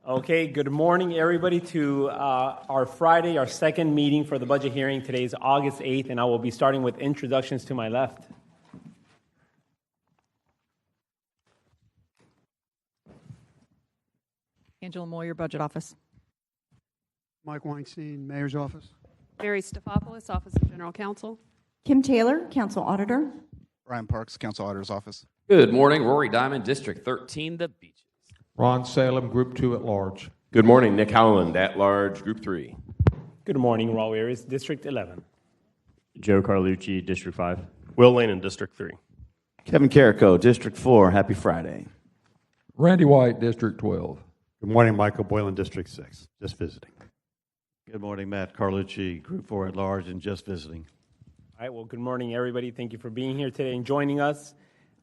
Okay, good morning, everybody, to our Friday, our second meeting for the budget hearing. Today is August 8th, and I will be starting with introductions to my left. Angela Moyer, Budget Office. Mike Weinstein, Mayor's Office. Mary Stefopoulos, Office of General Counsel. Kim Taylor, Council Auditor. Ryan Parks, Council Auditor's Office. Good morning, Rory Diamond, District 13, The Beaches. Ron Salem, Group 2 at large. Good morning, Nick Howland, at large, Group 3. Good morning, Raul Aries, District 11. Joe Carlucci, District 5. Will Lane in District 3. Kevin Carrico, District 4. Happy Friday. Randy White, District 12. Good morning, Michael Boylan, District 6. Just visiting. Good morning, Matt Carlucci, Group 4 at large and just visiting. All right, well, good morning, everybody. Thank you for being here today and joining us.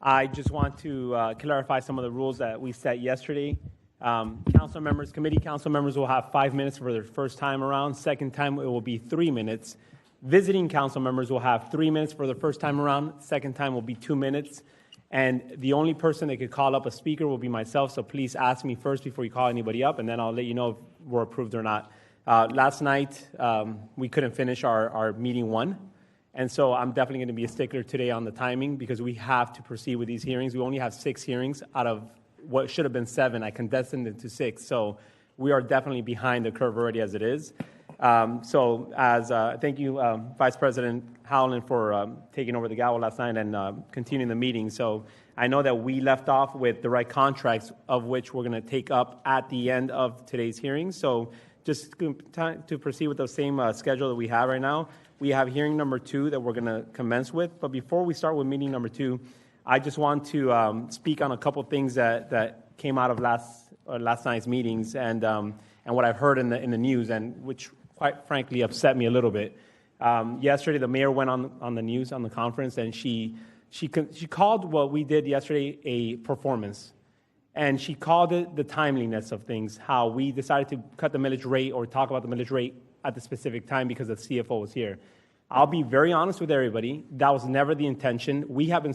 I just want to clarify some of the rules that we set yesterday. Council members, committee council members will have 5 minutes for their first time around. Second time, it will be 3 minutes. Visiting council members will have 3 minutes for the first time around. Second time will be 2 minutes. And the only person that could call up a speaker will be myself, so please ask me first before you call anybody up, and then I'll let you know if we're approved or not. Last night, we couldn't finish our meeting one, and so I'm definitely going to be a stickler today on the timing because we have to proceed with these hearings. We only have 6 hearings out of what should have been 7. I condensed it into 6, so we are definitely behind the curve already as it is. Thank you, Vice President Howland, for taking over the gavel last night and continuing the meeting. So I know that we left off with the right contracts, of which we're going to take up at the end of today's hearing. So just to proceed with the same schedule that we have right now, we have hearing number 2 that we're going to commence with. But before we start with meeting number 2, I just want to speak on a couple of things that came out of last night's meetings and what I've heard in the news, and which quite frankly upset me a little bit. Yesterday, the mayor went on the news, on the conference, and she called what we did yesterday a performance. And she called it the timeliness of things, how we decided to cut the millage rate or talk about the millage rate at the specific time because the CFO was here. I'll be very honest with everybody. That was never the intention. We have been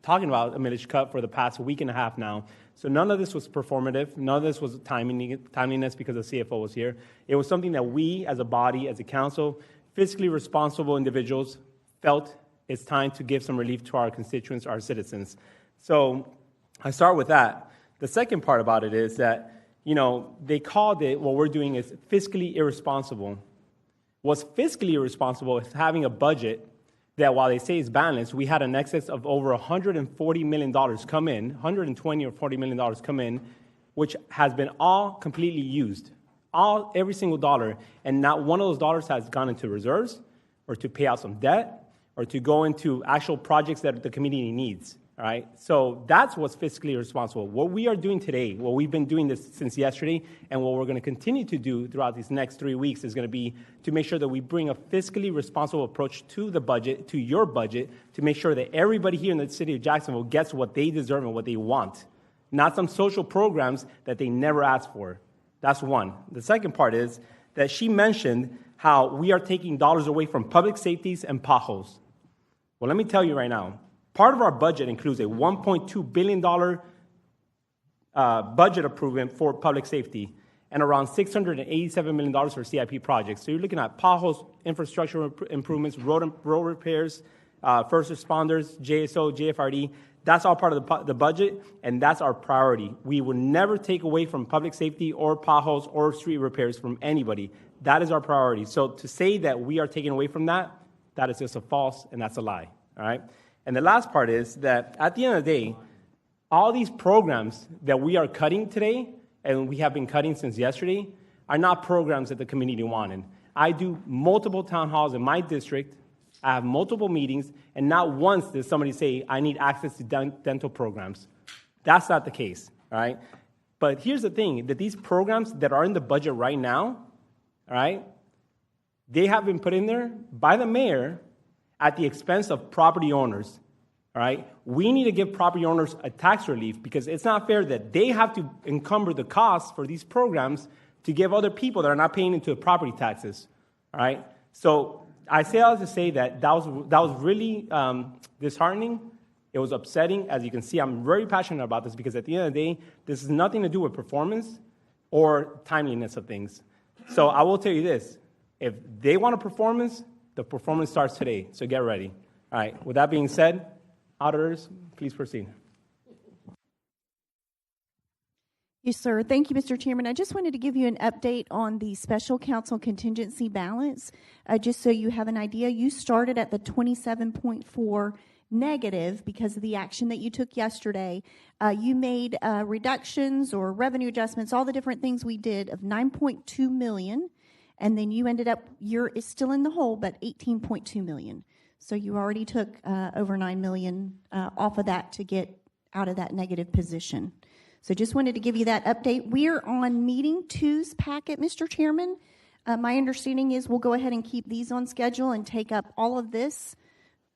talking about a millage cut for the past week and a half now. So none of this was performative. None of this was timeliness because the CFO was here. It was something that we as a body, as a council, fiscally responsible individuals felt it's time to give some relief to our constituents, our citizens. So I start with that. The second part about it is that, they called it, what we're doing is fiscally irresponsible. What's fiscally irresponsible is having a budget that, while they say is balanced, we had an excess of over $140 million come in, $120 or $40 million come in, which has been all completely used, every single dollar, and not one of those dollars has gone into reserves or to pay out some debt or to go into actual projects that the community needs. All right, so that's what's fiscally responsible. What we are doing today, what we've been doing this since yesterday, and what we're going to continue to do throughout these next 3 weeks is going to be to make sure that we bring a fiscally responsible approach to the budget, to your budget, to make sure that everybody here in the city of Jacksonville gets what they deserve and what they want, not some social programs that they never asked for. That's one. The second part is that she mentioned how we are taking dollars away from public safeties and potholes. Well, let me tell you right now, part of our budget includes a $1.2 billion budget approval for public safety and around $687 million for CIP projects. So you're looking at potholes, infrastructure improvements, road repairs, first responders, JSO, JFRD. That's all part of the budget, and that's our priority. We will never take away from public safety or potholes or street repairs from anybody. That is our priority. So to say that we are taking away from that, that is just a false, and that's a lie. All right? And the last part is that at the end of the day, all these programs that we are cutting today, and we have been cutting since yesterday, are not programs that the community wanted. I do multiple town halls in my district. I have multiple meetings, and not once does somebody say, I need access to dental programs. That's not the case, all right? But here's the thing, that these programs that are in the budget right now, all right, they have been put in there by the mayor at the expense of property owners, all right? We need to give property owners a tax relief because it's not fair that they have to encumber the costs for these programs to give other people that are not paying into property taxes, all right? So I say all to say that was really disheartening. It was upsetting. As you can see, I'm very passionate about this because at the end of the day, this has nothing to do with performance or timeliness of things. So I will tell you this. If they want a performance, the performance starts today, so get ready. All right, with that being said, auditors, please proceed. Yes, sir. Thank you, Mr. Chairman. I just wanted to give you an update on the special counsel contingency balance. Just so you have an idea, you started at the 27.4 negative because of the action that you took yesterday. You made reductions or revenue adjustments, all the different things we did of 9.2 million, and then you ended up, you're still in the hole, but 18.2 million. So you already took over 9 million off of that to get out of that negative position. So just wanted to give you that update. We're on meeting two's packet, Mr. Chairman. My understanding is we'll go ahead and keep these on schedule and take up all of this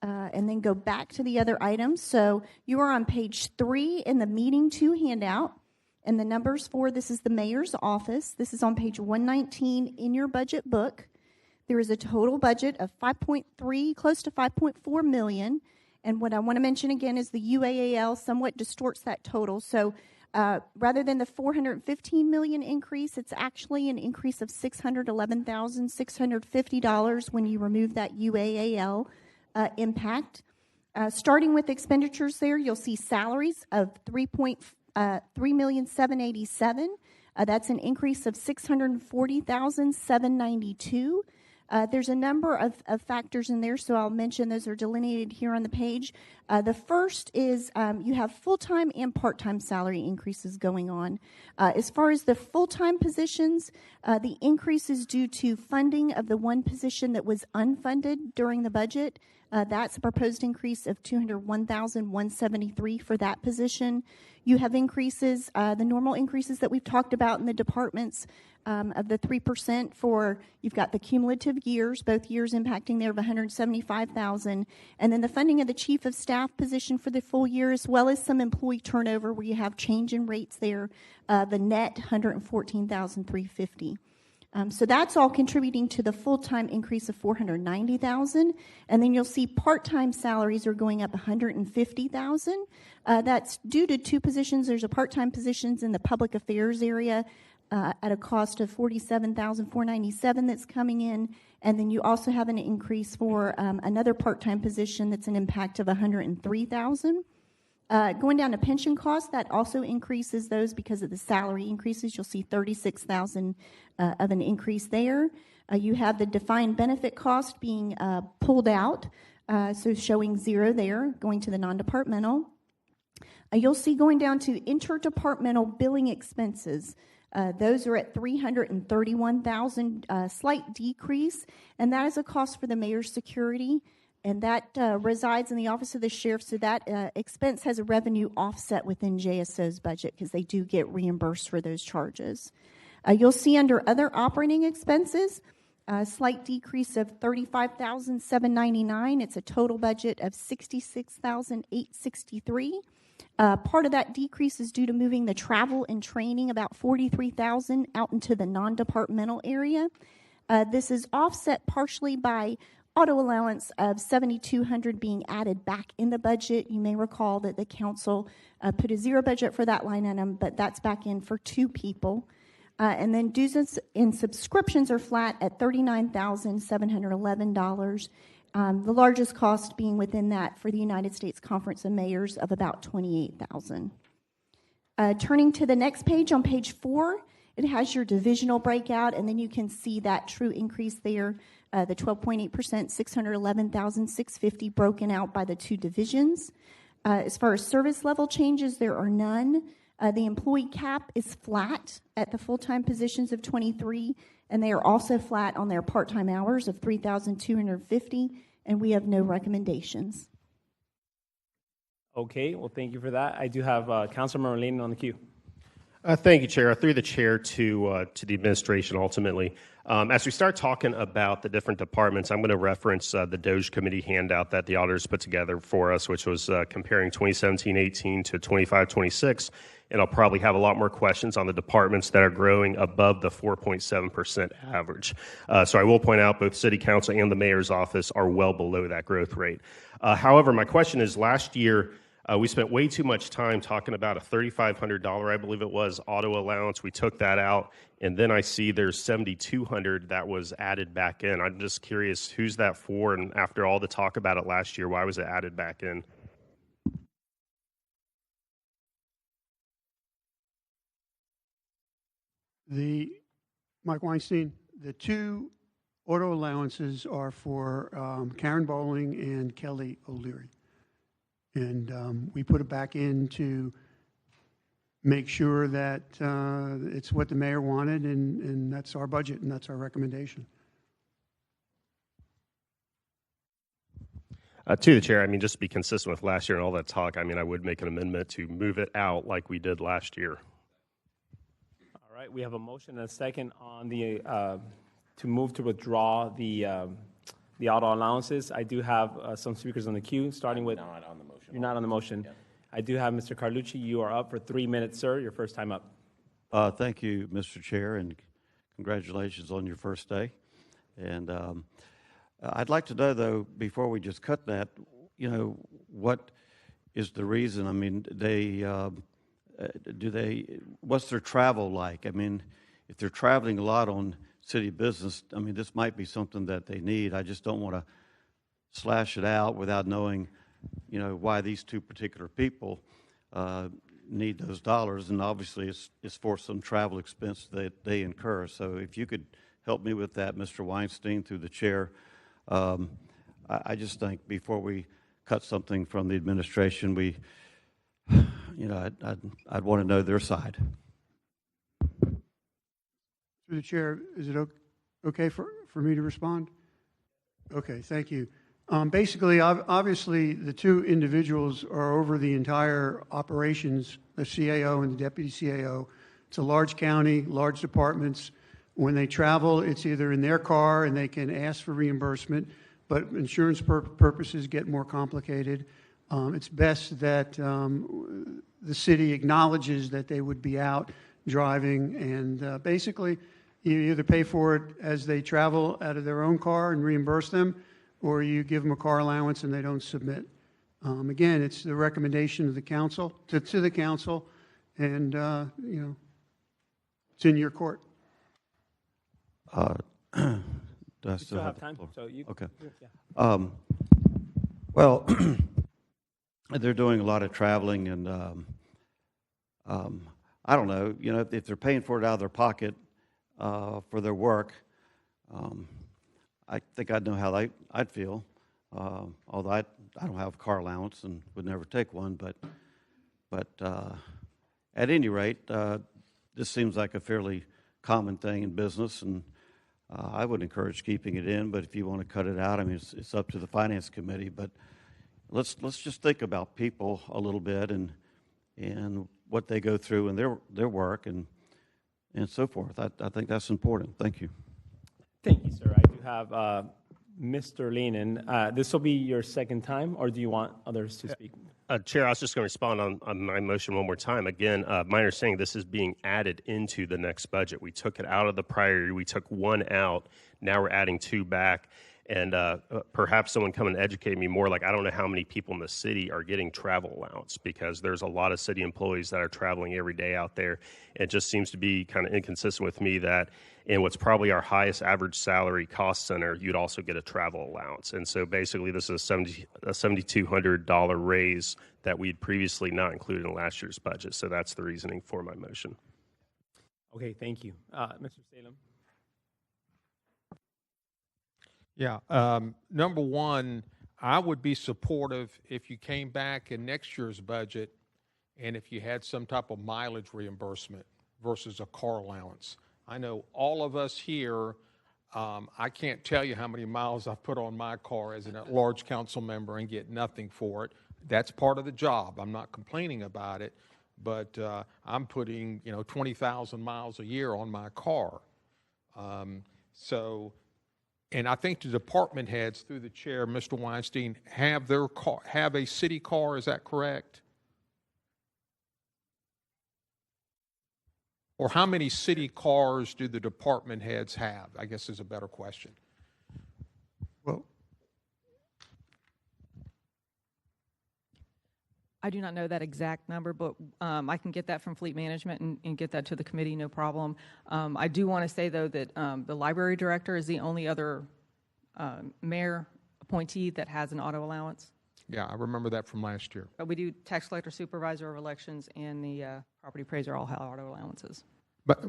and then go back to the other items. So you are on page 3 in the meeting two handout. And the numbers for this is the mayor's office. This is on page 119 in your budget book. There is a total budget of 5.3, close to 5.4 million. And what I want to mention again is the UAAL somewhat distorts that total. So rather than the 415 million increase, it's actually an increase of $611,650 when you remove that UAAL impact. Starting with expenditures there, you'll see salaries of 3,787,000. That's an increase of 640,792. There's a number of factors in there, so I'll mention those are delineated here on the page. The first is you have full-time and part-time salary increases going on. As far as the full-time positions, the increase is due to funding of the one position that was unfunded during the budget. That's a proposed increase of $201,173 for that position. You have increases, the normal increases that we've talked about in the departments of the 3% for, you've got the cumulative years, both years impacting there of $175,000, and then the funding of the chief of staff position for the full year, as well as some employee turnover where you have change in rates there, the net $114,350. So that's all contributing to the full-time increase of $490,000, and then you'll see part-time salaries are going up $150,000. That's due to two positions. There's a part-time positions in the public affairs area at a cost of $47,497 that's coming in, and then you also have an increase for another part-time position that's an impact of $103,000. Going down to pension costs, that also increases those because of the salary increases. You'll see $36,000 of an increase there. You have the defined benefit cost being pulled out, so showing zero there, going to the non-departmental. You'll see going down to interdepartmental billing expenses. Those are at $331,000, slight decrease, and that is a cost for the mayor's security, and that resides in the office of the sheriff, so that expense has a revenue offset within JSO's budget because they do get reimbursed for those charges. You'll see under other operating expenses, a slight decrease of $35,799. It's a total budget of $66,863. Part of that decrease is due to moving the travel and training, about $43,000, out into the non-departmental area. This is offset partially by auto allowance of $7,200 being added back in the budget. You may recall that the council put a zero budget for that line item, but that's back in for two people. And then dues and subscriptions are flat at $39,711. The largest cost being within that for the United States Conference of Mayors of about $28,000. Turning to the next page, on page 4, it has your divisional breakout, and then you can see that true increase there, the 12.8%, $611,650 broken out by the two divisions. As far as service level changes, there are none. The employee cap is flat at the full-time positions of 23, and they are also flat on their part-time hours of 3,250, and we have no recommendations. Okay, well, thank you for that. I do have Councilmember Lane on the queue. Thank you, Chair. Through the chair to the administration, ultimately. As we start talking about the different departments, I'm going to reference the Doge Committee handout that the auditors put together for us, which was comparing 2017-18 to 25-26. And I'll probably have a lot more questions on the departments that are growing above the 4.7% average. So I will point out both City Council and the Mayor's Office are well below that growth rate. However, my question is, last year, We spent way too much time talking about a $3,500, I believe it was, auto allowance. We took that out, and then I see there's $7,200 that was added back in. I'm just curious, who's that for? And after all the talk about it last year, why was it added back in? Mike Weinstein, the two auto allowances are for Karen Bowling and Kelly O'Leary. And we put it back in to make sure that it's what the mayor wanted, and that's our budget, and that's our recommendation. To the chair, I mean, just to be consistent with last year and all that talk, I mean, I would make an amendment to move it out like we did last year. All right, we have a motion and a second on the, to move to withdraw the auto allowances. I do have some speakers on the queue, starting with. Not on the motion. You're not on the motion. Yeah. I do have Mr. Carlucci. You are up for 3 minutes, sir. Your first time up. Thank you, Mr. Chair, and congratulations on your first day. And I'd like to know, though, before we just cut that, you know, what is the reason? I mean, what's their travel like? I mean, if they're traveling a lot on city business, I mean, this might be something that they need. I just don't want to slash it out without knowing, you know, why these two particular people need those dollars. And obviously, it's for some travel expense that they incur. So if you could help me with that, Mr. Weinstein, through the chair. I just think before we cut something from the administration, we, you know, I'd want to know their side. Through the chair, is it okay for me to respond? Okay, thank you. Basically, obviously, the two individuals are over the entire operations, the CAO and the deputy CAO. It's a large county, large departments. When they travel, it's either in their car and they can ask for reimbursement, but insurance purposes get more complicated. It's best that the city acknowledges that they would be out driving, and basically, you either pay for it as they travel out of their own car and reimburse them, or you give them a car allowance and they don't submit. Again, it's the recommendation of the council, to the council, and you know, it's in your court. Do I You still have the time, floor? so you. Okay. Yeah. Well, they're doing a lot of traveling, and I don't know, you know, if they're paying for it out of their pocket for their work, I think I'd know how I'd feel, although I don't have a car allowance and would never take one, but at any rate, this seems like a fairly common thing in business, and I would encourage keeping it in, but if you want to cut it out, I mean, it's up to the Finance Committee, but let's just think about people a little bit and what they go through in their work and so forth. I think that's important. Thank you. Thank you, sir. I do have Mr. Lehnen. This will be your second time, or do you want others to speak? Chair, I was just going to respond on my motion one more time. Again, my understanding, this is being added into the next budget. We took it out of the prior year. We took one out. Now we're adding two back. And perhaps someone come and educate me more. Like, I don't know how many people in the city are getting travel allowance, because there's a lot of city employees that are traveling every day out there. It just seems to be kind of inconsistent with me that in what's probably our highest average salary cost center, you'd also get a travel allowance. And so basically this is a $7,200 raise that we'd previously not included in last year's budget. So that's the reasoning for my motion. Okay, thank you. Mr. Salem? Yeah. Number one, I would be supportive if you came back in next year's budget and if you had some type of mileage reimbursement versus a car allowance. I know all of us here, I can't tell you how many miles I've put on my car as a large council member and get nothing for it. That's part of the job. I'm not complaining about it, but I'm putting, 20,000 miles a year on my car. And I think the department heads, through the chair, Mr. Weinstein, have their car, have a city car. Is that correct? Or how many city cars do the department heads have? I guess is a better question. Well, I do not know that exact number, but I can get that from fleet management and get that to the committee, no problem. I do want to say, though, that the library director is the only other mayor appointee that has an auto allowance. Yeah, I remember that from last year. But we do tax collector, supervisor of elections, and the property appraiser all have auto allowances. But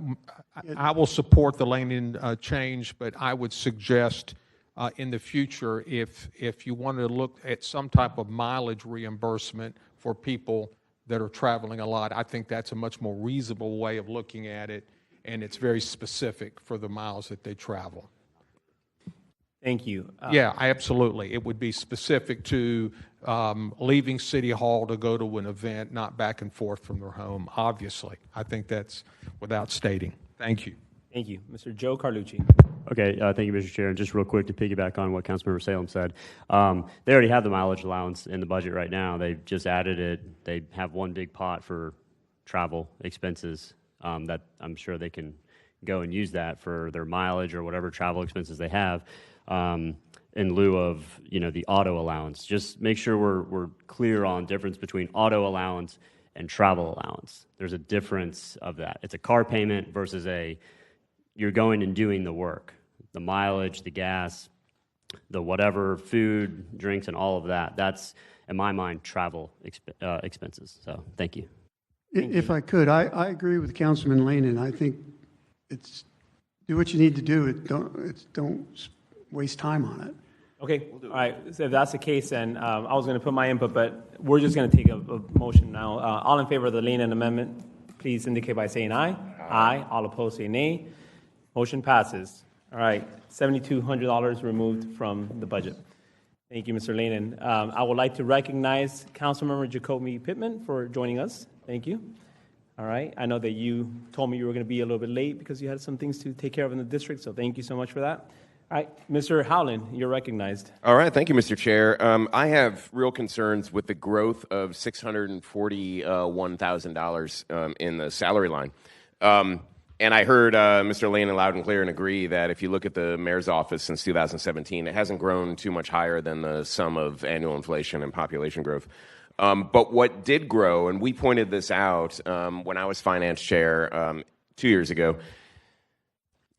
I will support the lane change, but I would suggest in the future, if you wanted to look at some type of mileage reimbursement for people that are traveling a lot, I think that's a much more reasonable way of looking at it, and it's very specific for the miles that they travel. Thank you. Yeah, absolutely. It would be specific to leaving City Hall to go to an event, not back and forth from their home, obviously. I think that's without stating. Thank you. Thank you. Mr. Joe Carlucci. Okay, thank you, Mr. Chair. And just real quick to piggyback on what Councilmember Salem said, they already have the mileage allowance in the budget right now. They've just added it. They have one big pot for travel expenses that I'm sure they can go and use that for their mileage or whatever travel expenses they have. In lieu of, the auto allowance. Just make sure we're clear on difference between auto allowance and travel allowance. There's a difference of that. It's a car payment versus you're going and doing the work. The mileage, the gas, the whatever, food, drinks, and all of that. That's, in my mind, travel expenses. So thank you. If I could, I agree with Councilman Lane, and I think it's do what you need to do. Don't waste time on it. Okay, all right. So if that's the case, then I was going to put my input, but we're just going to take a motion now. All in favor of the Leland amendment, please indicate by saying aye. Aye. All opposed, say nay. Motion passes. All right, $7,200 removed from the budget. Thank you, Mr. Leland. I would like to recognize Councilmember Jacoby Pittman for joining us. Thank you. All right, I know that you told me you were going to be a little bit late because you had some things to take care of in the district, so thank you so much for that. All right, Mr. Howland, you're recognized. All right, thank you, Mr. Chair. I have real concerns with the growth of $641,000 in the salary line. And I heard Mr. Lane loud and clear and agree that if you look at the mayor's office since 2017, it hasn't grown too much higher than the sum of annual inflation and population growth. But what did grow, and we pointed this out when I was finance chair 2 years ago,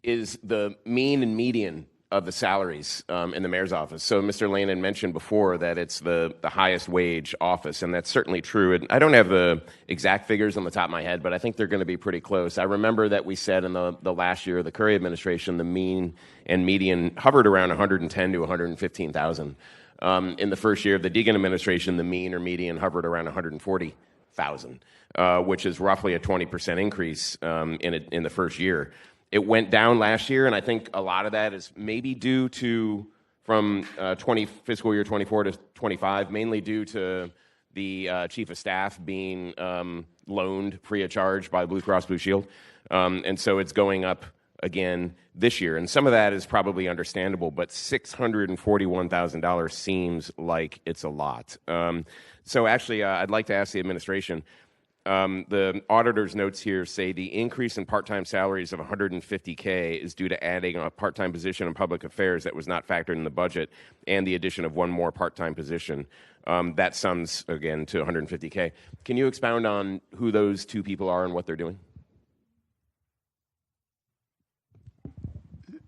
is the mean and median of the salaries in the mayor's office. So Mr. Lane had mentioned before that it's the highest wage office, and that's certainly true. And I don't have the exact figures on the top of my head, but I think they're going to be pretty close. I remember that we said in the last year of the Curry administration, the mean and median hovered around 110 to 115,000. In the first year of the Deegan administration, the mean or median hovered around 140,000, which is roughly a 20% increase in the first year. It went down last year, and I think a lot of that is maybe due to, from fiscal year 24 to 25, mainly due to the chief of staff being loaned free of charge by Blue Cross Blue Shield. And so it's going up again this year. And some of that is probably understandable, but $641,000 seems like it's a lot. So actually, I'd like to ask the administration, the auditor's notes here say the increase in part-time salaries of $150K is due to adding a part-time position in public affairs that was not factored in the budget and the addition of one more part-time position. That sums, again, to $150K. Can you expound on who those two people are and what they're doing?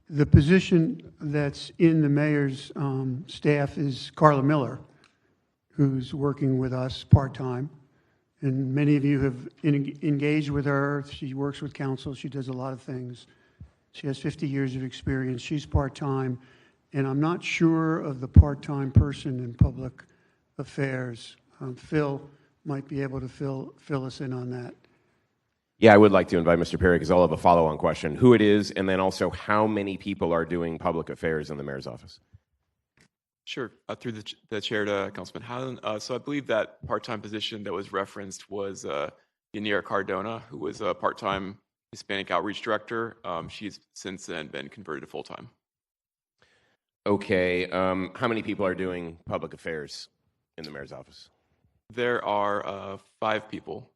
The position that's in the mayor's staff is Carla Miller, who's working with us part-time. And many of you have engaged with her. She works with council. She does a lot of things. She has 50 years of experience. She's part-time. And I'm not sure of the part-time person in public affairs. Phil might be able to fill us in on that. Yeah, I would like to invite Mr. Perry because I'll have a follow-on question. Who it is, and then also how many people are doing public affairs in the mayor's office? Sure. Through the chair to Councilman Howland. So I believe that part-time position that was referenced was Yanira Cardona, who was a part-time Hispanic outreach director. She's since then been converted to full-time. Okay. How many people are doing public affairs in the mayor's office? There are 5 people.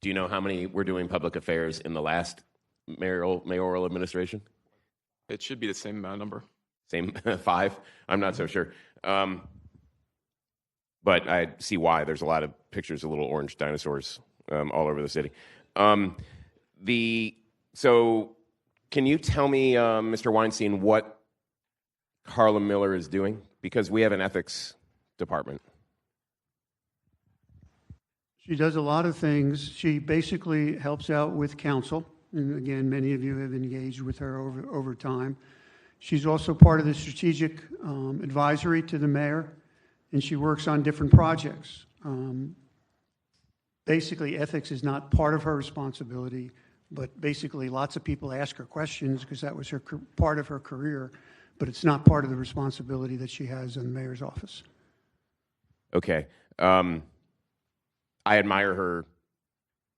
Do you know how many were doing public affairs in the last mayoral administration? It should be the same amount of number. Same 5? I'm not so sure. But but I see why. There's a lot of pictures of little orange dinosaurs all over the city. So can you tell me, Mr. Weinstein, what Carla Miller is doing? Because we have an ethics department. She does a lot of things. She basically helps out with counsel. And again, many of you have engaged with her over time. She's also part of the strategic advisory to the mayor, and she works on different projects. Basically, ethics is not part of her responsibility, but basically lots of people ask her questions because that was part of her career, but it's not part of the responsibility that she has in the mayor's office. Okay. I admire her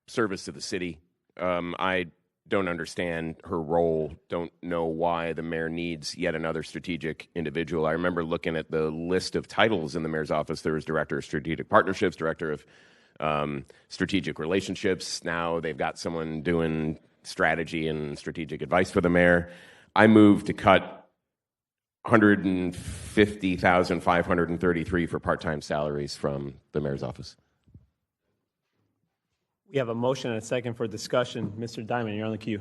service to the city. I don't understand her role, don't know why the mayor needs yet another strategic individual. I remember looking at the list of titles in the mayor's office. There was Director of Strategic Partnerships, Director of Strategic Relationships. Now they've got someone doing strategy and strategic advice for the mayor. I moved to cut $150,533 for part-time salaries from the mayor's office. We have a motion and a second for discussion. Mr. Diamond, you're on the queue.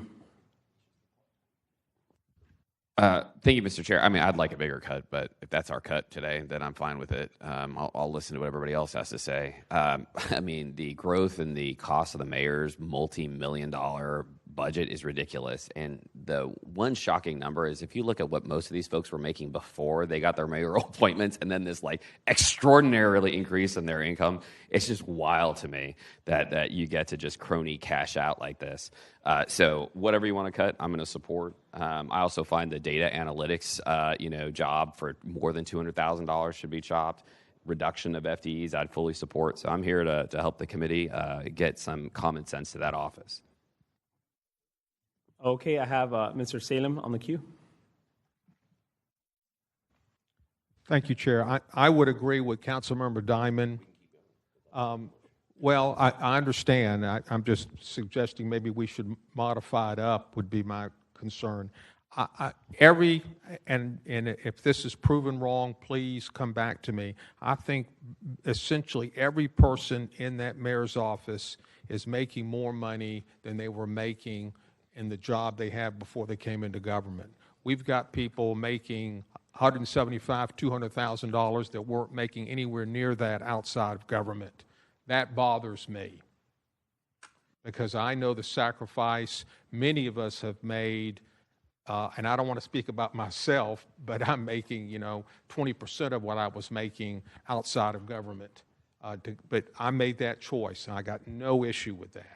Thank you, Mr. Chair. I mean, I'd like a bigger cut, but if that's our cut today, then I'm fine with it. I'll listen to what everybody else has to say. I mean, the growth and the cost of the mayor's multi-million-dollar budget is ridiculous. And the one shocking number is if you look at what most of these folks were making before they got their mayoral appointments and then this like extraordinarily increase in their income, it's just wild to me that you get to just crony cash out like this. So whatever you want to cut, I'm going to support. I also find the data analytics, job for more than $200,000 should be chopped. Reduction of FTEs, I'd fully support. So I'm here to help the committee get some common sense to that office. Okay, I have Mr. Salem on the queue. Thank you, Chair. I would agree with Councilmember Diamond. Well, I understand. I'm just suggesting maybe we should modify it up would be my concern. And if this is proven wrong, please come back to me. I think essentially every person in that mayor's office is making more money than they were making in the job they had before they came into government. We've got people making $175,000, $200,000 that weren't making anywhere near that outside of government. That bothers me because I know the sacrifice many of us have made, and I don't want to speak about myself, but I'm making 20% of what I was making outside of government. But I made that choice, and I got no issue with that.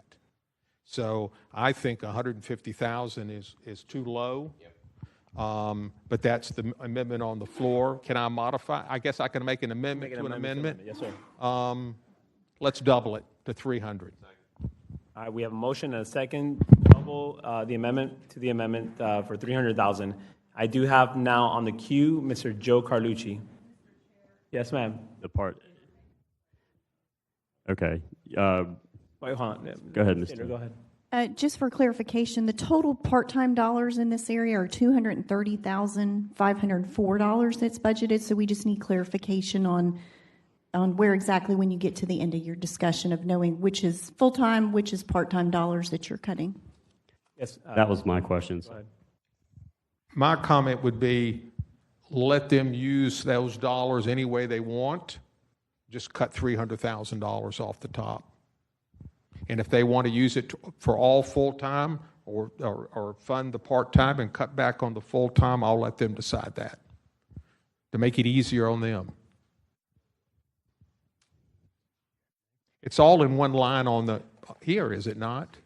So I think $150,000 is too low. Yep. But that's the amendment on the floor. Can I modify? I guess I can make an amendment to an amendment. Yes, sir. Let's double it to 300. All right, we have a motion and a second. Double the amendment to the amendment for 300,000. I do have now on the queue Mr. Joe Carlucci. Yes, ma'am. The part. Okay. Wait, hold on. Go ahead, Mr. Taylor, go ahead. Just for clarification, the total part-time dollars in this area are $230,504 that's budgeted, so we just need clarification on where exactly when you get to the end of your discussion of knowing which is full-time, which is part-time dollars that you're cutting. Yes. That was my questions. My comment would be let them use those dollars any way they want. Just cut $300,000 off the top. And if they want to use it for all full-time or fund the part-time and cut back on the full-time, I'll let them decide that to make it easier on them. It's all in one line on the here, is it not?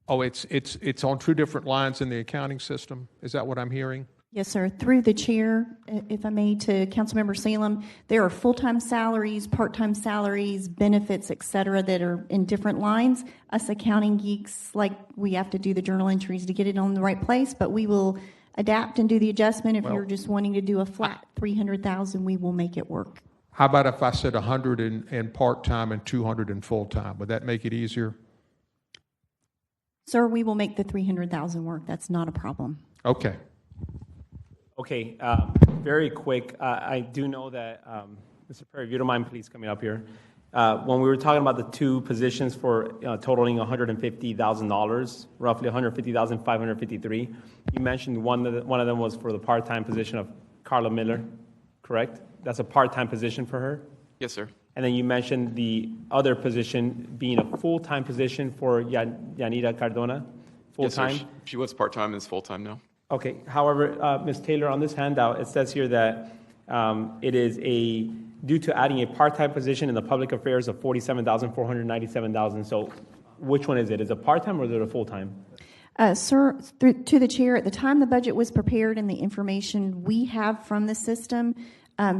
Oh, it's on two different lines in the accounting system. Is that what I'm hearing? Yes, sir. Through the chair, if I may, to Councilmember Salem, there are full-time salaries, part-time salaries, benefits, et cetera, that are in different lines. Us accounting geeks, we have to do the journal entries to get it on the right place, but we will adapt and do the adjustment. If you're just wanting to do a flat 300,000, we will make it work. How about if I said 100 in part-time and 200 in full-time? Would that make it easier? Sir, we will make the 300,000 work. That's not a problem. Okay. Okay, very quick, I do know that, Mr. Perry, if you don't mind, please coming up here. When we were talking about the two positions for totaling $150,000, roughly $150,553, you mentioned one of them was for the part-time position of Carla Miller, correct? That's a part-time position for her? Yes, sir. And then you mentioned the other position being a full-time position for Yanira Cardona, full-time? Yes, sir. She was part-time and is full-time now. Okay. However, Ms. Taylor, on this handout, it says here that it is due to adding a part-time position in the public affairs of $47,497. So which one is it? Is it part-time or is it a full-time? Sir, to the chair, at the time the budget was prepared and the information we have from the system,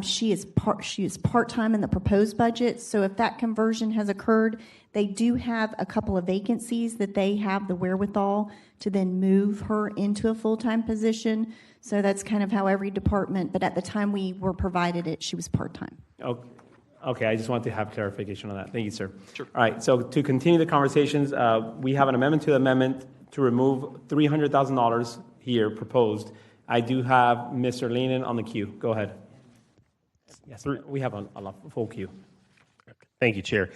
she is part-time in the proposed budget. So if that conversion has occurred, they do have a couple of vacancies that they have the wherewithal to then move her into a full-time position. So that's kind of how every department, but at the time we were provided it, she was part-time. Okay, I just want to have clarification on that. Thank you, sir. Sure. All right, so to continue the conversations, we have an amendment to the amendment to remove $300,000 here proposed. I do have Mr. Leanin on the queue. Go ahead. Yes, we have a full queue. Thank you, Chair.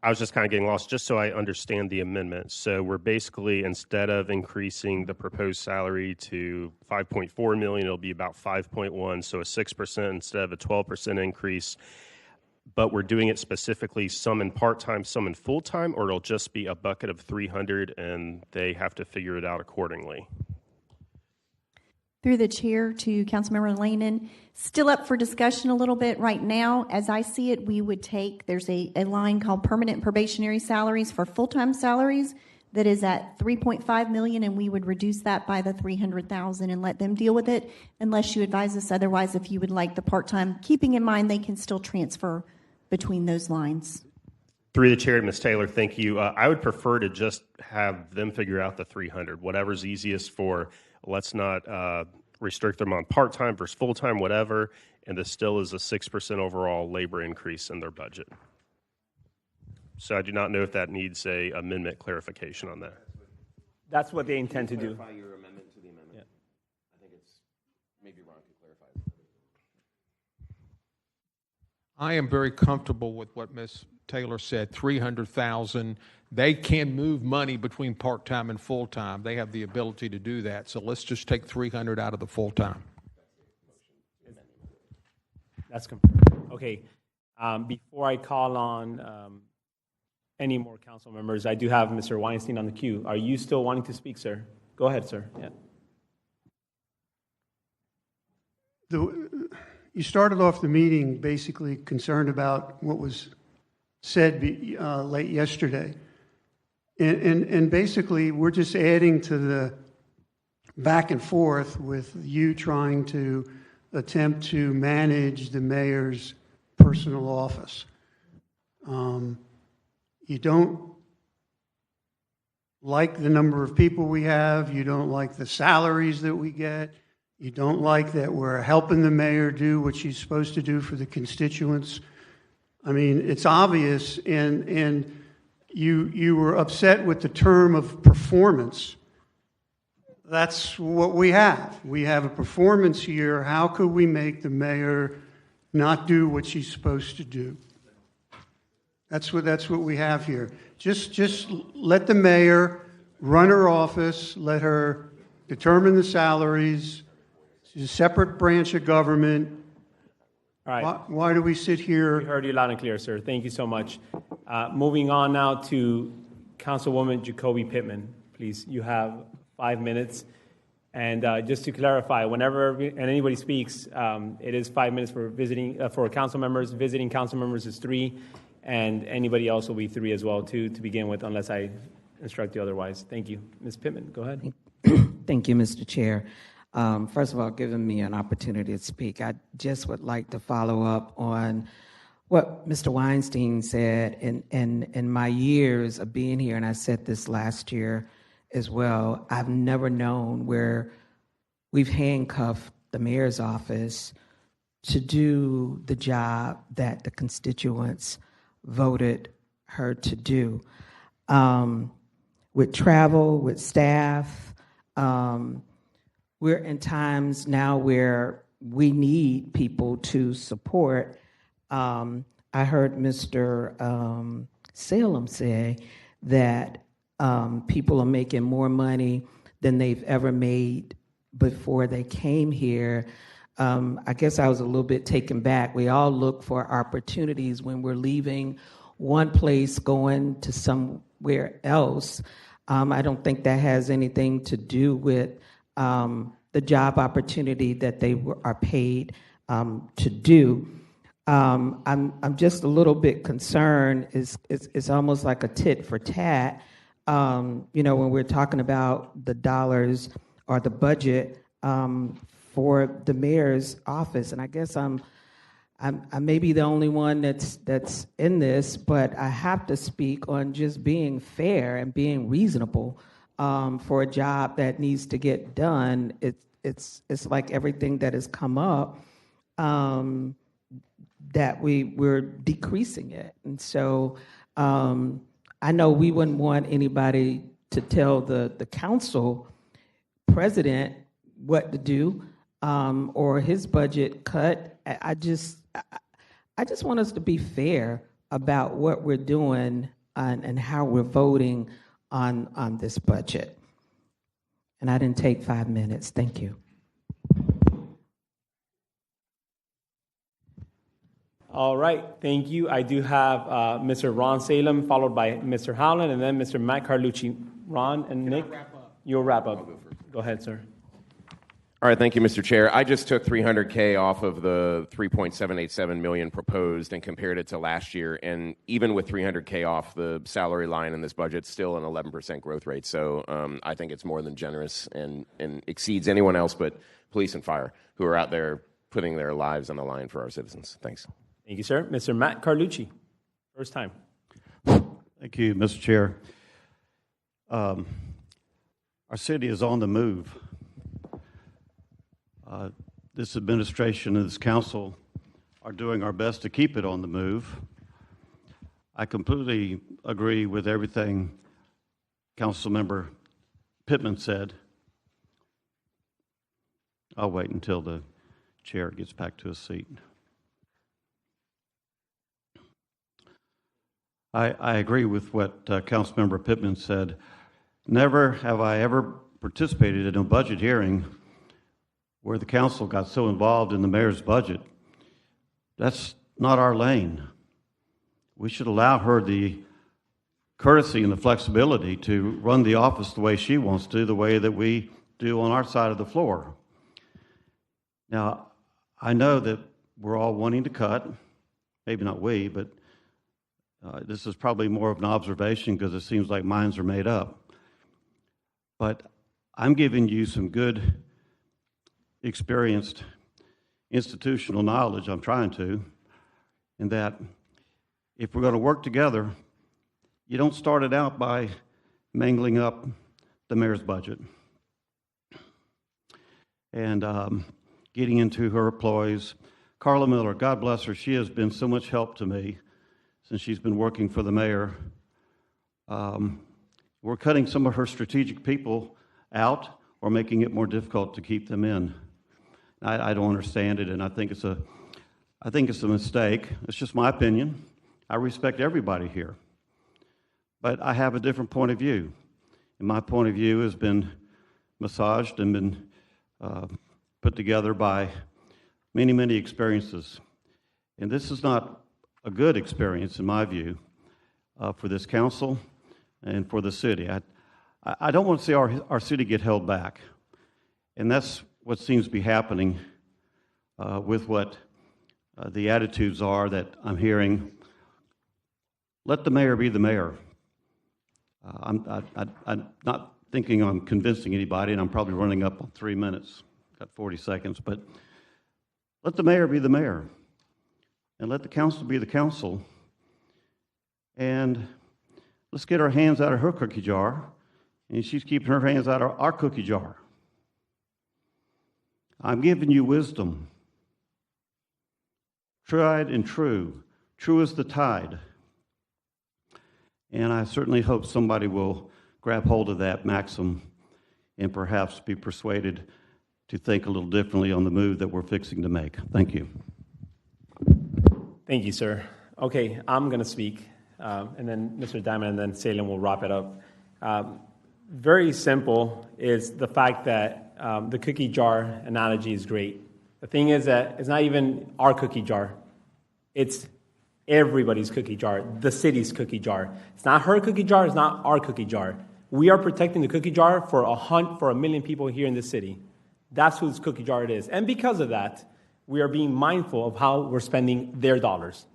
I was just kind of getting lost, just so I understand the amendment. So we're basically, instead of increasing the proposed salary to $5.4 million, it'll be about 5.1, so a 6% instead of a 12% increase. But we're doing it specifically, some in part-time, some in full-time, or it'll just be a bucket of 300 and they have to figure it out accordingly? Through the chair to Councilmember Lanin, still up for discussion a little bit right now. As I see it, we would take, there's a line called permanent probationary salaries for full-time salaries that is at $3.5 million, and we would reduce that by the $300,000 and let them deal with it unless you advise us otherwise if you would like the part-time, keeping in mind they can still transfer between those lines. Through the chair, Ms. Taylor, thank you. I would prefer to just have them figure out the 300, whatever's easiest for. Let's not restrict them on part-time versus full-time, whatever, and this still is a 6% overall labor increase in their budget. So I do not know if that needs a amendment clarification on that. That's what they intend to do. Clarify your amendment to the amendment. Yeah. I think it's maybe Ron could clarify it. I am very comfortable with what Ms. Taylor said, 300,000. They can move money between part-time and full-time. They have the ability to do that. So let's just take 300 out of the full-time. That's confirmed. Okay. Before I call on any more council members, I do have Mr. Weinstein on the queue. Are you still wanting to speak, sir? Go ahead, sir. Yeah. You started off the meeting basically concerned about what was said late yesterday. And basically, we're just adding to the back and forth with you trying to attempt to manage the mayor's personal office. You don't like the number of people we have. You don't like the salaries that we get. You don't like that we're helping the mayor do what she's supposed to do for the constituents. I mean, it's obvious, and you were upset with the term of performance. That's what we have. We have a performance here. How could we make the mayor not do what she's supposed to do? That's what we have here. Just let the mayor run her office, let her determine the salaries. She's a separate branch of government. All right. Why do we sit here? We heard you loud and clear, sir. Thank you so much. Moving on now to Councilwoman Jacoby Pittman. Please, you have 5 minutes. And just to clarify, whenever anybody speaks, it is 5 minutes for council members. Visiting council members is 3, and anybody else will be 3 as well, too, to begin with, unless I instruct you otherwise. Thank you. Ms. Pittman, go ahead. Thank you, Mr. Chair. First of all, giving me an opportunity to speak, I just would like to follow up on what Mr. Weinstein said. In my years of being here, and I said this last year as well, I've never known where we've handcuffed the mayor's office to do the job that the constituents voted her to do. With travel, with staff, we're in times now where we need people to support. I heard Mr. Salem say that people are making more money than they've ever made before they came here. I guess I was a little bit taken back. We all look for opportunities when we're leaving one place going to somewhere else. I don't think that has anything to do with the job opportunity that they are paid to do. I'm just a little bit concerned. It's almost like a tit for tat. When we're talking about the dollars or the budget for the mayor's office, and I guess I may be the only one that's in this, but I have to speak on just being fair and being reasonable for a job that needs to get done. It's like everything that has come up. That we're decreasing it. And so I know we wouldn't want anybody to tell the council president what to do or his budget cut. I just want us to be fair about what we're doing and how we're voting on this budget. And I didn't take 5 minutes. Thank you. All right, thank you. I do have Mr. Ron Salem, followed by Mr. Howland, and then Mr. Matt Carlucci. Ron and Nick, you'll wrap up. Go ahead, sir. All right, thank you, Mr. Chair. I just took $300K off of the $3.787 million proposed and compared it to last year, and even with $300K off, the salary line in this budget still an 11% growth rate. So I think it's more than generous and exceeds anyone else but police and fire who are out there putting their lives on the line for our citizens. Thanks. Thank you, sir. Mr. Matt Carlucci, first time. Thank you, Mr. Chair. Our city is on the move. This administration and this council are doing our best to keep it on the move. I completely agree with everything Councilmember Pittman said. I'll wait until the chair gets back to his seat. I agree with what Councilmember Pittman said. Never have I ever participated in a budget hearing where the council got so involved in the mayor's budget. That's not our lane. We should allow her the courtesy and the flexibility to run the office the way she wants to, the way that we do on our side of the floor. Now, I know that we're all wanting to cut, maybe not we, but this is probably more of an observation because it seems like minds are made up. But I'm giving you some good, experienced institutional knowledge, I'm trying to, in that if we're going to work together, you don't start it out by mangling up the mayor's budget and getting into her employees. Carla Miller, God bless her, she has been so much help to me since she's been working for the mayor. We're cutting some of her strategic people out or making it more difficult to keep them in. I don't understand it, and I think it's a mistake. It's just my opinion. I respect everybody here. But I have a different point of view. And my point of view has been massaged and been put together by many, many experiences. And this is not a good experience, in my view, for this council and for the city. I don't want to see our city get held back. And that's what seems to be happening with what the attitudes are that I'm hearing. Let the mayor be the mayor. I'm not thinking I'm convincing anybody, and I'm probably running up on 3 minutes, got 40 seconds, but let the mayor be the mayor, and let the council be the council, and let's get our hands out of her cookie jar, and she's keeping her hands out of our cookie jar. I'm giving you wisdom, tried and true as the tide. And I certainly hope somebody will grab hold of that maxim and perhaps be persuaded to think a little differently on the move that we're fixing to make. Thank you. Thank you, sir. Okay, I'm going to speak, and then Mr. Diamond and then Salem will wrap it up. Very simple is the fact that the cookie jar analogy is great. The thing is that it's not even our cookie jar. It's everybody's cookie jar, the city's cookie jar. It's not her cookie jar, it's not our cookie jar. We are protecting the cookie jar for a million people here in the city. That's whose cookie jar it is. And because of that, we are being mindful of how we're spending their dollars,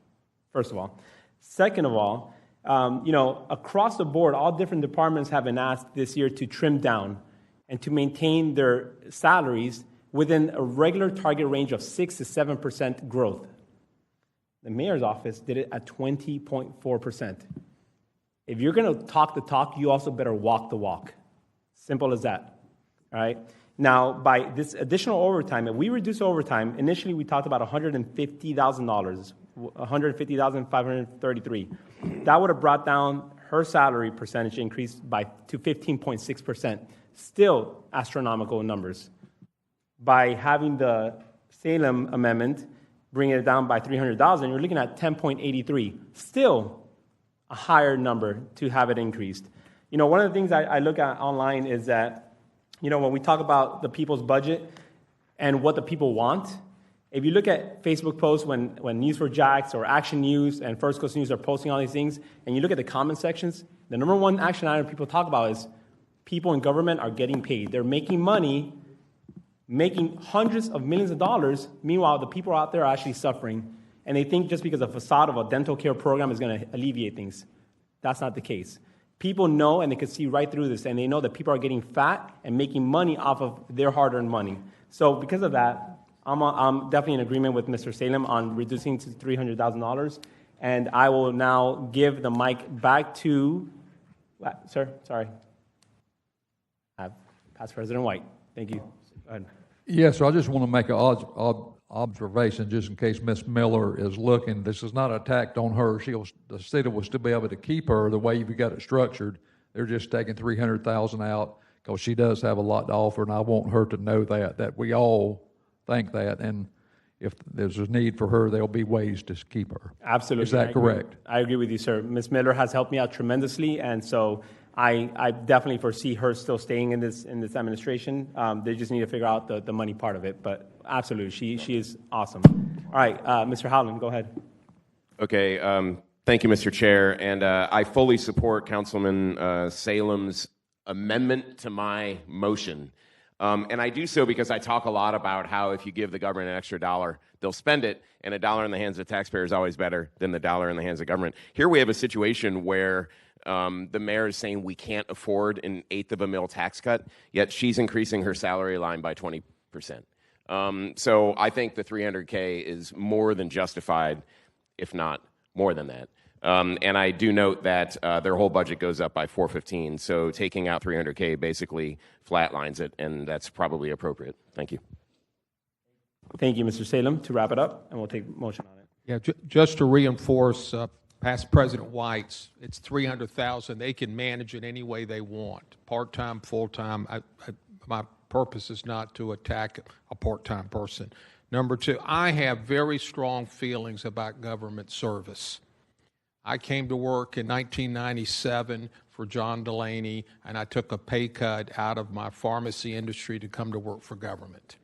first of all. Second of all, across the board, all different departments have been asked this year to trim down and to maintain their salaries within a regular target range of 6 to 7% growth. The mayor's office did it at 20.4%. If you're going to talk the talk, you also better walk the walk. Simple as that. All right? Now, by this additional overtime, if we reduce overtime, initially we talked about $150,000, $150,533. That would have brought down her salary percentage increase to 15.6%. Still astronomical numbers. By having the Salem amendment, bringing it down by $300,000, you're looking at 10.83. Still a higher number to have it increased. One of the things I look at online is that, when we talk about the people's budget and what the people want, if you look at Facebook posts when News4Jax or Action News and First Coast News are posting all these things, and you look at the comment sections, the number one action item people talk about is people in government are getting paid. They're making money, making hundreds of millions of dollars. Meanwhile, the people out there are actually suffering, and they think just because a facade of a dental care program is going to alleviate things. That's not the case. People know, and they can see right through this, and they know that people are getting fat and making money off of their hard-earned money. So because of that, I'm definitely in agreement with Mr. Salem on reducing to $300,000, and I will now give the mic back to, sir, sorry, Past President White. Thank you. Go ahead. Yes, so I just want to make an observation just in case Ms. Miller is looking. This is not attacked on her. The city will still be able to keep her the way you've got it structured. They're just taking $300,000 out because she does have a lot to offer, and I want her to know that we all think that, and if there's a need for her, there'll be ways to keep her. Absolutely. Is that correct? I agree with you, sir. Ms. Miller has helped me out tremendously, and so I definitely foresee her still staying in this administration. They just need to figure out the money part of it, but absolutely, she is awesome. All right, Mr. Howland, go ahead. Okay, thank you, Mr. Chair, and I fully support Councilman Salem's amendment to my motion. And I do so because I talk a lot about how if you give the government an extra dollar, they'll spend it, and a dollar in the hands of the taxpayer is always better than the dollar in the hands of government. Here we have a situation where the mayor is saying we can't afford an eighth of a mil tax cut, yet she's increasing her salary line by 20%. So I think the $300K is more than justified, if not more than that. And I do note that their whole budget goes up by $415, so taking out $300K basically flatlines it, and that's probably appropriate. Thank you. Thank you, Mr. Salem. To wrap it up, and we'll take motion on it. Yeah, just to reinforce past President White's, it's $300,000. They can manage it any way they want, part-time, full-time. My purpose is not to attack a part-time person. Number two, I have very strong feelings about government service. I came to work in 1997 for John Delaney, and I took a pay cut out of my pharmacy industry to come to work for government.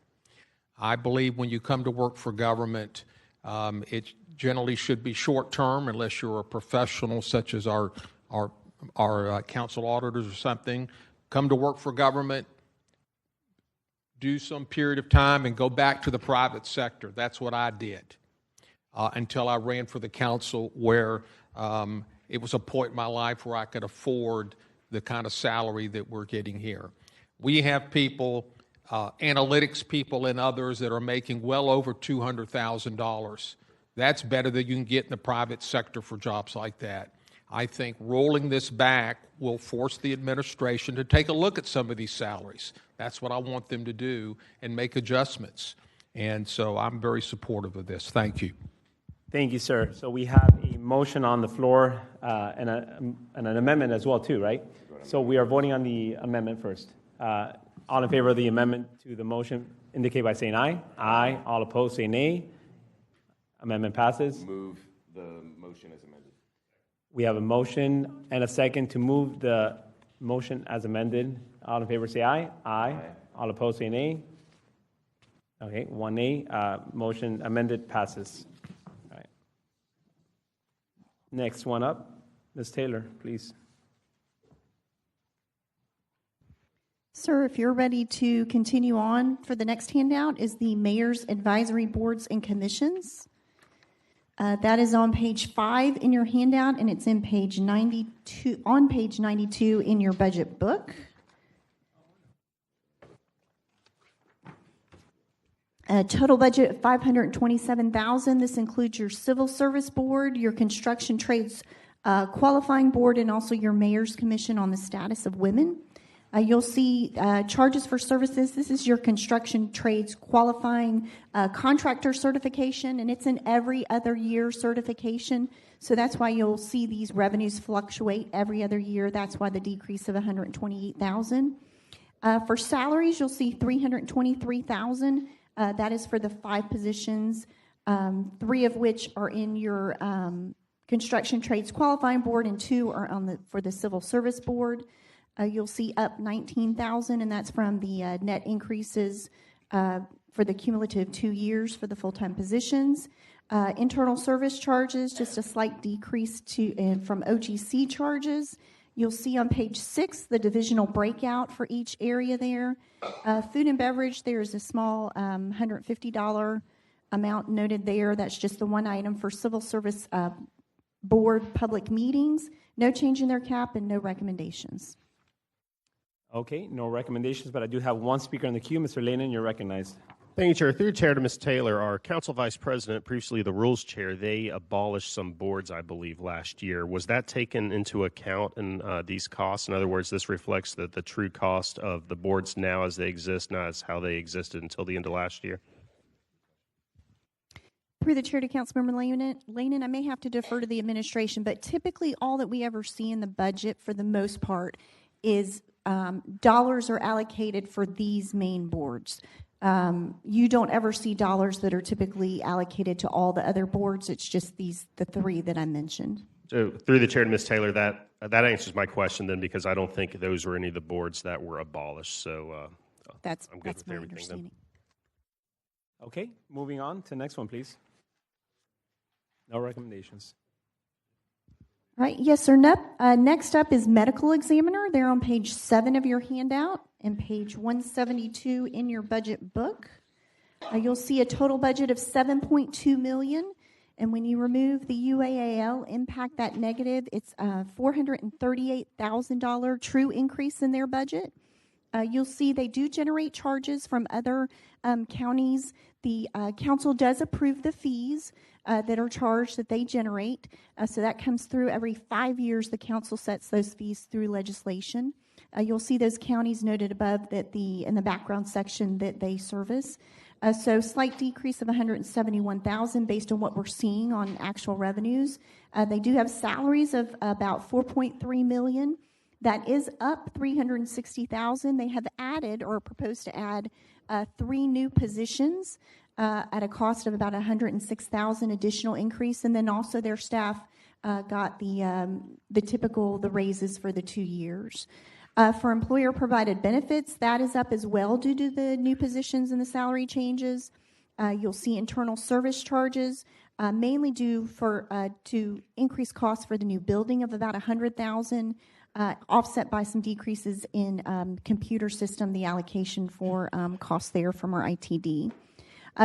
I believe when you come to work for government, it generally should be short-term unless you're a professional such as our council auditors or something. Come to work for government, do some period of time, and go back to the private sector. That's what I did until I ran for the council where it was a point in my life where I could afford the kind of salary that we're getting here. We have people, analytics people and others that are making well over $200,000. That's better than you can get in the private sector for jobs like that. I think rolling this back will force the administration to take a look at some of these salaries. That's what I want them to do and make adjustments. And so I'm very supportive of this. Thank you. Thank you, sir. So we have a motion on the floor and an amendment as well, too, right? So we are voting on the amendment first. All in favor of the amendment to the motion indicate by saying aye. Aye. All opposed say nay. Amendment passes. Move the motion as amended. We have a motion and a second to move the motion as amended. All in favor say aye. Aye. All opposed say nay. Okay, 1 nay. Motion amended passes. All right. Next one up, Ms. Taylor, please. Sir, if you're ready to continue on, for the next handout is the Mayor's Advisory Boards and Commissions. That is on page 5 in your handout, and it's in page 92, on page 92 in your budget book. A total budget of $527,000. This includes your Civil Service Board, your Construction Trades Qualifying Board, and also your Mayor's Commission on the Status of Women. You'll see charges for services. This is your Construction Trades Qualifying Contractor Certification, and it's an every other year certification. So that's why you'll see these revenues fluctuate every other year. That's why the decrease of $128,000. For salaries, you'll see $323,000. That is for the 5 positions, 3 of which are in your Construction Trades Qualifying Board, and 2 are on for the Civil Service Board. You'll see up $19,000, and that's from the net increases for the cumulative 2 years for the full-time positions. Internal service charges, just a slight decrease from OGC charges. You'll see on page 6 the divisional breakout for each area there. Food and beverage, there's a small $150 amount noted there. That's just the one item for Civil Service Board public meetings. No change in their cap and no recommendations. Okay, no recommendations, but I do have one speaker in the queue. Mr. Lenin, you're recognized. Thank you, Chair. Through Chair to Ms. Taylor, our Council Vice President, previously the Rules Chair, they abolished some boards, I believe, last year. Was that taken into account in these costs? In other words, this reflects the true cost of the boards now as they exist, not as how they existed until the end of last year? Through the Chair to Councilmember Lanin, I may have to defer to the administration, but typically all that we ever see in the budget for the most part is dollars are allocated for these main boards. You don't ever see dollars that are typically allocated to all the other boards. It's just the 3 that I mentioned. So through the Chair to Ms. Taylor, that answers my question then, because I don't think those were any of the boards that were abolished. So that's I'm good with my everything understanding. Then. Okay, moving on to the next one, please. No recommendations. Right, yes, sir. Next up is medical examiner. They're on page 7 of your handout and page 172 in your budget book. You'll see a total budget of $7.2 million, and when you remove the UAAL impact, that negative, it's a $438,000 true increase in their budget. You'll see they do generate charges from other counties. The council does approve the fees that are charged that they generate. So that comes through every 5 years. The council sets those fees through legislation. You'll see those counties noted above that in the background section that they service. So slight decrease of $171,000 based on what we're seeing on actual revenues. They do have salaries of about $4.3 million. That is up $360,000. They have added or proposed to add 3 new positions at a cost of about $106,000 additional increase, and then also their staff got the typical raises for the 2 years. For employer provided benefits, that is up as well due to the new positions and the salary changes. You'll see internal service charges mainly due to increased costs for the new building of about $100,000. Offset by some decreases in computer system, the allocation for costs there from our ITD.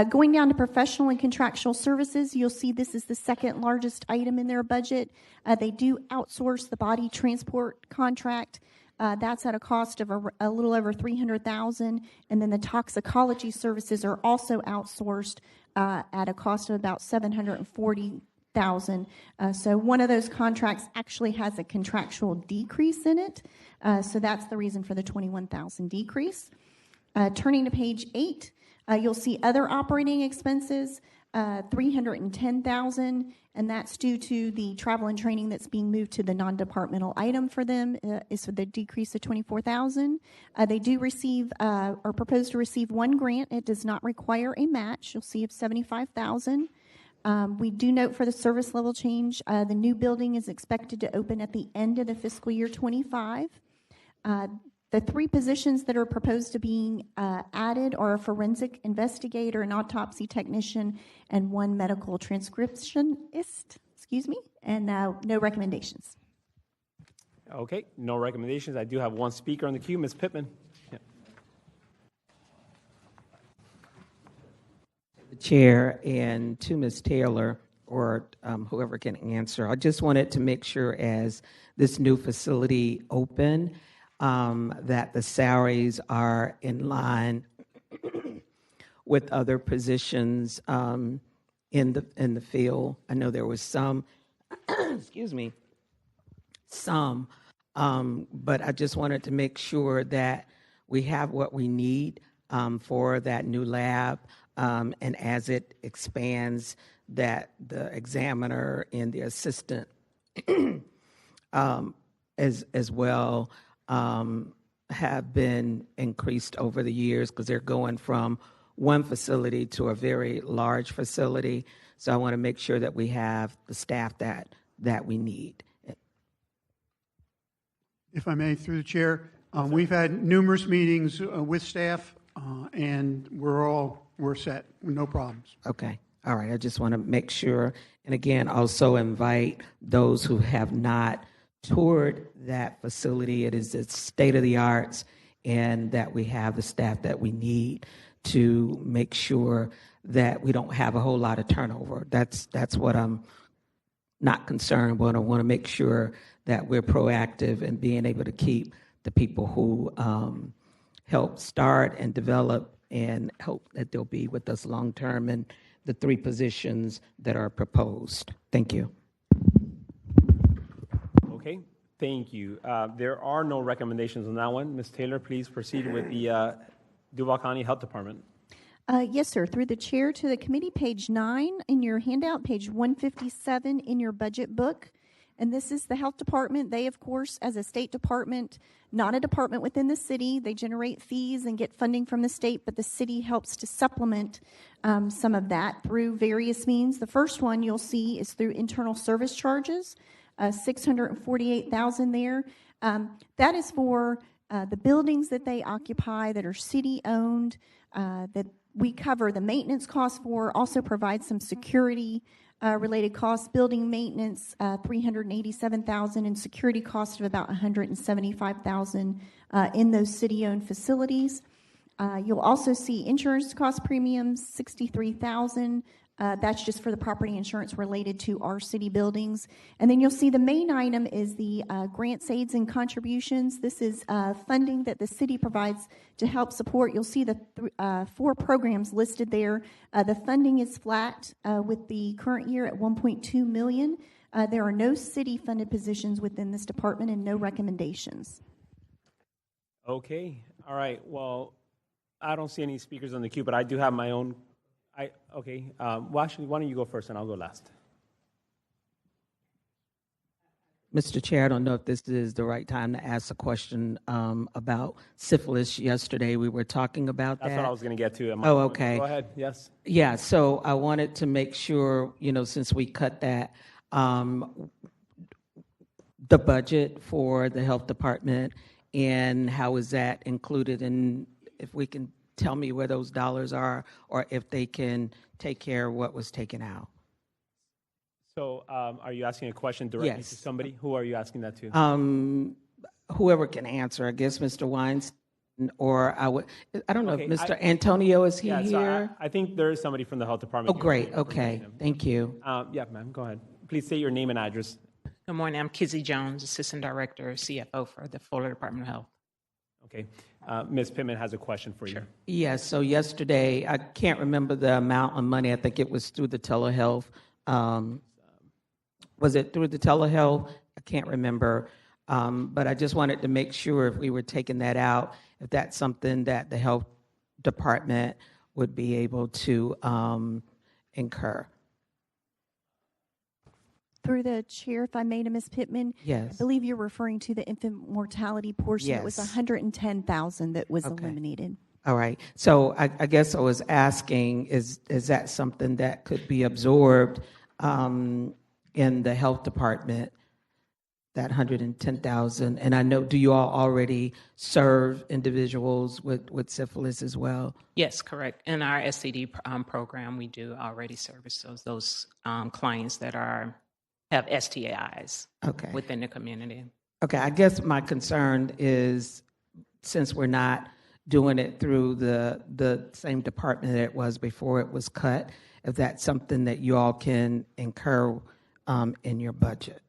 Going down to professional and contractual services, you'll see this is the second largest item in their budget. They do outsource the body transport contract. That's at a cost of a little over $300,000, and then the toxicology services are also outsourced at a cost of about $740,000. So one of those contracts actually has a contractual decrease in it. So that's the reason for the $21,000 decrease. Turning to page 8, you'll see other operating expenses. $310,000, and that's due to the travel and training that's being moved to the non-departmental item for them, is for the decrease of $24,000. They do receive, or propose to receive one grant. It does not require a match. You'll see of $75,000. We do note for the service level change, the new building is expected to open at the end of the fiscal year 25. The three positions that are proposed to being added are a forensic investigator, an autopsy technician, and one medical transcriptionist, and no recommendations. Okay, no recommendations. I do have one speaker on the queue, Ms. Pittman. Yeah. Chair, and to Ms. Taylor, or whoever can answer, I just wanted to make sure as this new facility open, that the salaries are in line with other positions in the field. I know there was some, but I just wanted to make sure that we have what we need for that new lab, and as it expands, that the examiner and the assistant as well have been increased over the years, because they're going from one facility to a very large facility. So I want to make sure that we have the staff that we need. If I may, through the chair, we've had numerous meetings with staff, and we're set, no problems. Okay. All right. I just want to make sure. And again, also invite those who have not toured that facility. It is state of the arts, and that we have the staff that we need to make sure that we don't have a whole lot of turnover. That's what I'm not concerned about. I want to make sure that we're proactive in being able to keep the people who help start and develop, and hope that they'll be with us long term in the three positions that are proposed. Thank you. Okay, thank you. There are no recommendations on that one. Ms. Taylor, please proceed with the Duval County Health Department. Yes, sir. Through the chair to the committee, page 9 in your handout, page 157 in your budget book. And this is the health department. They, of course, as a state department, not a department within the city, they generate fees and get funding from the state, but the city helps to supplement some of that through various means. The first one you'll see is through internal service charges, $648,000 there. That is for the buildings that they occupy that are city-owned, that we cover the maintenance costs for, also provide some security related costs, building maintenance, $387,000, and security costs of about $175,000 in those city-owned facilities. You'll also see insurance cost premiums, $63,000. That's just for the property insurance related to our city buildings. And then you'll see the main item is the grants, aids, and contributions. This is funding that the city provides to help support. You'll see the 4 programs listed there. The funding is flat with the current year at $1.2 million. There are no city-funded positions within this department and no recommendations. Okay, all right. Well, I don't see any speakers on the queue, but I do have my own. Well, actually, why don't you go first and I'll go last? Mr. Chair, I don't know if this is the right time to ask a question about syphilis. Yesterday, we were talking about that. That's what I was going to get to. Oh, okay. Go ahead, yes. Yeah, so I wanted to make sure, since we cut that, the budget for the health department, and how is that included, and if we can tell me where those dollars are, or if they can take care of what was taken out. So are you asking a question directly Yes. to somebody? Who are you asking that to? Whoever can answer, I guess Mr. Weinstein, or I don't know Okay, if Mr. Antonio is Yeah, here. so I think there is somebody from the health department. Oh, great, okay, thank you. Yeah, ma'am, go ahead. Please state your name and address. Good morning. I'm Kizzy Jones, Assistant Director, CFO for the Florida Department of Health. Okay. Ms. Pittman has a question for you. Yes, so yesterday, I can't remember the amount of money. I think it was through the telehealth. Was it through the telehealth? I can't remember. But I just wanted to make sure if we were taking that out, if that's something that the health department would be able to incur? Through the chair, if I may, to Ms. Pittman. Yes. I believe you're referring to the infant mortality portion. It was Yes. 110,000 that was Okay. eliminated. All right. So I guess I was asking, is that something that could be absorbed in the health department, that 110,000? And I know, do you all already serve individuals with syphilis as well? Yes, correct. In our SCD program, we do already service those clients that have STIs Okay. within the community. Okay, I guess my concern is, since we're not doing it through the same department that it was before it was cut, if that's something that you all can incur in your budget.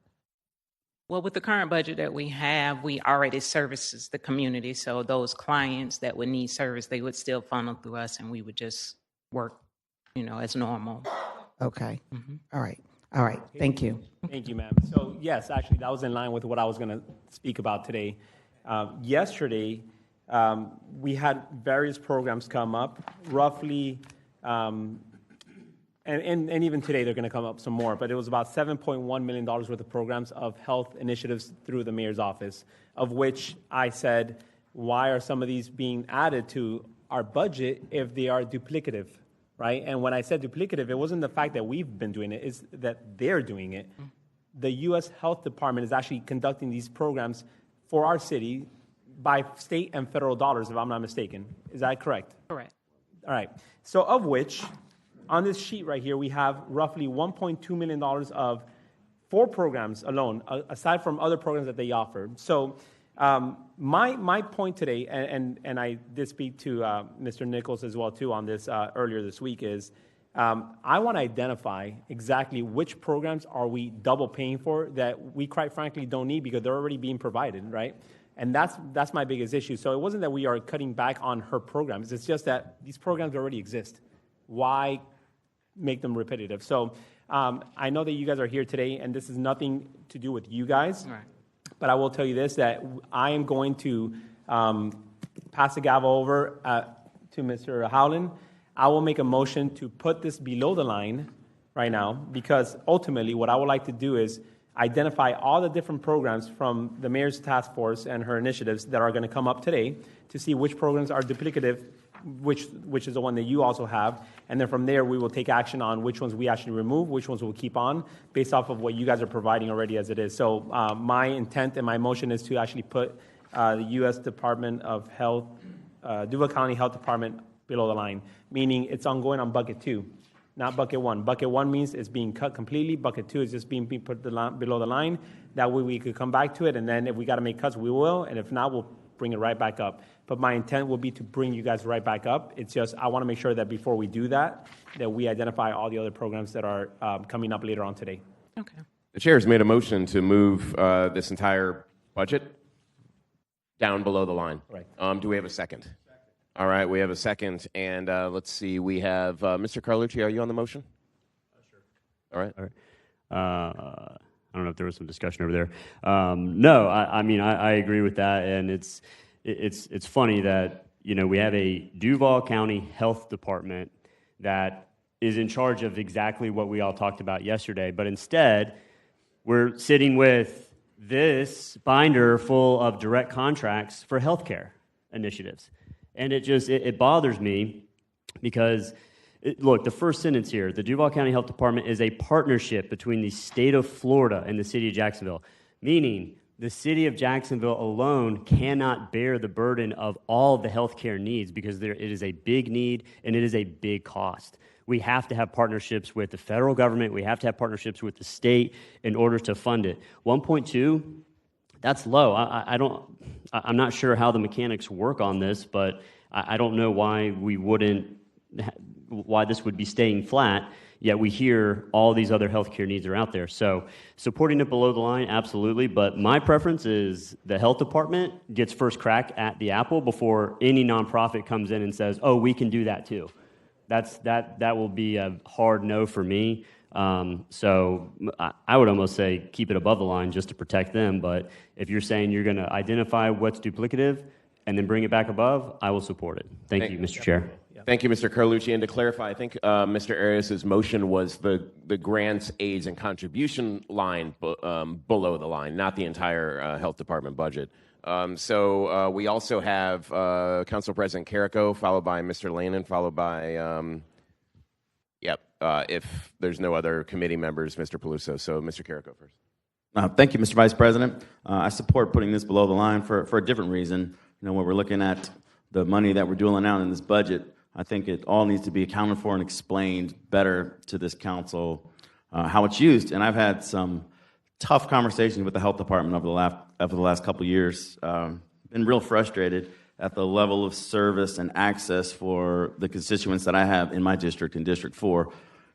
Well, with the current budget that we have, we already services the community. So those clients that would need service, they would still funnel through us, and we would just work, as normal. Okay. All right. All right. Thank you. Thank you, ma'am. So yes, actually, that was in line with what I was going to speak about today. Yesterday, we had various programs come up, roughly, and even today they're going to come up some more, but it was about $7.1 million worth of programs of health initiatives through the mayor's office, of which I said, why are some of these being added to our budget if they are duplicative? Right? And when I said duplicative, it wasn't the fact that we've been doing it, it's that they're doing it. The U.S. Health Department is actually conducting these programs for our city by state and federal dollars, if I'm not mistaken. Is that correct? Correct. All right. So of which, on this sheet right here, we have roughly $1.2 million of 4 programs alone, aside from other programs that they offered. So my point today, and I did speak to Mr. Nichols as well too on this earlier this week, is I want to identify exactly which programs are we double paying for that we quite frankly don't need because they're already being provided, right? And that's my biggest issue. So it wasn't that we are cutting back on her programs. It's just that these programs already exist. Why make them repetitive? So I know that you guys are here today, and this is nothing to do with you guys. Right. But I will tell you this, that I am going to pass the gavel over to Mr. Howland. I will make a motion to put this below the line right now, because ultimately what I would like to do is identify all the different programs from the mayor's task force and her initiatives that are going to come up today to see which programs are duplicative, which is the one that you also have, and then from there we will take action on which ones we actually remove, which ones we'll keep on, based off of what you guys are providing already as it is. So my intent and my motion is to actually put the U.S. Department of Health, Duval County Health Department below the line, meaning it's ongoing on bucket 2, not bucket 1. Bucket 1 means it's being cut completely. Bucket 2 is just being put below the line. That way we could come back to it, and then if we got to make cuts, we will, and if not, we'll bring it right back up. But my intent will be to bring you guys right back up. It's just I want to make sure that before we do that, that we identify all the other programs that are coming up later on today. Okay. The chair has made a motion to move this entire budget down below the line. Right. Do we have a second? All right, we have a second, and let's see. We have Mr. Carlucci. Are you on the motion? Sure. All right. All right. I don't know if there was some discussion over there. No, I mean I agree with that, and it's funny that we have a Duval County Health Department that is in charge of exactly what we all talked about yesterday, but instead we're sitting with this binder full of direct contracts for healthcare initiatives, and it bothers me because. Look, the first sentence here, the Duval County Health Department is a partnership between the state of Florida and the city of Jacksonville, meaning the city of Jacksonville alone cannot bear the burden of all the healthcare needs because it is a big need and it is a big cost. We have to have partnerships with the federal government. We have to have partnerships with the state in order to fund it. 1.2, that's low. I'm not sure how the mechanics work on this, but I don't know why why this would be staying flat, yet we hear all these other healthcare needs are out there. So supporting it below the line, absolutely, but my preference is the health department gets first crack at the apple before any nonprofit comes in and says, oh, we can do that too. That will be a hard no for me. So I would almost say keep it above the line just to protect them, but if you're saying you're going to identify what's duplicative and then bring it back above, I will support it. Thank you, Mr. Chair. Yeah. Thank you, Mr. Carlucci. And to clarify, I think Mr. Arias's motion was the grants, aids, and contribution line below the line, not the entire health department budget. So we also have Council President Carrico, followed by Mr. Lannon, followed by, if there's no other committee members, Mr. Peluso. So Mr. Carrico first. Thank you, Mr. Vice President. I support putting this below the line for a different reason. When we're looking at the money that we're doling out in this budget, I think it all needs to be accounted for and explained better to this council how it's used. And I've had some tough conversations with the health department over the last couple of years. Been real frustrated at the level of service and access for the constituents that I have in my district, in District 4.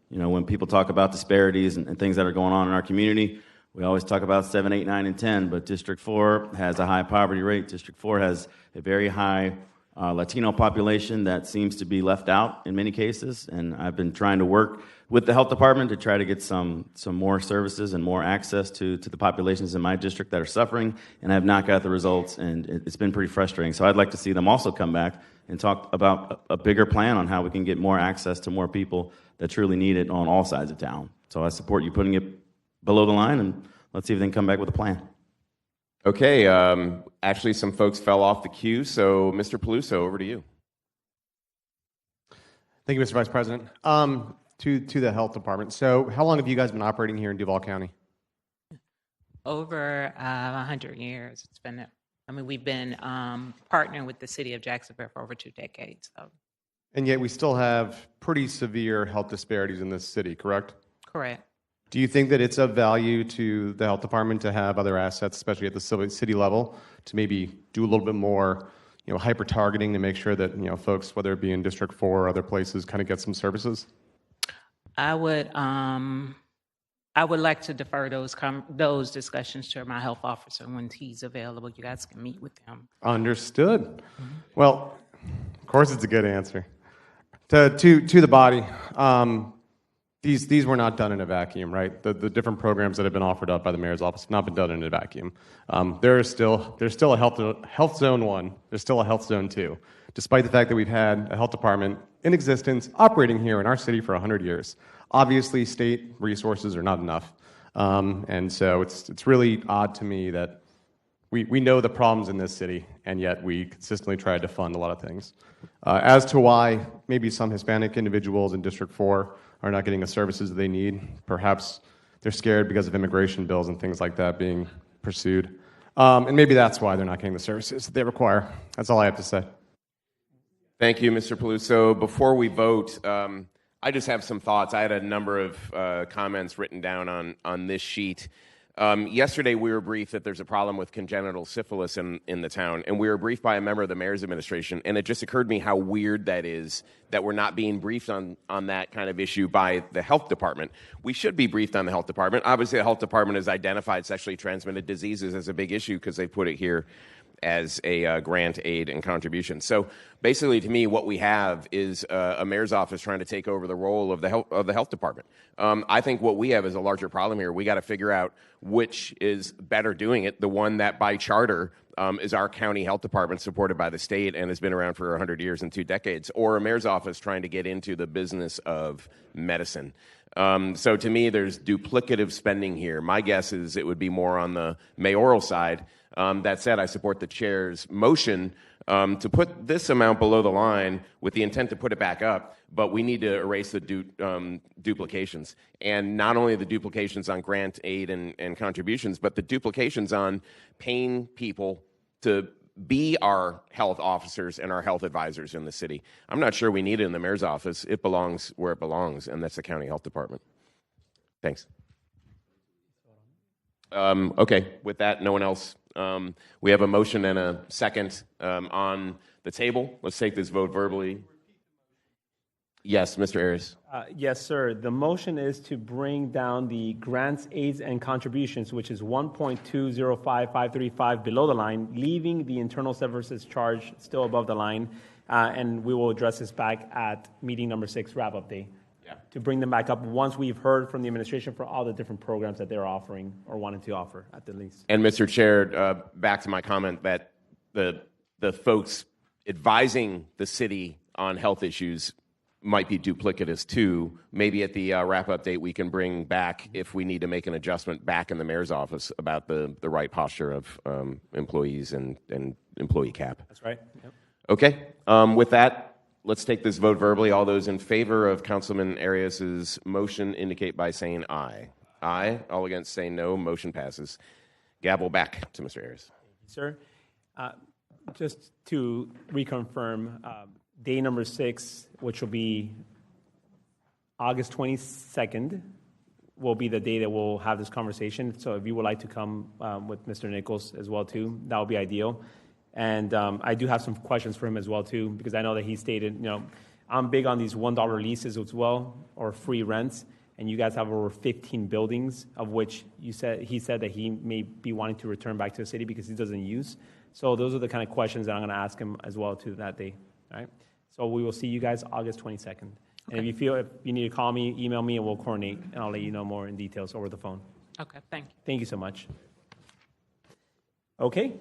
When people talk about disparities and things that are going on in our community, we always talk about 7, 8, 9, and 10, but District 4 has a high poverty rate. District 4 has a very high Latino population that seems to be left out in many cases, and I've been trying to work with the health department to try to get some more services and more access to the populations in my district that are suffering, and I have not got the results, and it's been pretty frustrating. So I'd like to see them also come back and talk about a bigger plan on how we can get more access to more people that truly need it on all sides of town. So I support you putting it below the line, and let's see if they can come back with a plan. Okay, actually some folks fell off the queue, so Mr. Peluso, over to you. Thank you, Mr. Vice President. To the health department. So how long have you guys been operating here in Duval County? Over 100 years. It's been, we've been partnering with the city of Jacksonville for over 2 decades. So. And yet we still have pretty severe health disparities in this city, correct? Correct. Do you think that it's of value to the health department to have other assets, especially at the city level, to maybe do a little bit more, hyper targeting to make sure that folks, whether it be in District 4 or other places, kind of get some services? I would like to defer those discussions to my health officer when he's available. You guys can meet with him. Understood. Mm-hmm. Well, of course, it's a good answer. To the body. These were not done in a vacuum, right? The different programs that have been offered up by the mayor's office have not been done in a vacuum. There's still a health zone 1. There's still a health zone 2, despite the fact that we've had a health department in existence operating here in our city for 100 years. Obviously, state resources are not enough, and so it's really odd to me that we know the problems in this city, and yet we consistently try to fund a lot of things. As to why maybe some Hispanic individuals in District 4 are not getting the services that they need, perhaps they're scared because of immigration bills and things like that being pursued. And maybe that's why they're not getting the services that they require. That's all I have to say. Thank you, Mr. Peluso. Before we vote, I just have some thoughts. I had a number of comments written down on this sheet. Yesterday, we were briefed that there's a problem with congenital syphilis in the town, and we were briefed by a member of the mayor's administration, and it just occurred to me how weird that is that we're not being briefed on that kind of issue by the health department. We should be briefed on the health department. Obviously, the health department has identified sexually transmitted diseases as a big issue because they put it here as a grant, aid, and contribution. So basically, to me, what we have is a mayor's office trying to take over the role of the health department. I think what we have is a larger problem here. We got to figure out which is better doing it. The one that by charter is our county health department supported by the state and has been around for 100 years and 2 decades, or a mayor's office trying to get into the business of medicine. So to me, there's duplicative spending here. My guess is it would be more on the mayoral side. That said, I support the chair's motion to put this amount below the line with the intent to put it back up, but we need to erase the duplications. And not only the duplications on grant, aid, and contributions, but the duplications on paying people to be our health officers and our health advisors in the city. I'm not sure we need it in the mayor's office. It belongs where it belongs, and that's the county health department. Thanks. Okay, with that, no one else. We have a motion and a second on the table. Let's take this vote verbally. Yes, Mr. Arias. Yes, sir. The motion is to bring down the grants, aids, and contributions, which is 1.205535 below the line, leaving the internal services charge still above the line, and we will address this back at meeting number 6 wrap-up day. To bring them back up once we've heard from the administration for all the different programs that they're offering or wanting to offer at the least. And Mr. Chair, back to my comment that the folks advising the city on health issues might be duplicitous too. Maybe at the wrap-up date, we can bring back, if we need to make an adjustment back in the mayor's office about the right posture of employees and employee cap. That's right. Yep. Okay. With that, let's take this vote verbally. All those in favor of Councilman Arias's motion indicate by saying aye. Aye. All against say no. Motion passes. Gavel back to Mr. Arias. Sir, just to reconfirm, day number 6, which will be August 22nd, will be the day that we'll have this conversation. So if you would like to come with Mr. Nichols as well too, that would be ideal. And I do have some questions for him as well too, because I know that he stated, I'm big on these $1 leases as well, or free rents. And you guys have over 15 buildings, of which he said that he may be wanting to return back to the city because he doesn't use. So those are the kind of questions that I'm going to ask him as well to that day. All right. So we will see you guys August 22nd. Okay. And if you need to call me, email me, and we'll coordinate, and I'll let you know more in details over the phone. Okay, thank you. Thank you so much. Okay,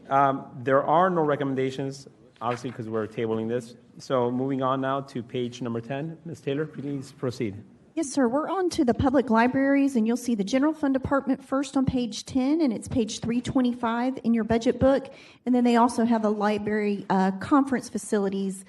there are no recommendations, obviously, because we're tabling this. So moving on now to page number 10. Ms. Taylor, please proceed. Yes, sir. We're on to the public libraries, and you'll see the General Fund Department first on page 10, and it's page 325 in your budget book. And then they also have a library conference facilities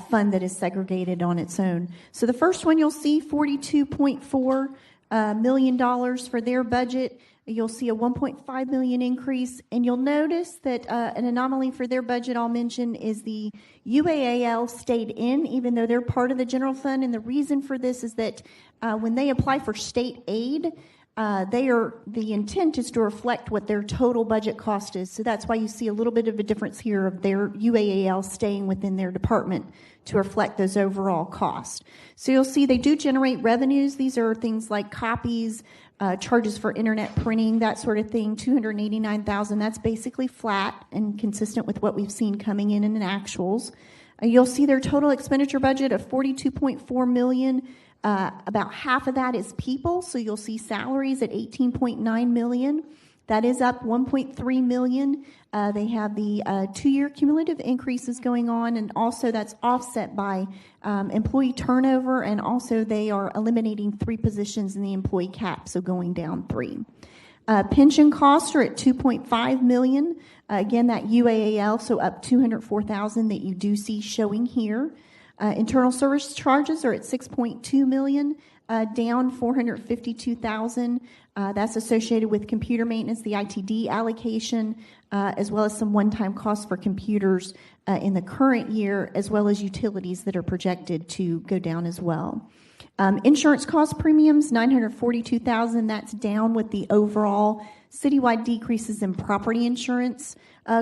fund that is segregated on its own. So the first one you'll see $42.4 million for their budget. You'll see a $1.5 million increase, and you'll notice that an anomaly for their budget I'll mention is the UAAL stayed in, even though they're part of the general fund. And the reason for this is that when they apply for state aid, the intent is to reflect what their total budget cost is. So that's why you see a little bit of a difference here of their UAAL staying within their department to reflect those overall costs. So you'll see they do generate revenues. These are things like copies, charges for internet printing, that sort of thing, $289,000. That's basically flat and consistent with what we've seen coming in actuals. You'll see their total expenditure budget of $42.4 million. About half of that is people, so you'll see salaries at $18.9 million. That is up $1.3 million. They have the 2-year cumulative increases going on, and also that's offset by employee turnover, and also they are eliminating 3 positions in the employee cap, so going down 3. Pension costs are at $2.5 million. Again, that UAAL, so up $204,000 that you do see showing here. Internal service charges are at $6.2 million, down $452,000. That's associated with computer maintenance, the ITD allocation, as well as some one-time costs for computers in the current year, as well as utilities that are projected to go down as well. Insurance cost premiums, $942,000. That's down with the overall citywide decreases in property insurance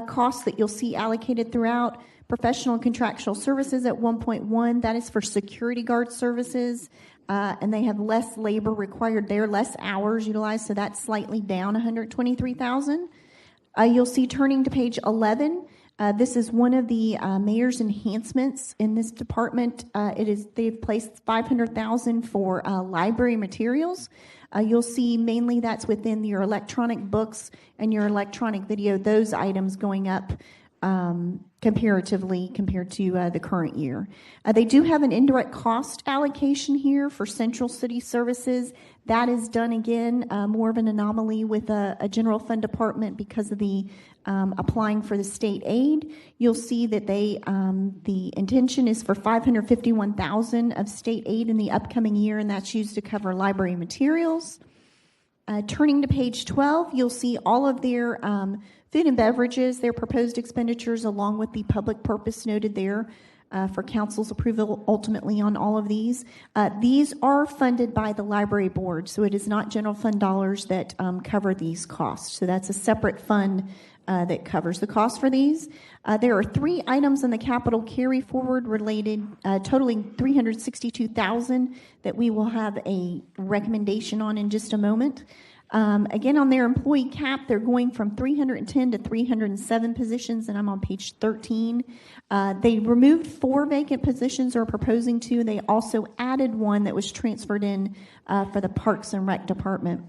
costs that you'll see allocated throughout. Professional and contractual services at 1.1. That is for security guard services, and they have less labor required there, less hours utilized, so that's slightly down $123,000. You'll see turning to page 11. This is one of the mayor's enhancements in this department. They've placed $500,000 for library materials. You'll see mainly that's within your electronic books and your electronic video, those items going up comparatively compared to the current year. They do have an indirect cost allocation here for central city services. That is done again, more of an anomaly with a general fund department because of the applying for the state aid. You'll see that the intention is for $551,000 of state aid in the upcoming year, and that's used to cover library materials. Turning to page 12, you'll see all of their food and beverages, their proposed expenditures, along with the public purpose noted there for council's approval ultimately on all of these. These are funded by the library board, so it is not general fund dollars that cover these costs. So that's a separate fund that covers the cost for these. There are 3 items in the capital carry forward related, totaling $362,000 that we will have a recommendation on in just a moment. Again, on their employee cap, they're going from 310 to 307 positions, and I'm on page 13. They removed 4 vacant positions, or proposing to. They also added 1 that was transferred in for the Parks and Rec department.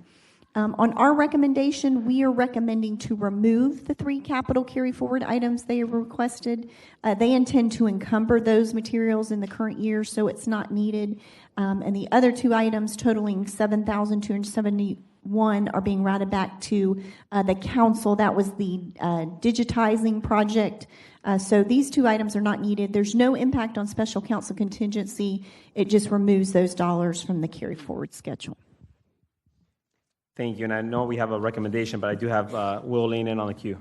On our recommendation, we are recommending to remove the 3 capital carry forward items they have requested. They intend to encumber those materials in the current year, so it's not needed. And the other 2 items totaling $7,271 are being routed back to the council. That was the digitizing project. So these 2 items are not needed. There's no impact on special council contingency. It just removes those dollars from the carry forward schedule. Thank you. And I know we have a recommendation, but I do have Will lean in on the queue.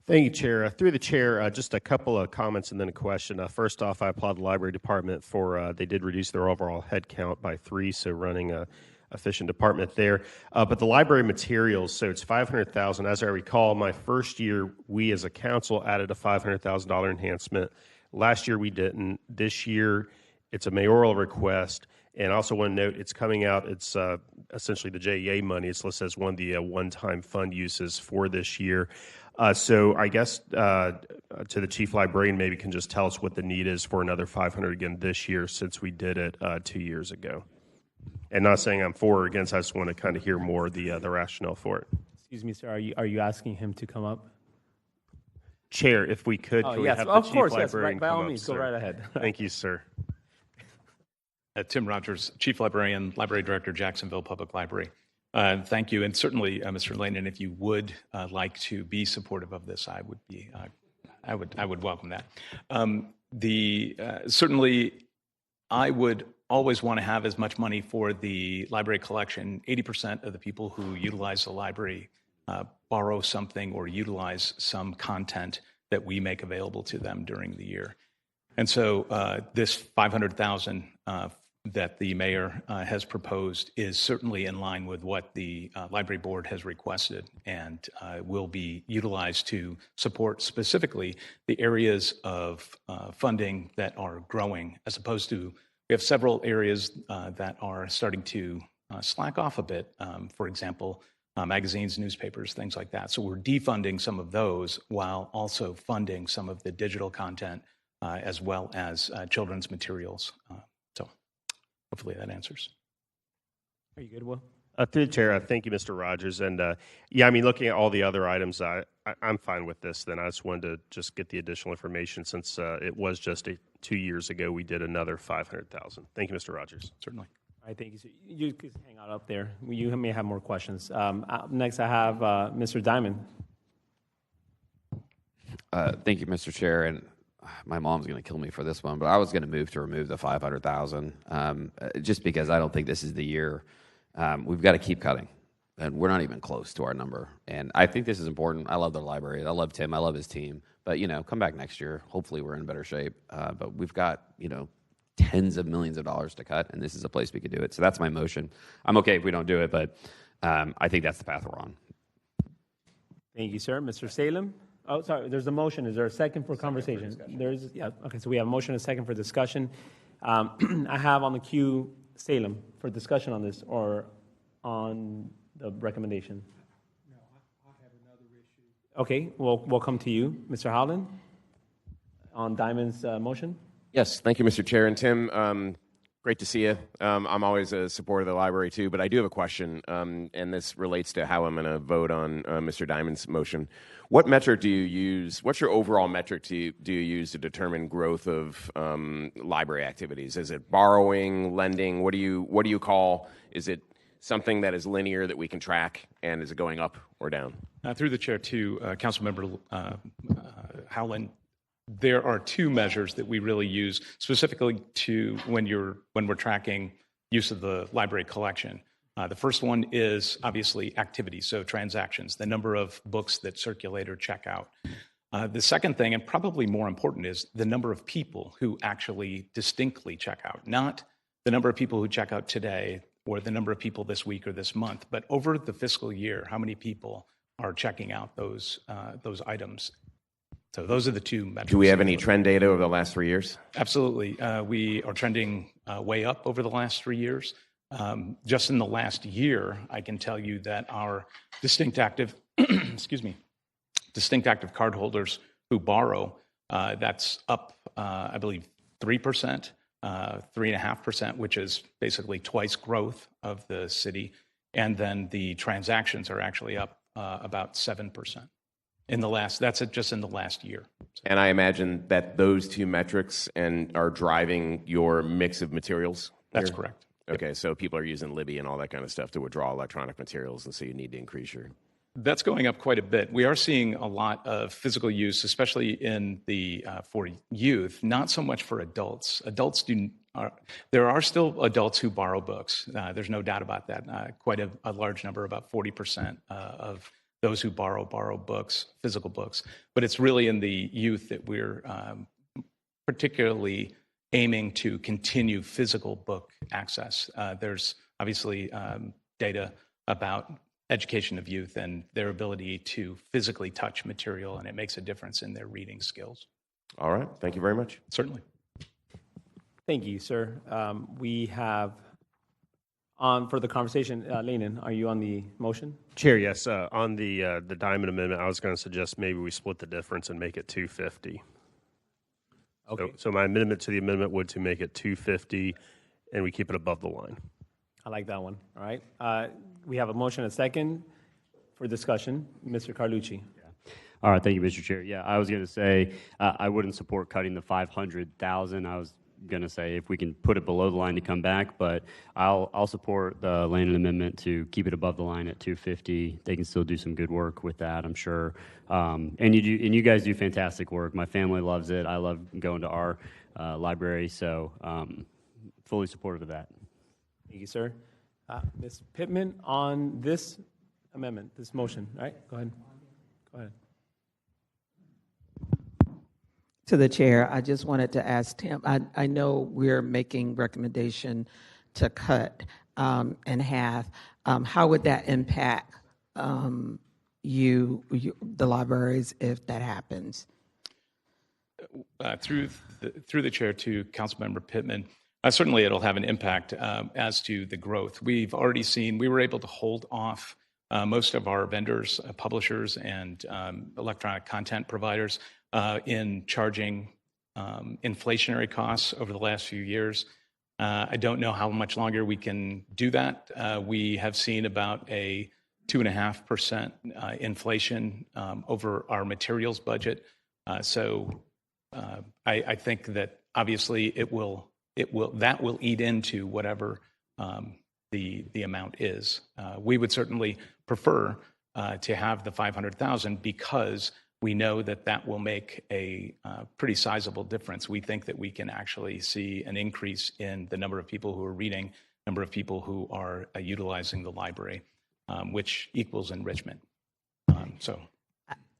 Thank you, Chair. Through the Chair, just a couple of comments and then a question. First off, I applaud the Library Department for, they did reduce their overall head count by 3, so running a efficient department there. But the library materials, so it's $500,000. As I recall, my first year, we as a council added a $500,000 enhancement. Last year, we didn't. This year, it's a mayoral request. And I also want to note it's coming out, it's essentially the JEA money. It's listed as one of the one-time fund uses for this year. So I guess to the chief librarian, maybe can just tell us what the need is for another 500 again this year since we did it 2 years ago. And not saying I'm for or against, I just want to kind of hear more the rationale for it. Excuse me, sir. Are you asking him to come up? Chair, if we could, Oh, can yes, we have of the course, chief yes. librarian By all come means, up, go sir? right ahead. Thank you, sir. Tim Rogers, Chief Librarian, Library Director, Jacksonville Public Library. Thank you, and certainly, Mr. Lannon, if you would like to be supportive of this, I would welcome that. Certainly, I would always want to have as much money for the library collection. 80% of the people who utilize the library borrow something or utilize some content that we make available to them during the year. And so this $500,000 that the mayor has proposed is certainly in line with what the library board has requested and will be utilized to support specifically the areas of funding that are growing, as opposed to, we have several areas that are starting to slack off a bit. For example, magazines, newspapers, things like that. So we're defunding some of those while also funding some of the digital content as well as children's materials. So hopefully that answers. Are you good, Will? Through the chair, thank you, Mr. Rogers. And yeah, I mean, looking at all the other items, I'm fine with this. Then I just wanted to just get the additional information since it was just 2 years ago we did another $500,000. Thank you, Mr. Rogers. Certainly. All right, thank you. You can hang out up there. You may have more questions. Next, I have Mr. Diamond. Thank you, Mr. Chair. And my mom's going to kill me for this one, but I was going to move to remove the $500,000 just because I don't think this is the year. We've got to keep cutting, and we're not even close to our number. And I think this is important. I love the library. I love Tim. I love his team. But, come back next year. Hopefully we're in better shape. But we've got, tens of millions of dollars to cut, and this is a place we could do it. So that's my motion. I'm okay if we don't do it, but I think that's the path we're on. Thank you, sir. Mr. Salem? Oh, sorry, there's a motion. Is there a second for conversation? Yeah, okay, so we have a motion and a second for discussion. I have on the queue Salem for discussion on this or on the recommendation. No, I have another issue. Okay, well, we'll come to you. Mr. Howland, on Diamond's motion? Yes, thank you, Mr. Chair. And Tim, great to see you. I'm always a supporter of the library, too, but I do have a question, and this relates to how I'm going to vote on Mr. Diamond's motion. What metric do you use? What's your overall metric do you use to determine growth of library activities? Is it borrowing, lending? What do you call? Is it something that is linear that we can track, and is it going up or down? Through the chair to Councilmember Howland. There are 2 measures that we really use specifically to when we're tracking use of the library collection. The first one is obviously activity, so transactions, the number of books that circulate or check out. The second thing, and probably more important, is the number of people who actually distinctly check out, not the number of people who check out today or the number of people this week or this month, but over the fiscal year, how many people are checking out those items. So those are the 2 metrics. Do we have any trend data over the last 3 years? Absolutely. We are trending way up over the last 3 years. Just in the last year, I can tell you that our distinct active, distinct active cardholders who borrow, that's up, I believe, 3%, 3.5%, which is basically twice growth of the city. And then the transactions are actually up about 7% in the last, just in the last year. And I imagine that those two metrics are driving your mix of materials? That's here? correct. Okay, so people are using Libby and all that kind of stuff to withdraw electronic materials, and so you need to increase your... That's going up quite a bit. We are seeing a lot of physical use, especially in for youth, not so much for adults. There are still adults who borrow books. There's no doubt about that. Quite a large number, about 40% of those who borrow books, physical books. But it's really in the youth that we're particularly aiming to continue physical book access. There's obviously data about education of youth and their ability to physically touch material, and it makes a difference in their reading skills. All right. Thank you very much. Certainly. Thank you, sir. We have on for the conversation, Lenin, are you on the motion? Chair, yes. On the Diamond Amendment, I was going to suggest maybe we split the difference and make it 250. Okay. So my amendment to the amendment would to make it 250, and we keep it above the line. I like that one. All right. We have a motion and a second for discussion. Mr. Carlucci. All right, thank you, Mr. Chair. Yeah, I was going to say I wouldn't support cutting the 500,000. I was going to say if we can put it below the line to come back, but I'll support the Landon amendment to keep it above the line at 250. They can still do some good work with that, I'm sure. And you guys do fantastic work. My family loves it. I love going to our library, so fully supportive of that. Thank you, sir. Ms. Pittman, on this amendment, this motion, all right? Go ahead. Go ahead. To the chair, I just wanted to ask Tim, I know we're making recommendation to cut in half. How would that impact you, the libraries, if that happens? Through the chair to Councilmember Pittman, certainly it'll have an impact as to the growth. We've already seen, we were able to hold off most of our vendors, publishers, and electronic content providers in charging inflationary costs over the last few years. I don't know how much longer we can do that. We have seen about a 2.5% inflation over our materials budget. So I think that obviously that will eat into whatever the amount is. We would certainly prefer to have the 500,000 because we know that will make a pretty sizable difference. We think that we can actually see an increase in the number of people who are reading, number of people who are utilizing the library, which equals enrichment. So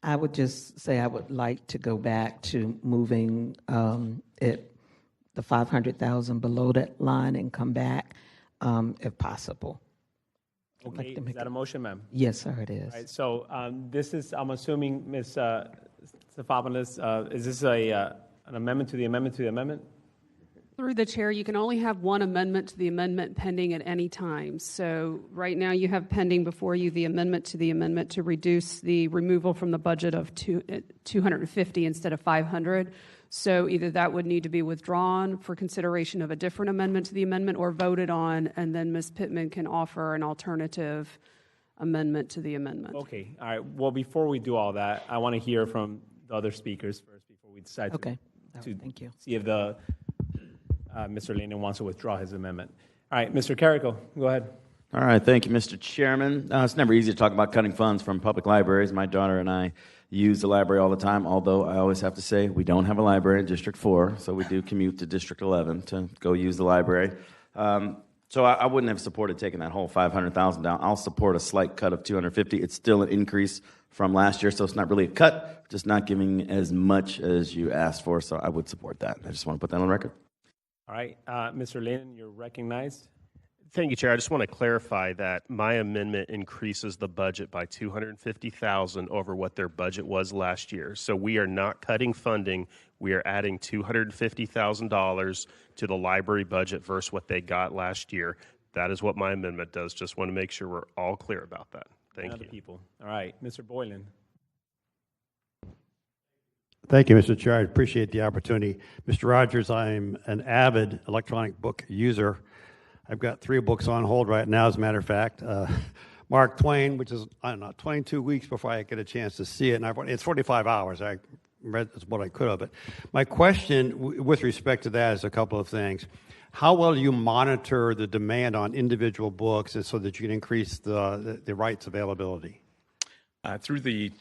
I would just say I would like to go back to moving the 500,000 below that line and come back if possible. Okay, is that a motion, ma'am? Yes, sir, it is. All right, so this is, I'm assuming, Ms. Stefopoulos, is this an amendment to the amendment to the amendment? Through the chair, you can only have one amendment to the amendment pending at any time. So right now you have pending before you the amendment to reduce the removal from the budget of 250 instead of 500. So either that would need to be withdrawn for consideration of a different amendment to the amendment or voted on, and then Ms. Pittman can offer an alternative amendment to the amendment. Okay, all right. Well, before we do all that, I want to hear from the other speakers first before we decide to thank you. See if Mr. Lenin wants to withdraw his amendment. All right, Mr. Carrico, go ahead. All right, thank you, Mr. Chairman. It's never easy to talk about cutting funds from public libraries. My daughter and I use the library all the time, although I always have to say we don't have a library in District 4, so we do commute to District 11 to go use the library. So I wouldn't have supported taking that whole 500,000 down. I'll support a slight cut of 250. It's still an increase from last year, so it's not really a cut, just not giving as much as you asked for, so I would support that. I just want to put that on record. All right, Mr. Lenin, you're recognized. Thank you, Chair. I just want to clarify that my amendment increases the budget by $250,000 over what their budget was last year. So we are not cutting funding. We are adding $250,000 to the library budget versus what they got last year. That is what my amendment does. Just want to make sure we're all clear about that. Thank you. People. All right, Mr. Boylan. Thank you, Mr. Chair. I appreciate the opportunity. Mr. Rogers, I'm an avid electronic book user. I've got 3 books on hold right now, as a matter of fact. Mark Twain, which is, I don't know, 22 weeks before I get a chance to see it. And it's 45 hours. I read what I could have. But my question with respect to that is a couple of things. How well do you monitor the demand on individual books so that you can increase the rights availability? Through the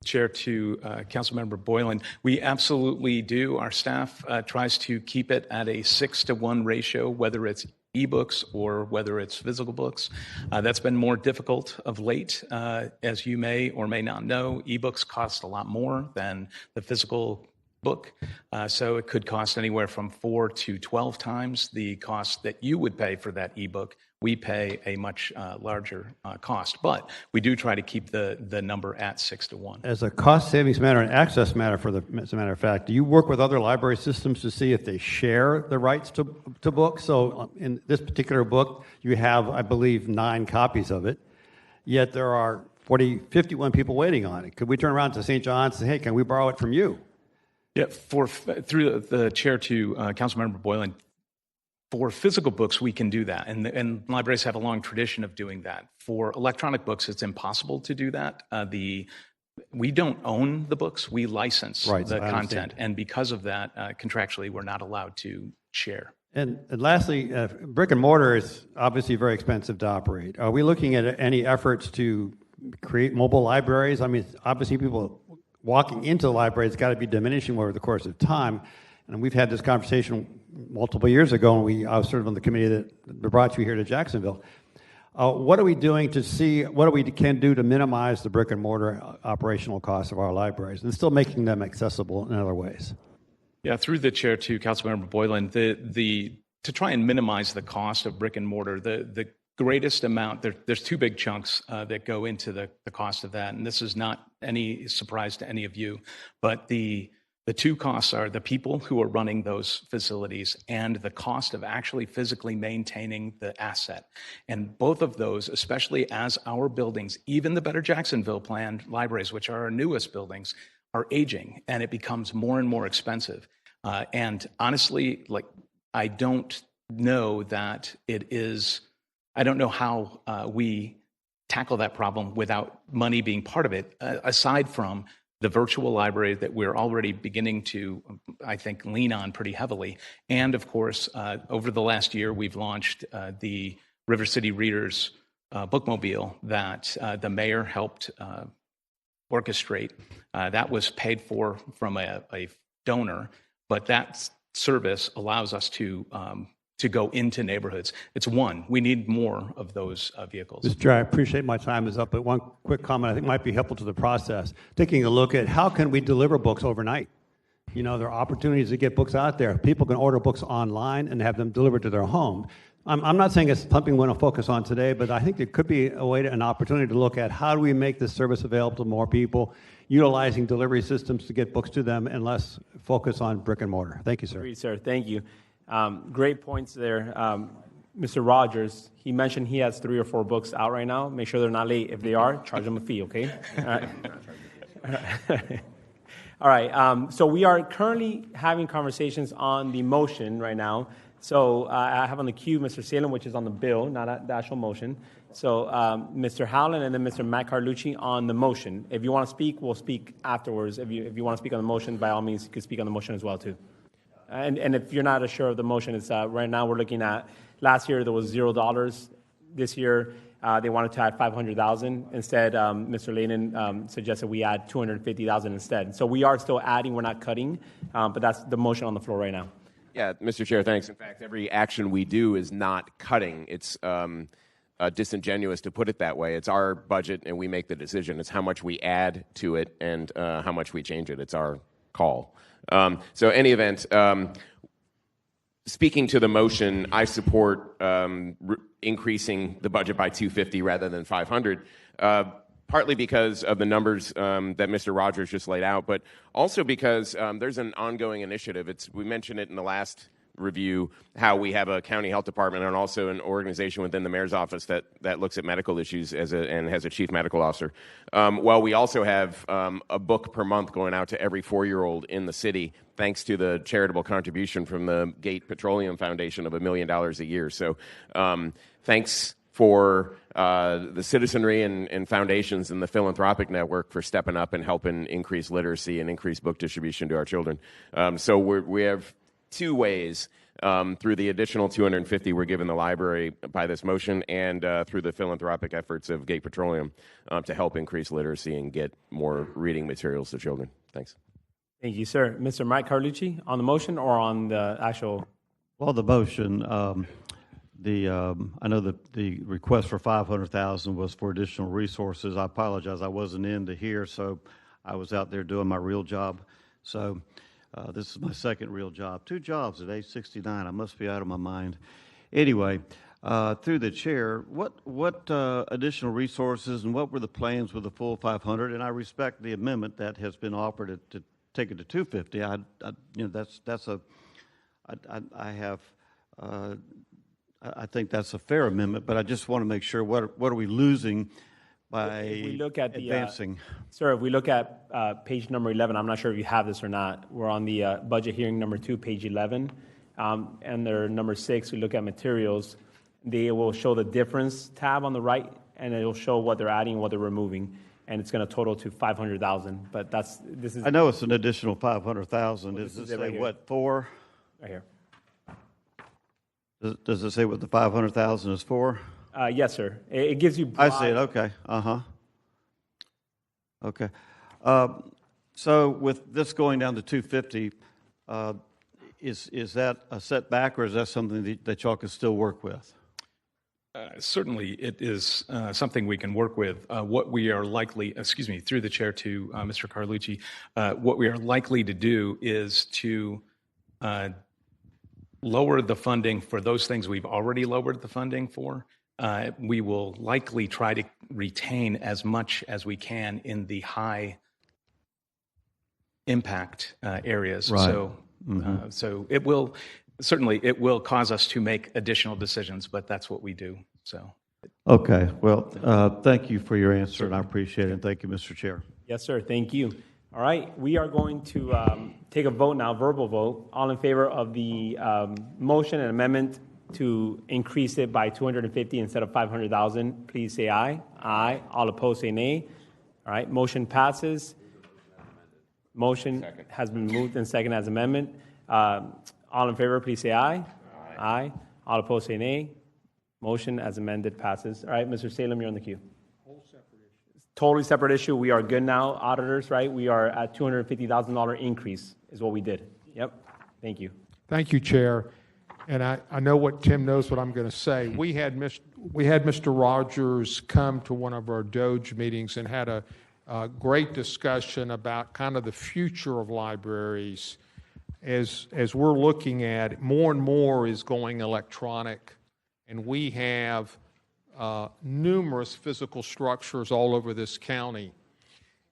chair to Councilmember Boylan, we absolutely do. Our staff tries to keep it at a 6-to-1 ratio, whether it's ebooks or whether it's physical books. That's been more difficult of late. As you may or may not know, ebooks cost a lot more than the physical book. So it could cost anywhere from 4 to 12 times the cost that you would pay for that ebook. We pay a much larger cost, but we do try to keep the number at 6-to-1. As a cost savings matter and access matter, as a matter of fact, do you work with other library systems to see if they share the rights to books? So in this particular book, you have, I believe, 9 copies of it, yet there are 51 people waiting on it. Could we turn around to St. John's and say, hey, can we borrow it from you? Yeah, through the chair to Councilmember Boylan, for physical books, we can do that, and libraries have a long tradition of doing that. For electronic books, it's impossible to do that. We don't own the books; we license the content, and because of that, contractually, we're not allowed to share. And lastly, brick and mortar is obviously very expensive to operate. Are we looking at any efforts to create mobile libraries? I mean, obviously, people walking into the library has got to be diminishing over the course of time. And we've had this conversation multiple years ago, and I was sort of on the committee that brought you here to Jacksonville. What are we doing to see what we can do to minimize the brick and mortar operational costs of our libraries and still making them accessible in other ways? Yeah, through the chair to Councilmember Boylan, to try and minimize the cost of brick and mortar, the greatest amount, there's 2 big chunks that go into the cost of that, and this is not any surprise to any of you, but the 2 costs are the people who are running those facilities and the cost of actually physically maintaining the asset. And both of those, especially as our buildings, even the Better Jacksonville planned libraries, which are our newest buildings, are aging, and it becomes more and more expensive. And honestly, I don't know that I don't know how we tackle that problem without money being part of it, aside from the virtual library that we're already beginning to, I think, lean on pretty heavily. And of course, over the last year, we've launched the River City Readers bookmobile that the mayor helped orchestrate. That was paid for from a donor, but that service allows us to go into neighborhoods. It's one. We need more of those vehicles. Mr. Chair, I appreciate my time is up, but one quick comment I think might be helpful to the process. Taking a look at how can we deliver books overnight? You know, there are opportunities to get books out there. People can order books online and have them delivered to their home. I'm not saying it's something we want to focus on today, but I think there could be an opportunity to look at how do we make this service available to more people, utilizing delivery systems to get books to them and less focus on brick and mortar. Thank you, sir. Agreed, sir. Thank you. Great points there. Mr. Rogers, he mentioned he has 3 or 4 books out right now. Make sure they're not late. If they are, charge them a fee, okay? All right. All right. So we are currently having conversations on the motion right now. So I have on the queue Mr. Salem, which is on the bill, not the actual motion. So Mr. Howland and then Mr. Matt Carlucci on the motion. If you want to speak, we'll speak afterwards. If you want to speak on the motion, by all means, you could speak on the motion as well, too. And if you're not sure of the motion, it's right now we're looking at, last year there was $0. This year they wanted to add $500,000. Instead, Mr. Lehnen suggested we add $250,000 instead. So we are still adding, we're not cutting, but that's the motion on the floor right now. Yeah, Mr. Chair, thanks. In fact, every action we do is not cutting. It's disingenuous to put it that way. It's our budget, and we make the decision. It's how much we add to it and how much we change it. It's our call. So any event, speaking to the motion, I support increasing the budget by $250 rather than $500, partly because of the numbers that Mr. Rogers just laid out, but also because there's an ongoing initiative. We mentioned it in the last review how we have a county health department and also an organization within the mayor's office that looks at medical issues and has a chief medical officer. While we also have a book per month going out to every 4-year-old in the city, thanks to the charitable contribution from the Gate Petroleum Foundation of $1 million a year. So thanks for the citizenry and foundations and the philanthropic network for stepping up and helping increase literacy and increase book distribution to our children. So we have 2 ways through the additional $250 we're giving the library by this motion and through the philanthropic efforts of Gate Petroleum to help increase literacy and get more reading materials to children. Thanks. Thank you, sir. Mr. Mike Carlucci, on the motion or on the actual? Well, the motion, I know that the request for $500,000 was for additional resources. I apologize, I wasn't in to hear, so I was out there doing my real job. So this is my second real job. 2 jobs at age 69. I must be out of my mind. Anyway, through the chair, what additional resources and what were the plans with the full 500? And I respect the amendment that has been offered to take it to 250. I think that's a fair amendment, but I just want to make sure what are we losing by if we look at advancing? Sir, if we look at page number 11, I'm not sure if you have this or not. We're on the budget hearing number 2, page 11. And there number 6, we look at materials. They will show the difference tab on the right, and it'll show what they're adding and what they're removing. And it's going to total to $500,000. But this is. I know it's an additional $500,000. Does it say right what for? Right here. Does it say what the $500,000 is for? Yes, sir. It gives you. I see it. Okay. Okay. So with this going down to 250, is that a setback, or is that something that y'all can still work with? Certainly, it is something we can work with. What we are likely, through the chair to Mr. Carlucci, what we are likely to do is to lower the funding for those things we've already lowered the funding for. We will likely try to retain as much as we can in the high impact areas. Right. So, so it will cause us to make additional decisions, but that's what we do. So. Okay. Well, thank you for your answer, and I appreciate it. And thank you, Mr. Chair. Yes, sir. Thank you. All right. We are going to take a vote now, verbal vote. All in favor of the motion and amendment to increase it by 250 instead of 500,000, please say aye. Aye. All opposed, say nay. All right. Motion passes. Motion has been moved and second as amendment. All in favor, please say aye. Aye. All opposed, say nay. Motion as amended passes. All right, Mr. Salem, you're on the queue. Totally separate issue. We are good now, auditors, right? We are at $250,000 increase is what we did. Yep. Thank you. Thank you, Chair. And I know what Tim knows what I'm going to say. We had Mr. Rogers come to one of our Doge meetings and had a great discussion about kind of the future of libraries. As we're looking at it, more and more is going electronic, and we have numerous physical structures all over this county.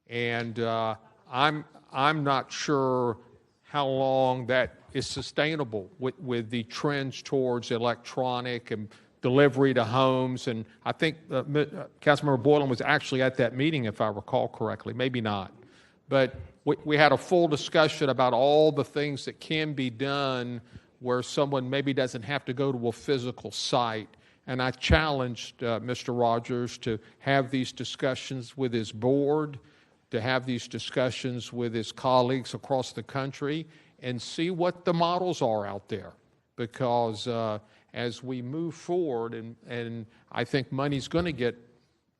And I'm not sure how long that is sustainable with the trends towards electronic and delivery to homes. And I think Councilmember Boylan was actually at that meeting, if I recall correctly. Maybe not. But we had a full discussion about all the things that can be done where someone maybe doesn't have to go to a physical site. And I challenged Mr. Rogers to have these discussions with his board, to have these discussions with his colleagues across the country, and see what the models are out there. Because as we move forward, and I think money's going to get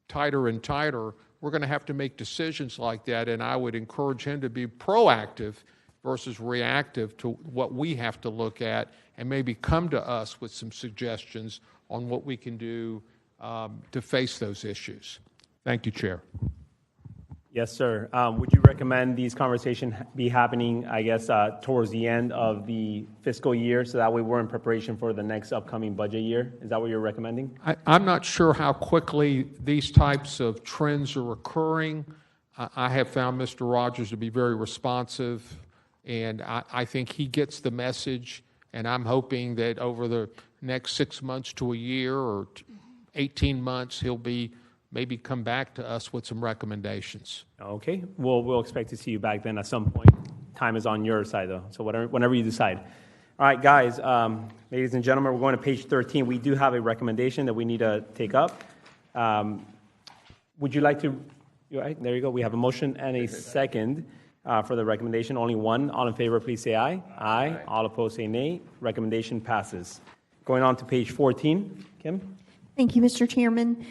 tighter and tighter, we're going to have to make decisions like that, and I would encourage him to be proactive versus reactive to what we have to look at, and maybe come to us with some suggestions on what we can do to face those issues. Thank you, Chair. Yes, sir. Would you recommend these conversations be happening, I guess, towards the end of the fiscal year, so that way we're in preparation for the next upcoming budget year? Is that what you're recommending? I'm not sure how quickly these types of trends are occurring. I have found Mr. Rogers to be very responsive, and I think he gets the message. and I'm hoping that over the next 6 months to a year or 18 months, he'll be maybe come back to us with some recommendations. Okay, well, we'll expect to see you back then at some point. Time is on your side, though, so whenever you decide. All right, guys, ladies and gentlemen, we're going to page 13. We do have a recommendation that we need to take up. Would you like to? All right, there you go. We have a motion and a second for the recommendation. Only one. All in favor, please say aye. Aye. All opposed, say nay. Recommendation passes. Going on to page 14. Kim? Thank you, Mr. Chairman.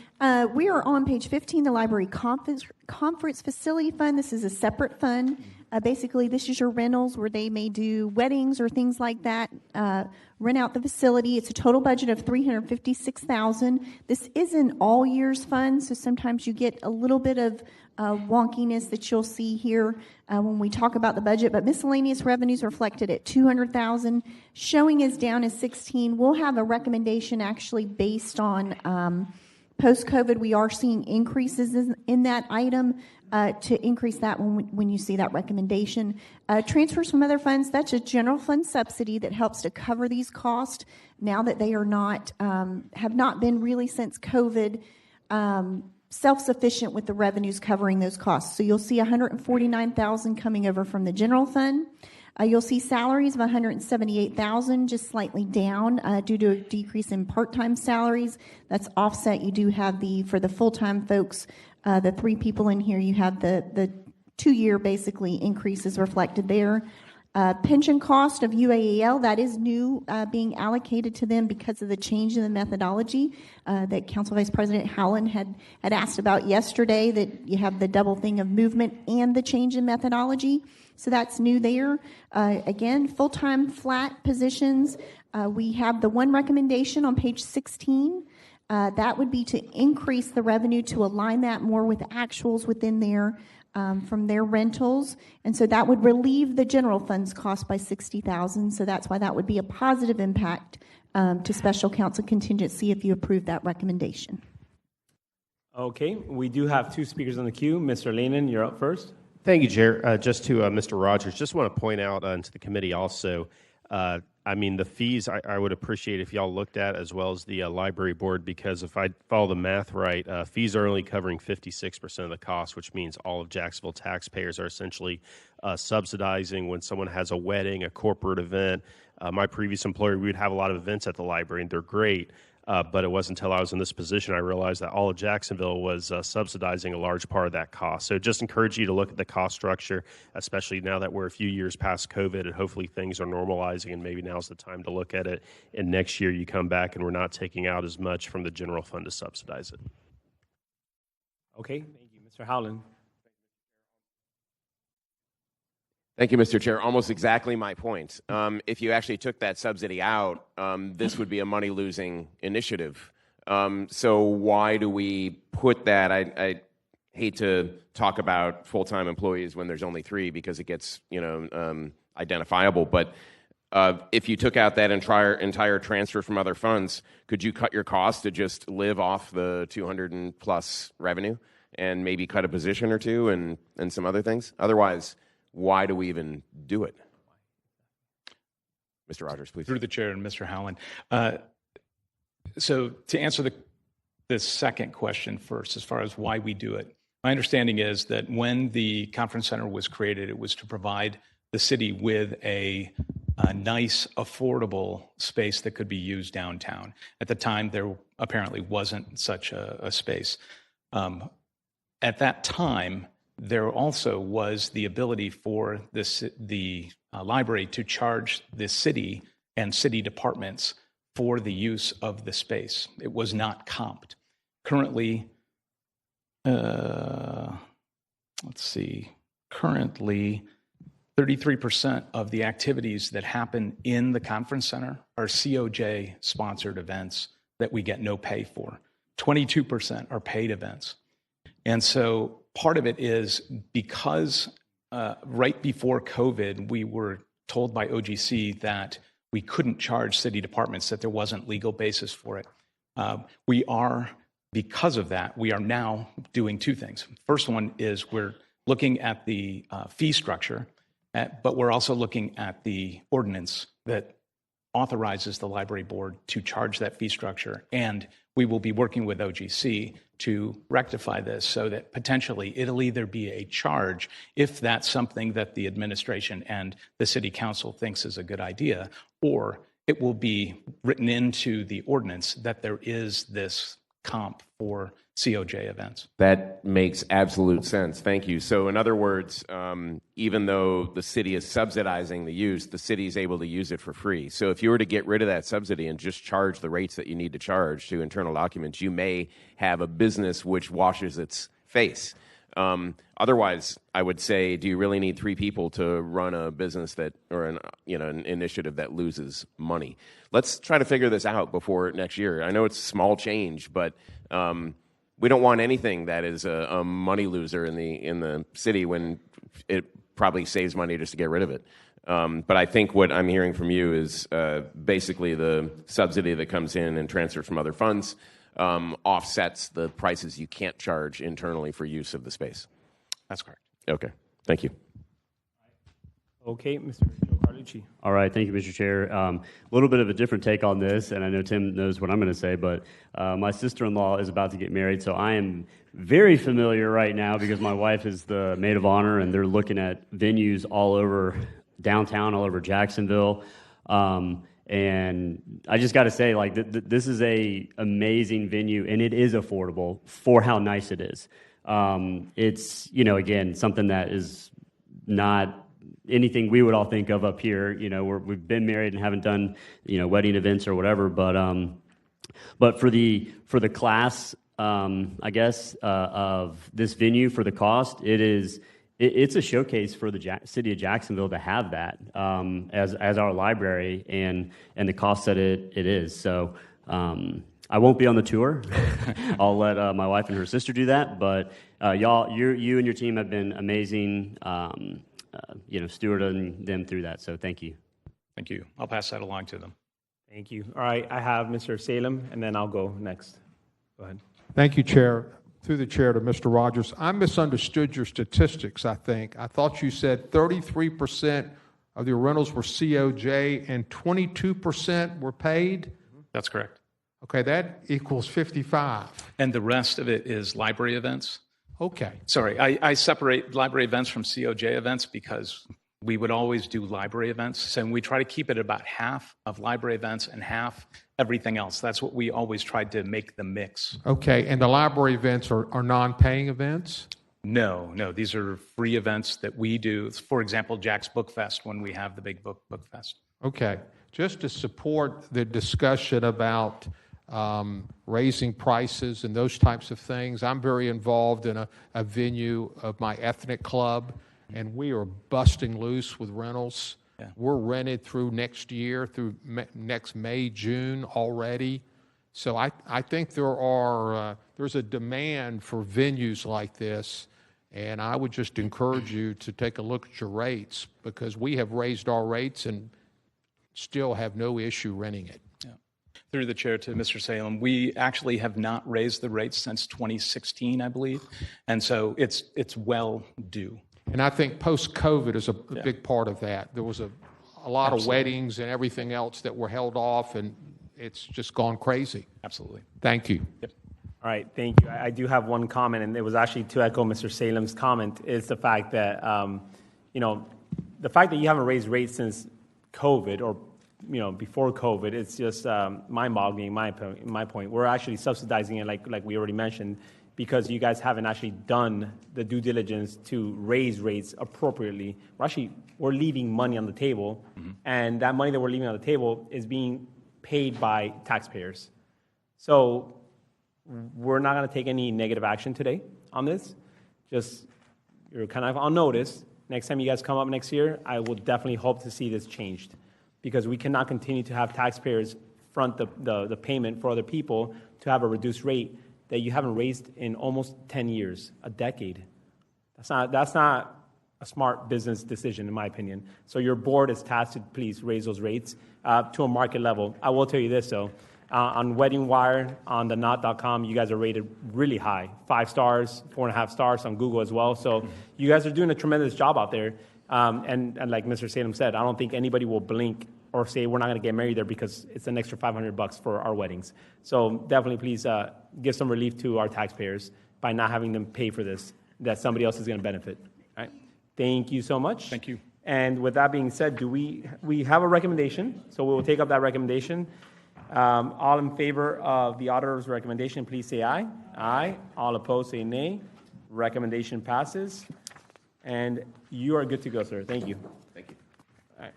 We are on page 15, the Library Conference Facility Fund. This is a separate fund. Basically, this is your rentals where they may do weddings or things like that, rent out the facility. It's a total budget of $356,000. This is an all years fund, so sometimes you get a little bit of wonkiness that you'll see here when we talk about the budget, but miscellaneous revenues reflected at $200,000. Showing is down as 16. We'll have a recommendation actually based on post-COVID. We are seeing increases in that item to increase that when you see that recommendation. Transfers from other funds, that's a general fund subsidy that helps to cover these costs now that they are not, have not been really since COVID, self-sufficient with the revenues covering those costs. So you'll see $149,000 coming over from the general fund. You'll see salaries of $178,000, just slightly down due to a decrease in part-time salaries. That's offset. You do have for the full-time folks, the 3 people in here, you have the 2-year basically increases reflected there. Pension cost of UAEL, that is new being allocated to them because of the change in the methodology that Council Vice President Howland had asked about yesterday, that you have the double thing of movement and the change in methodology. So that's new there. Again, full-time flat positions. We have the one recommendation on page 16. That would be to increase the revenue to align that more with actuals within there. From their rentals, and so that would relieve the general funds cost by $60,000. So that's why that would be a positive impact to special counsel contingency if you approve that recommendation. Okay, we do have 2 speakers on the queue. Mr. Lenin, you're up first. Thank you, Chair. Just to Mr. Rogers, just want to point out to the committee also, I mean, the fees I would appreciate if y'all looked at, as well as the library board, because if I follow the math right, fees are only covering 56% of the cost, which means all of Jacksonville taxpayers are essentially subsidizing when someone has a wedding, a corporate event. My previous employer, we would have a lot of events at the library, and they're great. But it wasn't until I was in this position I realized that all of Jacksonville was subsidizing a large part of that cost. So just encourage you to look at the cost structure, especially now that we're a few years past COVID and hopefully things are normalizing, and maybe now's the time to look at it. And next year you come back and we're not taking out as much from the general fund to subsidize it. Okay, thank you. Mr. Howland. Thank you, Mr. Chair. Almost exactly my point. If you actually took that subsidy out, this would be a money-losing initiative. So why do we put that? I hate to talk about full-time employees when there's only 3 because it gets identifiable. But if you took out that entire transfer from other funds, could you cut your costs to just live off the 200 and plus revenue and maybe cut a position or 2 and some other things? Otherwise, why do we even do it? Mr. Rogers, please. Through the chair and Mr. Howland. So to answer the second question first, as far as why we do it, my understanding is that when the conference center was created, it was to provide the city with a nice, affordable space that could be used downtown. At the time, there apparently wasn't such a space. At that time, there also was the ability for the library to charge the city and city departments for the use of the space. It was not comped. Currently, currently 33% of the activities that happen in the conference center are COJ-sponsored events that we get no pay for. 22% are paid events. And so part of it is because right before COVID, we were told by OGC that we couldn't charge city departments, that there wasn't legal basis for it. Because of that, we are now doing 2 things. First one is we're looking at the fee structure, but we're also looking at the ordinance that authorizes the library board to charge that fee structure. And we will be working with OGC to rectify this so that potentially it'll either be a charge if that's something that the administration and the city council thinks is a good idea, or it will be written into the ordinance that there is this comp for COJ events. That makes absolute sense. Thank you. So in other words, even though the city is subsidizing the use, the city is able to use it for free. So if you were to get rid of that subsidy and just charge the rates that you need to charge to internal documents, you may have a business which washes its face. Otherwise, I would say, do you really need 3 people to run a business that, or an initiative that loses money? Let's try to figure this out before next year. I know it's small change, but we don't want anything that is a money loser in the city when it probably saves money just to get rid of it. But I think what I'm hearing from you is basically the subsidy that comes in and transfers from other funds offsets the prices you can't charge internally for use of the space. That's correct. Okay. Thank you. Okay, Mr. Joe Carlucci. All right, thank you, Mr. Chair. A little bit of a different take on this, and I know Tim knows what I'm going to say, but my sister-in-law is about to get married, so I am very familiar right now because my wife is the maid of honor, and they're looking at venues all over downtown, all over Jacksonville. And I just got to say, like, this is a amazing venue, and it is affordable for how nice it is. It's, again, something that is not anything we would all think of up here. We've been married and haven't done, wedding events or whatever. But for the class, I guess, of this venue, for the cost, it's a showcase for the city of Jacksonville to have that as our library and the cost that it is. So I won't be on the tour. I'll let my wife and her sister do that. But you and your team have been amazing, stewarding them through that. So thank you. Thank you. I'll pass that along to them. Thank you. All right, I have Mr. Salem, and then I'll go next. Go ahead. Thank you, Chair. Through the chair to Mr. Rogers, I misunderstood your statistics, I think. I thought you said 33% of the rentals were COJ and 22% were paid? That's correct. Okay, that equals 55. And the rest of it is library events. Okay. Sorry, I separate library events from COJ events because we would always do library events. So we try to keep it about half of library events and half everything else. That's what we always tried to make the mix. Okay, and the library events are non-paying events? No, these are free events that we do. For example, Jack's Book Fest, when we have the big book fest. Okay, just to support the discussion about raising prices and those types of things, I'm very involved in a venue of my ethnic club, and we are busting loose with rentals. Yeah. We're rented through next year, through next May, June already. So I think there's a demand for venues like this, and I would just encourage you to take a look at your rates because we have raised our rates and still have no issue renting it. Yeah. Through the chair to Mr. Salem, we actually have not raised the rates since 2016, I believe, and so it's well due. And I think post-COVID is a big part of that. There was a lot of weddings and everything else that were held off, and it's just gone crazy. Absolutely. Thank you. Yep. All right, thank you. I do have one comment, and it was actually to echo Mr. Salem's comment, is the fact that, the fact that you haven't raised rates since COVID or, before COVID, it's just mind-boggling in my point. We're actually subsidizing it, like we already mentioned, because you guys haven't actually done the due diligence to raise rates appropriately. We're leaving money on the table, and that money that we're leaving on the table is being paid by taxpayers. So we're not going to take any negative action today on this. Just, you're kind of on notice. Next time you guys come up next year, I will definitely hope to see this changed, because we cannot continue to have taxpayers front the payment for other people to have a reduced rate that you haven't raised in almost 10 years, a decade. That's not a smart business decision, in my opinion. So your board is tasked to please raise those rates to a market level. I will tell you this, though. On Wedding Wire, on the knot.com, you guys are rated really high, 5 stars, 4.5 stars on Google as well. So you guys are doing a tremendous job out there. And like Mr. Salem said, I don't think anybody will blink or say we're not going to get married there because it's an extra $500 for our weddings. So definitely please give some relief to our taxpayers by not having them pay for this, that somebody else is going to benefit. All right. Thank you so much. Thank you. And with that being said, do we have a recommendation? So we will take up that recommendation. All in favor of the auditor's recommendation, please say aye. Aye. All opposed, say nay. Recommendation passes. And you are good to go, sir. Thank you. Thank you. All right.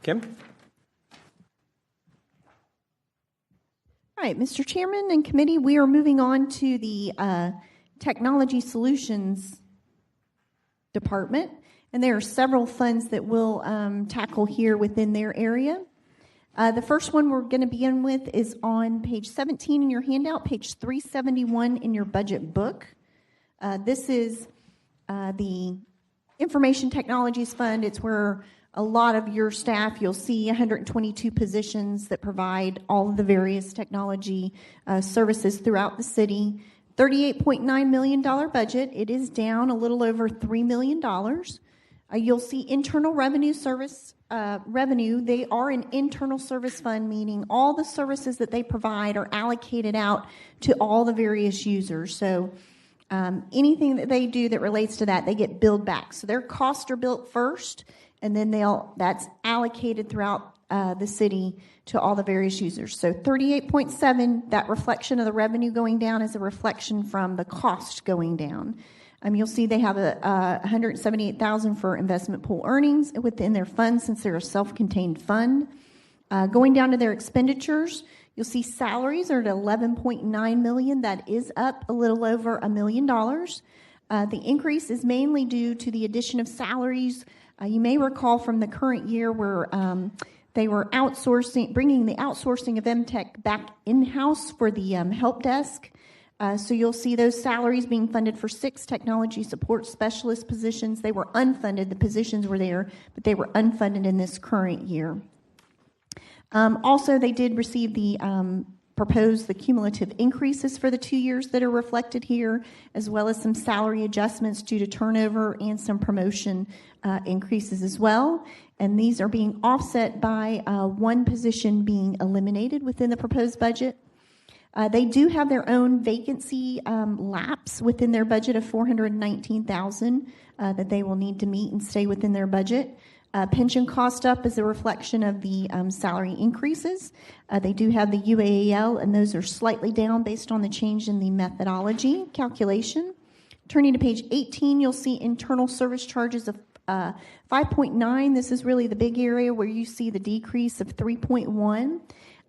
Kim? All right, Mr. Chairman and committee, we are moving on to the Technology Solutions Department, and there are several funds that we'll tackle here within their area. The first one we're going to begin with is on page 17 in your handout, page 371 in your budget book. This is the Information Technologies Fund. It's where a lot of your staff, you'll see 122 positions that provide all of the various technology services throughout the city. $38.9 million budget. It is down a little over $3 million. You'll see internal revenue service revenue. They are an internal service fund, meaning all the services that they provide are allocated out to all the various users. So anything that they do that relates to that, they get billed back. So their costs are built first, and then that's allocated throughout the city to all the various users. So 38.7, that reflection of the revenue going down is a reflection from the cost going down. You'll see they have $178,000 for investment pool earnings within their fund since they're a self-contained fund. Going down to their expenditures, you'll see salaries are at $11.9 million. That is up a little over $1 million. The increase is mainly due to the addition of salaries. You may recall from the current year where they were bringing the outsourcing of MTech back in-house for the help desk. So you'll see those salaries being funded for 6 technology support specialist positions. They were unfunded. The positions were there, but they were unfunded in this current year. Also, they did receive the cumulative increases for the 2 years that are reflected here, as well as some salary adjustments due to turnover and some promotion increases as well. And these are being offset by one position being eliminated within the proposed budget. They do have their own vacancy lapse within their budget of $419,000 that they will need to meet and stay within their budget. Pension cost up is a reflection of the salary increases. They do have the UAL, and those are slightly down based on the change in the methodology calculation. Turning to page 18, you'll see internal service charges of 5.9. This is really the big area where you see the decrease of 3.1.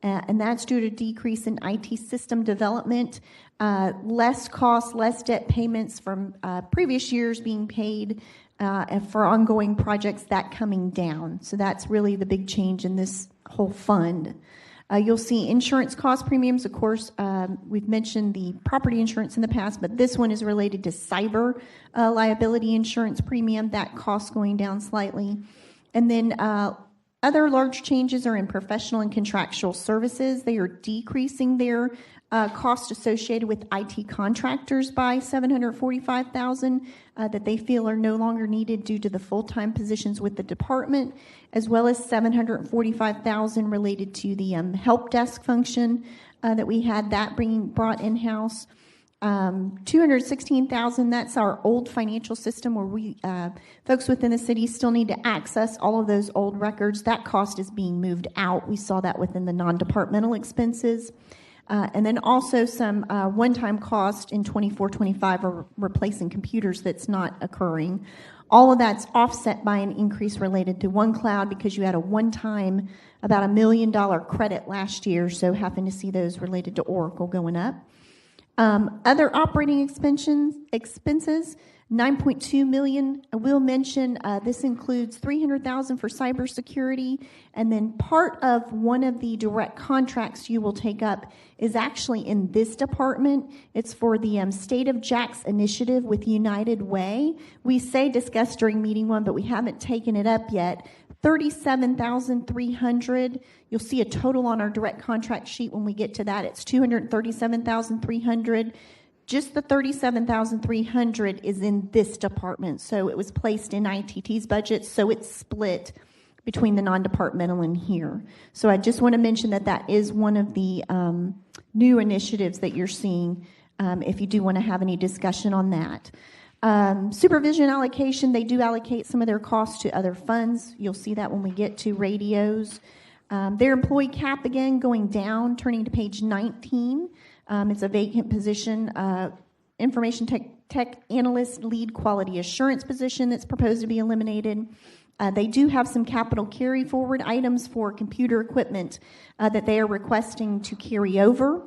And that's due to decrease in IT system development, less costs, less debt payments from previous years being paid for ongoing projects, that coming down. So that's really the big change in this whole fund. You'll see insurance cost premiums. Of course, we've mentioned the property insurance in the past, but this one is related to cyber liability insurance premium. That cost going down slightly. And then other large changes are in professional and contractual services. They are decreasing their cost associated with IT contractors by $745,000 that they feel are no longer needed due to the full-time positions with the department, as well as $745,000 related to the help desk function that we had that brought in-house. $216,000, that's our old financial system where we folks within the city still need to access all of those old records. That cost is being moved out. We saw that within the non-departmental expenses. And then also some one-time cost in 24-25 are replacing computers that's not occurring. All of that's offset by an increase related to OneCloud because you had a one-time about $1 million credit last year, so happen to see those related to Oracle going up. Other operating expenses, $9.2 million. I will mention this includes $300,000 for cybersecurity, and then part of one of the direct contracts you will take up is actually in this department. It's for the State of Jack's initiative with United Way. We say discussed during meeting 1, but we haven't taken it up yet. $37,300. You'll see a total on our direct contract sheet when we get to that. It's $237,300. Just the $37,300 is in this department. So it was placed in ITT's budget, so it's split between the non-departmental and here. So I just want to mention that that is one of the new initiatives that you're seeing, if you do want to have any discussion on that. Supervision allocation, they do allocate some of their costs to other funds. You'll see that when we get to radios. Their employee cap, again, going down, turning to page 19. It's a vacant position, information tech analyst lead quality assurance position that's proposed to be eliminated. They do have some capital carry forward items for computer equipment that they are requesting to carry over.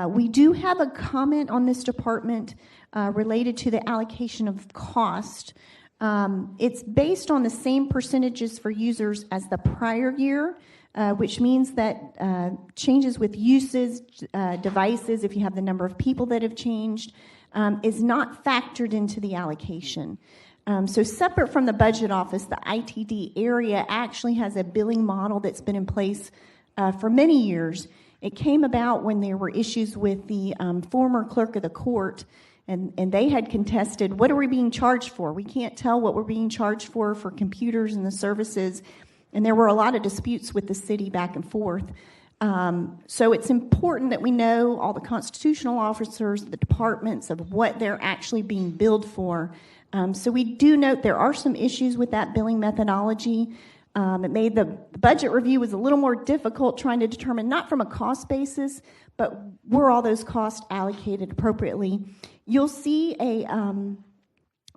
We do have a comment on this department related to the allocation of cost. It's based on the same percentages for users as the prior year, which means that changes with uses, devices, if you have the number of people that have changed, is not factored into the allocation. So separate from the budget office, the ITD area actually has a billing model that's been in place for many years. It came about when there were issues with the former clerk of the court, and they had contested, what are we being charged for? We can't tell what we're being charged for computers and the services, and there were a lot of disputes with the city back and forth. So it's important that we know, all the constitutional officers, the departments, of what they're actually being billed for. So we do note there are some issues with that billing methodology. It made the budget review was a little more difficult, trying to determine, not from a cost basis, but were all those costs allocated appropriately. You'll see a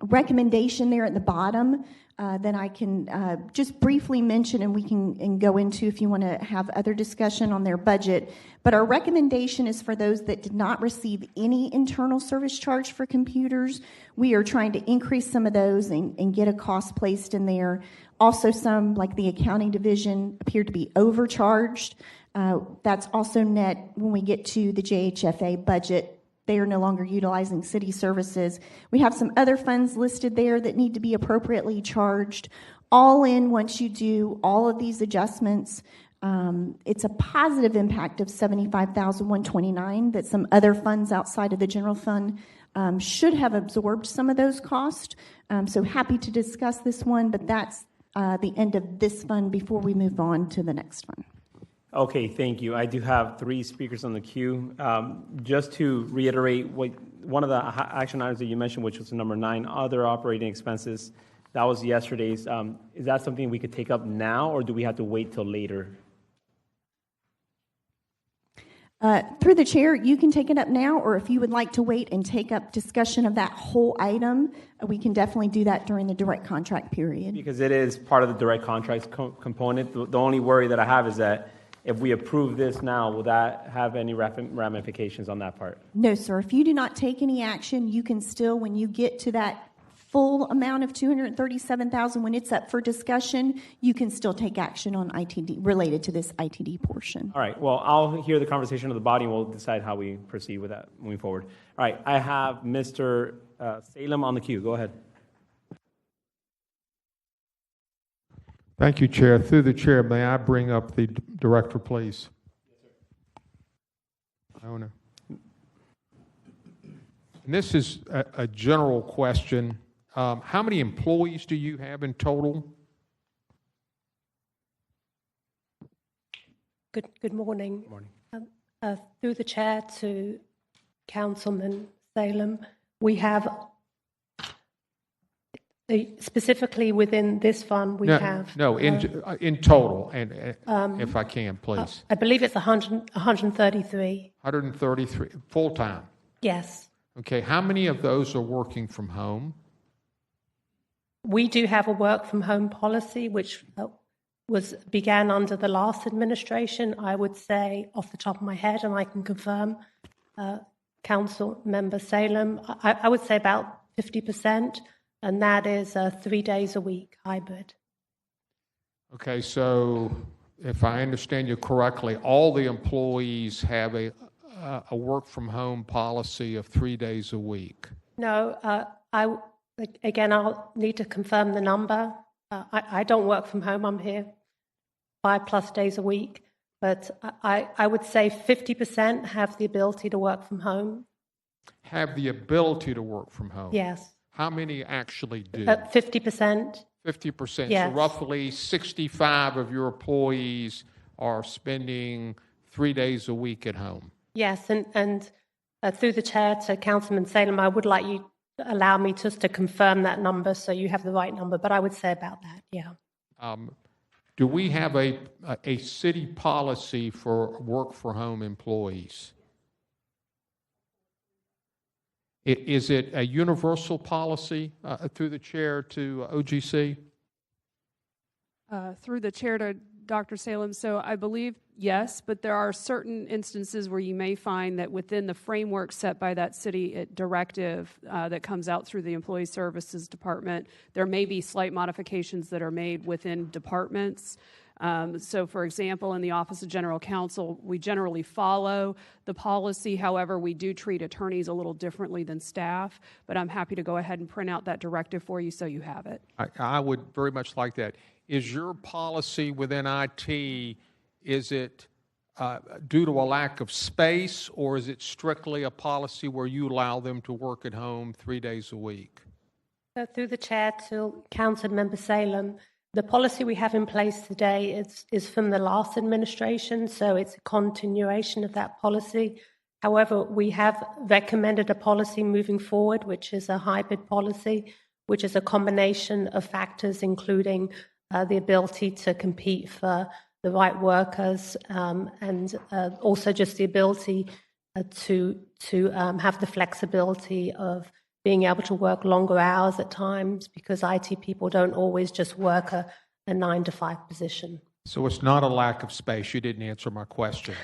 recommendation there at the bottom that I can just briefly mention, and we can go into if you want to have other discussion on their budget. But our recommendation is for those that did not receive any internal service charge for computers. We are trying to increase some of those and get a cost placed in there. Also, some, like the accounting division, appeared to be overcharged. That's also net when we get to the JHFA budget. They are no longer utilizing city services. We have some other funds listed there that need to be appropriately charged. All in, once you do all of these adjustments, it's a positive impact of $75,129 that some other funds outside of the general fund should have absorbed some of those costs. So happy to discuss this one, but that's the end of this fund before we move on to the next one. Okay, thank you. I do have 3 speakers on the queue. Just to reiterate, one of the action items that you mentioned, which was number 9, other operating expenses, that was yesterday's. Is that something we could take up now, or do we have to wait till later? Through the chair, you can take it up now, or if you would like to wait and take up discussion of that whole item, we can definitely do that during the direct contract period. Because it is part of the direct contracts component. The only worry that I have is that if we approve this now, will that have any ramifications on that part? No, sir. If you do not take any action, you can still, when you get to that full amount of $237,000, when it's up for discussion, you can still take action on ITD related to this ITD portion. All right. Well, I'll hear the conversation of the body, and we'll decide how we proceed with that moving forward. All right. I have Mr. Salem on the queue. Go ahead. Thank you, Chair. Through the chair, may I bring up the director, please? Yes, sir. And this is a general question. How many employees do you have in total? Good morning. Good morning. Through the chair to Councilman Salem, we have specifically within this fund, we have... No, in total, and if I can, please. I believe it's 133. 133, full-time? Yes. Okay, how many of those are working from home? We do have a work-from-home policy, which began under the last administration. I would say, off the top of my head, and I can confirm, Council Member Salem, I would say about 50%. And that is 3 days a week hybrid. Okay, so if I understand you correctly, all the employees have a work-from-home policy of 3 days a week. No, I'll need to confirm the number. I don't work from home. I'm here 5+ days a week. But I would say 50% have the ability to work from home. Have the ability to work from home? Yes. How many actually do? 50%. 50%. Yes. So roughly 65 of your employees are spending 3 days a week at home. Yes, and through the chair to Councilman Salem, I would like you to allow me just to confirm that number so you have the right number, but I would say about that, yeah. Do we have a city policy for work for home employees? Is it a universal policy through the chair to OGC? Through the chair to Dr. Salem, so I believe yes, but there are certain instances where you may find that within the framework set by that city directive that comes out through the Employee Services Department, there may be slight modifications that are made within departments. So, for example, in the Office of General Counsel, we generally follow the policy. However, we do treat attorneys a little differently than staff, but I'm happy to go ahead and print out that directive for you so you have it. I would very much like that. Is your policy within IT, is it due to a lack of space, or is it strictly a policy where you allow them to work at home 3 days a week? So through the chair to Council Member Salem, the policy we have in place today is from the last administration, so it's a continuation of that policy. However, we have recommended a policy moving forward, which is a hybrid policy, which is a combination of factors, including the ability to compete for the right workers, and also just the ability to have the flexibility of being able to work longer hours at times, because IT people don't always just work a 9-to-5 position. So it's not a lack of space. You didn't answer my question.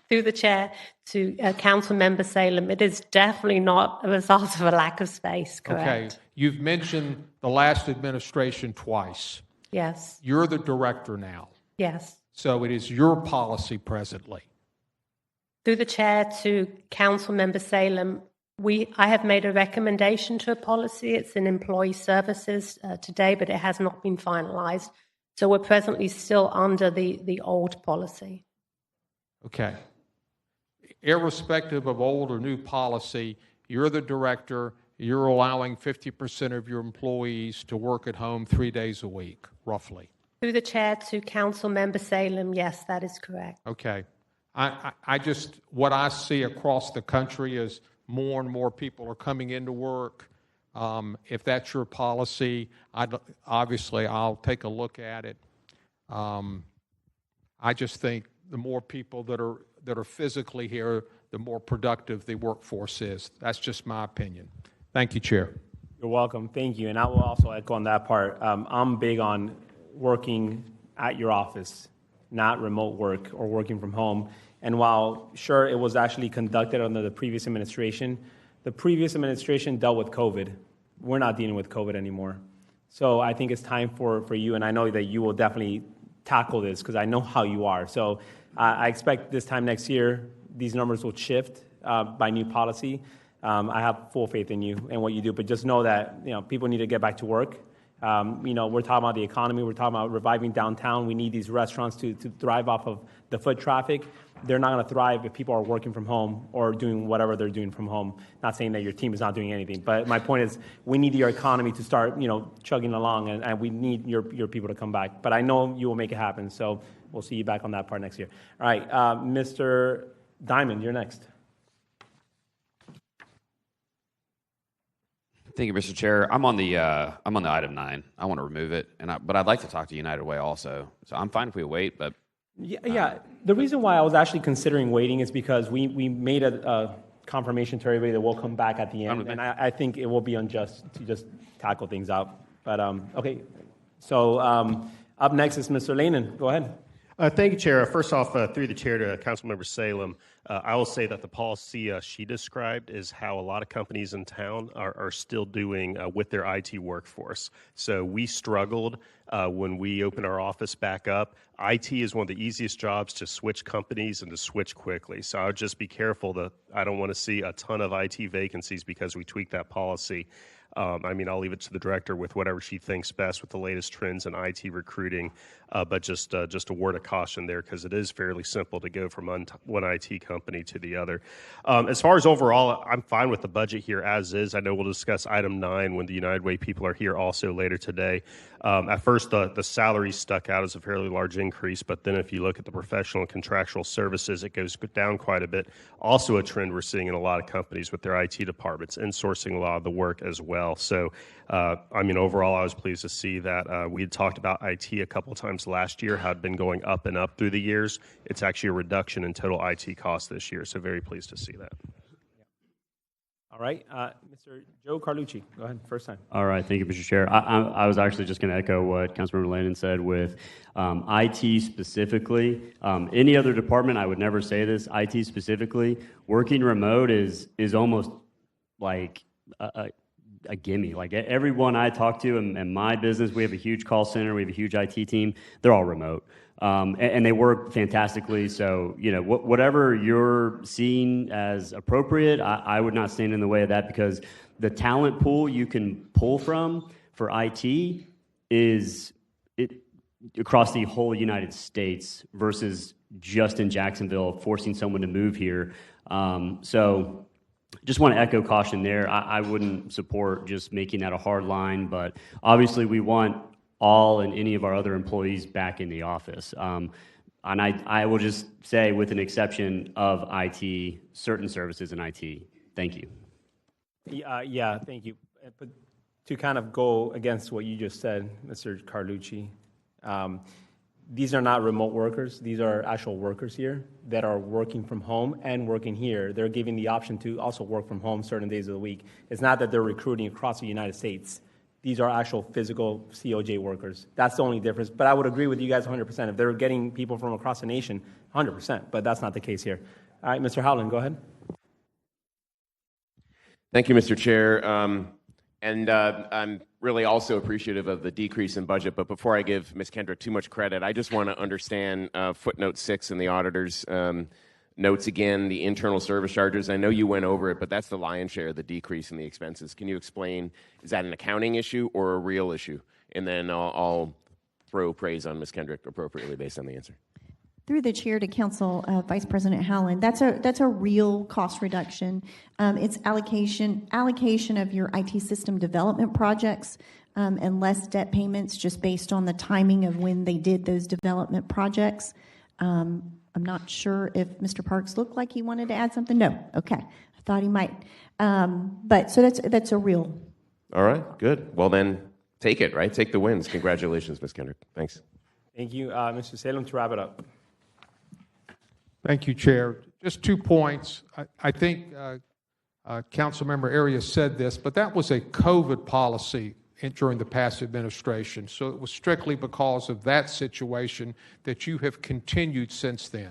Through the chair to Council Member Salem, it is definitely not a result of a lack of space, correct? Okay. You've mentioned the last administration twice. Yes. You're the director now. Yes. So it is your policy presently. Through the chair to Council Member Salem, I have made a recommendation to a policy. It's in employee services today, but it has not been finalized. So we're presently still under the old policy. Okay. Irrespective of old or new policy, you're the director. You're allowing 50% of your employees to work at home 3 days a week, roughly. Through the chair to Council Member Salem, yes, that is correct. Okay. I just, what I see across the country is more and more people are coming into work. If that's your policy, obviously I'll take a look at it. I just think the more people that are physically here, the more productive the workforce is. That's just my opinion. Thank you, Chair. You're welcome. Thank you. And I will also echo on that part. I'm big on working at your office, not remote work or working from home. And while, sure, it was actually conducted under the previous administration dealt with COVID. We're not dealing with COVID anymore. So I think it's time for you, and I know that you will definitely tackle this because I know how you are. So I expect this time next year, these numbers will shift by new policy. I have full faith in you and what you do, but just know that people need to get back to work. We're talking about the economy. We're talking about reviving downtown. We need these restaurants to thrive off of the foot traffic. They're not going to thrive if people are working from home or doing whatever they're doing from home. Not saying that your team is not doing anything, but my point is we need your economy to start, chugging along, and we need your people to come back. But I know you will make it happen, so we'll see you back on that part next year. All right, Mr. Diamond, you're next. Thank you, Mr. Chair. I'm on the item 9. I want to remove it, but I'd like to talk to United Way also. So I'm fine if we wait, but yeah. The reason why I was actually considering waiting is because we made a confirmation to everybody that we'll come back at the end, and I think it will be unjust to just tackle things out. But okay, so up next is Mr. Lanen. Go ahead. Thank you, Chair. First off, through the chair to Councilmember Salem, I will say that the policy she described is how a lot of companies in town are still doing with their IT workforce. So we struggled when we opened our office back up. IT is one of the easiest jobs to switch companies and to switch quickly. So I would just be careful that I don't want to see a ton of IT vacancies because we tweaked that policy. I mean, I'll leave it to the director with whatever she thinks best with the latest trends in IT recruiting, but just a word of caution there, because it is fairly simple to go from one IT company to the other. As far as overall, I'm fine with the budget here as is. I know we'll discuss item 9 when the United Way people are here also later today. At first, the salary stuck out as a fairly large increase, but then if you look at the professional and contractual services, it goes down quite a bit. Also a trend we're seeing in a lot of companies with their IT departments, insourcing a lot of the work as well. So, I mean, overall, I was pleased to see that we had talked about IT a couple of times last year, how it had been going up and up through the years. It's actually a reduction in total IT costs this year, so very pleased to see that. All right, Mr. Joe Carlucci, go ahead, first time. All right, thank you, Mr. Chair. I was actually just going to echo what Councilmember Landon said with IT specifically. Any other department, I would never say this. IT specifically, working remote is almost like a gimme. Like everyone I talk to in my business, we have a huge call center, we have a huge IT team. They're all remote. And they work fantastically. So, you know, whatever you're seeing as appropriate, I would not stand in the way of that, because the talent pool you can pull from for IT is across the whole United States versus just in Jacksonville, forcing someone to move here. So just want to echo caution there. I wouldn't support just making that a hard line, but obviously we want all and any of our other employees back in the office. And I will just say, with an exception of IT, certain services in IT. Thank you. Yeah, thank you. But to kind of go against what you just said, Mr. Carlucci, these are not remote workers. These are actual workers here that are working from home and working here. They're giving the option to also work from home certain days of the week. It's not that they're recruiting across the United States. These are actual physical COJ workers. That's the only difference. But I would agree with you guys 100%. If they're getting people from across the nation, 100%. But that's not the case here. All right, Mr. Howland, go ahead. Thank you, Mr. Chair. And I'm really also appreciative of the decrease in budget. But before I give Ms. Kendrick too much credit, I just want to understand footnote 6 in the auditor's notes again, the internal service charges. I know you went over it, but that's the lion's share of the decrease in the expenses. Can you explain, is that an accounting issue or a real issue? And then I'll throw praise on Ms. Kendrick appropriately based on the answer. Through the chair to Council Vice President Howland, that's a real cost reduction. It's allocation of your IT system development projects and less debt payments just based on the timing of when they did those development projects. I'm not sure if Mr. Parks looked like he wanted to add something. No, okay, I thought he might. But so that's a real. All right, good. Well then, take it, right? Take the wins. Congratulations, Ms. Kendrick. Thanks. Thank you, Mr. Salem, to wrap it up. Thank you, Chair. Just 2 points. I think Councilmember Arias said this, but that was a COVID policy during the past administration. So it was strictly because of that situation that you have continued since then.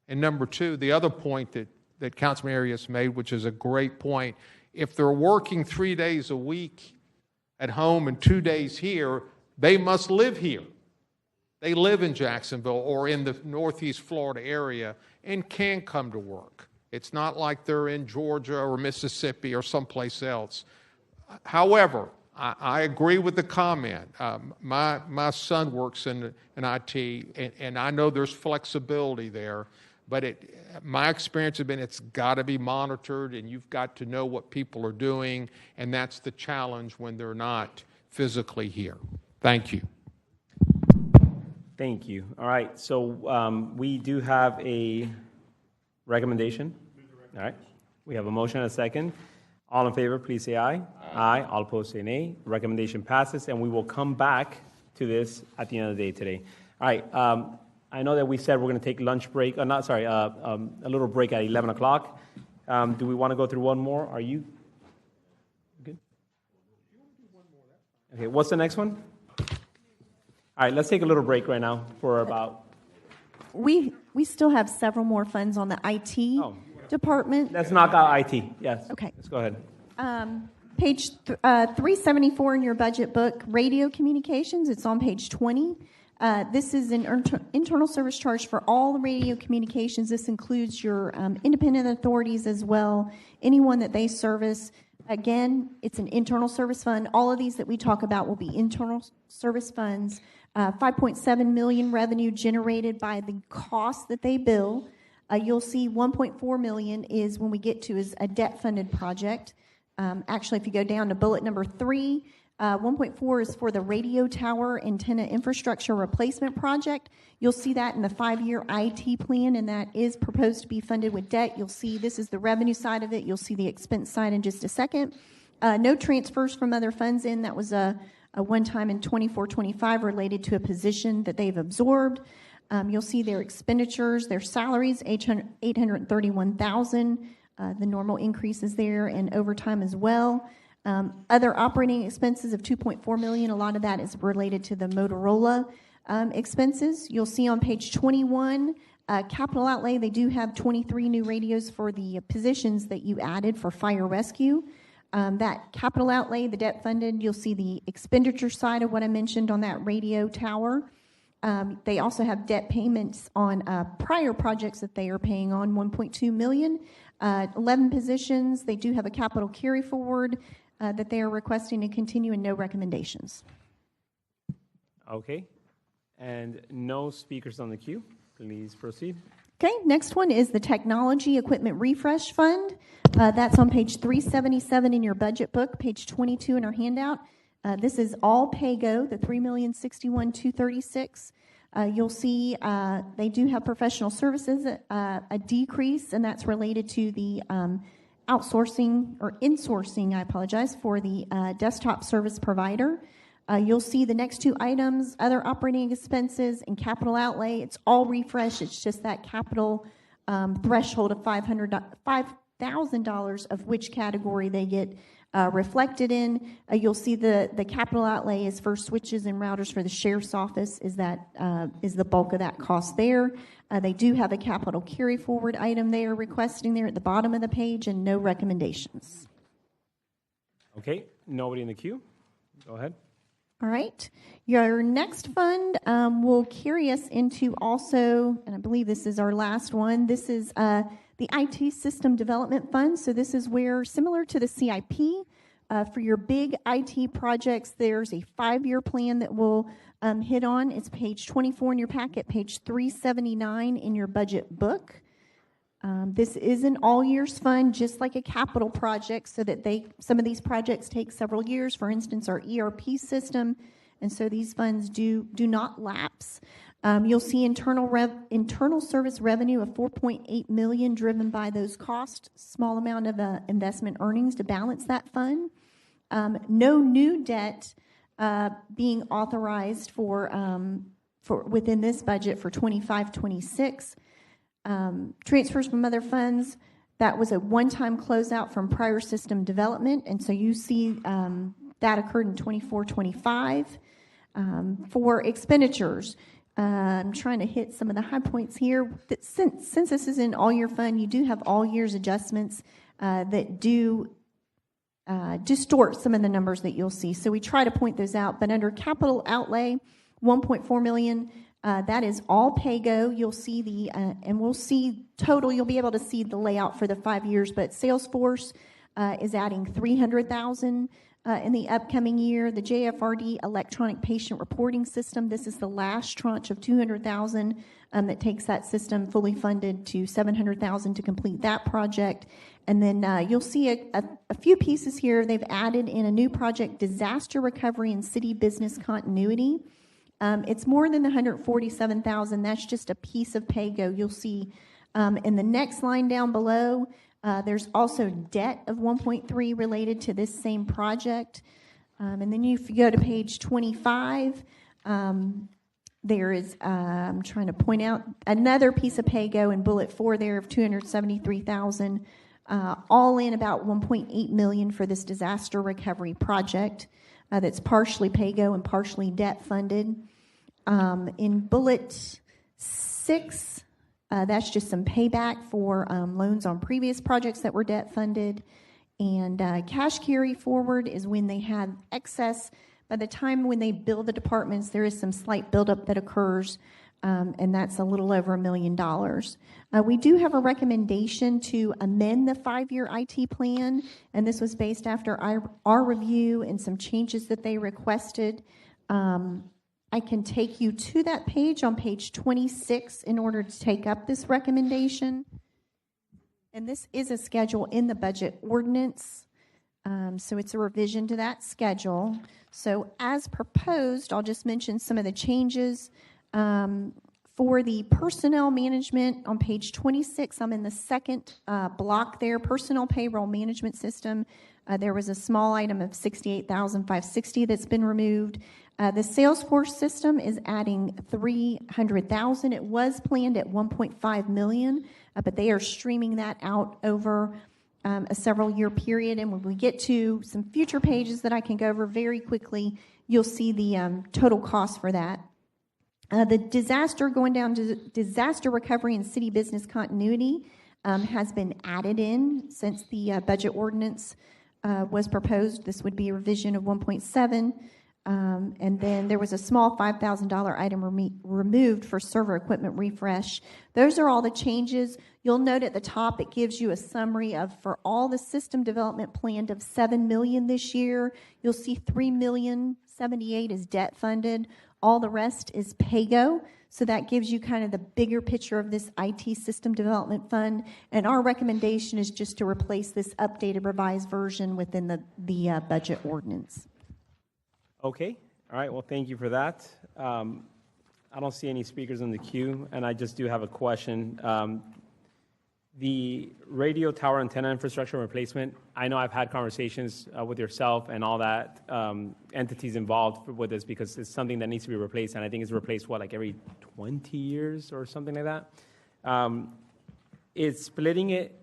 And number 2, the other point that Councilman Arias made, which is a great point, if they're working 3 days a week at home and 2 days here, they must live here. They live in Jacksonville or in the Northeast Florida area and can come to work. It's not like they're in Georgia or Mississippi or someplace else. However, I agree with the comment. My son works in IT, and I know there's flexibility there, but my experience has been it's got to be monitored, and you've got to know what people are doing, and that's the challenge when they're not physically here. Thank you. Thank you. All right, so we do have a recommendation. All right, we have a motion and a second. All in favor, please say aye. Aye. All opposed, say nay. Recommendation passes, and we will come back to this at the end of the day today. All right, I know that we said we're going to take lunch break, a little break at 11 o'clock. Do we want to go through one more? Are you good? Okay, what's the next one? All right, let's take a little break right now for about... We still have several more funds on the IT department. Let's knock out IT, yes. Okay. Let's go ahead. Page 374 in your budget book, radio communications, it's on page 20. This is an internal service charge for all the radio communications. This includes your independent authorities as well, anyone that they service. Again, it's an internal service fund. All of these that we talk about will be internal service funds. 5.7 million revenue generated by the cost that they bill. You'll see 1.4 million is when we get to is a debt-funded project. Actually, if you go down to bullet number 3, 1.4 is for the radio tower antenna infrastructure replacement project. You'll see that in the 5-year IT plan, and that is proposed to be funded with debt. You'll see this is the revenue side of it. You'll see the expense side in just a second. No transfers from other funds in. That was a one-time in 24-25 related to a position that they've absorbed. You'll see their expenditures, their salaries, $831,000. The normal increases there, and overtime as well. Other operating expenses of $2.4 million. A lot of that is related to the Motorola expenses. You'll see on page 21, capital outlay. They do have 23 new radios for the positions that you added for fire rescue. That capital outlay, the debt funded, you'll see the expenditure side of what I mentioned on that radio tower. They also have debt payments on prior projects that they are paying on, $1.2 million. 11 positions. They do have a capital carry forward that they are requesting to continue, and no recommendations. Okay. And no speakers on the queue. Please proceed. Okay, next one is the Technology Equipment Refresh Fund. That's on page 377 in your budget book, page 22 in our handout. This is all pay-go, the $3,061,236. You'll see they do have professional services, a decrease, and that's related to the outsourcing or insourcing, I apologize, for the desktop service provider. You'll see the next two items, other operating expenses and capital outlay. It's all refresh. It's just that capital threshold of $5,000 of which category they get reflected in. You'll see the capital outlay is for switches and routers for the sheriff's office is the bulk of that cost there. They do have a capital carry forward item they are requesting there at the bottom of the page, and no recommendations. Okay, nobody in the queue. Go ahead. All right. Your next fund will carry us into also, and I believe this is our last one, this is the IT System Development Fund. So this is where, similar to the CIP, for your big IT projects, there's a 5-year plan that we'll hit on. It's page 24 in your packet, page 379 in your budget book. This is an all-years fund, just like a capital project, so that some of these projects take several years. For instance, our ERP system, and so these funds do not lapse. You'll see internal service revenue of $4.8 million, driven by those costs. Small amount of investment earnings to balance that fund. No new debt being authorized for within this budget for 25-26. Transfers from other funds, that was a one-time closeout from prior system development, and so you see that occurred in 24-25. For expenditures, I'm trying to hit some of the high points here. Since this is an all-year fund, you do have all-years adjustments that do distort some of the numbers that you'll see. So we try to point those out, but under capital outlay, $1.4 million, that is all pay-go. You'll see and we'll see total, you'll be able to see the layout for the 5 years, but Salesforce is adding $300,000 in the upcoming year. The JFRD electronic patient reporting system, this is the last tranche of $200,000 that takes that system fully funded to $700,000 to complete that project. And then you'll see a few pieces here. They've added in a new project, disaster recovery and city business continuity. It's more than the $147,000. That's just a piece of pay-go. You'll see in the next line down below, there's also debt of 1.3 related to this same project. And then if you go to page 25, there is, I'm trying to point out, another piece of pay-go in bullet 4 there of $273,000, all in about $1.8 million for this disaster recovery project that's partially pay-go and partially debt funded. In bullet 6, that's just some payback for loans on previous projects that were debt funded. And cash carry forward is when they have excess. By the time when they bill the departments, there is some slight buildup that occurs and that's a little over $1 million. We do have a recommendation to amend the 5-year IT plan, and this was based after our review and some changes that they requested. I can take you to that page on page 26 in order to take up this recommendation. And this is a schedule in the budget ordinance, so it's a revision to that schedule. So as proposed, I'll just mention some of the changes. For the personnel management on page 26, I'm in the second block there, personnel payroll management system. There was a small item of $68,560 that's been removed. The Salesforce system is adding $300,000. It was planned at $1.5 million, but they are streaming that out over a several-year period. And when we get to some future pages that I can go over very quickly, you'll see the total cost for that. The disaster, going down to disaster recovery and city business continuity, has been added in since the budget ordinance was proposed. This would be a revision of 1.7. And then there was a small $5,000 item removed for server equipment refresh. Those are all the changes. You'll note at the top it gives you a summary of, for all the system development planned of $7 million this year, you'll see $3,078,000 is debt funded. All the rest is PAYGO. So that gives you kind of the bigger picture of this IT system development fund. And our recommendation is just to replace this updated revised version within the budget ordinance. Okay. All right. Well, thank you for that. I don't see any speakers in the queue, and I just do have a question. The radio tower antenna infrastructure replacement, I know I've had conversations with yourself and all that entities involved with this because it's something that needs to be replaced, and I think it's replaced, like every 20 years or something like that. It's splitting it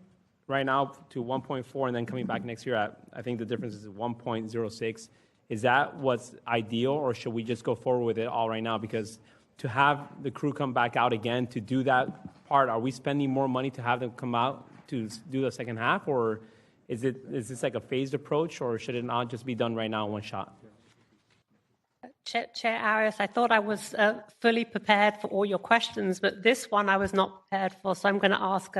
right now to 1.4 and then coming back next year at, I think the difference is 1.06. Is that what's ideal, or should we just go forward with it all right now? Because to have the crew come back out again to do that part, are we spending more money to have them come out to do the second half, or is this like a phased approach, or should it not just be done right now in one shot? Chair Arias, I thought I was fully prepared for all your questions, but this one I was not prepared for, so I'm going to ask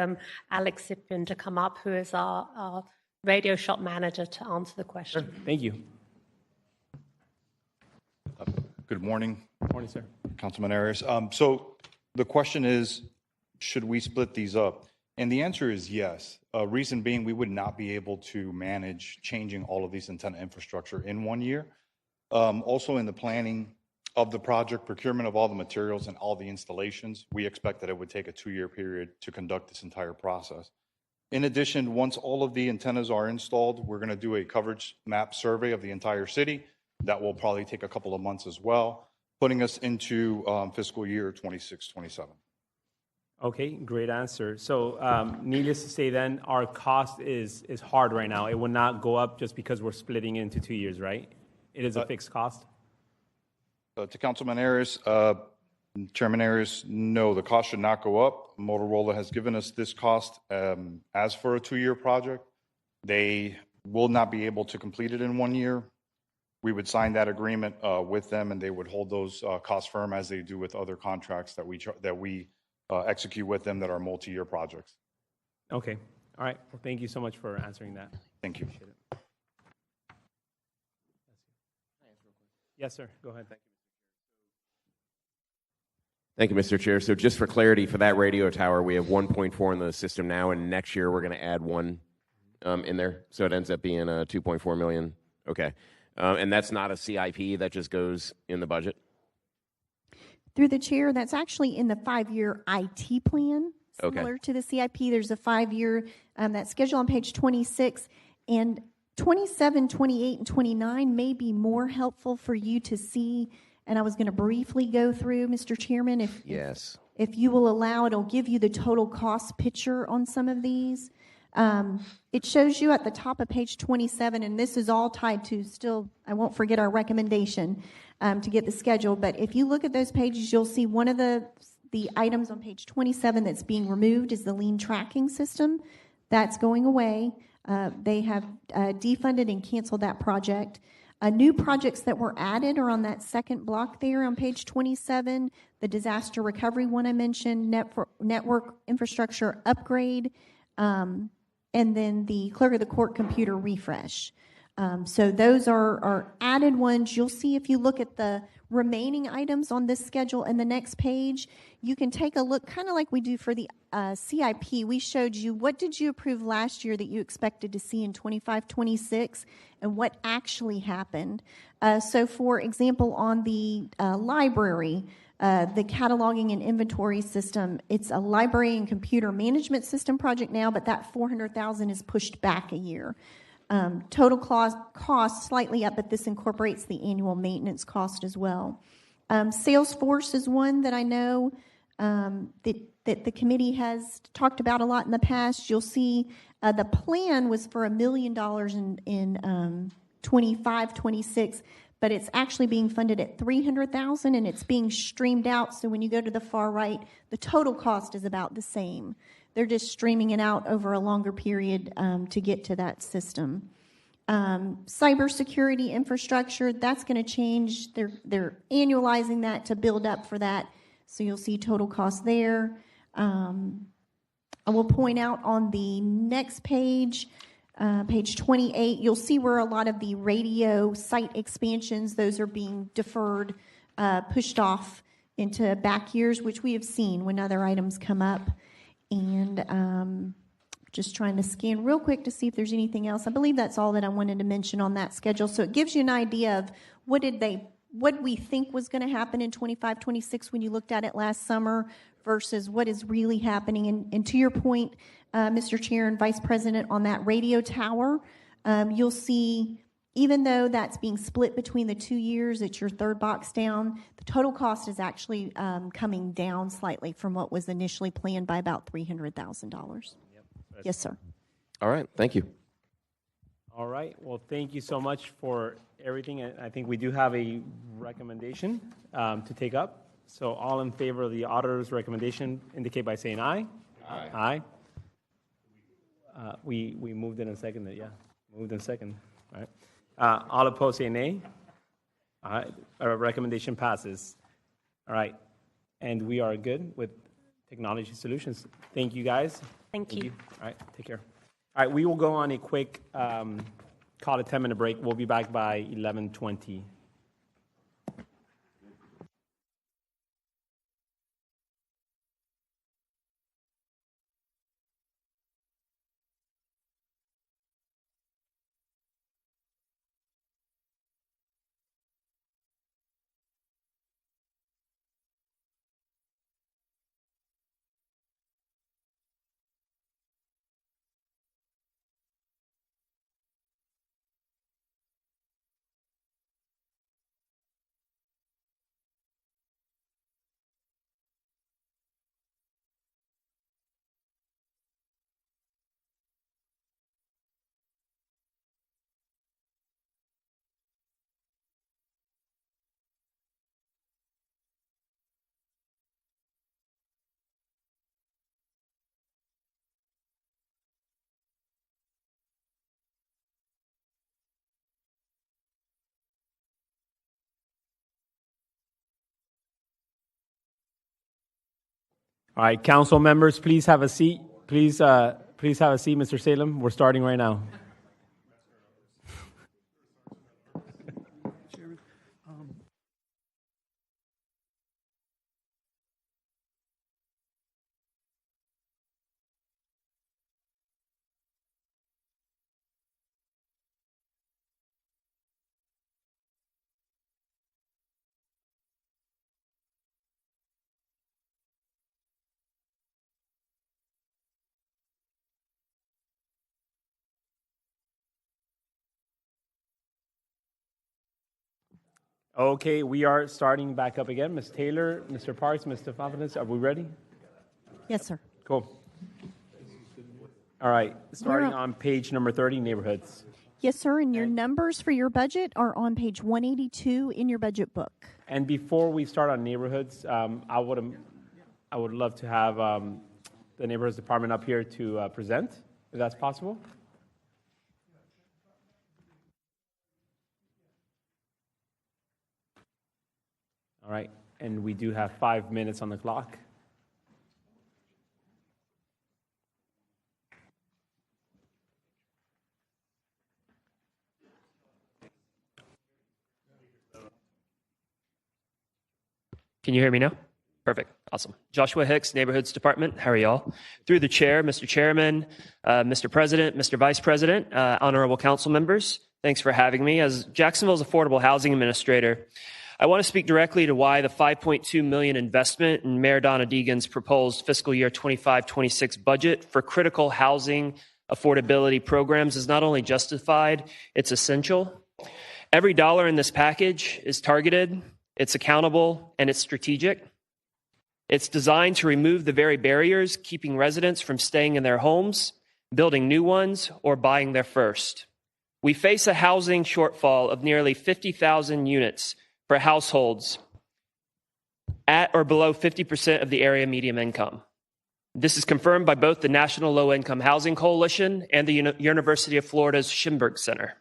Alex Cyprian to come up, who is our radio shop manager, to answer the question. Sure. Thank you. Good morning. Good morning, sir. Councilman Arias. So the question is, should we split these up? And the answer is yes. Reason being, we would not be able to manage changing all of these antenna infrastructure in 1 year. Also in the planning of the project, procurement of all the materials and all the installations, we expect that it would take a 2-year period to conduct this entire process. In addition, once all of the antennas are installed, we're going to do a coverage map survey of the entire city. That will probably take a couple of months as well, putting us into fiscal year 26-27. Okay, great answer. So needless to say then, our cost is hard right now. It will not go up just because we're splitting into 2 years, right? It is a fixed cost? To Councilman Arias, Chairman Arias, no, the cost should not go up. Motorola has given us this cost as for a 2-year project. They will not be able to complete it in 1 year. We would sign that agreement with them, and they would hold those costs firm as they do with other contracts that we execute with them that are multi-year projects. Okay. All right. Well, thank you so much for answering that. Thank you. Yes, sir. Go ahead. Thank you, Mr. Chair. So just for clarity, for that radio tower, we have 1.4 in the system now, and next year we're going to add 1 in there. So it ends up being 2.4 million. Okay. And that's not a CIP, that just goes in the budget? Through the chair, that's actually in the 5-year IT plan, similar to the CIP. There's a 5-year, that schedule on page 26, and 27, 28, and 29 may be more helpful for you to see, and I was going to briefly go through, Mr. Chairman, if you will allow, it'll give you the total cost picture on some of these. It shows you at the top of page 27, and this is all tied to still, I won't forget our recommendation to get the schedule, but if you look at those pages, you'll see one of the items on page 27 that's being removed is the lien tracking system. That's going away. They have defunded and canceled that project. New projects that were added are on that second block there on page 27. The disaster recovery one I mentioned, network infrastructure upgrade, and then the clerk of the court computer refresh. So those are added ones. You'll see if you look at the remaining items on this schedule and the next page, you can take a look, kind of like we do for the CIP. We showed you what did you approve last year that you expected to see in 25-26 and what actually happened. So for example, on the library, the cataloging and inventory system, it's a library and computer management system project now, but that $400,000 is pushed back a year. Total cost slightly up, but this incorporates the annual maintenance cost as well. Salesforce is one that I know that the committee has talked about a lot in the past. You'll see the plan was for $1 million in 25-26, but it's actually being funded at $300,000 and it's being streamed out. So when you go to the far right, the total cost is about the same. They're just streaming it out over a longer period to get to that system. Cybersecurity infrastructure, that's going to change. They're annualizing that to build up for that. So you'll see total cost there. I will point out on the next page, page 28, you'll see where a lot of the radio site expansions, those are being deferred, pushed off into back years, which we have seen when other items come up. And just trying to scan real quick to see if there's anything else. I believe that's all that I wanted to mention on that schedule. So it gives you an idea of what we think was going to happen in 25-26 when you looked at it last summer versus what is really happening. And to your point, Mr. Chair and Vice President, on that radio tower, you'll see, even though that's being split between the 2 years, it's your third box down, the total cost is actually coming down slightly from what was initially planned by about $300,000. Yep. Yes, sir. All right. Thank you. All right. Well, thank you so much for everything. I think we do have a recommendation to take up. So all in favor of the auditor's recommendation indicate by saying aye. Aye. Aye. We moved in a second. Yeah, moved in second. All right. All opposed say nay. All right. Our recommendation passes. All right. And we are good with technology solutions. Thank you, guys. Thank you. All right. Take care. All right. We will go on a quick, call it 10-minute break. We'll be back by 11:20. All right, council members, please have a seat. Please have a seat, Mr. Salem. We're starting right now. Okay, we are starting back up again. Ms. Taylor, Mr. Parks, Mr. Favenes, are we ready? Yes, sir. Cool. All right, starting on page number 30, neighborhoods. Yes, sir, and your numbers for your budget are on page 182 in your budget book. And before we start on neighborhoods, I would love to have the neighborhoods department up here to present, if that's possible. All right, and we do have 5 minutes on the clock. Can you hear me now? Perfect. Awesome. Joshua Hicks, Neighborhoods Department. How are y'all? Through the chair, Mr. Chairman, Mr. President, Mr. Vice President, honorable council members, thanks for having me. As Jacksonville's Affordable Housing Administrator, I want to speak directly to why the $5.2 million investment in Mayor Donna Deegan's proposed fiscal year 25-26 budget for critical housing affordability programs is not only justified, it's essential. Every dollar in this package is targeted, it's accountable, and it's strategic. It's designed to remove the very barriers keeping residents from staying in their homes, building new ones, or buying their first. We face a housing shortfall of nearly 50,000 units for households at or below 50% of the area median income. This is confirmed by both the National Low Income Housing Coalition and the University of Florida's Schimberg Center.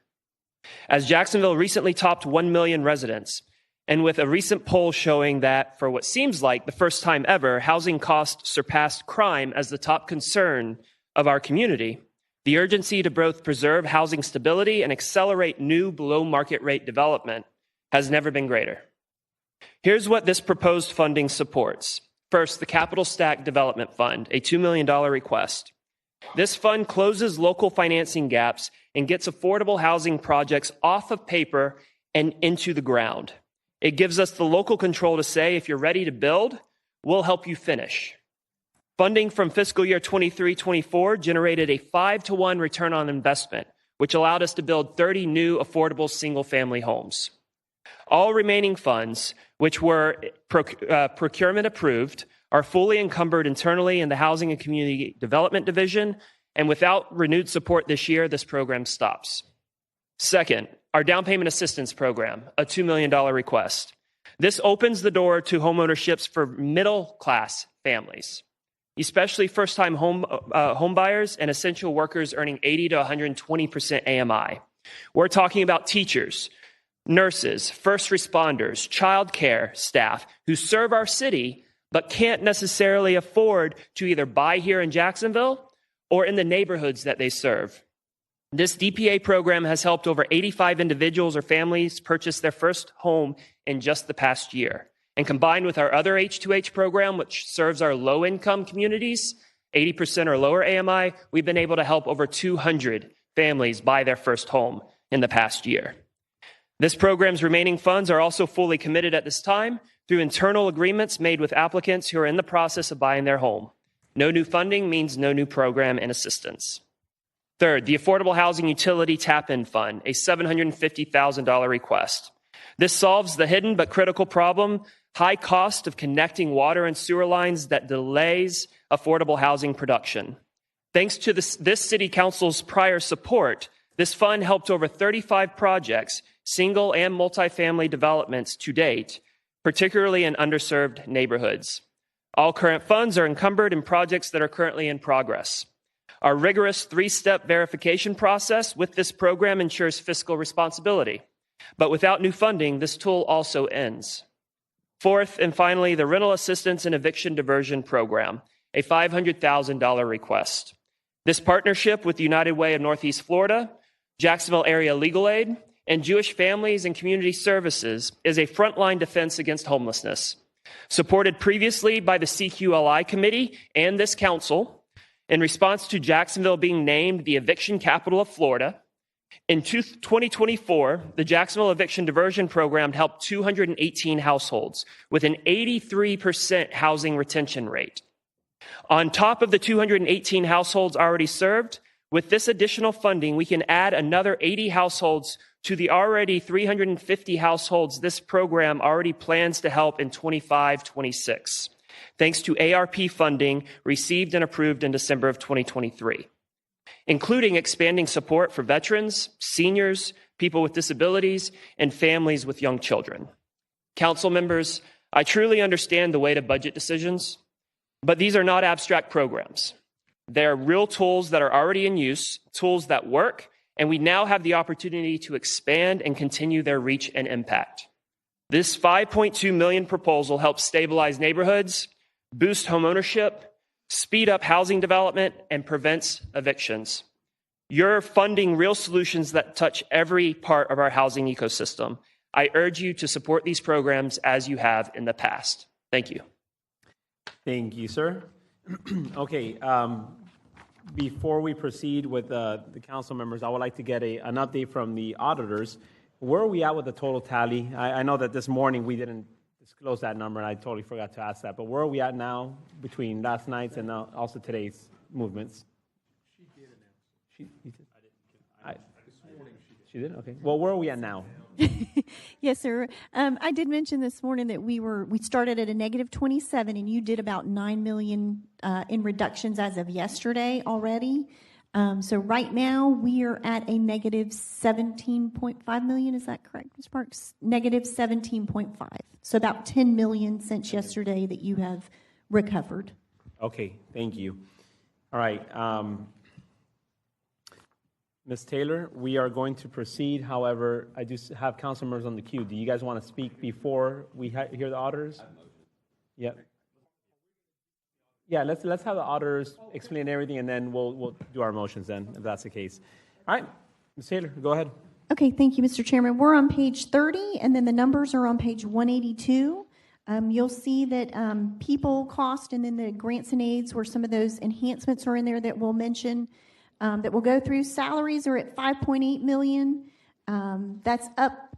As Jacksonville recently topped 1 million residents, and with a recent poll showing that, for what seems like the first time ever, housing costs surpassed crime as the top concern of our community, the urgency to both preserve housing stability and accelerate new below-market rate development has never been greater. Here's what this proposed funding supports. First, the Capital Stack Development Fund, a $2 million request. This fund closes local financing gaps and gets affordable housing projects off of paper and into the ground. It gives us the local control to say, if you're ready to build, we'll help you finish. Funding from fiscal year 23-24 generated a 5-to-1 return on investment, which allowed us to build 30 new affordable single-family homes. All remaining funds, which were procurement approved, are fully encumbered internally in the Housing and Community Development Division, and without renewed support this year, this program stops. Second, our down payment assistance program, a $2 million request. This opens the door to homeownerships for middle-class families, especially first-time home buyers and essential workers earning 80 to 120% AMI. We're talking about teachers, nurses, first responders, child care staff who serve our city but can't necessarily afford to either buy here in Jacksonville or in the neighborhoods that they serve. This DPA program has helped over 85 individuals or families purchase their first home in just the past year. And combined with our other H2H program, which serves our low-income communities, 80% or lower AMI, we've been able to help over 200 families buy their first home in the past year. This program's remaining funds are also fully committed at this time through internal agreements made with applicants who are in the process of buying their home. No new funding means no new program and assistance. Third, the Affordable Housing Utility Tap-In Fund, a $750,000 request. This solves the hidden but critical problem, high cost of connecting water and sewer lines that delays affordable housing production. Thanks to this City Council's prior support, this fund helped over 35 projects, single and multifamily developments to date, particularly in underserved neighborhoods. All current funds are encumbered in projects that are currently in progress. Our rigorous 3-step verification process with this program ensures fiscal responsibility. But without new funding, this tool also ends. Fourth, and finally, the Rental Assistance and Eviction Diversion Program, a $500,000 request. This partnership with the United Way of Northeast Florida, Jacksonville Area Legal Aid, and Jewish Families and Community Services is a frontline defense against homelessness. Supported previously by the CQLI Committee and this council, in response to Jacksonville being named the eviction capital of Florida, in 2024, the Jacksonville Eviction Diversion Program helped 218 households with an 83% housing retention rate. On top of the 218 households already served, with this additional funding, we can add another 80 households to the already 350 households this program already plans to help in 25-26. Thanks to ARP funding received and approved in December of 2023, including expanding support for veterans, seniors, people with disabilities, and families with young children. Council members, I truly understand the weight of budget decisions, but these are not abstract programs. They're real tools that are already in use, tools that work, and we now have the opportunity to expand and continue their reach and impact. This $5.2 million proposal helps stabilize neighborhoods, boost homeownership, speed up housing development, and prevents evictions. You're funding real solutions that touch every part of our housing ecosystem. I urge you to support these programs as you have in the past. Thank you. Thank you, sir. Okay, before we proceed with the council members, I would like to get an update from the auditors. Where are we at with the total tally? I know that this morning we didn't disclose that number, and I totally forgot to ask that, but where are we at now between last night's and also today's movements? She did announce. She did? This morning she did. Okay. Well, where are we at now? Yes, sir. I did mention this morning that we started at a negative 27, and you did about $9 million in reductions as of yesterday already. So right now we are at a negative 17.5 million. Is that correct, Ms. Parks? Negative 17.5. So about 10 million since yesterday that you have recovered. Okay, thank you. All right. Ms. Taylor, we are going to proceed. However, I do have council members on the queue. Do you guys want to speak before we hear the auditors? Yep. Yeah, let's have the auditors explain everything, and then we'll do our motions then, if that's the case. All right, Ms. Taylor, go ahead. Okay, thank you, Mr. Chairman. We're on page 30, and then the numbers are on page 182. You'll see that people cost and then the grants and aids, where some of those enhancements are in there that we'll mention, that we'll go through. Salaries are at $5.8 million. That's up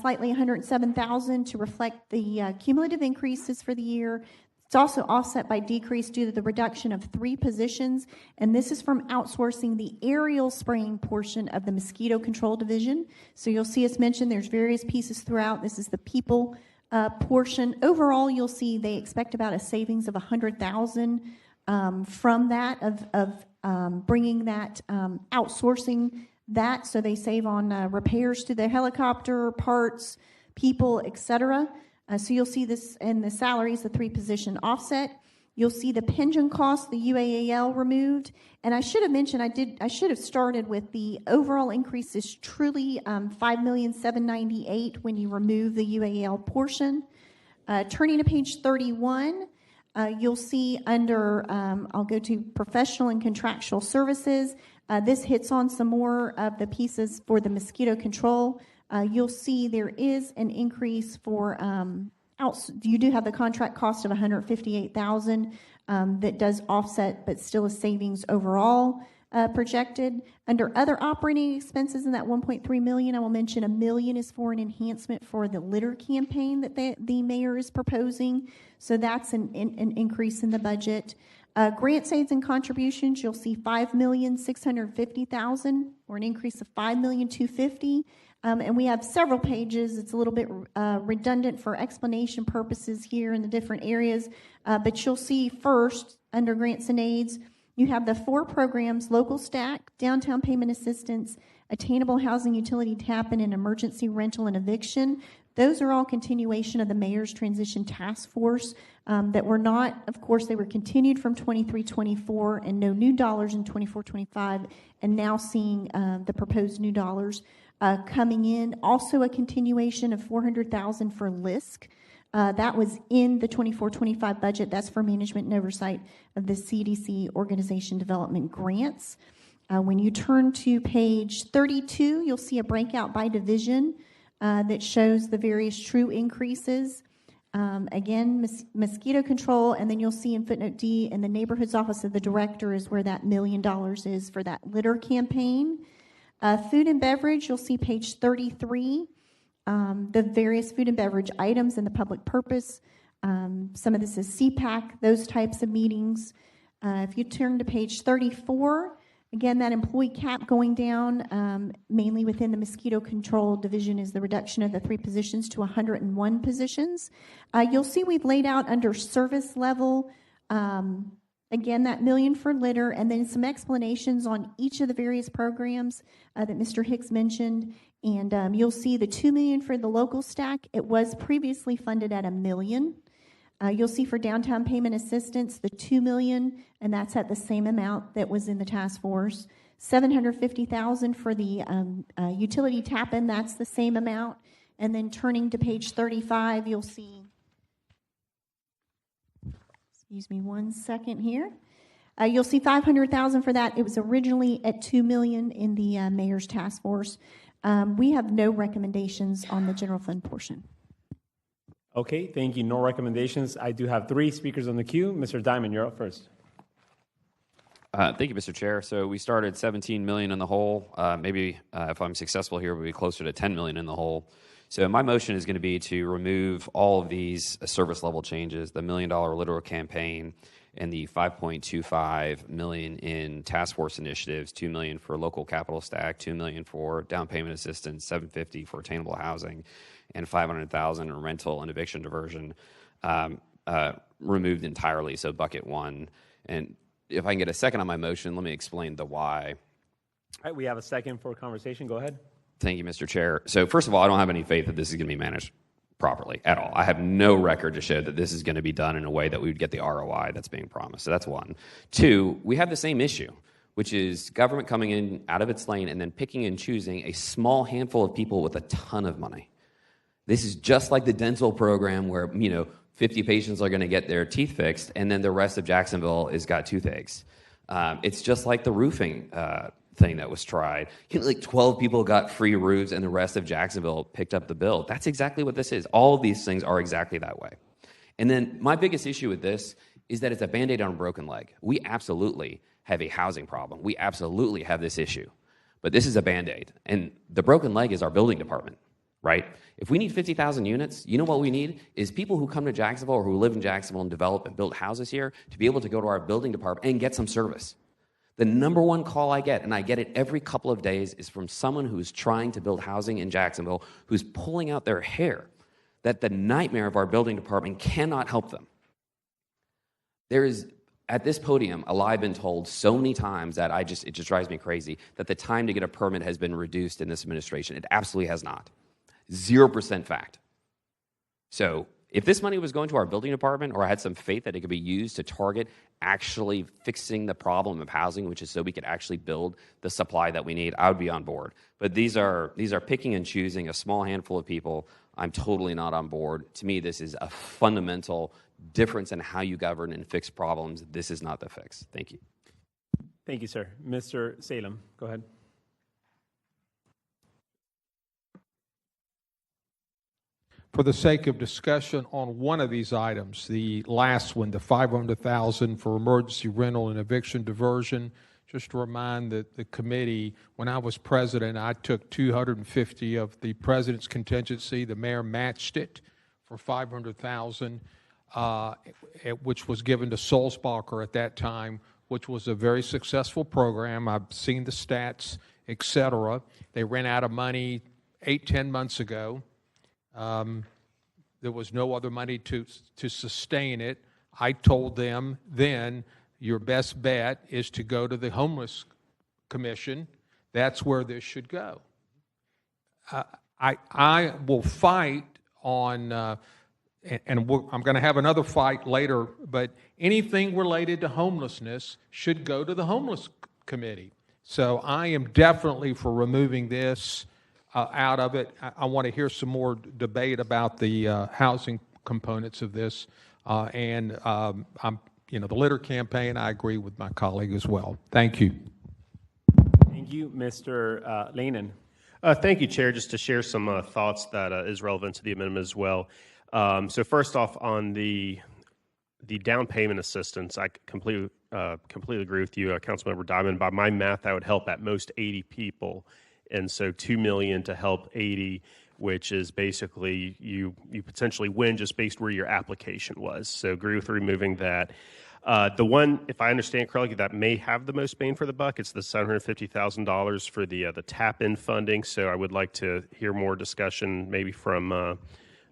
slightly $107,000 to reflect the cumulative increases for the year. It's also offset by decrease due to the reduction of 3 positions, and this is from outsourcing the aerial spraying portion of the mosquito control division. So you'll see us mention there's various pieces throughout. This is the people portion. Overall, you'll see they expect about a savings of $100,000 from that, of bringing that, outsourcing that, so they save on repairs to the helicopter, parts, people, etc. So you'll see this in the salaries, the 3-position offset. You'll see the pension costs, the UAAL removed. And I should have mentioned, I should have started with the overall increase is truly $5,798,000 when you remove the UAAL portion. Turning to page 31, you'll see under, I'll go to professional and contractual services. This hits on some more of the pieces for the mosquito control. You'll see there is an increase for, you do have the contract cost of $158,000 that does offset, but still a savings overall projected. Under other operating expenses in that $1.3 million, I will mention $1 million is for an enhancement for the litter campaign that the mayor is proposing. So that's an increase in the budget. Grants, aids, and contributions, you'll see $5,650,000 or an increase of $5,250,000. And we have several pages. It's a little bit redundant for explanation purposes here in the different areas. But you'll see first, under grants and aids, you have the 4 programs: local stack, downtown payment assistance, attainable housing utility tap-in, and emergency rental and eviction. Those are all continuation of the mayor's transition task force that were not, of course, they were continued from 23-24 and no new dollars in 24-25, and now seeing the proposed new dollars coming in. Also a continuation of $400,000 for LISC. That was in the 24-25 budget. That's for management and oversight of the CDC organization development grants. When you turn to page 32, you'll see a breakout by division that shows the various true increases. Again, mosquito control, and then you'll see in footnote D, in the neighborhoods office of the director is where that $1 million is for that litter campaign. Food and beverage, you'll see page 33, the various food and beverage items and the public purpose. Some of this is CPAC, those types of meetings. If you turn to page 34, again, that employee cap going down, mainly within the mosquito control division, is the reduction of the 3 positions to 101 positions. You'll see we've laid out under service level, again, that $1 million for litter, and then some explanations on each of the various programs that Mr. Hicks mentioned. And you'll see the $2 million for the local stack. It was previously funded at $1 million. You'll see for downtown payment assistance, the $2 million, and that's at the same amount that was in the task force. $750,000 for the utility tap-in, that's the same amount. And then turning to page 35, you'll see, excuse me one second here. You'll see $500,000 for that. It was originally at $2 million in the mayor's task force. We have no recommendations on the general fund portion. Okay, thank you. No recommendations. I do have 3 speakers on the queue. Mr. Diamond, you're up first. Thank you, Mr. Chair. So we started 17 million in the hole. Maybe if I'm successful here, we'll be closer to 10 million in the hole. So my motion is going to be to remove all of these service level changes, the $1 million literal campaign, and the 5.25 million in task force initiatives, 2 million for local capital stack, 2 million for down payment assistance, 750 for attainable housing, and 500,000 in rental and eviction diversion removed entirely. So bucket 1. And if I can get a second on my motion, let me explain the why. All right, we have a second for conversation. Go ahead. Thank you, Mr. Chair. So first of all, I don't have any faith that this is going to be managed properly at all. I have no record to show that this is going to be done in a way that we would get the ROI that's being promised. So that's 1. 2, we have the same issue, which is government coming in out of its lane and then picking and choosing a small handful of people with a ton of money. This is just like the dental program where, 50 patients are going to get their teeth fixed, and then the rest of Jacksonville has got toothaches. It's just like the roofing thing that was tried. Like 12 people got free roofs, and the rest of Jacksonville picked up the bill. That's exactly what this is. All of these things are exactly that way. And then my biggest issue with this is that it's a Band-Aid on a broken leg. We absolutely have a housing problem. We absolutely have this issue. But this is a Band-Aid. And the broken leg is our building department, right? If we need 50,000 units, you know what we need is people who come to Jacksonville or who live in Jacksonville and develop and build houses here to be able to go to our building department and get some service. The number one call I get, and I get it every couple of days, is from someone who's trying to build housing in Jacksonville, who's pulling out their hair that the nightmare of our building department cannot help them. There is, at this podium, a lie I've been told so many times that it just drives me crazy, that the time to get a permit has been reduced in this administration. It absolutely has not. 0% fact. So if this money was going to our building department, or I had some faith that it could be used to target actually fixing the problem of housing, which is so we could actually build the supply that we need, I would be on board. But these are picking and choosing a small handful of people. I'm totally not on board. To me, this is a fundamental difference in how you govern and fix problems. This is not the fix. Thank you. Thank you, sir. Mr. Salem, go ahead. For the sake of discussion on one of these items, the last one, the $500,000 for emergency rental and eviction diversion, just to remind the committee, when I was president, I took $250 of the president's contingency. The mayor matched it for $500,000, which was given to Sulzbacher at that time, which was a very successful program. I've seen the stats, et cetera. They ran out of money 8-10 months ago. There was no other money to sustain it. I told them then, your best bet is to go to the Homeless Commission. That's where this should go. I will fight on, I'm going to have another fight later, but anything related to homelessness should go to the Homeless Committee. So I am definitely for removing this out of it. I want to hear some more debate about the housing components of this. The litter campaign, I agree with my colleague as well. Thank you. Thank you, Mr. Lanen. Thank you, Chair. Just to share some thoughts that is relevant to the amendment as well. So first off, on the down payment assistance, I completely agree with you, Councilmember Diamond. By my math, that would help at most 80 people. And so $2 million to help 80, which is basically you potentially win just based where your application was. So agree with removing that. The one, if I understand correctly, that may have the most bang for the buck, it's the $750,000 for the tap-in funding. So I would like to hear more discussion maybe from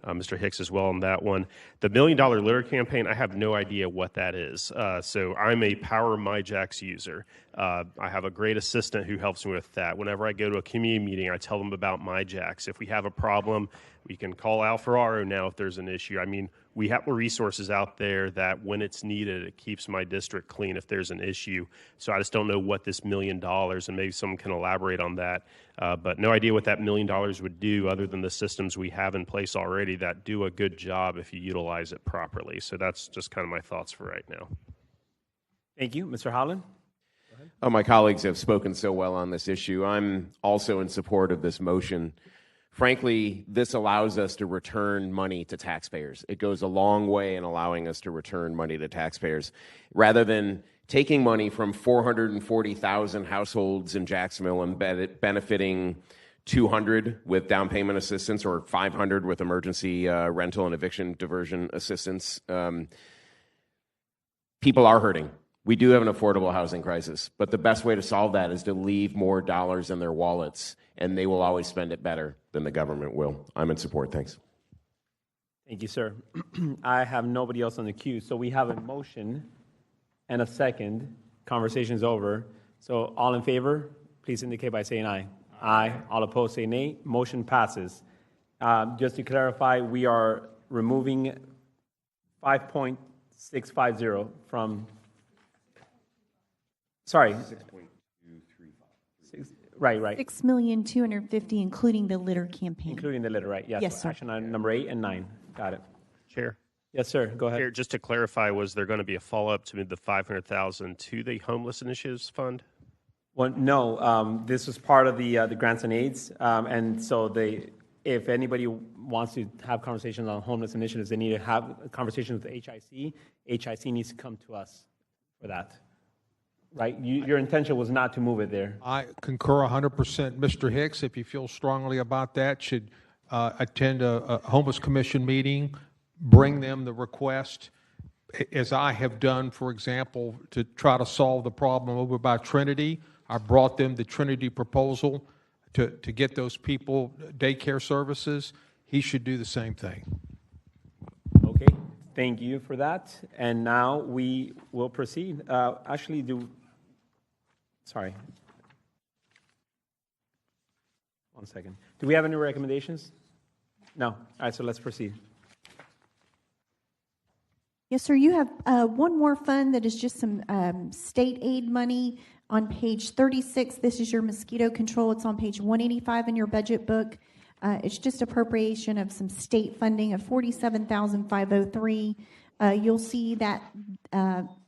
Mr. Hicks as well on that one. The $1 million litter campaign, I have no idea what that is. So I'm a Power My Jacks user. I have a great assistant who helps me with that. Whenever I go to a community meeting, I tell them about My Jacks. If we have a problem, We can call Al Ferraro now if there's an issue. I mean, we have resources out there that when it's needed, it keeps my district clean if there's an issue. So I just don't know what this $1 million, and maybe someone can elaborate on that. But no idea what that $1 million would do other than the systems we have in place already that do a good job if you utilize it properly. So that's just kind of my thoughts for right now. Thank you. Mr. Howland? Oh, my colleagues have spoken so well on this issue. I'm also in support of this motion. Frankly, this allows us to return money to taxpayers. It goes a long way in allowing us to return money to taxpayers. Rather than taking money from 440,000 households in Jacksonville and benefiting 200 with down payment assistance or 500 with emergency rental and eviction diversion assistance, people are hurting. We do have an affordable housing crisis, but the best way to solve that is to leave more dollars in their wallets, and they will always spend it better than the government will. I'm in support. Thanks. Thank you, sir. I have nobody else on the queue, so we have a motion and a second. Conversation's over. So all in favor, please indicate by saying aye. Aye. All opposed, say nay. Motion passes. Just to clarify, we are removing 5.650 from... Sorry. 6.235. Right. 6,250,000, including the litter campaign. Including the litter, right? Yes. Yes, sir. Action item number 8 and 9. Got it. Chair? Yes, sir. Go ahead. Chair, just to clarify, was there going to be a follow-up to move the $500,000 to the Homeless Initiatives Fund? Well, no. This was part of the grants and aids, and so if anybody wants to have conversations on homeless initiatives, they need to have conversations with the HIC. HIC needs to come to us for that. Right? Your intention was not to move it there. I concur 100%. Mr. Hicks, if you feel strongly about that, should attend a homeless commission meeting, bring them the request, as I have done, for example, to try to solve the problem over by Trinity. I brought them the Trinity proposal to get those people daycare services. He should do the same thing. Okay. Thank you for that. And now we will proceed. Sorry. One second. Do we have any recommendations? No. All right, so let's proceed. Yes, sir. You have one more fund that is just some state aid money on page 36. This is your mosquito control. It's on page 185 in your budget book. It's just appropriation of some state funding of $47,503. You'll see that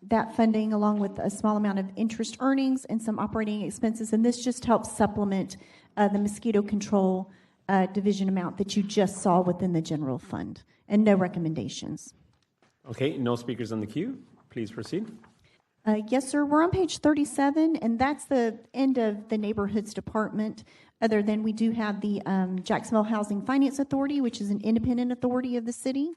that funding along with a small amount of interest earnings and some operating expenses, and this just helps supplement the mosquito control division amount that you just saw within the general fund, and no recommendations. Okay, no speakers on the queue. Please proceed. Yes, sir. We're on page 37, and that's the end of the neighborhoods department. Other than we do have the Jacksonville Housing Finance Authority, which is an independent authority of the city.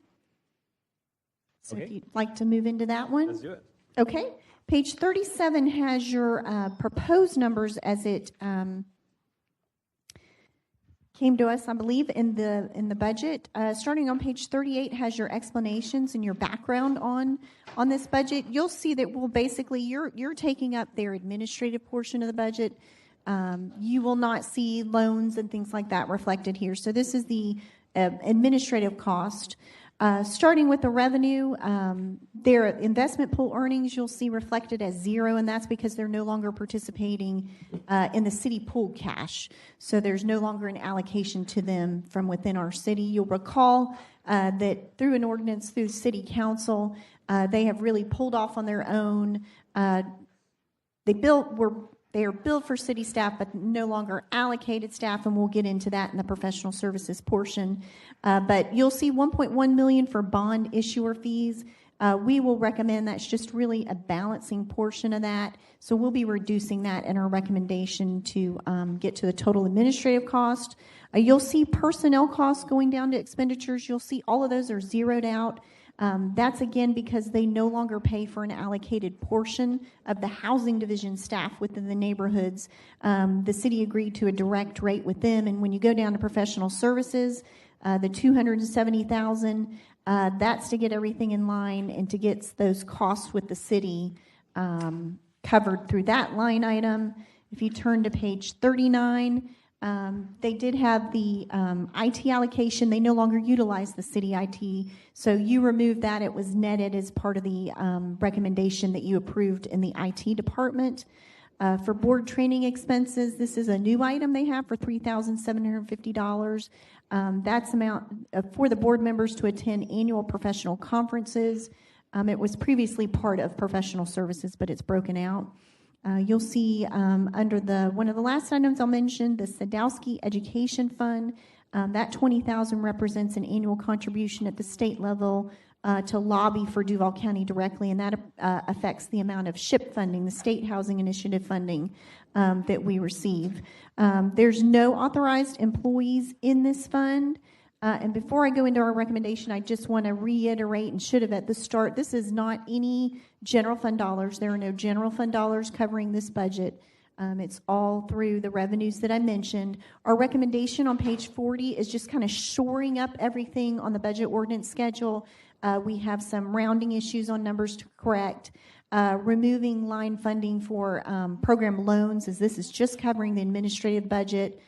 So if you'd like to move into that one. Let's do it. Okay. Page 37 has your proposed numbers as it came to us, I believe, in the budget. Starting on page 38 has your explanations and your background on this budget. You'll see that we'll basically, you're taking up their administrative portion of the budget. You will not see loans and things like that reflected here. So this is the administrative cost. Starting with the revenue, their investment pool earnings you'll see reflected as zero, and that's because they're no longer participating in the city pool cash. So there's no longer an allocation to them from within our city. You'll recall that through an ordinance through the city council, they have really pulled off on their own. They are billed for city staff, but no longer allocated staff, and we'll get into that in the professional services portion. But you'll see $1.1 million for bond issuer fees. We will recommend that's just really a balancing portion of that. So we'll be reducing that in our recommendation to get to the total administrative cost. You'll see personnel costs going down to expenditures. You'll see all of those are zeroed out. That's again because they no longer pay for an allocated portion of the housing division staff within the neighborhoods. The city agreed to a direct rate with them, and when you go down to professional services, the $270,000, that's to get everything in line and to get those costs with the city covered through that line item. If you turn to page 39, They did have the IT allocation. They no longer utilize the city IT, so you removed that. It was netted as part of the recommendation that you approved in the IT department. For board training expenses, this is a new item they have for $3,750. That's amount for the board members to attend annual professional conferences. It was previously part of professional services, but it's broken out. You'll see under one of the last items I'll mention, the Sadowski Education Fund. That $20,000 represents an annual contribution at the state level to lobby for Duval County directly, and that affects the amount of SHIP funding, the State Housing Initiative funding that we receive. There's no authorized employees in this fund. And before I go into our recommendation, I just want to reiterate, and should have at the start, this is not any general fund dollars. There are no general fund dollars covering this budget. It's all through the revenues that I mentioned. Our recommendation on page 40 is just kind of shoring up everything on the budget ordinance schedule. We have some rounding issues on numbers to correct. Removing line funding for program loans, as this is just covering the administrative budget.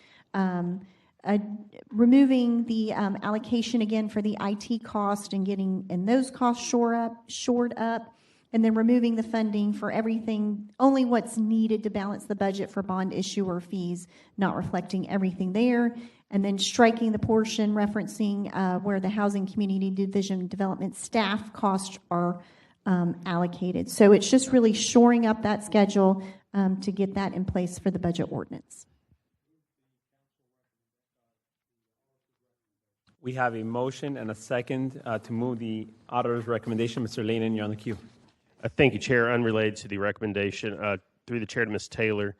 Removing the allocation again for the IT cost and getting those costs shored up, and then removing the funding for everything, only what's needed to balance the budget for bond issuer fees, not reflecting everything there, and then striking the portion referencing where the Housing Community Division Development staff costs are allocated. So it's just really shoring up that schedule to get that in place for the budget ordinance. We have a motion and a second to move the auditor's recommendation. Mr. Lehnen, you're on the queue. Thank you, Chair. Unrelated to the recommendation, through the Chair to Ms. Taylor,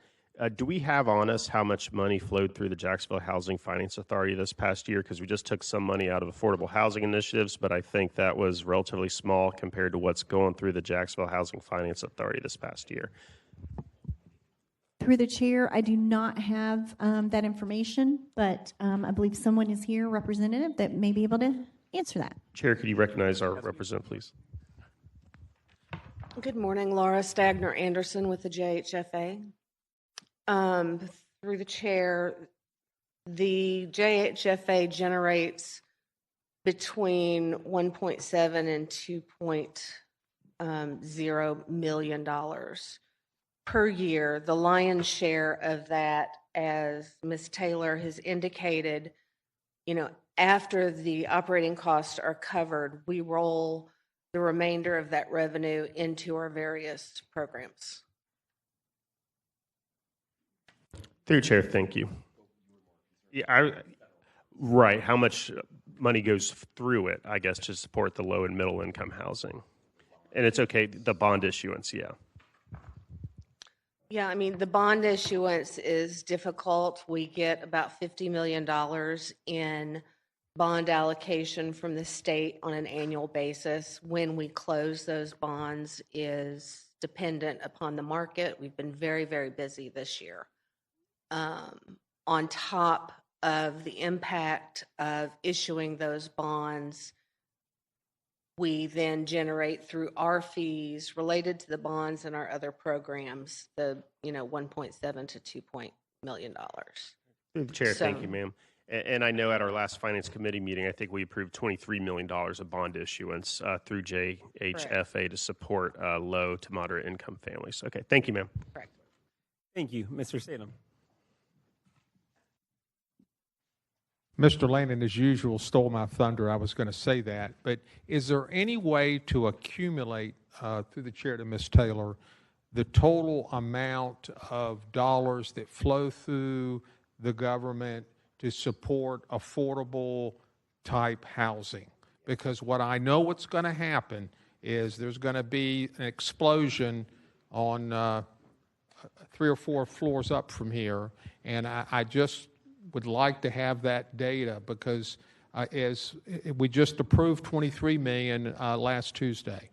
do we have on us how much money flowed through the Jacksonville Housing Finance Authority this past year? Because we just took some money out of affordable housing initiatives, but I think that was relatively small compared to what's going through the Jacksonville Housing Finance Authority this past year. Through the chair, I do not have that information, but I believe someone is here, representative, that may be able to answer that. Chair, could you recognize our representative, please? Good morning, Laura Stagner Anderson with the JHFA. Through the chair, the JHFA generates between $1.7 and $2.0 million per year. The lion's share of that, as Ms. Taylor has indicated, after the operating costs are covered, we roll the remainder of that revenue into our various programs. Through Chair, thank you. Yeah, right. How much money goes through it, I guess, to support the low and middle income housing? And it's okay, the bond issuance, yeah. Yeah, the bond issuance is difficult. We get about $50 million in bond allocation from the state on an annual basis. When we close those bonds is dependent upon the market. We've been very, very busy this year. On top of the impact of issuing those bonds, we then generate through our fees related to the bonds and our other programs, the $1.7 to $2 million. Chair, thank you, ma'am. And I know at our last Finance Committee meeting, I think we approved $23 million of bond issuance through JHFA to support low to moderate income families. Okay, thank you, ma'am. Correct. Thank you. Mr. Salem. Mr. Lannon, as usual, stole my thunder. I was going to say that. But is there any way to accumulate, through the chair to Ms. Taylor, the total amount of dollars that flow through the government to support affordable type housing? Because what I know what's going to happen is there's going to be an explosion on 3 or 4 floors up from here, and I just would like to have that data because as we just approved $23 million last Tuesday.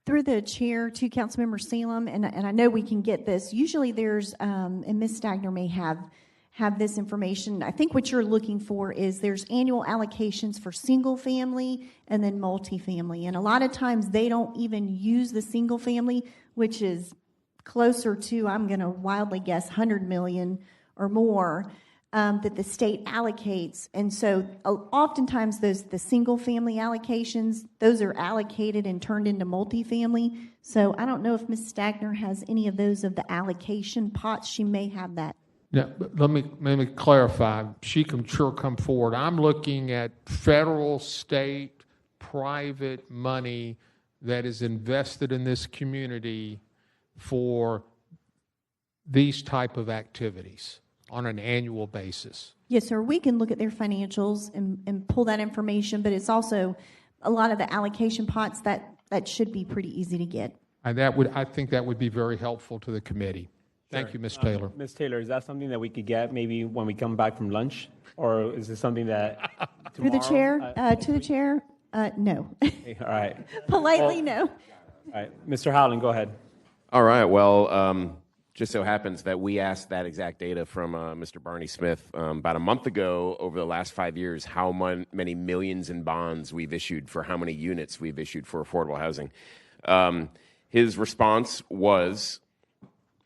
Through the chair to Councilmember Salem, and I know we can get this. Usually there's, and Ms. Stagner may have this information. I think what you're looking for is there's annual allocations for single family and then multifamily. And a lot of times they don't even use the single family, which is closer to, I'm going to wildly guess, 100 million or more that the state allocates. And so oftentimes the single family allocations, those are allocated and turned into multifamily. So I don't know if Ms. Stagner has any of those of the allocation pots. She may have that. Yeah, but let me clarify. She can sure come forward. I'm looking at federal, state, private money that is invested in this community for these type of activities on an annual basis. Yes, sir. We can look at their financials and pull that information, but it's also a lot of the allocation pots that should be pretty easy to get. And I think that would be very helpful to the committee. Thank you, Ms. Taylor. Ms. Taylor, is that something that we could get maybe when we come back from lunch? Or is this something that Through the chair, to the chair, no. All right. Politely, no. All right. Mr. Howland, go ahead. All right. Well, just so happens that we asked that exact data from Mr. Barney Smith about a month ago over the last 5 years, how many millions in bonds we've issued for how many units we've issued for affordable housing. His response was,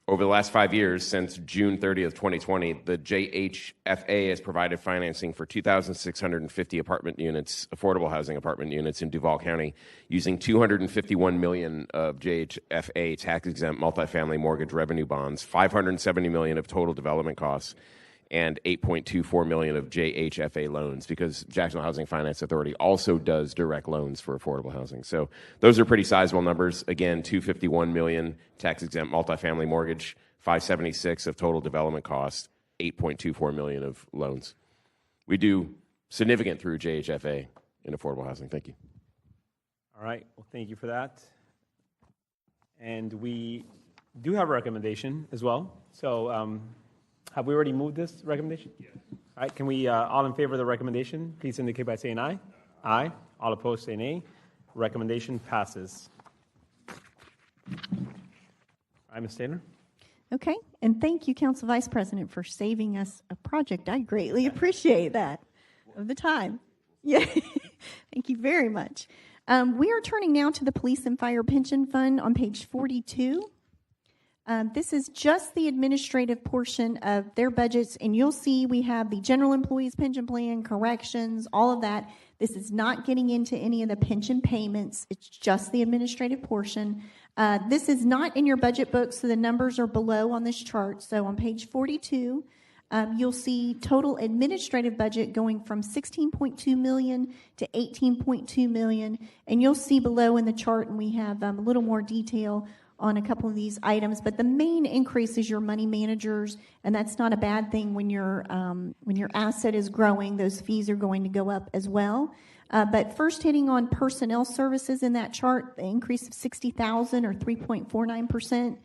over the last 5 years, since June 30th, 2020, the JHFA has provided financing for 2,650 apartment units, affordable housing apartment units in Duval County, using $251 million of JHFA tax-exempt multifamily mortgage revenue bonds, $570 million of total development costs, and $8.24 million of JHFA loans, because Jacksonville Housing Finance Authority also does direct loans for affordable housing. So those are pretty sizable numbers. Again, $251 million tax-exempt multifamily mortgage, $576 of total development cost, $8.24 million of loans. We do significant through JHFA in affordable housing. Thank you. All right. Well, thank you for that. And we do have a recommendation as well. So have we already moved this recommendation? Yes. All right. Can we, all in favor of the recommendation, please indicate by saying aye. Aye. All opposed, say nay. Recommendation passes. All right, Ms. Taylor. Okay. And thank you, Council Vice President, for saving us a project. I greatly appreciate that of the time. Yeah. Thank you very much. We are turning now to the Police and Fire Pension Fund on page 42. This is just the administrative portion of their budgets, and you'll see we have the general employees pension plan, corrections, all of that. This is not getting into any of the pension payments. It's just the administrative portion. This is not in your budget book, so the numbers are below on this chart. So on page 42, you'll see total administrative budget going from $16.2 million to $18.2 million, and you'll see below in the chart, and we have a little more detail on a couple of these items, but the main increase is your money managers, and that's not a bad thing when your asset is growing. Those fees are going to go up as well. But first, hitting on personnel services in that chart, the increase of $60,000 or 3.49%.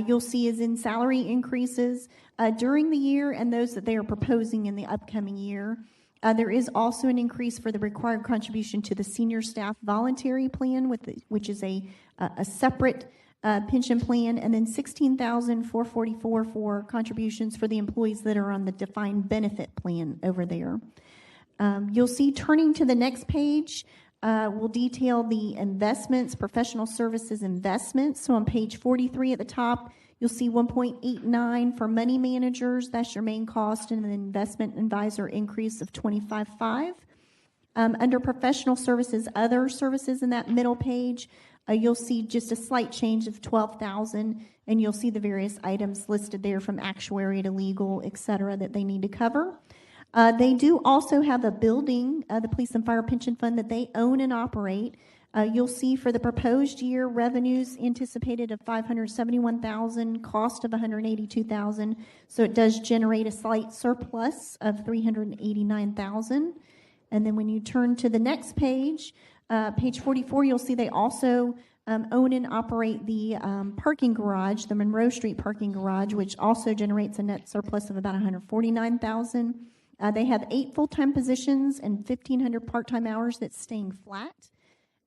You'll see is in salary increases during the year and those that they are proposing in the upcoming year. There is also an increase for the required contribution to the senior staff voluntary plan, which is a separate pension plan, and then $16,444 for contributions for the employees that are on the defined benefit plan over there. You'll see, turning to the next page, we'll detail the investments, professional services investments. So on page 43 at the top, you'll see 1.89 for money managers. That's your main cost, and an investment advisor increase of 25.5. Under professional services, other services in that middle page, you'll see just a slight change of $12,000, and you'll see the various items listed there from actuary to legal, et cetera, that they need to cover. They do also have a building, the Police and Fire Pension Fund, that they own and operate. You'll see for the proposed year, revenues anticipated of $571,000, cost of $182,000. So it does generate a slight surplus of $389,000. And then when you turn to the next page, page 44, you'll see they also own and operate the parking garage, the Monroe Street parking garage, which also generates a net surplus of about $149,000. They have 8 full-time positions and 1,500 part-time hours that's staying flat.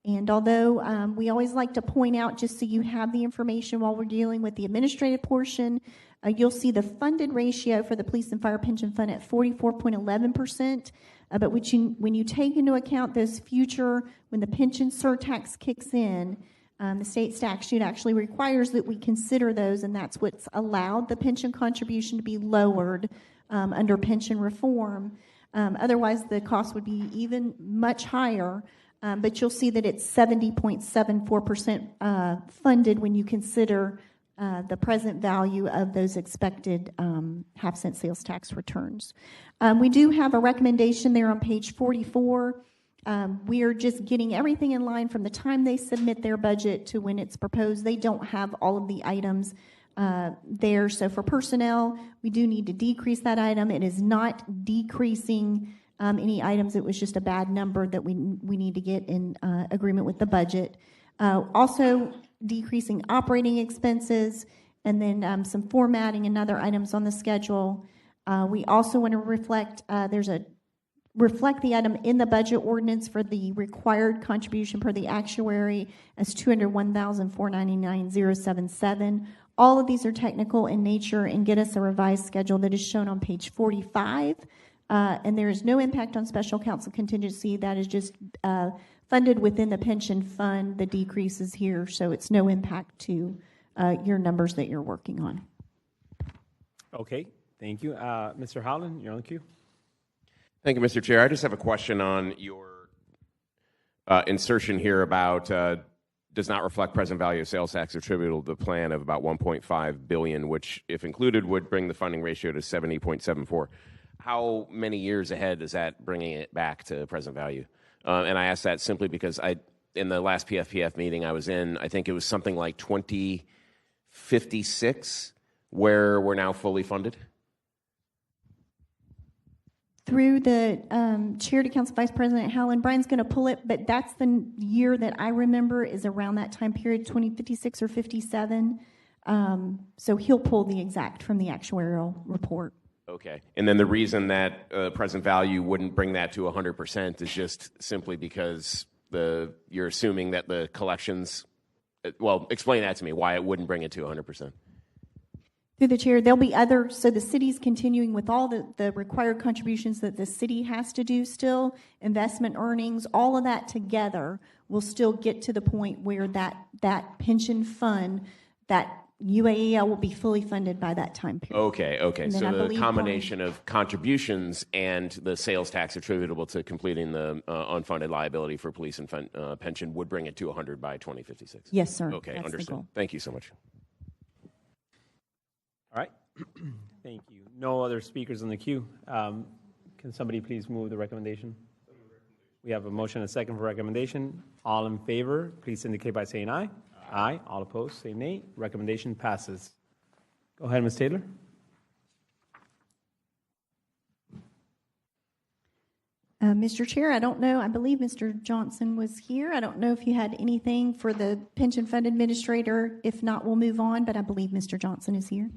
And although we always like to point out, just so you have the information while we're dealing with the administrative portion, you'll see the funded ratio for the Police and Fire Pension Fund at 44.11%. But when you take into account those future, when the pension surtax kicks in, The state statute actually requires that we consider those, and that's what's allowed the pension contribution to be lowered under pension reform. Otherwise, the cost would be even much higher, but you'll see that it's 70.74% funded when you consider the present value of those expected half-cent sales tax returns. We do have a recommendation there on page 44. We are just getting everything in line from the time they submit their budget to when it's proposed. They don't have all of the items there. So for personnel, we do need to decrease that item. It is not decreasing any items. It was just a bad number that we need to get in agreement with the budget. Also decreasing operating expenses, and then some formatting and other items on the schedule. We also want to reflect the item in the budget ordinance for the required contribution per the actuary as $201,499,077. All of these are technical in nature and get us a revised schedule that is shown on page 45. And there is no impact on special counsel contingency. That is just funded within the pension fund. The decrease is here, so it's no impact to your numbers that you're working on. Okay, thank you. Mr. Howland, you're on the queue. Thank you, Mr. Chair. I just have a question on your insertion here about does not reflect present value of sales tax attributable to the plan of about $1.5 billion, which, if included, would bring the funding ratio to 70.74. How many years ahead is that bringing it back to present value? And I ask that simply because in the last PFPF meeting I was in, I think it was something like 2056 where we're now fully funded. Through the Chair to Council Vice President Howland, Brian's going to pull it, but that's the year that I remember is around that time period, 2056 or 57. So he'll pull the exact from the actuarial report. Okay. And then the reason that present value wouldn't bring that to 100% is just simply because you're assuming that the collections, well, explain that to me, why it wouldn't bring it to 100%. Through the chair, there'll be other, so the city's continuing with all the required contributions that the city has to do still, investment earnings, all of that together will still get to the point where that pension fund, that UAEL will be fully funded by that time period. Okay. So the combination of contributions and the sales tax attributable to completing the unfunded liability for police and pension would bring it to 100 by 2056. Yes, sir. Okay, That's understood. the goal. Thank you so much. All right. Thank you. No other speakers in the queue. Can somebody please move the recommendation? We have a motion and a second for recommendation. All in favor, please indicate by saying aye. Aye. All opposed, say nay. Recommendation passes. Go ahead, Ms. Taylor. Mr. Chair, I don't know. I believe Mr. Johnson was here. I don't know if you had anything for the pension fund administrator. If not, we'll move on, but I believe Mr. Johnson is here.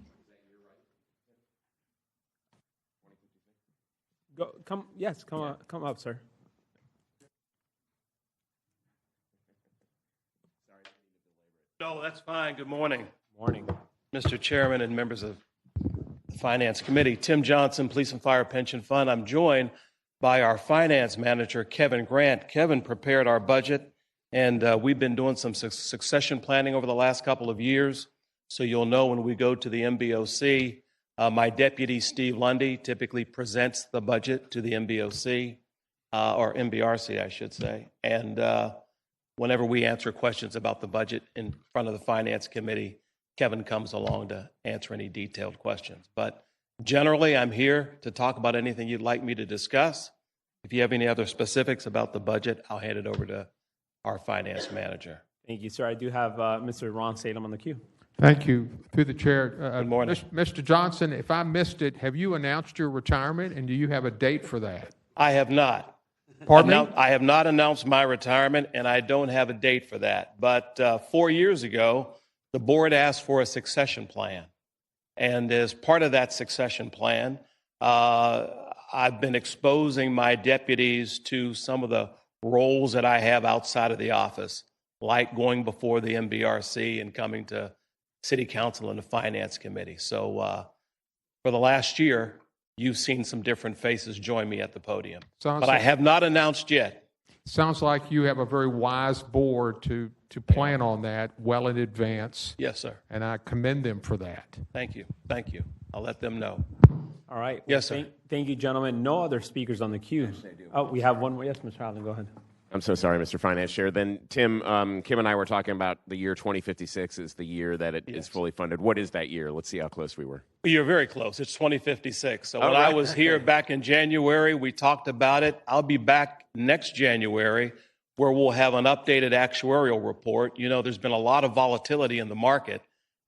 Come up, sir. No, that's fine. Good morning. Morning. Mr. Chairman and members of the Finance Committee. Tim Johnson, Police and Fire Pension Fund. I'm joined by our finance manager, Kevin Grant. Kevin prepared our budget, and we've been doing some succession planning over the last couple of years. So you'll know when we go to the MBOC, my deputy, Steve Lundy, typically presents the budget to the MBOC, or MBRC, I should say. And whenever we answer questions about the budget in front of the Finance Committee, Kevin comes along to answer any detailed questions. But generally, I'm here to talk about anything you'd like me to discuss. If you have any other specifics about the budget, I'll hand it over to our finance manager. Thank you, sir. I do have Mr. Ron Salem on the queue. Thank you. Through the chair. Good morning. Mr. Johnson, if I missed it, have you announced your retirement, and do you have a date for that? I have not. Pardon me? I have not announced my retirement, and I don't have a date for that. But 4 years ago, the board asked for a succession plan. And as part of that succession plan, I've been exposing my deputies to some of the roles that I have outside of the office, like going before the MBRC and coming to City Council and the Finance Committee. So for the last year, you've seen some different faces join me at the podium. But I have not announced yet. Sounds like you have a very wise board to plan on that well in advance. Yes, sir. And I commend them for that. Thank you. Thank you. I'll let them know. All right. Yes, sir. Thank you, gentlemen. No other speakers on the queue. Oh, we have one more. Yes, Mr. Allen, go ahead. I'm so sorry, Mr. Finance Chair. Then, Tim, Kim and I were talking about the year 2056 is the year that it is fully funded. What is that year? Let's see how close we were. You're very close. It's 2056. So when right. I was here back in January, we talked about it. I'll be back next January where we'll have an updated actuarial report. You know, there's been a lot of volatility in the market.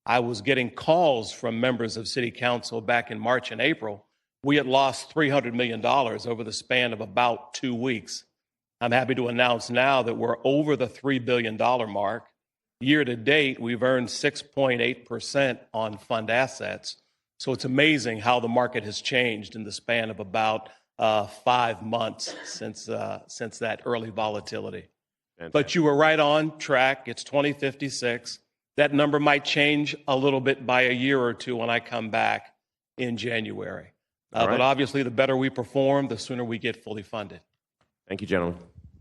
I was getting calls from members of City Council back in March and April. We had lost $300 million over the span of about 2 weeks. I'm happy to announce now that we're over the $3 billion mark. Year to date, we've earned 6.8% on fund assets. So it's amazing how the market has changed in the span of about 5 months since that early volatility. Fantastic. But you were right on track. It's 2056. That number might change a little bit by a year or two when I come back in January. All right. But obviously, the better we perform, the sooner we get fully funded. Thank you, gentlemen.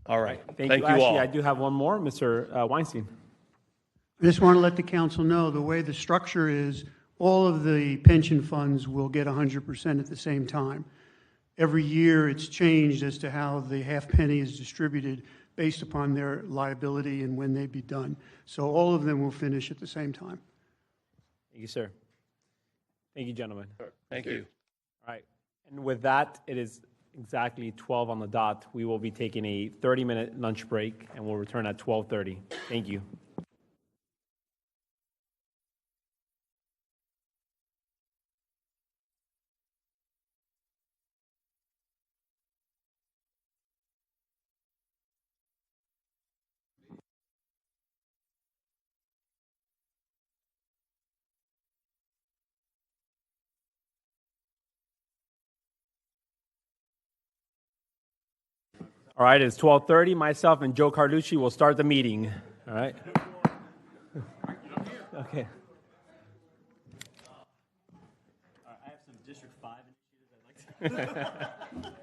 All right. Thank you. you Actually, all. I do have one more, Mr. Weinstein. I just want to let the council know the way the structure is, all of the pension funds will get 100% at the same time. Every year it's changed as to how the half penny is distributed based upon their liability and when they'd be done. So all of them will finish at the same time. Thank you, sir. Thank you, gentlemen. Thank you. All right. And with that, it is exactly 12 on the dot. We will be taking a 30-minute lunch break, and we'll return at 12:30. Thank you. All right, it's 12:30. Myself and Joe Carlucci will start the meeting. All right. Okay. I have some District 5 initiatives I'd like to.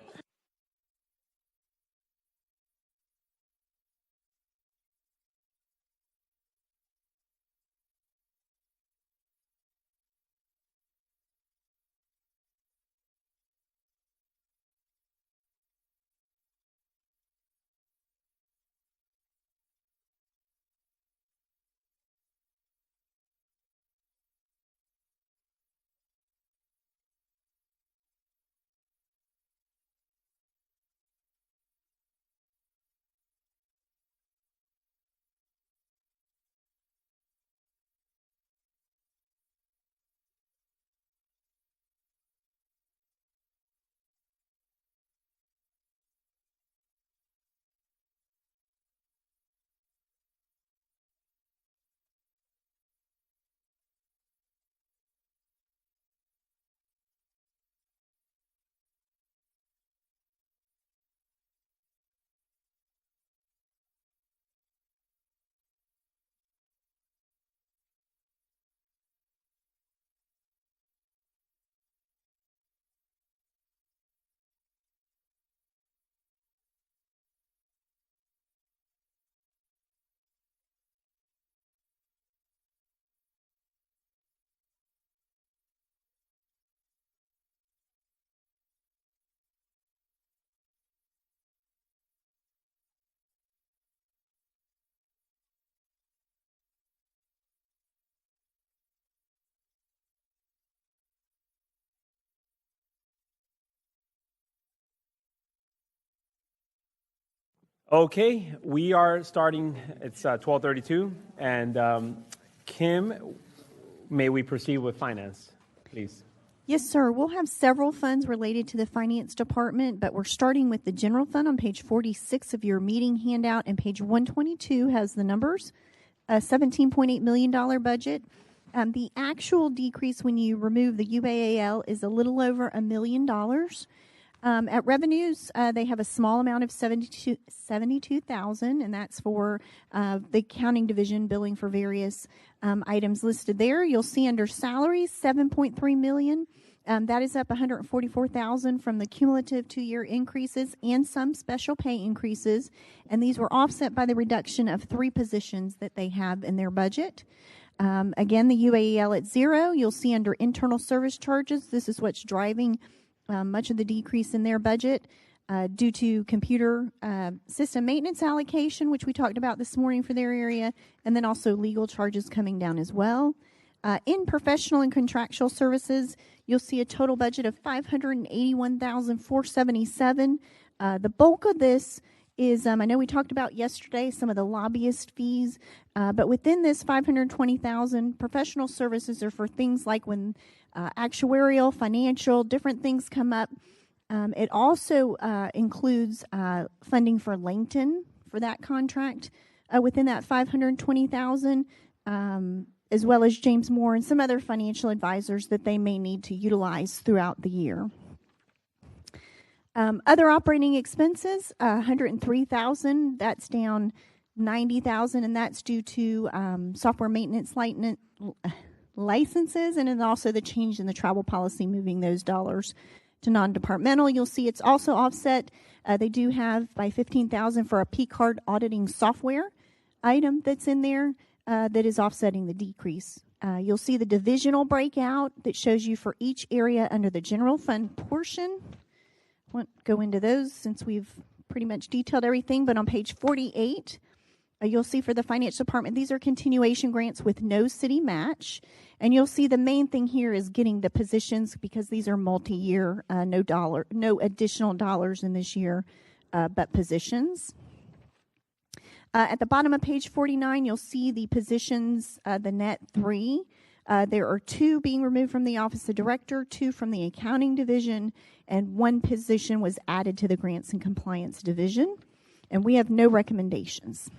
Okay, we are starting. It's 12:32, and Kim, may we proceed with finance, please? Yes, sir. We'll have several funds related to the finance department, but we're starting with the general fund on page 46 of your meeting handout, and page 122 has the numbers. A $17.8 million budget. The actual decrease when you remove the UAAL is a little over $1 million. At revenues, they have a small amount of $72,000, and that's for the accounting division billing for various items listed there. You'll see under salaries, $7.3 million. That is up $144,000 from the cumulative 2-year increases and some special pay increases, and these were offset by the reduction of 3 positions that they have in their budget. Again, the UAEL at 0. You'll see under internal service charges, this is what's driving much of the decrease in their budget due to computer system maintenance allocation, which we talked about this morning for their area, and then also legal charges coming down as well. In professional and contractual services, you'll see a total budget of $581,477. The bulk of this is, I know we talked about yesterday some of the lobbyist fees, but within this $520,000, professional services are for things like when actuarial, financial, different things come up. It also includes funding for Langton for that contract within that $520,000. As well as James Moore and some other financial advisors that they may need to utilize throughout the year. Other operating expenses, $103,000. That's down $90,000, and that's due to software maintenance licenses, and then also the change in the travel policy, moving those dollars to non-departmental. You'll see it's also offset. They do have by $15,000 for a P-card auditing software item that's in there. That is offsetting the decrease. You'll see the divisional breakout that shows you for each area under the general fund portion. Won't go into those since we've pretty much detailed everything, but on page 48, you'll see for the finance department, these are continuation grants with no city match. And you'll see the main thing here is getting the positions because these are multi-year, no additional dollars in this year, but positions. At the bottom of page 49, you'll see the positions, the net 3. There are 2 being removed from the Office of Director, 2 from the Accounting Division, and 1 position was added to the Grants and Compliance Division. And we have no recommendations.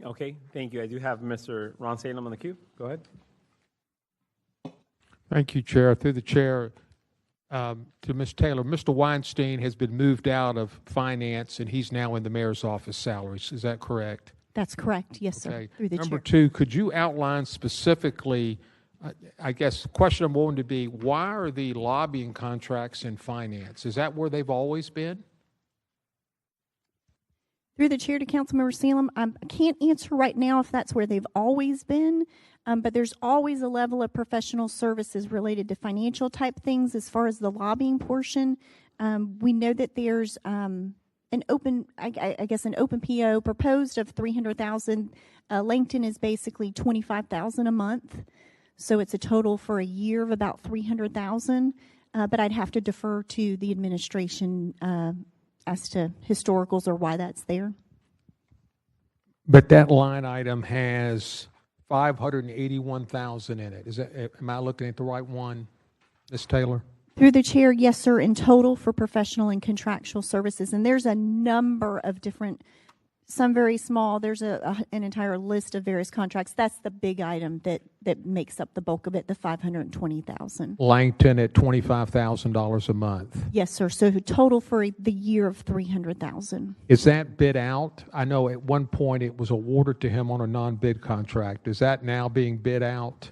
Okay, thank you. I do have Mr. Ron Salem on the queue. Go ahead. Thank you, Chair. Through the chair to Ms. Taylor, Mr. Weinstein has been moved out of finance, and he's now in the mayor's office salaries. Is that correct? That's correct. Yes, sir. Okay. Through the Number chair. 2, could you outline specifically, I guess question number 1 to be, why are the lobbying contracts in finance? Is that where they've always been? Through the chair to Councilmember Salem, I can't answer right now if that's where they've always been, but there's always a level of professional services related to financial type things. As far as the lobbying portion, we know that there's an open PO proposed of $300,000. Langton is basically $25,000 a month, so it's a total for a year of about $300,000. But I'd have to defer to the administration as to historicals or why that's there. But that line item has $581,000 in it. Is that, am I looking at the right one, Ms. Taylor? Through the chair, yes, sir, in total for professional and contractual services. And there's a number of different, some very small. There's an entire list of various contracts. That's the big item that makes up the bulk of it, the $520,000. Langton at $25,000 a month. Yes, sir. So total for the year of $300,000. Is that bid out? I know at one point it was awarded to him on a non-bid contract. Is that now being bid out?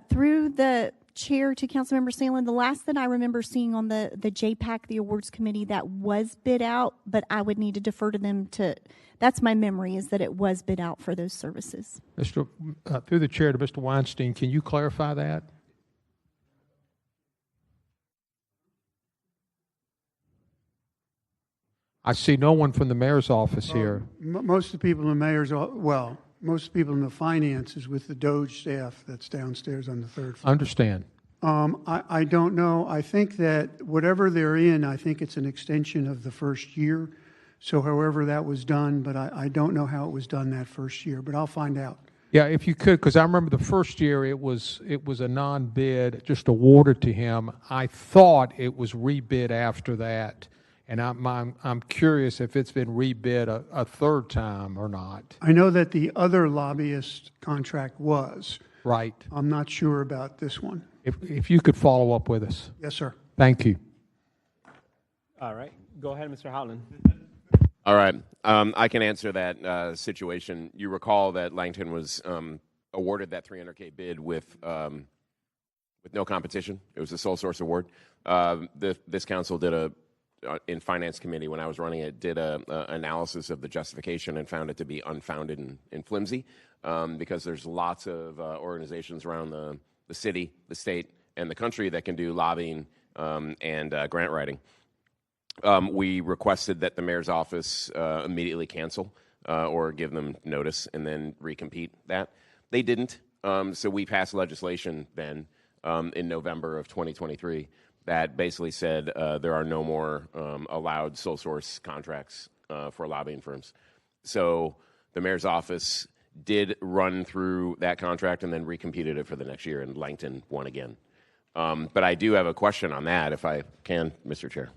Through the chair to Councilmember Salem, the last that I remember seeing on the JPAC, the awards committee, that was bid out, but I would need to defer to them to. That's my memory, is that it was bid out for those services. Through the chair to Mr. Weinstein, can you clarify that? I see no one from the mayor's office here. Most of the people in the mayor's, most people in the finance is with the Doge staff that's downstairs on the 3rd floor. Understand. I don't know. I think that whatever they're in, I think it's an extension of the first year. So however that was done, but I don't know how it was done that first year, but I'll find out. Yeah, if you could, because I remember the first year it was a non-bid, just awarded to him. I thought it was rebid after that, and I'm curious if it's been rebid a third time or not. I know that the other lobbyist contract was. Right. I'm not sure about this one. If you could follow up with us. Yes, sir. Thank you. All right. Go ahead, Mr. Howland. All right. I can answer that situation. You recall that Langton was awarded that $300K bid with with no competition. It was a sole source award. This council did in finance committee when I was running it, did a analysis of the justification and found it to be unfounded and flimsy because there's lots of organizations around the city, the state, and the country that can do lobbying and grant writing. We requested that the mayor's office immediately cancel or give them notice and then recompete that. They didn't. So we passed legislation then in November of 2023 that basically said there are no more allowed sole source contracts for lobbying firms. So the mayor's office did run through that contract and then recompeted it for the next year, and Langton won again. But I do have a question on that, if I can, Mr. Chair.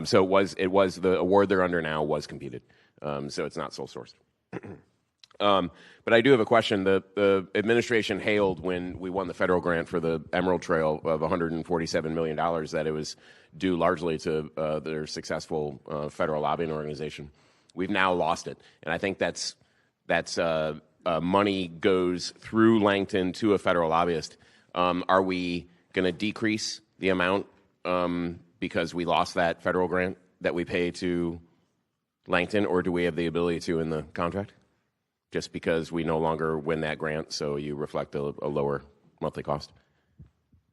So it was the award they're under now was competed, so it's not sole sourced. But I do have a question. The administration hailed when we won the federal grant for the Emerald Trail of $147 million that it was due largely to their successful federal lobbying organization. We've now lost it, and I think that's money goes through Langton to a federal lobbyist. Are we going to decrease the amount because we lost that federal grant that we pay to Langton, or do we have the ability to in the contract? Just because we no longer win that grant, so you reflect a lower monthly cost?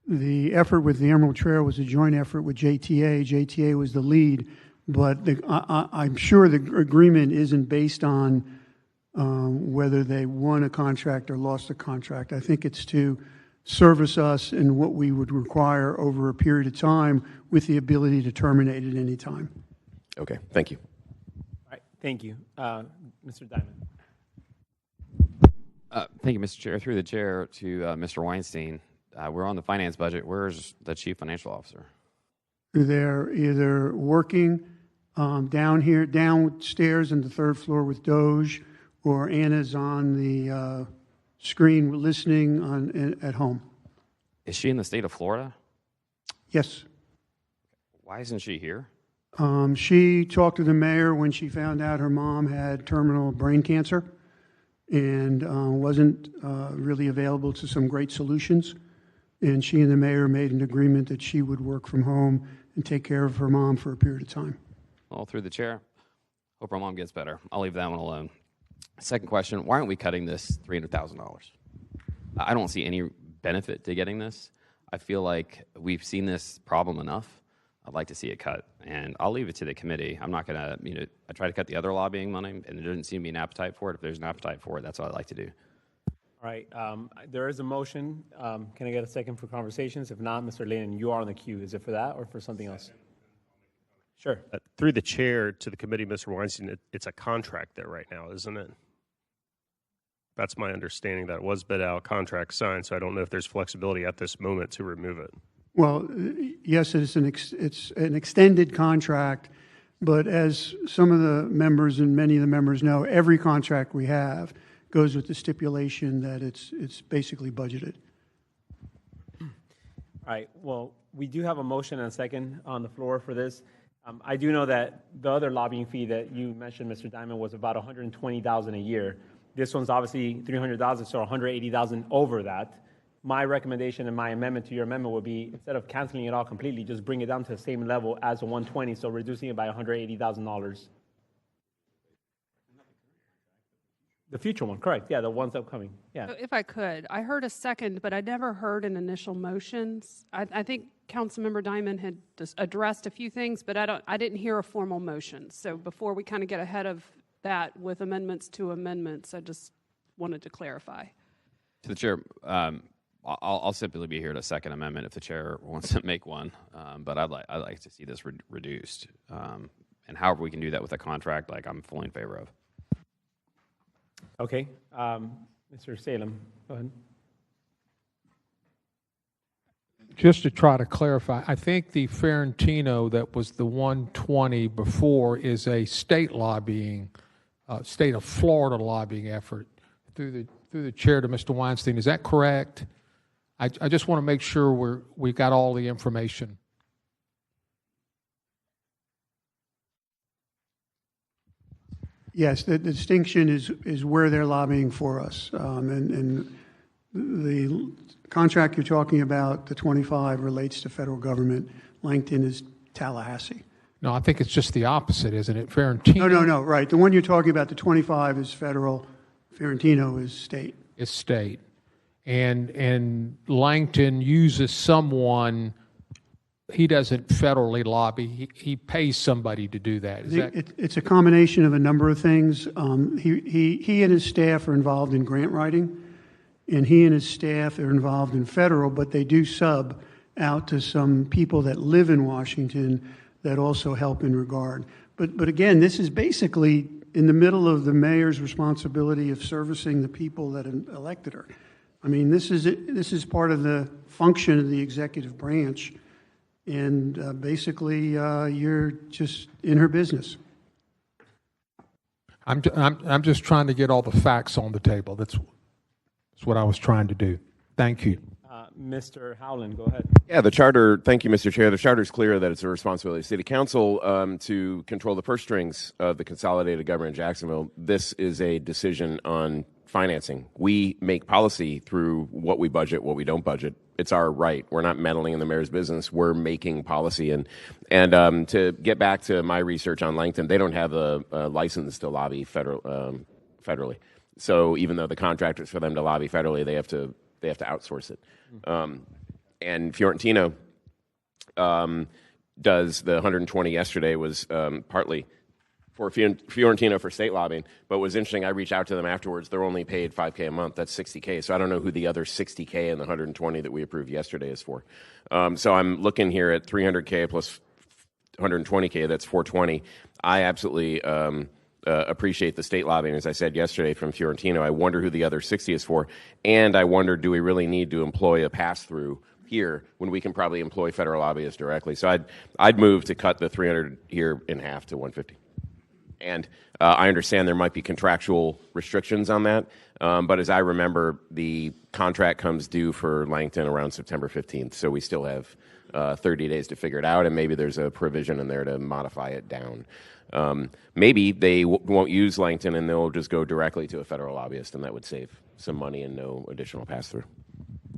The effort with the Emerald Trail was a joint effort with JTA. JTA was the lead, but I'm sure the agreement isn't based on whether they won a contract or lost a contract. I think it's to service us in what we would require over a period of time with the ability to terminate at any time. Okay, thank you. All right, thank you. Mr. Diamond. Thank you, Mr. Chair. Through the chair to Mr. Weinstein. We're on the finance budget. Where's the chief financial officer? They're either working downstairs on the third floor with Doge, or Anna's on the screen listening at home. Is she in the state of Florida? Yes. Why isn't she here? She talked to the mayor when she found out her mom had terminal brain cancer and wasn't really available to some great solutions. And she and the mayor made an agreement that she would work from home and take care of her mom for a period of time. Well, through the chair. Hope her mom gets better. I'll leave that one alone. Second question, why aren't we cutting this $300,000? I don't see any benefit to getting this. I feel like we've seen this problem enough. I'd like to see it cut, and I'll leave it to the committee. I'm not going to, I try to cut the other lobbying money, and there doesn't seem to be an appetite for it. If there's an appetite for it, that's what I'd like to do. All right, there is a motion. Can I get a second for conversations? If not, Mr. Lane, you are on the queue. Is it for that or for something else? Sure. Through the chair to the committee, Mr. Weinstein, it's a contract there right now, isn't it? That's my understanding, that it was bid out, contract signed, so I don't know if there's flexibility at this moment to remove it. Well, yes, it's an extended contract, but as some of the members and many of the members know, every contract we have goes with the stipulation that it's basically budgeted. All right, well, we do have a motion and a second on the floor for this. I do know that the other lobbying fee that you mentioned, Mr. Diamond, was about $120,000 a year. This one's obviously $300,000, so $180,000 over that. My recommendation and my amendment to your amendment would be, instead of canceling it all completely, just bring it down to the same level as the 120, so reducing it by $180,000. The future one, correct? Yeah, the ones upcoming. Yeah. So if I could, I heard a second, but I never heard an initial motions. I think Councilmember Diamond had just addressed a few things, but I didn't hear a formal motion. So before we kind of get ahead of that with amendments to amendments, I just wanted to clarify. To the chair, I'll simply be here to second amendment if the chair wants to make one, but I'd like to see this reduced, and however we can do that with a contract, I'm fully in favor of. Okay, Mr. Salem, go ahead. Just to try to clarify, I think the Ferentino that was the 120 before is a state lobbying, state of Florida lobbying effort through the chair to Mr. Weinstein. Is that correct? I just want to make sure we've got all the information. Yes, the distinction is where they're lobbying for us, and The contract you're talking about, the 25, relates to federal government. Langton is Tallahassee. No, I think it's just the opposite, isn't it? Ferentino. No, right. The one you're talking about, the 25, is federal. Ferentino is state. Is state. And Langton uses someone, he doesn't federally lobby, he pays somebody to do that. Is that? It's a combination of a number of things. He and his staff are involved in grant writing, and he and his staff are involved in federal, but they do sub out to some people that live in Washington that also help in regard. But again, this is basically in the middle of the mayor's responsibility of servicing the people that elected her. I mean, this is part of the function of the executive branch, and basically you're just in her business. I'm just trying to get all the facts on the table. That's what I was trying to do. Thank you. Mr. Howland, go ahead. Yeah, the charter, thank you, Mr. Chair. The charter is clear that it's a responsibility of the City Council to control the purse strings of the consolidated government in Jacksonville. This is a decision on financing. We make policy through what we budget, what we don't budget. It's our right. We're not meddling in the mayor's business. We're making policy. And to get back to my research on Langton, they don't have a license to lobby federally. So even though the contract is for them to lobby federally, they have to outsource it. And Fiorentino does the 120 yesterday was partly for Fiorentino for state lobbying, but what was interesting, I reached out to them afterwards. They're only paid $5K a month. That's $60K. So I don't know who the other $60K and the 120 that we approved yesterday is for. So I'm looking here at $300K plus $120K. That's $420. I absolutely appreciate the state lobbying, as I said yesterday, from Fiorentino. I wonder who the other 60 is for, and I wonder, do we really need to employ a pass-through here when we can probably employ federal lobbyists directly? So I'd move to cut the 300 here in half to 150. And I understand there might be contractual restrictions on that, but as I remember, the contract comes due for Langton around September 15th, so we still have 30 days to figure it out, and maybe there's a provision in there to modify it down. Maybe they won't use Langton and they'll just go directly to a federal lobbyist, and that would save some money and no additional pass-through.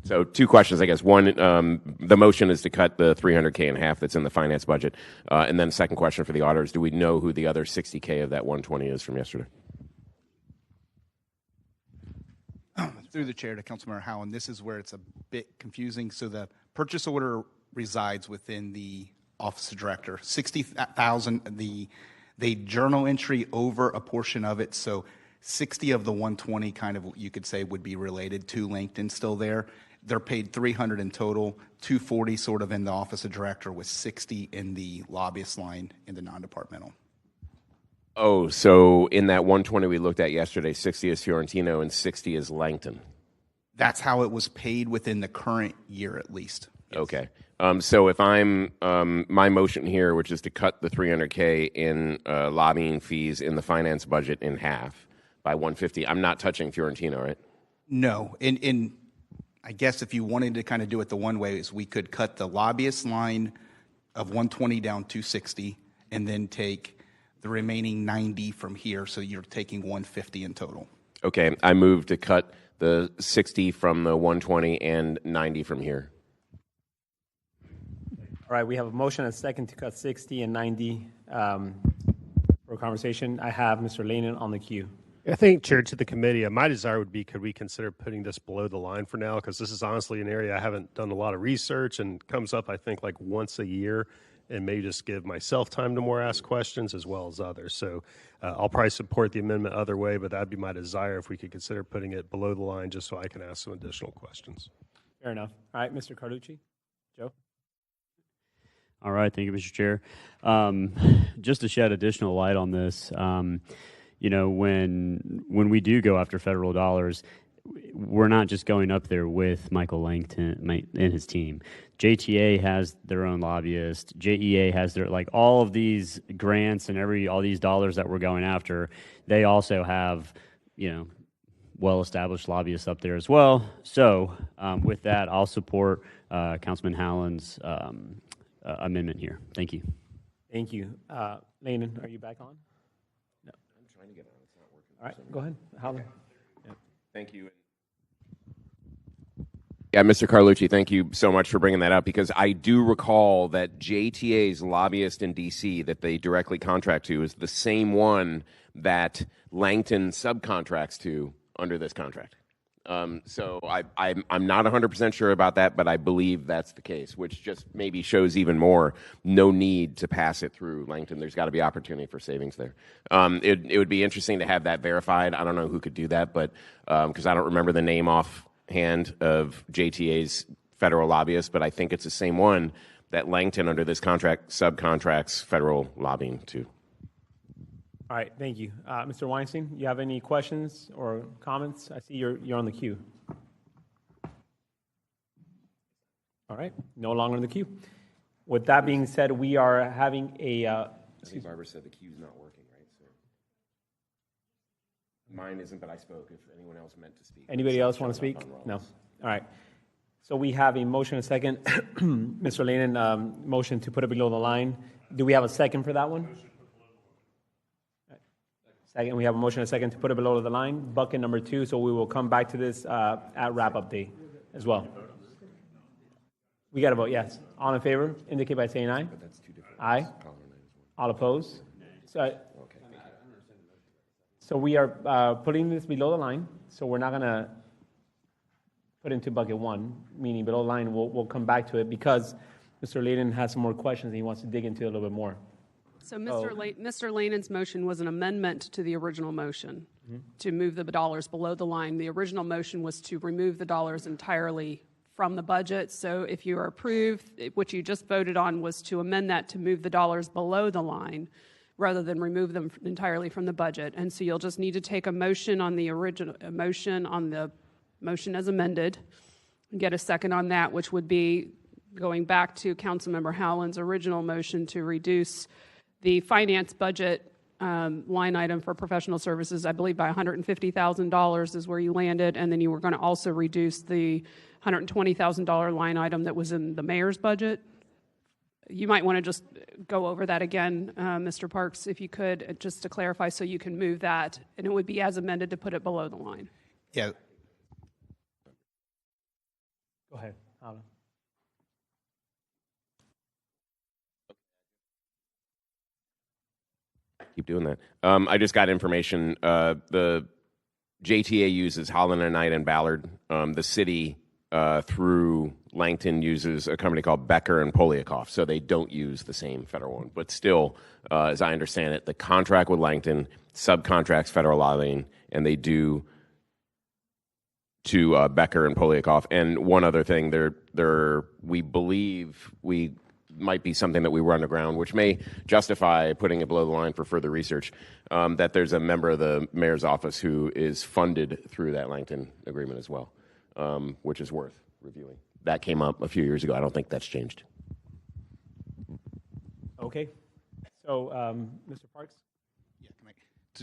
So two questions, I guess. One, the motion is to cut the $300K in half that's in the finance budget. And then second question for the auditors, do we know who the other $60K of that 120 is from yesterday? Through the chair to Councilmember Howland, this is where it's a bit confusing. So the purchase order resides within the office of director. 60,000, they journal entry over a portion of it. So 60 of the 120 kind of, you could say, would be related to Langton still there. They're paid 300 in total, 240 sort of in the office of director, with 60 in the lobbyist line in the non-departmental. Oh, so in that 120 we looked at yesterday, 60 is Fiorentino and 60 is Langton. That's how it was paid within the current year, at least. Yes. Okay. So if I'm, my motion here, which is to cut the 300K in lobbying fees in the finance budget in half by 150, I'm not touching Fiorentino, right? No. In I guess if you wanted to kind of do it the one way is we could cut the lobbyist line of 120 down to 60 and then take the remaining 90 from here. So you're taking 150 in total. Okay. I move to cut the 60 from the 120 and 90 from here. All right, we have a motion and a second to cut 60 and 90 for conversation. I have Mr. Lannon on the queue. I think, Chair, to the committee, my desire would be, could we consider putting this below the line for now? Because this is honestly an area I haven't done a lot of research and comes up, I think, like once a year, and maybe just give myself time to more ask questions as well as others. So I'll probably support the amendment other way, but that'd be my desire if we could consider putting it below the line just so I can ask some additional questions. Fair enough. All right, Mr. Carducci. Joe? All right, thank you, Mr. Chair. Just to shed additional light on this, you know, when we do go after federal dollars, we're not just going up there with Michael Langton and his team. JTA has their own lobbyist. JEA has their, like, all of these grants and all these dollars that we're going after, they also have, you know, well-established lobbyists up there as well. So with that, I'll support Councilman Howland's amendment here. Thank you. Thank you. Lannon, are you back on? No. I'm trying to get on. It's not working. All right, go ahead. Howland. Okay. Yeah. Thank you. Yeah, Mr. Carlucci, thank you so much for bringing that up, because I do recall that JTA's lobbyist in D.C. that they directly contract to is the same one that Langton subcontracts to under this contract. So I'm not 100% sure about that, but I believe that's the case, which just maybe shows even more no need to pass it through Langton. There's got to be opportunity for savings there. It would be interesting to have that verified. I don't know who could do that, but because I don't remember the name offhand of JTA's federal lobbyist, but I think it's the same one that Langton under this contract subcontracts federal lobbying to. All right, thank you. Mr. Weinstein, you have any questions or comments? I see you're on the queue. All right, no longer in the queue. With that being said, we are having a... I think Barbara said the queue's not working, right? So mine isn't, but I spoke. If anyone else meant to speak. Anybody else want to speak? No. All right. So we have a motion and a second. Mr. Lenin, motion to put it below the line. Do we have a second for that one? Second, we have a motion and a second to put it below the line, bucket number 2, so we will come back to this at wrap-up day as well. We got to vote, yes. All in favor, indicate by saying aye. Aye. All opposed? So we are putting this below the line, so we're not going to put into bucket 1, meaning below the line. We'll come back to it because Mr. Layden has some more questions and he wants to dig into it a little bit more. So Mr. Lanon's motion was an amendment to the original motion to move the dollars below the line. The original motion was to remove the dollars entirely from the budget. So if you are approved, what you just voted on was to amend that to move the dollars below the line rather than remove them entirely from the budget. And so you'll just need to take a motion on the original motion as amended and get a second on that, which would be going back to Councilmember Howland's original motion to reduce the finance budget line item for professional services, I believe by $150,000 is where you landed, and then you were going to also reduce the $120,000 line item that was in the mayor's budget. You might want to just go over that again, Mr. Parks, if you could, just to clarify, so you can move that, and it would be as amended to put it below the line. Yeah. Go ahead, Alan. Keep doing that. I just got information. The JTA uses Holland and Knight and Ballard. The city through Langton uses a company called Becker and Poliakoff, so they don't use the same federal one. But still, as I understand it, the contract with Langton subcontracts federal lobbying, and they do to Becker and Poliakoff. And one other thing, we believe we might be something that we run aground, which may justify putting it below the line for further research, that there's a member of the mayor's office who is funded through that Langton agreement as well, which is worth reviewing. That came up a few years ago. I don't think that's changed. Okay. So, Mr. Parks? Yeah,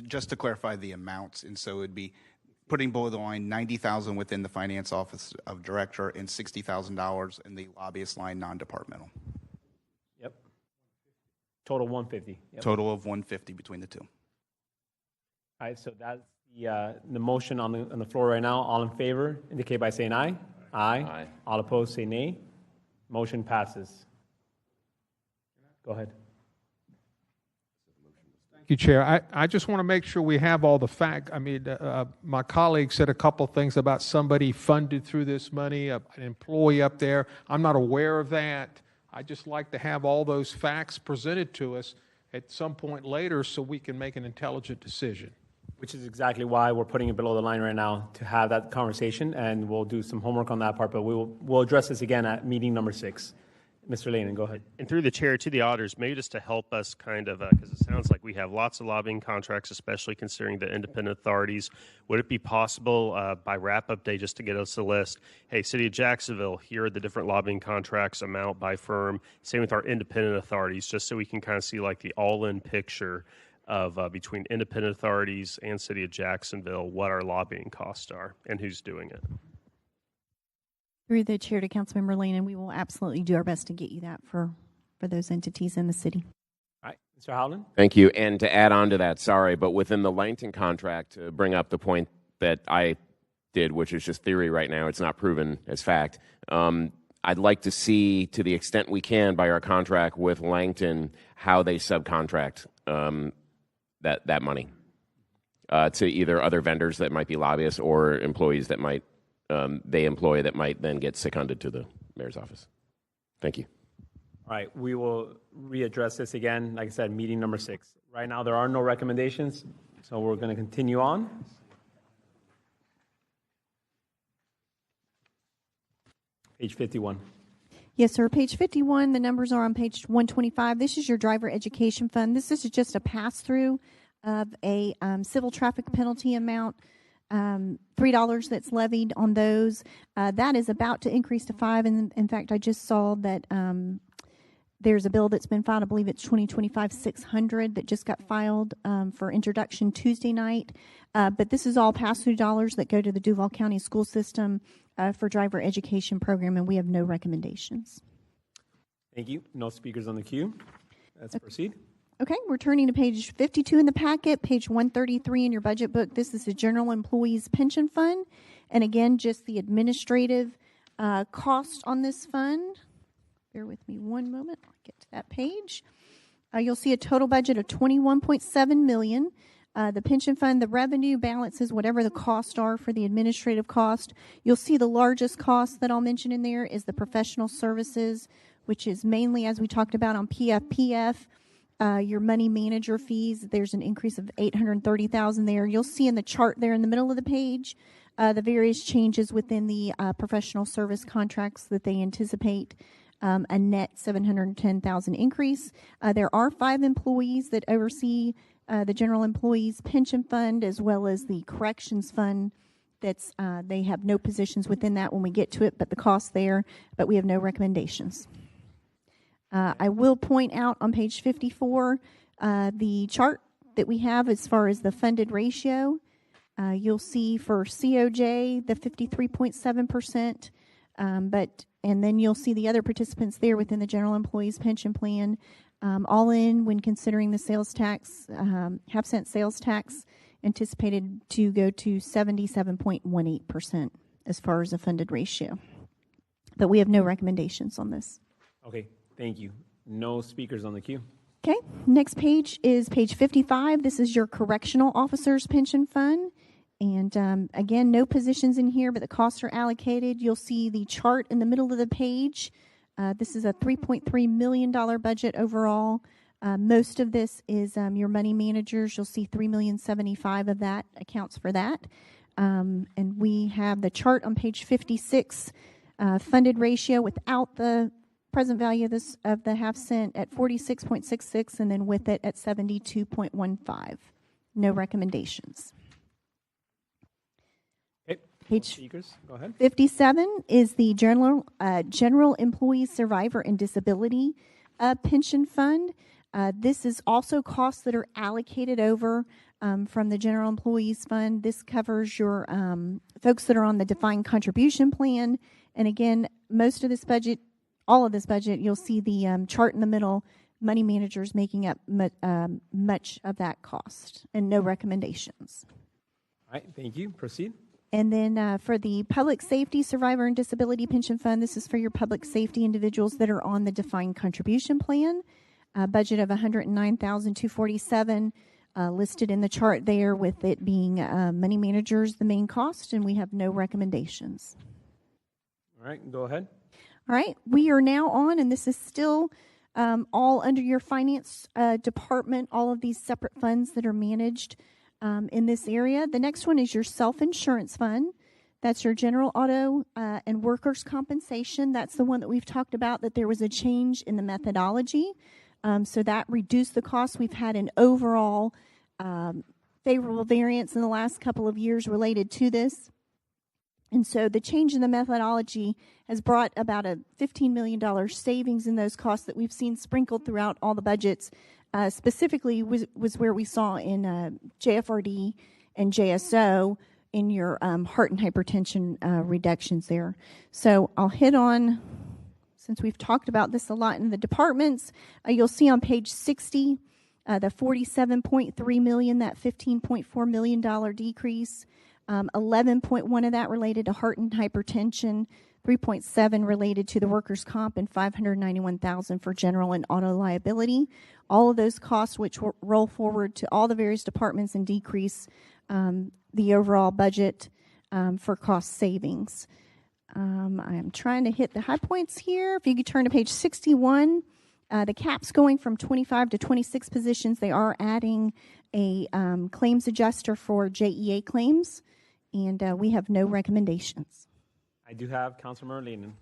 just to clarify the amounts, and so it would be putting below the line $90,000 within the finance office of director and $60,000 in the lobbyist line non-departmental. Yep. Total 150. Yep. Total of 150 between the two. All right, so that's the motion on the floor right now. All in favor indicate by saying aye. Aye. Aye. All opposed say nay. Motion passes. Go ahead. Thank you, Chair. I just want to make sure we have all the facts. I mean, my colleague said a couple things about somebody funded through this money, an employee up there. I'm not aware of that. I just like to have all those facts presented to us at some point later so we can make an intelligent decision. Which is exactly why we're putting it below the line right now, to have that conversation, and we'll do some homework on that part, but we'll address this again at meeting number 6. Mr. Lehman, go ahead. And through the chair to the auditors, maybe just to help us kind of, because it sounds like we have lots of lobbying contracts, especially considering the independent authorities. Would it be possible by wrap-up day just to get us a list? Hey, City of Jacksonville, here are the different lobbying contracts, amount by firm. Same with our independent authorities, just so we can kind of see like the all-in picture of between independent authorities and City of Jacksonville, what our lobbying costs are and who's doing it. Through the chair to Councilmember Lane, and we will absolutely do our best to get you that for those entities in the city. All right, Mr. Howland? Thank you. And to add on to that, sorry, but within the Langton contract, to bring up the point that I did, which is just theory right now. It's not proven as fact. I'd like to see, to the extent we can, by our contract with Langton, how they subcontract that money to either other vendors that might be lobbyists or employees that might they employ that might then get seconded to the mayor's office. Thank you. All right, we will readdress this again. Like I said, meeting number 6. Right now, there are no recommendations, so we're going to continue on. Page 51. Yes, sir. Page 51, the numbers are on page 125. This is your driver education fund. This is just a pass-through of a civil traffic penalty amount, $3 that's levied on those. That is about to increase to $5. And in fact, I just saw that there's a bill that's been filed. I believe it's 2025-600 that just got filed for introduction Tuesday night. But this is all pass-through dollars that go to the Duval County school system for driver education program, and we have no recommendations. Thank you. No speakers on the queue. Let's proceed. Okay, we're turning to page 52 in the packet, page 133 in your budget book. This is the General Employees Pension Fund. And again, just the administrative cost on this fund. Bear with me one moment. I'll get to that page. You'll see a total budget of $21.7 million. The pension fund, the revenue balances, whatever the costs are for the administrative cost. You'll see the largest cost that I'll mention in there is the professional services, which is mainly, as we talked about on PFPF, your money manager fees. There's an increase of $830,000 there. You'll see in the chart there in the middle of the page the various changes within the professional service contracts that they anticipate. A net $710,000 increase. There are 5 employees that oversee the General Employees Pension Fund as well as the Corrections Fund. That's they have no positions within that when we get to it, but the cost there, but we have no recommendations. I will point out on page 54 the chart that we have as far as the funded ratio. You'll see for COJ the 53.7%, and then you'll see the other participants there within the General Employees Pension Plan. All in, when considering the sales tax, half-cent sales tax, anticipated to go to 77.18% as far as a funded ratio. But we have no recommendations on this. Okay, thank you. No speakers on the queue. Okay, next page is page 55. This is your Correctional Officers Pension Fund. And again, no positions in here, but the costs are allocated. You'll see the chart in the middle of the page. This is a $3.3 million budget overall. Most of this is your money managers. You'll see $3,075,000 of that accounts for that. And we have the chart on page 56, funded ratio without the present value of the half cent at 46.66, and then with it at 72.15. No recommendations. Page Go ahead. 57 is the General Employees Survivor and Disability Pension Fund. This is also costs that are allocated over from the General Employees Fund. This covers your folks that are on the defined contribution plan. And again, most of this budget, all of this budget, you'll see the chart in the middle, money managers making up much of that cost, and no recommendations. All right, thank you. Proceed. And then for the Public Safety Survivor and Disability Pension Fund, this is for your public safety individuals that are on the defined contribution plan. Budget of $109,247 listed in the chart there, with it being money managers the main cost, and we have no recommendations. All right, go ahead. All right, we are now on, and this is still all under your finance department, all of these separate funds that are managed in this area. The next one is your self-insurance fund. That's your general auto and workers' compensation. That's the one that we've talked about, that there was a change in the methodology. So that reduced the cost. We've had an overall favorable variance in the last couple of years related to this. And so the change in the methodology has brought about a $15 million savings in those costs that we've seen sprinkled throughout all the budgets. Specifically was where we saw in JFRD and JSO in your heart and hypertension reductions there. So I'll hit on, since we've talked about this a lot in the departments, you'll see on page 60 the $47.3 million, that $15.4 million decrease. 11.1 of that related to heart and hypertension, 3.7 related to the workers' comp, and 591,000 for general and auto liability. All of those costs, which will roll forward to all the various departments and decrease the overall budget for cost savings. I am trying to hit the high points here. If you could turn to page 61, the cap's going from 25 to 26 positions. They are adding a claims adjuster for JEA claims, and we have no recommendations. I do have Councilmember Leanan.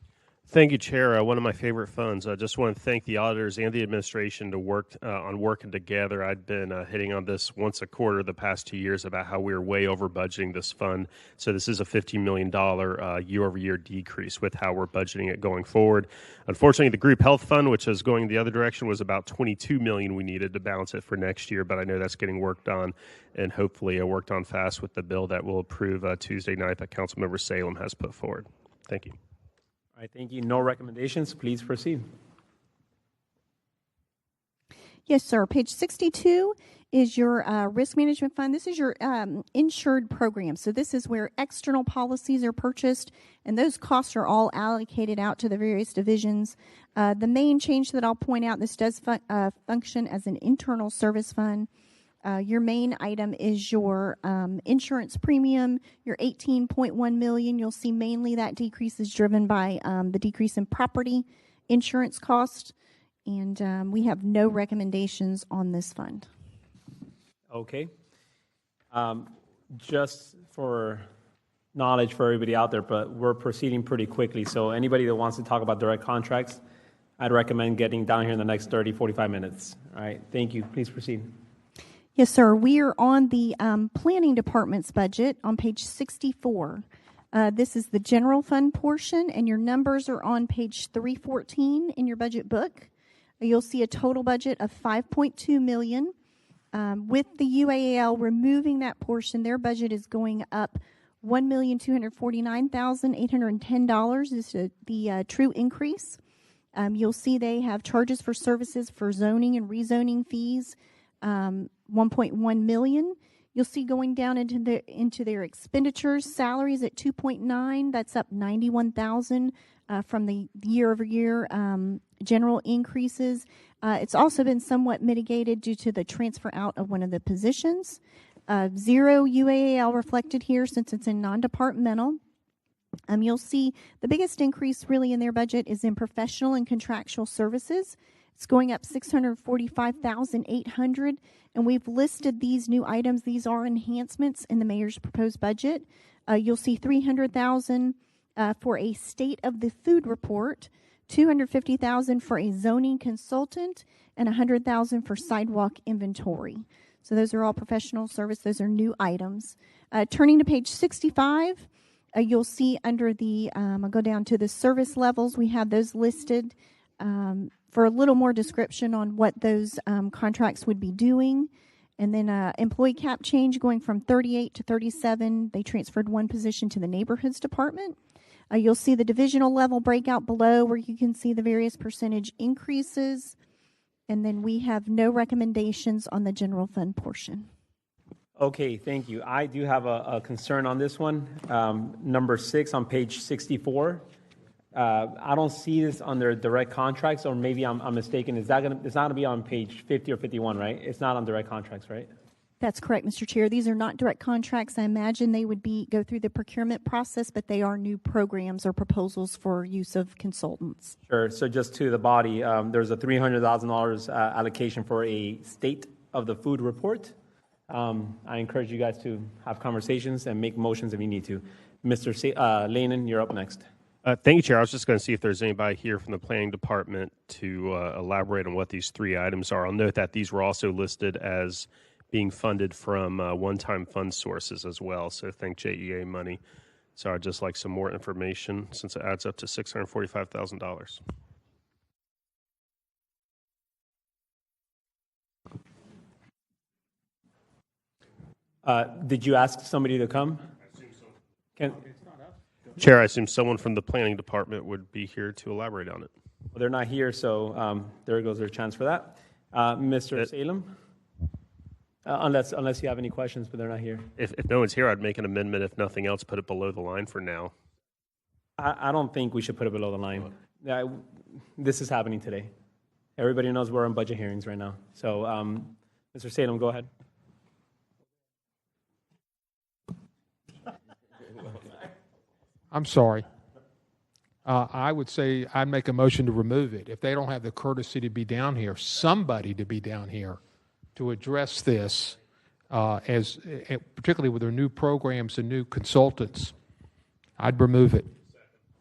Thank you, Chair. One of my favorite funds. I just want to thank the auditors and the administration to work on working together. I've been hitting on this once a quarter the past 2 years about how we're way over budgeting this fund. So this is a $15 million year-over-year decrease with how we're budgeting it going forward. Unfortunately, the group health fund, which is going the other direction, was about $22 million we needed to balance it for next year. But I know that's getting worked on, and hopefully worked on fast with the bill that we'll approve Tuesday night that Councilmember Salem has put forward. Thank you. All right, thank you. No recommendations. Please proceed. Yes, sir. Page 62 is your risk management fund. This is your insured program. So this is where external policies are purchased, and those costs are all allocated out to the various divisions. The main change that I'll point out, this does function as an internal service fund. Your main item is your insurance premium, your $18.1 million. You'll see mainly that decrease is driven by the decrease in property insurance cost, and we have no recommendations on this fund. Okay. Just for knowledge for everybody out there, but we're proceeding pretty quickly. So anybody that wants to talk about direct contracts, I'd recommend getting down here in the next 30, 45 minutes. All right. Thank you. Please proceed. Yes, sir. We are on the planning department's budget on page 64. This is the general fund portion, and your numbers are on page 314 in your budget book. You'll see a total budget of $5.2 million. With the UAL removing that portion, their budget is going up $1,249,810. This is the true increase. You'll see they have charges for services for zoning and rezoning fees, 1.1 million. You'll see going down into their expenditures, salaries at 2.9. That's up 91,000 from the year-over-year general increases. It's also been somewhat mitigated due to the transfer out of one of the positions. Zero UAL reflected here since it's in non-departmental. You'll see the biggest increase really in their budget is in professional and contractual services. It's going up $645,800, and we've listed these new items. These are enhancements in the mayor's proposed budget. You'll see $300,000 for a state of the food report, $250,000 for a zoning consultant, and $100,000 for sidewalk inventory. So those are all professional service. Those are new items. Turning to page 65, you'll see under the, I'll go down to the service levels. We have those listed for a little more description on what those contracts would be doing. And then employee cap change going from 38 to 37. They transferred one position to the neighborhoods department. You'll see the divisional level breakout below where you can see the various percentage increases. And then we have no recommendations on the general fund portion. Okay, thank you. I do have a concern on this one. Number 6 on page 64. I don't see this under direct contracts, or maybe I'm mistaken. It's not gonna be on page 50 or 51, right? It's not on direct contracts, right? That's correct, Mr. Chair. These are not direct contracts. I imagine they would go through the procurement process, but they are new programs or proposals for use of consultants. Sure. So just to the body, there's a $300,000 allocation for a state of the food report. I encourage you guys to have conversations and make motions if you need to. Mr. Leanan, you're up next. Thank you, Chair. I was just going to see if there's anybody here from the planning department to elaborate on what these 3 items are. I'll note that these were also listed as being funded from one-time fund sources as well, so think JEA money. So I'd just like some more information since it adds up to $645,000. Did you ask somebody to come? I assume so. Chair, I assume someone from the planning department would be here to elaborate on it. Well, they're not here, so there goes their chance for that. Mr. Salem? Unless you have any questions, but they're not here. If no one's here, I'd make an amendment. If nothing else, put it below the line for now. I don't think we should put it below the line. This is happening today. Everybody knows we're in budget hearings right now. So, Mr. Salem, go ahead. I'm sorry. I would say I'd make a motion to remove it. If they don't have the courtesy to be down here, somebody to be down here to address this, particularly with their new programs and new consultants, I'd remove it.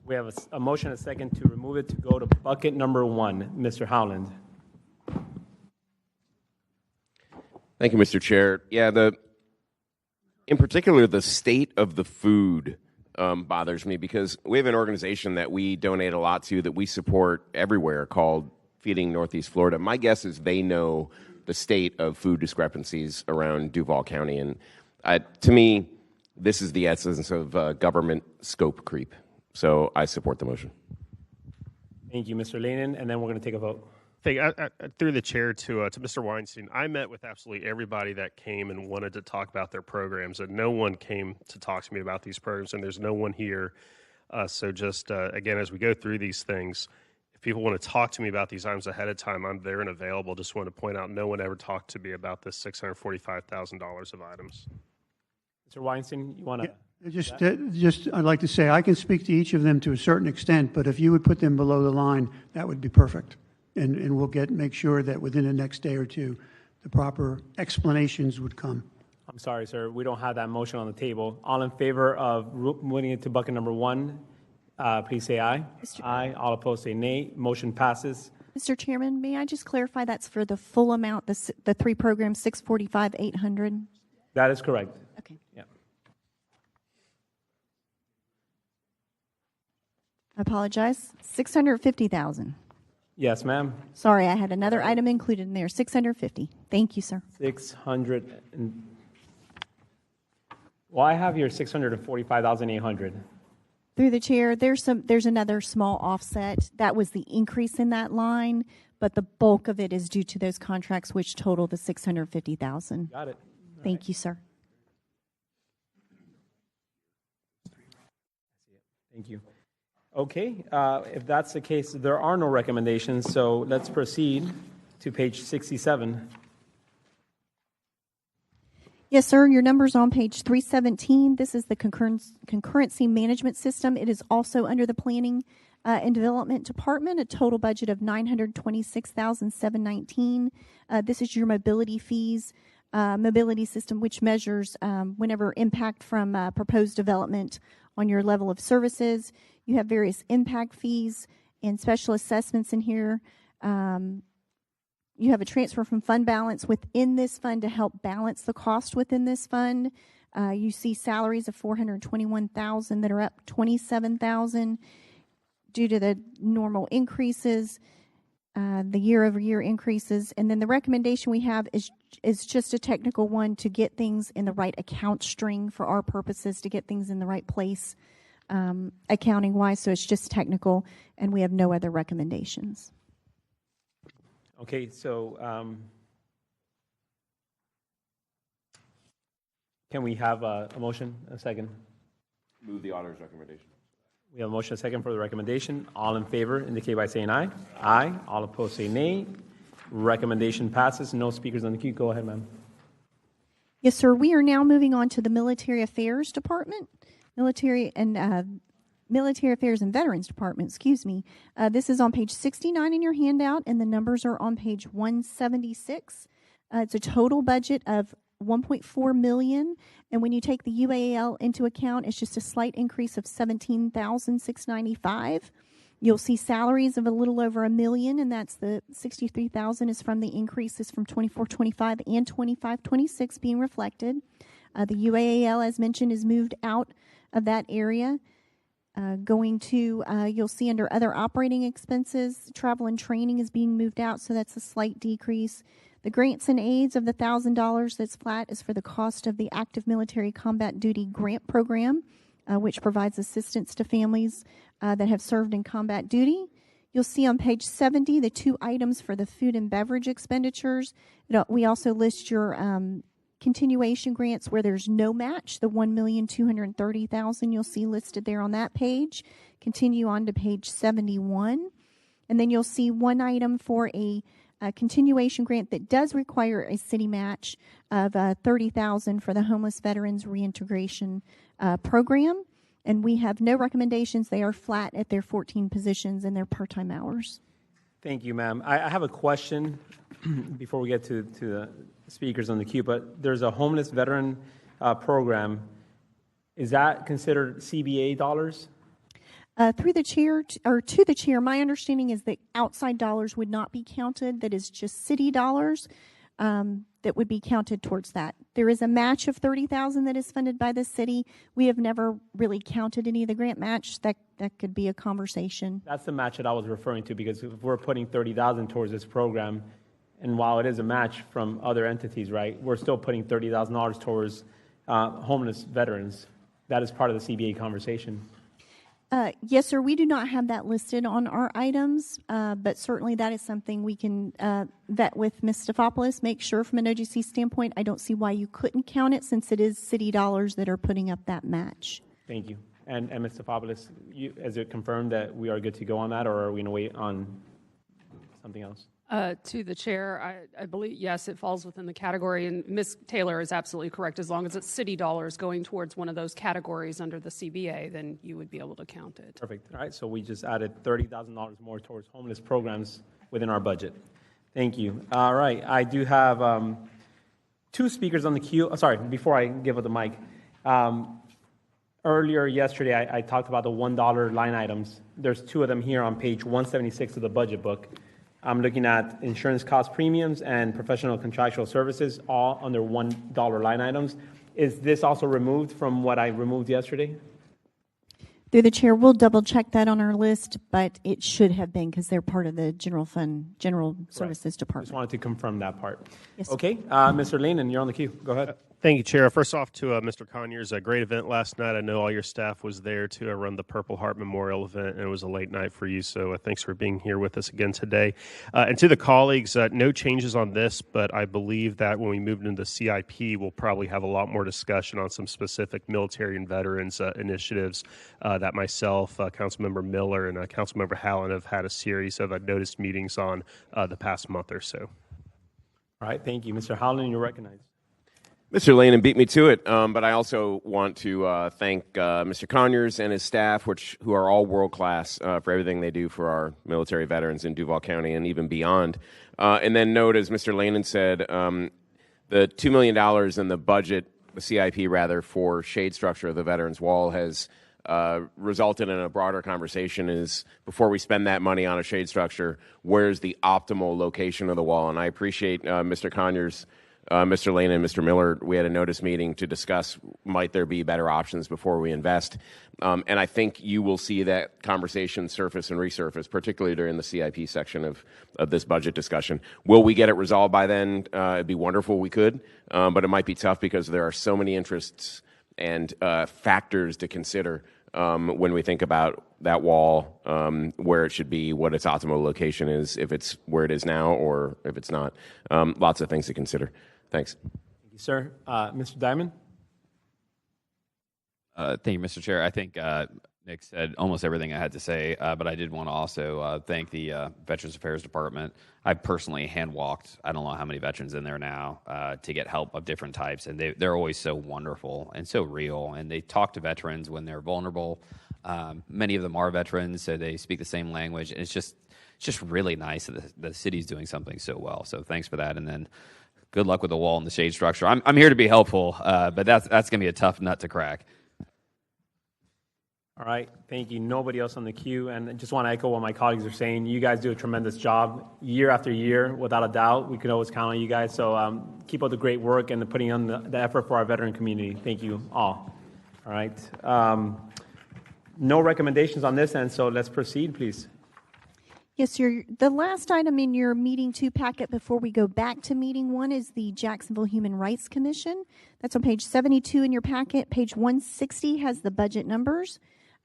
We have a motion and a second to remove it to go to bucket number 1. Mr. Howland. Thank you, Mr. Chair. Yeah, in particular, the state of the food bothers me because we have an organization that we donate a lot to that we support everywhere called Feeding Northeast Florida. My guess is they know the state of food discrepancies around Duval County. And to me, this is the essence of government scope creep. So I support the motion. Thank you, Mr. Lenin, and then we're going to take a vote. Through the chair to Mr. Weinstein, I met with absolutely everybody that came and wanted to talk about their programs, and no one came to talk to me about these programs, and there's no one here. So just, again, as we go through these things, if people want to talk to me about these items ahead of time, I'm there and available. Just want to point out no one ever talked to me about this $645,000 of items. Mr. Weinstein, you want to... Just, I'd like to say, I can speak to each of them to a certain extent, but if you would put them below the line, that would be perfect. And we'll make sure that within the next day or two, the proper explanations would come. I'm sorry, sir. We don't have that motion on the table. All in favor of moving it to bucket number 1, please say aye. Aye. All opposed say nay. Motion passes. Mr. Chairman, may I just clarify that's for the full amount, the 3 programs, 645, 800? That is correct. Okay. Yeah. I apologize. 650,000. Yes, ma'am. Sorry, I had another item included in there. 650. Thank you, sir. 600. Well, I have here 645,800. Through the chair, there's another small offset. That was the increase in that line, but the bulk of it is due to those contracts, which total the 650,000. Got it. Thank you, sir. Thank you. Okay, if that's the case, there are no recommendations, so let's proceed to page 67. Yes, sir. Your number's on page 317. This is the concurrency management system. It is also under the planning and development department, a total budget of $926,719. This is your mobility fees, mobility system, which measures whenever impact from proposed development on your level of services. You have various impact fees and special assessments in here. You have a transfer from fund balance within this fund to help balance the cost within this fund. You see salaries of $421,000 that are up $27,000 due to the normal increases, the year-over-year increases. And then the recommendation we have is just a technical one to get things in the right account string for our purposes, to get things in the right place accounting-wise. So it's just technical, and we have no other recommendations. Okay, so can we have a motion, a second? Move the auditor's recommendation. We have a motion, a second for the recommendation. All in favor indicate by saying aye. Aye. All opposed say nay. Recommendation passes. No speakers on the queue. Go ahead, ma'am. Yes, sir. We are now moving on to the Military Affairs Department. Military Affairs and Veterans Department, excuse me. This is on page 69 in your handout, and the numbers are on page 176. It's a total budget of $1.4 million, and when you take the UAL into account, it's just a slight increase of $17,695. You'll see salaries of a little over $1 million, and that's the $63,000 is from the increases from 24-25 and 25-26 being reflected. The UAL, as mentioned, is moved out of that area. You'll see under other operating expenses, travel and training is being moved out, so that's a slight decrease. The grants and aids of the $1,000 that's flat is for the cost of the Active Military Combat Duty Grant Program, which provides assistance to families that have served in combat duty. You'll see on page 70 the 2 items for the food and beverage expenditures. We also list your continuation grants where there's no match, the $1,230,000 you'll see listed there on that page. Continue on to page 71. And then you'll see one item for a continuation grant that does require a city match of $30,000 for the homeless veterans reintegration program. And we have no recommendations. They are flat at their 14 positions and their part-time hours. Thank you, ma'am. I have a question before we get to the speakers on the queue, but there's a homeless veteran program. Is that considered CBA dollars? Through the chair, or to the chair, my understanding is that outside dollars would not be counted. That is just city dollars that would be counted towards that. There is a match of $30,000 that is funded by the city. We have never really counted any of the grant match. That could be a conversation. That's the match that I was referring to, because if we're putting $30,000 towards this program, and while it is a match from other entities, right, we're still putting $30,000 towards homeless veterans. That is part of the CBA conversation. Yes, sir. We do not have that listed on our items, but certainly that is something we can vet with Ms. Stefopoulos, make sure from an OGC standpoint. I don't see why you couldn't count it since it is city dollars that are putting up that match. Thank you. And Ms. Stefopoulos, is it confirmed that we are good to go on that, or are we going to wait on something else? To the chair, I believe, yes, it falls within the category, and Ms. Taylor is absolutely correct. As long as it's city dollars going towards one of those categories under the CBA, then you would be able to count it. Perfect. All right, so we just added $30,000 more towards homeless programs within our budget. Thank you. All right, I do have two speakers on the queue. Sorry, before I give up the mic. Earlier yesterday, I talked about the $1 line items. There's two of them here on page 176 of the budget book. I'm looking at insurance cost premiums and professional contractual services, all under $1 line items. Is this also removed from what I removed yesterday? Through the chair, we'll double check that on our list, but it should have been because they're part of the general fund, general services department. Just wanted to confirm that part. Yes. Okay, Mr. Lehman, you're on the queue. Go ahead. Thank you, Chair. First off, to Mr. Conyers, a great event last night. I know all your staff was there to run the Purple Heart Memorial event, and it was a late night for you, so thanks for being here with us again today. And to the colleagues, no changes on this, but I believe that when we move into the CIP, we'll probably have a lot more discussion on some specific military and veterans initiatives that myself, Councilmember Miller, and Councilmember Hallen have had a series of noticed meetings on the past month or so. All right, thank you. Mr. Hallen, you're recognized. Mr. Lane beat me to it, but I also want to thank Mr. Conyers and his staff, who are all world-class for everything they do for our military veterans in Duval County and even beyond. And then note, as Mr. Lane said, the $2 million in the budget, the CIP rather, for shade structure of the Veterans Wall has resulted in a broader conversation is, before we spend that money on a shade structure, where's the optimal location of the wall? And I appreciate Mr. Conyers, Mr. Lane and Mr. Miller. We had a notice meeting to discuss might there be better options before we invest. And I think you will see that conversation surface and resurface, particularly during the CIP section of this budget discussion. Will we get it resolved by then? It'd be wonderful we could, but it might be tough because there are so many interests and factors to consider when we think about that wall, where it should be, what its optimal location is, if it's where it is now or if it's not. Lots of things to consider. Thanks. Thank you, sir. Mr. Diamond? Thank you, Mr. Chair. I think Nick said almost everything I had to say, but I did want to also thank the Veterans Affairs Department. I personally hand-walked, I don't know how many veterans in there now, to get help of different types, and they're always so wonderful and so real, and they talk to veterans when they're vulnerable. Many of them are veterans, so they speak the same language, and it's just really nice that the city's doing something so well, so thanks for that, and then good luck with the wall and the shade structure. I'm here to be helpful, but that's going to be a tough nut to crack. All right, thank you. Nobody else on the queue, and I just want to echo what my colleagues are saying. You guys do a tremendous job year after year, without a doubt. We can always count on you guys, so keep up the great work and putting on the effort for our veteran community. Thank you all. All right. No recommendations on this end, so let's proceed, please. Yes, sir. The last item in your meeting 2 packet before we go back to meeting 1 is the Jacksonville Human Rights Commission. That's on page 72 in your packet. Page 160 has the budget numbers.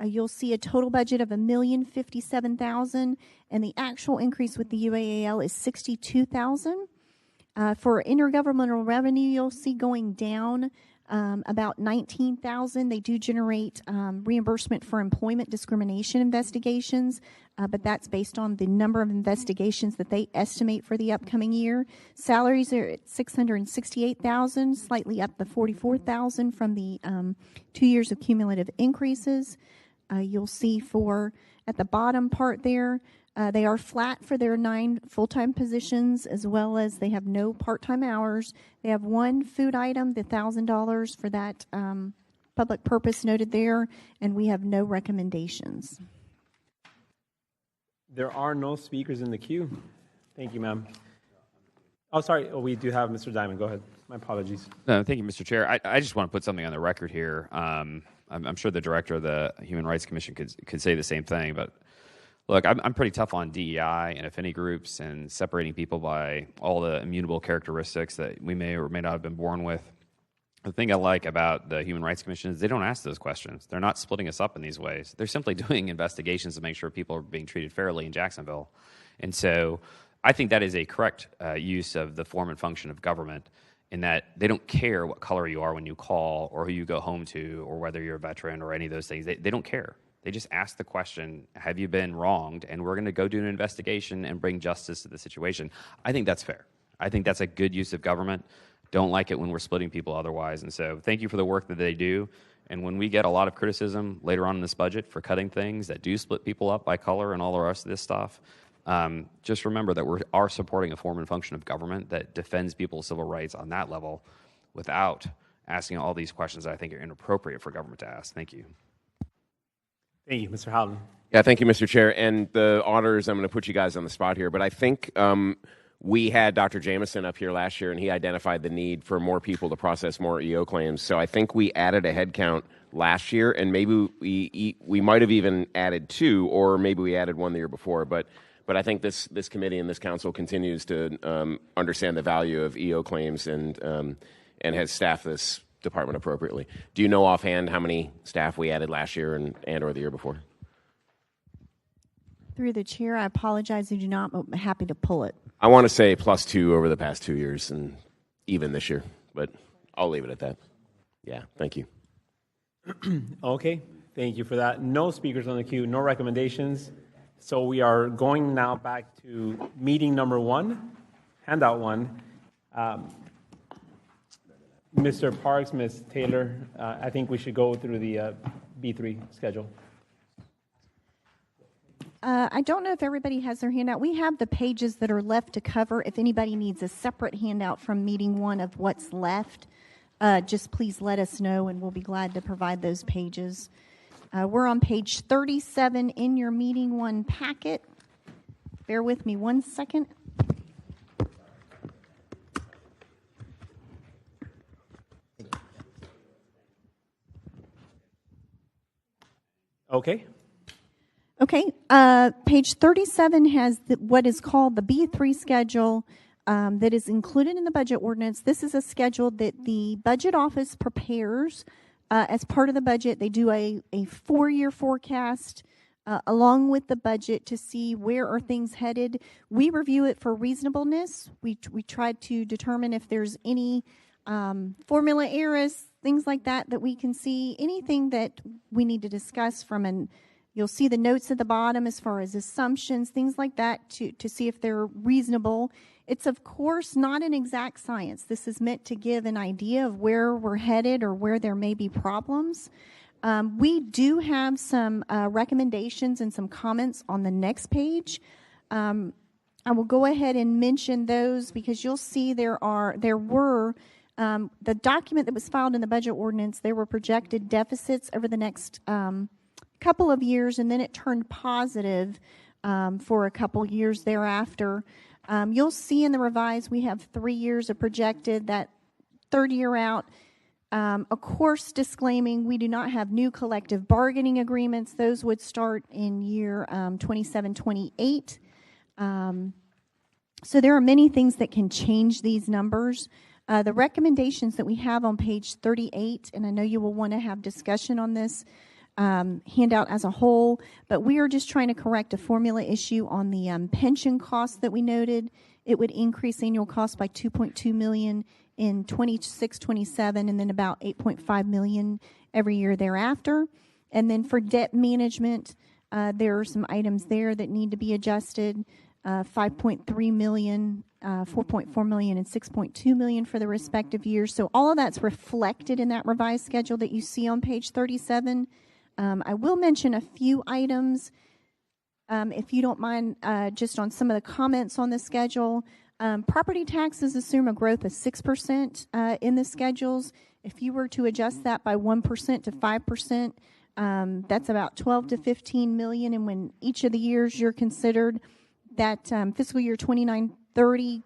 You'll see a total budget of $1,057,000, and the actual increase with the UAAL is $62,000. For intergovernmental revenue, you'll see going down about $19,000. They do generate reimbursement for employment discrimination investigations, but that's based on the number of investigations that they estimate for the upcoming year. Salaries are at $668,000, slightly up to $44,000 from the 2 years of cumulative increases. You'll see at the bottom part there, they are flat for their 9 full-time positions, as well as they have no part-time hours. They have one food item, the $1,000 for that public purpose noted there, and we have no recommendations. There are no speakers in the queue. Thank you, ma'am. Oh, sorry. Oh, we do have Mr. Diamond. Go ahead. My apologies. No, thank you, Mr. Chair. I just want to put something on the record here. I'm sure the director of the Human Rights Commission could say the same thing, but look, I'm pretty tough on DEI and affinity groups and separating people by all the immutable characteristics that we may or may not have been born with. The thing I like about the Human Rights Commission is they don't ask those questions. They're not splitting us up in these ways. They're simply doing investigations to make sure people are being treated fairly in Jacksonville. And so I think that is a correct use of the form and function of government, in that they don't care what color you are when you call or who you go home to or whether you're a veteran or any of those things. They don't care. They just ask the question, have you been wronged? And we're going to go do an investigation and bring justice to the situation. I think that's fair. I think that's a good use of government. Don't like it when we're splitting people otherwise. And so thank you for the work that they do. And when we get a lot of criticism later on in this budget for cutting things that do split people up by color and all the rest of this stuff, just remember that we are supporting a form and function of government that defends people's civil rights on that level without asking all these questions that I think are inappropriate for government to ask. Thank you. Thank you, Mr. Howland. Yeah, thank you, Mr. Chair. And the auditors, I'm going to put you guys on the spot here, but I think we had Dr. Jameson up here last year, and he identified the need for more people to process more EO claims. So I think we added a head count last year, and maybe we might have even added 2, or maybe we added 1 the year before. But I think this committee and this council continues to understand the value of EO claims and has staffed this department appropriately. Do you know offhand how many staff we added last year and or the year before? Through the chair, I apologize, I do not, but I'm happy to pull it. I want to say +2 over the past 2 years and even this year, but I'll leave it at that. Yeah, thank you. Okay, thank you for that. No speakers on the queue, no recommendations. So we are going now back to meeting number 1, handout 1. Mr. Parks, Ms. Taylor, I think we should go through the B3 schedule. I don't know if everybody has their handout. We have the pages that are left to cover. If anybody needs a separate handout from meeting 1 of what's left, just please let us know and we'll be glad to provide those pages. We're on page 37 in your meeting 1 packet. Bear with me 1 second. Okay. Okay, page 37 has what is called the B3 schedule that is included in the budget ordinance. This is a schedule that the budget office prepares as part of the budget. They do a 4-year forecast along with the budget to see where are things headed. We review it for reasonableness. We try to determine if there's any formula errors, things like that we can see, anything that we need to discuss from an. You'll see the notes at the bottom as far as assumptions, things like that to see if they're reasonable. It's, of course, not an exact science. This is meant to give an idea of where we're headed or where there may be problems. We do have some recommendations and some comments on the next page. I will go ahead and mention those because you'll see there were the document that was filed in the budget ordinance, there were projected deficits over the next couple of years, and then it turned positive for a couple years thereafter. You'll see in the revised we have 3 years of projected, that third year out. Of course, disclaiming we do not have new collective bargaining agreements. Those would start in year 27, 28. So there are many things that can change these numbers. The recommendations that we have on page 38, and I know you will want to have discussion on this, handout as a whole, but we are just trying to correct a formula issue on the pension costs that we noted. It would increase annual costs by $2.2 million in 26-27, and then about $8.5 million every year thereafter. And then for debt management, there are some items there that need to be adjusted. $5.3 million, $4.4 million, and $6.2 million for the respective years. So all of that's reflected in that revised schedule that you see on page 37. I will mention a few items, if you don't mind, just on some of the comments on the schedule. Property taxes assume a growth of 6% in the schedules. If you were to adjust that by 1% to 5%, that's about 12 to 15 million. And when each of the years you're considered, that fiscal year 29-30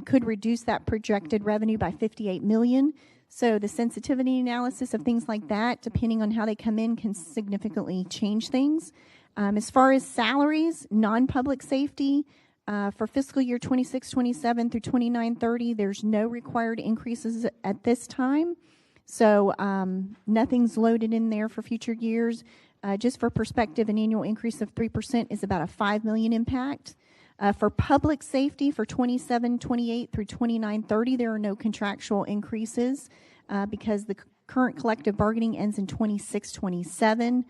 could reduce that projected revenue by 58 million. So the sensitivity analysis of things like that, depending on how they come in, can significantly change things. As far as salaries, non-public safety, for fiscal year 26-27 through 29-30, there's no required increases at this time. So nothing's loaded in there for future years. Just for perspective, an annual increase of 3% is about a $5 million impact. For public safety, for 27-28 through 29-30, there are no contractual increases because the current collective bargaining ends in 26-27.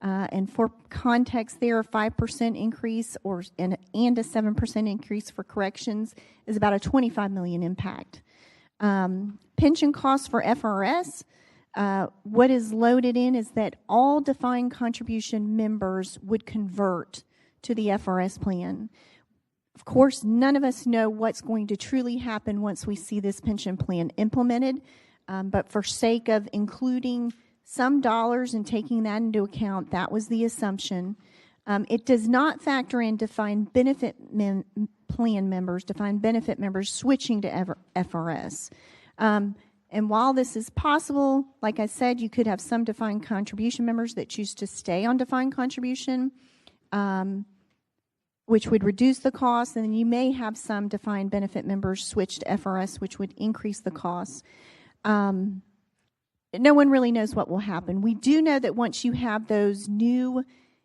And for context there, a 5% increase and a 7% increase for corrections is about a $25 million impact. Pension costs for FRS, what is loaded in is that all defined contribution members would convert to the FRS plan. Of course, none of us know what's going to truly happen once we see this pension plan implemented, but for sake of including some dollars and taking that into account, that was the assumption. It does not factor in defined benefit plan members, defined benefit members switching to FRS. And while this is possible, like I said, you could have some defined contribution members that choose to stay on defined contribution, which would reduce the cost, and then you may have some defined benefit members switch to FRS, which would increase the costs. No one really knows what will happen. We do know that once you have those new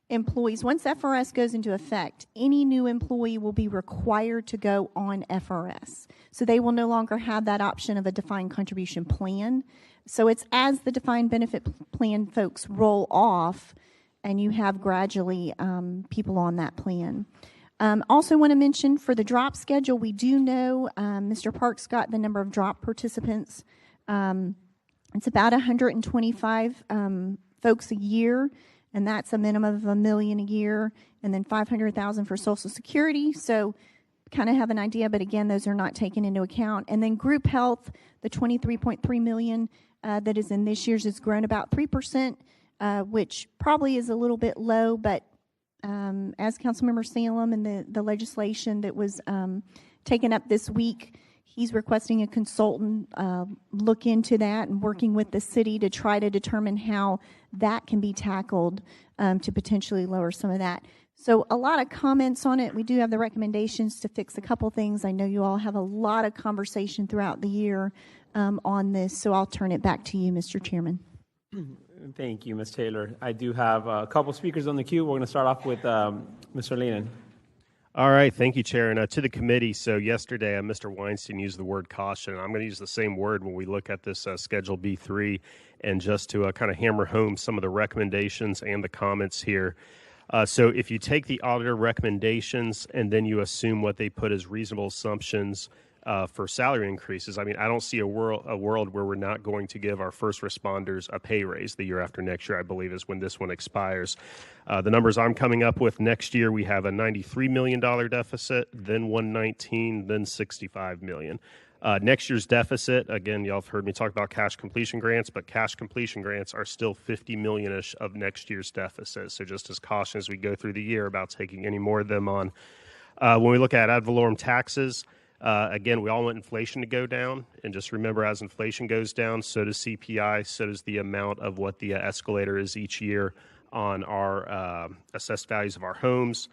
employees, once FRS goes into effect, any new employee will be required to go on FRS. So they will no longer have that option of a defined contribution plan. So it's as the defined benefit plan folks roll off and you have gradually people on that plan. Also want to mention for the drop schedule, we do know Mr. Parks got the number of drop participants. It's about 125 folks a year, and that's a minimum of $1 million a year, and then $500,000 for Social Security. So kind of have an idea, but again, those are not taken into account. And then group health, the $23.3 million that is in this year's has grown about 3%, which probably is a little bit low, but as Councilmember Salem and the legislation that was taken up this week, he's requesting a consultant look into that and working with the city to try to determine how that can be tackled to potentially lower some of that. So a lot of comments on it. We do have the recommendations to fix a couple things. I know you all have a lot of conversation throughout the year on this, so I'll turn it back to you, Mr. Chairman. Thank you, Ms. Taylor. I do have a couple speakers on the queue. We're going to start off with Mr. Leanan. All right, thank you, Chair. And to the committee, so yesterday Mr. Weinstein used the word caution. I'm going to use the same word when we look at this Schedule B3, and just to kind of hammer home some of the recommendations and the comments here. So if you take the auditor recommendations and then you assume what they put as reasonable assumptions for salary increases, I mean, I don't see a world where we're not going to give our first responders a pay raise the year after next year, I believe, is when this one expires. The numbers I'm coming up with next year, we have a $93 million deficit, then $119, then $65 million. Next year's deficit, again, y'all have heard me talk about cash completion grants, but cash completion grants are still $50 million-ish of next year's deficit. So just as caution as we go through the year about taking any more of them on. When we look at ad valorem taxes, again, we all want inflation to go down, and just remember, as inflation goes down, so does CPI, so does the amount of what the escalator is each year on our assessed values of our homes.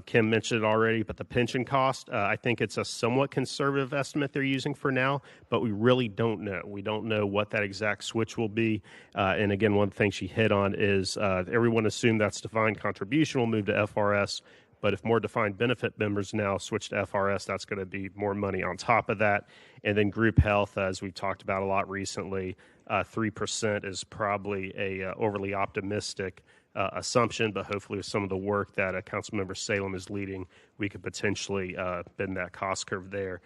Kim mentioned it already, but the pension cost, I think it's a somewhat conservative estimate they're using for now, but we really don't know. We don't know what that exact switch will be. And again, one thing she hit on is everyone assumed that's defined contribution will move to FRS, but if more defined benefit members now switch to FRS, that's going to be more money on top of that. And then group health, as we've talked about a lot recently, 3% is probably a overly optimistic assumption, but hopefully with some of the work that Councilmember Salem is leading, we could potentially bend that cost curve there.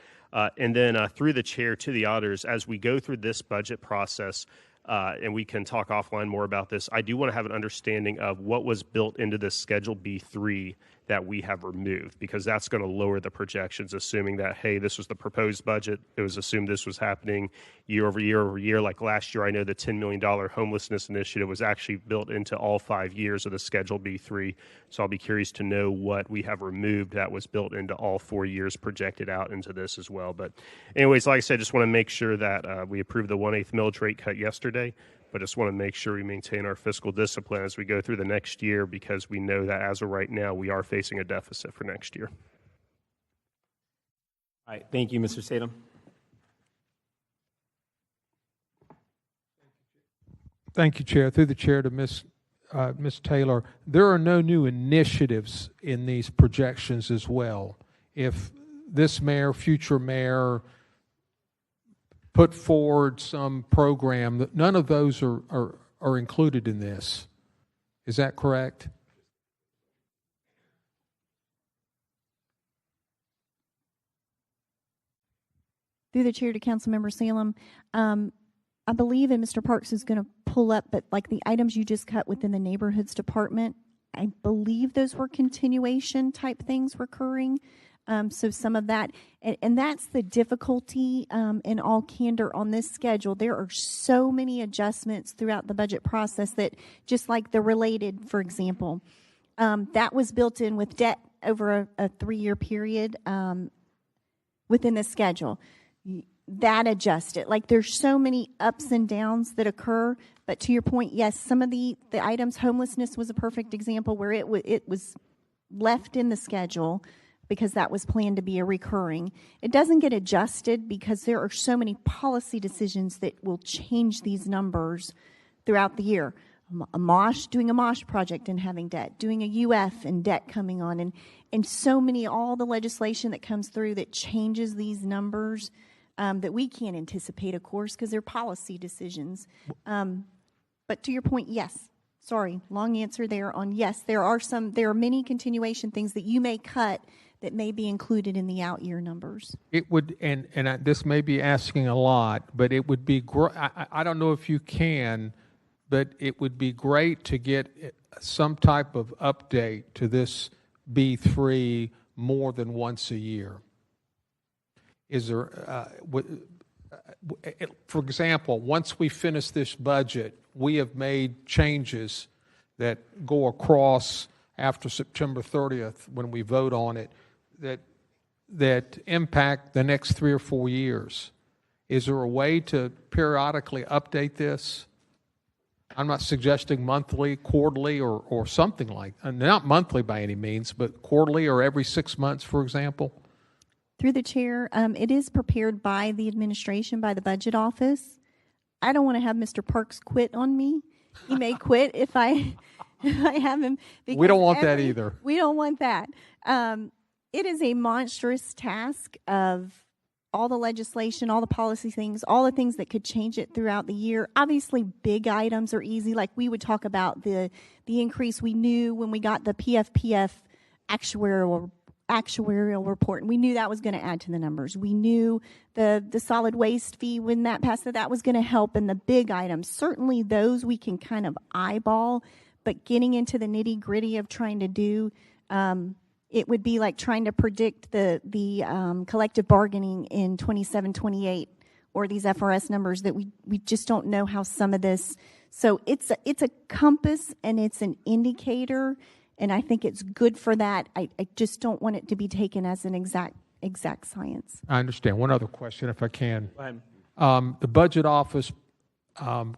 And then through the chair to the auditors, as we go through this budget process, and we can talk offline more about this, I do want to have an understanding of what was built into this Schedule B3 that we have removed, because that's going to lower the projections, assuming that, hey, this was the proposed budget. It was assumed this was happening year over year over year. Like last year, I know the $10 million homelessness initiative was actually built into all 5 years of the Schedule B3. So I'll be curious to know what we have removed that was built into all 4 years projected out into this as well. But anyways, like I said, just want to make sure that we approved the 1/8 millage rate cut yesterday. But just want to make sure we maintain our fiscal discipline as we go through the next year, because we know that as of right now, we are facing a deficit for next year. All right, thank you, Mr. Salem. Thank you, Chair. Through the chair to Ms. Taylor, there are no new initiatives in these projections as well. If this mayor, future mayor, put forward some program, that none of those are included in this. Is that correct? Through the chair to Councilmember Salem, I believe, and Mr. Parks is going to pull up, but like the items you just cut within the neighborhoods department, I believe those were continuation type things recurring. So some of that, and that's the difficulty in all candor on this schedule. There are so many adjustments throughout the budget process that, just like the related, for example, that was built in with debt over a 3-year period within the schedule. That adjusted. Like there's so many ups and downs that occur. But to your point, yes, some of the items, homelessness was a perfect example where it was left in the schedule because that was planned to be a recurring. It doesn't get adjusted because there are so many policy decisions that will change these numbers throughout the year. Doing a MOSH project and having debt, doing a UF and debt coming on, and so many, all the legislation that comes through that changes these numbers that we can't anticipate, of course, because they're policy decisions. But to your point, yes. Sorry, long answer there on yes. There are many continuation things that you may cut that may be included in the out year numbers. It would, this may be asking a lot, but it would be great. I don't know if you can, but it would be great to get some type of update to this B3 more than once a year. Is there, for example, once we finish this budget, we have made changes that go across after September 30th when we vote on it that impact the next 3 or 4 years. Is there a way to periodically update this? I'm not suggesting monthly, quarterly, or something like that. Not monthly by any means, but quarterly or every 6 months, for example. Through the chair, it is prepared by the administration, by the budget office. I don't want to have Mr. Parks quit on me. He may quit if I have him. We don't want that either. We don't want that. It is a monstrous task of all the legislation, all the policy things, all the things that could change it throughout the year. Obviously, big items are easy. Like we would talk about the increase we knew when we got the PFPF actuarial report, and we knew that was going to add to the numbers. We knew the solid waste fee, when that passed, that was going to help. And the big items, certainly those we can kind of eyeball, but getting into the nitty gritty of trying to do, it would be like trying to predict the collective bargaining in 27, 28, or these FRS numbers that we just don't know how some of this. So it's a compass and it's an indicator. And I think it's good for that. I just don't want it to be taken as an exact science. I understand. One other question, if I can. Go ahead. The budget office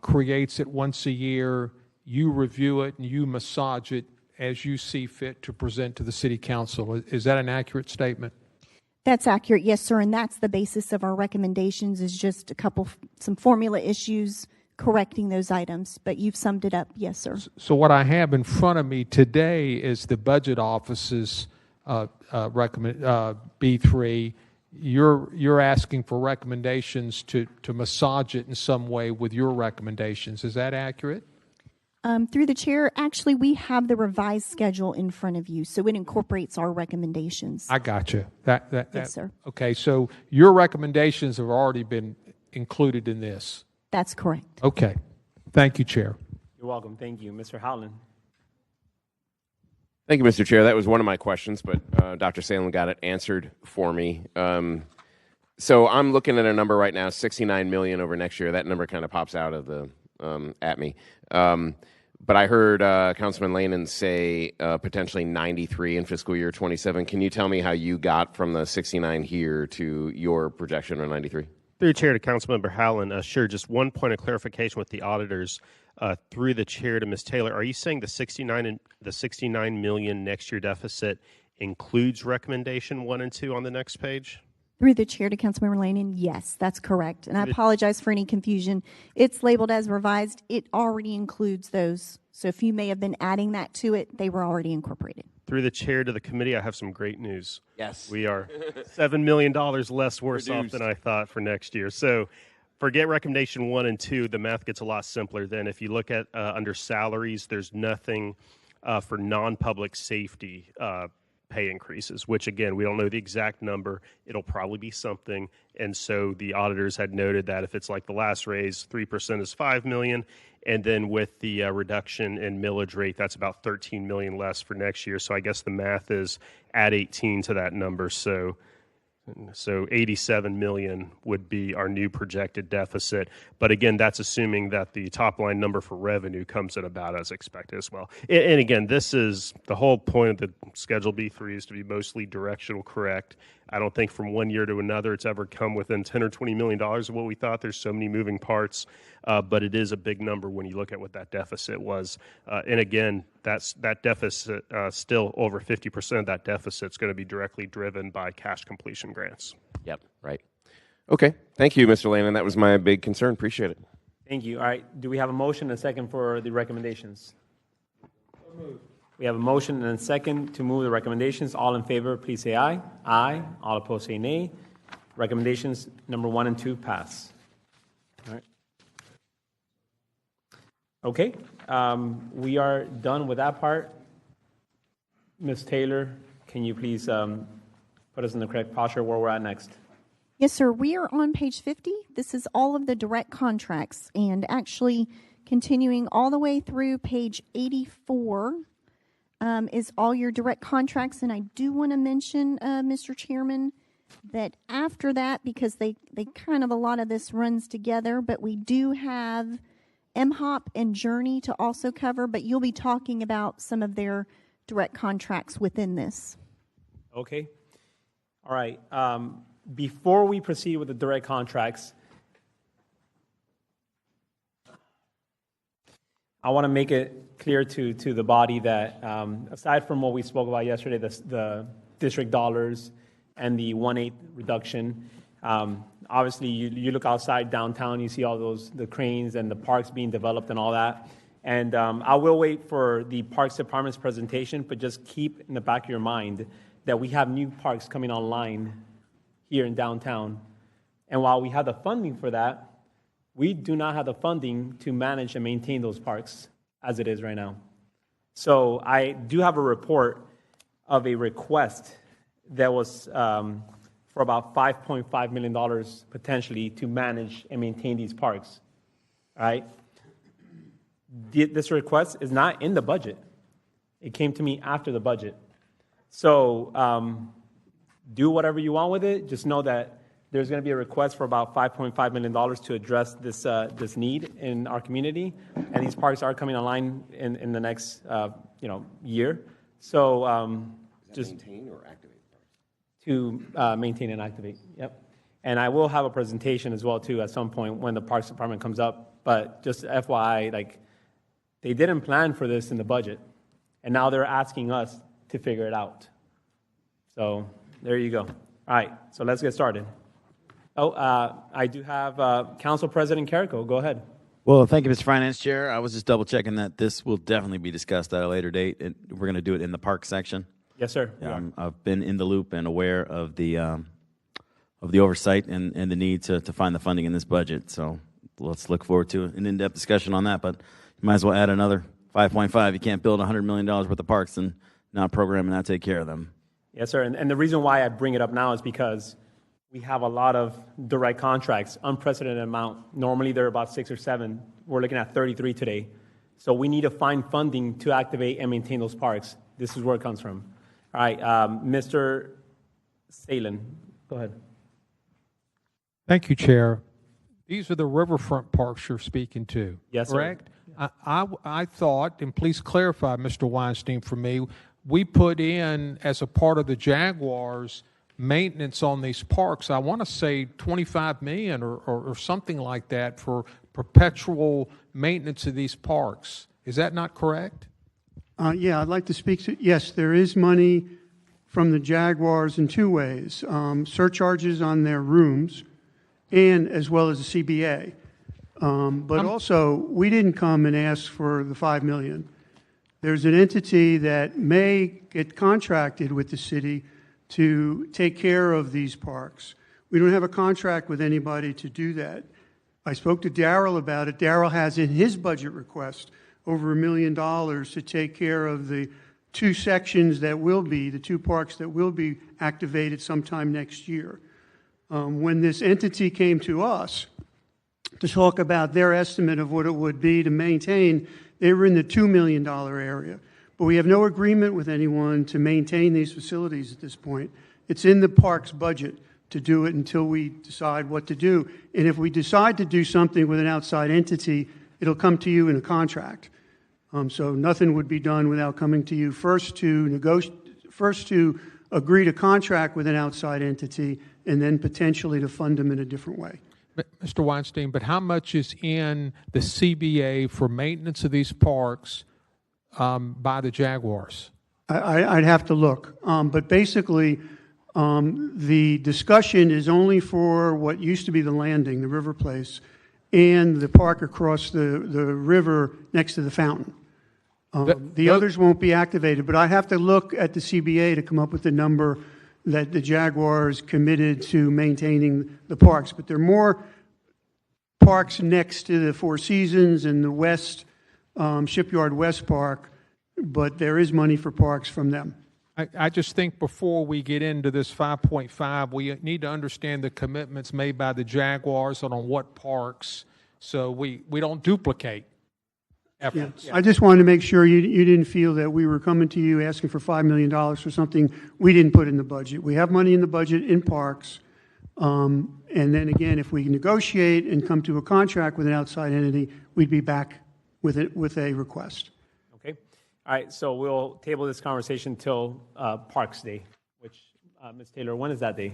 creates it once a year. You review it and you massage it as you see fit to present to the city council. Is that an accurate statement? That's accurate, yes, sir, and that's the basis of our recommendations is just some formula issues correcting those items, but you've summed it up, yes, sir. So what I have in front of me today is the budget office's B3. You're asking for recommendations to massage it in some way with your recommendations. Is that accurate? Through the chair, actually, we have the revised schedule in front of you, so it incorporates our recommendations. I got you. Yes, sir. Okay, so your recommendations have already been included in this. That's correct. Okay. Thank you, Chair. You're welcome. Thank you. Mr. Howland. Thank you, Mr. Chair. That was one of my questions, but Dr. Salem got it answered for me. So I'm looking at a number right now, $69 million over next year. That number kind of pops out of the at me. But I heard Councilman Lanin say potentially 93 in fiscal year 27. Can you tell me how you got from the 69 here to your projection of 93? Through the chair to Councilmember Howland, sure, just one point of clarification with the auditors. Through the chair to Ms. Taylor, are you saying the 69 million next year deficit includes recommendation 1 and 2 on the next page? Through the chair to Councilmember Lanin, yes, that's correct. And I apologize for any confusion. It's labeled as revised. It already includes those. So if you may have been adding that to it, they were already incorporated. Through the chair to the committee, I have some great news. Yes. We are $7 million less worse off than I thought for next year. So forget recommendation 1 and 2. The math gets a lot simpler. Then if you look at under salaries, there's nothing for non-public safety pay increases, which again, we don't know the exact number. It'll probably be something. And so the auditors had noted that if it's like the last raise, 3% is $5 million. And then with the reduction in millage rate, that's about $13 million less for next year. So I guess the math is add 18 to that number. So 87 million would be our new projected deficit. But again, that's assuming that the top line number for revenue comes in about as expected as well. And again, this is the whole point of the Schedule B3 is to be mostly directional correct. I don't think from one year to another it's ever come within 10 or $20 million of what we thought. There's so many moving parts, but it is a big number when you look at what that deficit was. And again, that deficit, still over 50% of that deficit is going to be directly driven by cash completion grants. Yep, right. Okay, thank you, Mr. Lanin. That was my big concern. Appreciate it. Thank you. All right. Do we have a motion and a second for the recommendations? We have a motion and a second to move the recommendations. All in favor, please say aye. Aye. All opposed, say nay. Recommendations number 1 and 2 pass. All right. Okay. We are done with that part. Ms. Taylor, can you please put us in the correct posture where we're at next? Yes, sir. We are on page 50. This is all of the direct contracts, and actually continuing all the way through page 84 is all your direct contracts. And I do want to mention, Mr. Chairman, that after that, because they kind of a lot of this runs together, but we do have MHOP and Journey to also cover, but you'll be talking about some of their direct contracts within this. Okay. All right. Before we proceed with the direct contracts, I want to make it clear to the body that aside from what we spoke about yesterday, the district dollars and the 1/8 reduction, obviously you look outside downtown, you see all the cranes and the parks being developed and all that. And I will wait for the Parks Department's presentation, but just keep in the back of your mind that we have new parks coming online here in downtown. And while we have the funding for that, we do not have the funding to manage and maintain those parks as it is right now. So I do have a report of a request that was for about $5.5 million potentially to manage and maintain these parks, all right? This request is not in the budget. It came to me after the budget. So do whatever you want with it. Just know that there's going to be a request for about $5.5 million to address this need in our community, and these parks are coming online in the next year. So just maintain or activate to maintain and activate. Yep. And I will have a presentation as well too at some point when the Parks Department comes up. But just FYI, like they didn't plan for this in the budget, and now they're asking us to figure it out. So there you go. All right, so let's get started. Oh, I do have Council President Carrico. Go ahead. Well, thank you, Mr. Finance Chair. I was just double checking that this will definitely be discussed at a later date, and we're going to do it in the park section. Yes, sir. I've been in the loop and aware of the oversight and the need to find the funding in this budget. So let's look forward to an in-depth discussion on that. But you might as well add another 5.5. You can't build $100 million worth of parks and not program and not take care of them. Yes, sir. And the reason why I bring it up now is because we have a lot of direct contracts, unprecedented amount. Normally, they're about 6 or 7. We're looking at 33 today. So we need to find funding to activate and maintain those parks. This is where it comes from. All right, Mr. Salen, go ahead. Thank you, Chair. These are the riverfront parks you're speaking to, yes, correct? Sir. I thought, and please clarify, Mr. Weinstein, for me, we put in, as a part of the Jaguars, maintenance on these parks, I want to say $25 million or something like that for perpetual maintenance of these parks. Is that not correct? Yeah, I'd like to speak to, yes, there is money from the Jaguars in 2 ways. Surcharges on their rooms and as well as the CBA. But also, we didn't come and ask for the $5 million. There's an entity that may get contracted with the city to take care of these parks. We don't have a contract with anybody to do that. I spoke to Darrell about it. Darrell has in his budget request over $1 million to take care of the 2 sections that will be, the 2 parks that will be activated sometime next year. When this entity came to us to talk about their estimate of what it would be to maintain, they were in the $2 million area. But we have no agreement with anyone to maintain these facilities at this point. It's in the park's budget to do it until we decide what to do. And if we decide to do something with an outside entity, it'll come to you in a contract. So nothing would be done without coming to you first to agree to contract with an outside entity and then potentially to fund them in a different way. Mr. Weinstein, but how much is in the CBA for maintenance of these parks by the Jaguars? I'd have to look. But basically, the discussion is only for what used to be the landing, the river place, and the park across the river next to the fountain. The others won't be activated, but I have to look at the CBA to come up with the number that the Jaguars committed to maintaining the parks. But there are more parks next to the Four Seasons and the West, Shipyard West Park, but there is money for parks from them. I just think before we get into this 5.5, we need to understand the commitments made by the Jaguars on what parks, so we don't duplicate efforts. Yeah. I just wanted to make sure you didn't feel that we were coming to you asking for $5 million for something we didn't put in the budget. We have money in the budget in parks, and then again, if we negotiate and come to a contract with an outside entity, we'd be back with a request. Okay. All right, so we'll table this conversation till Parks Day, which, Ms. Taylor, when is that day?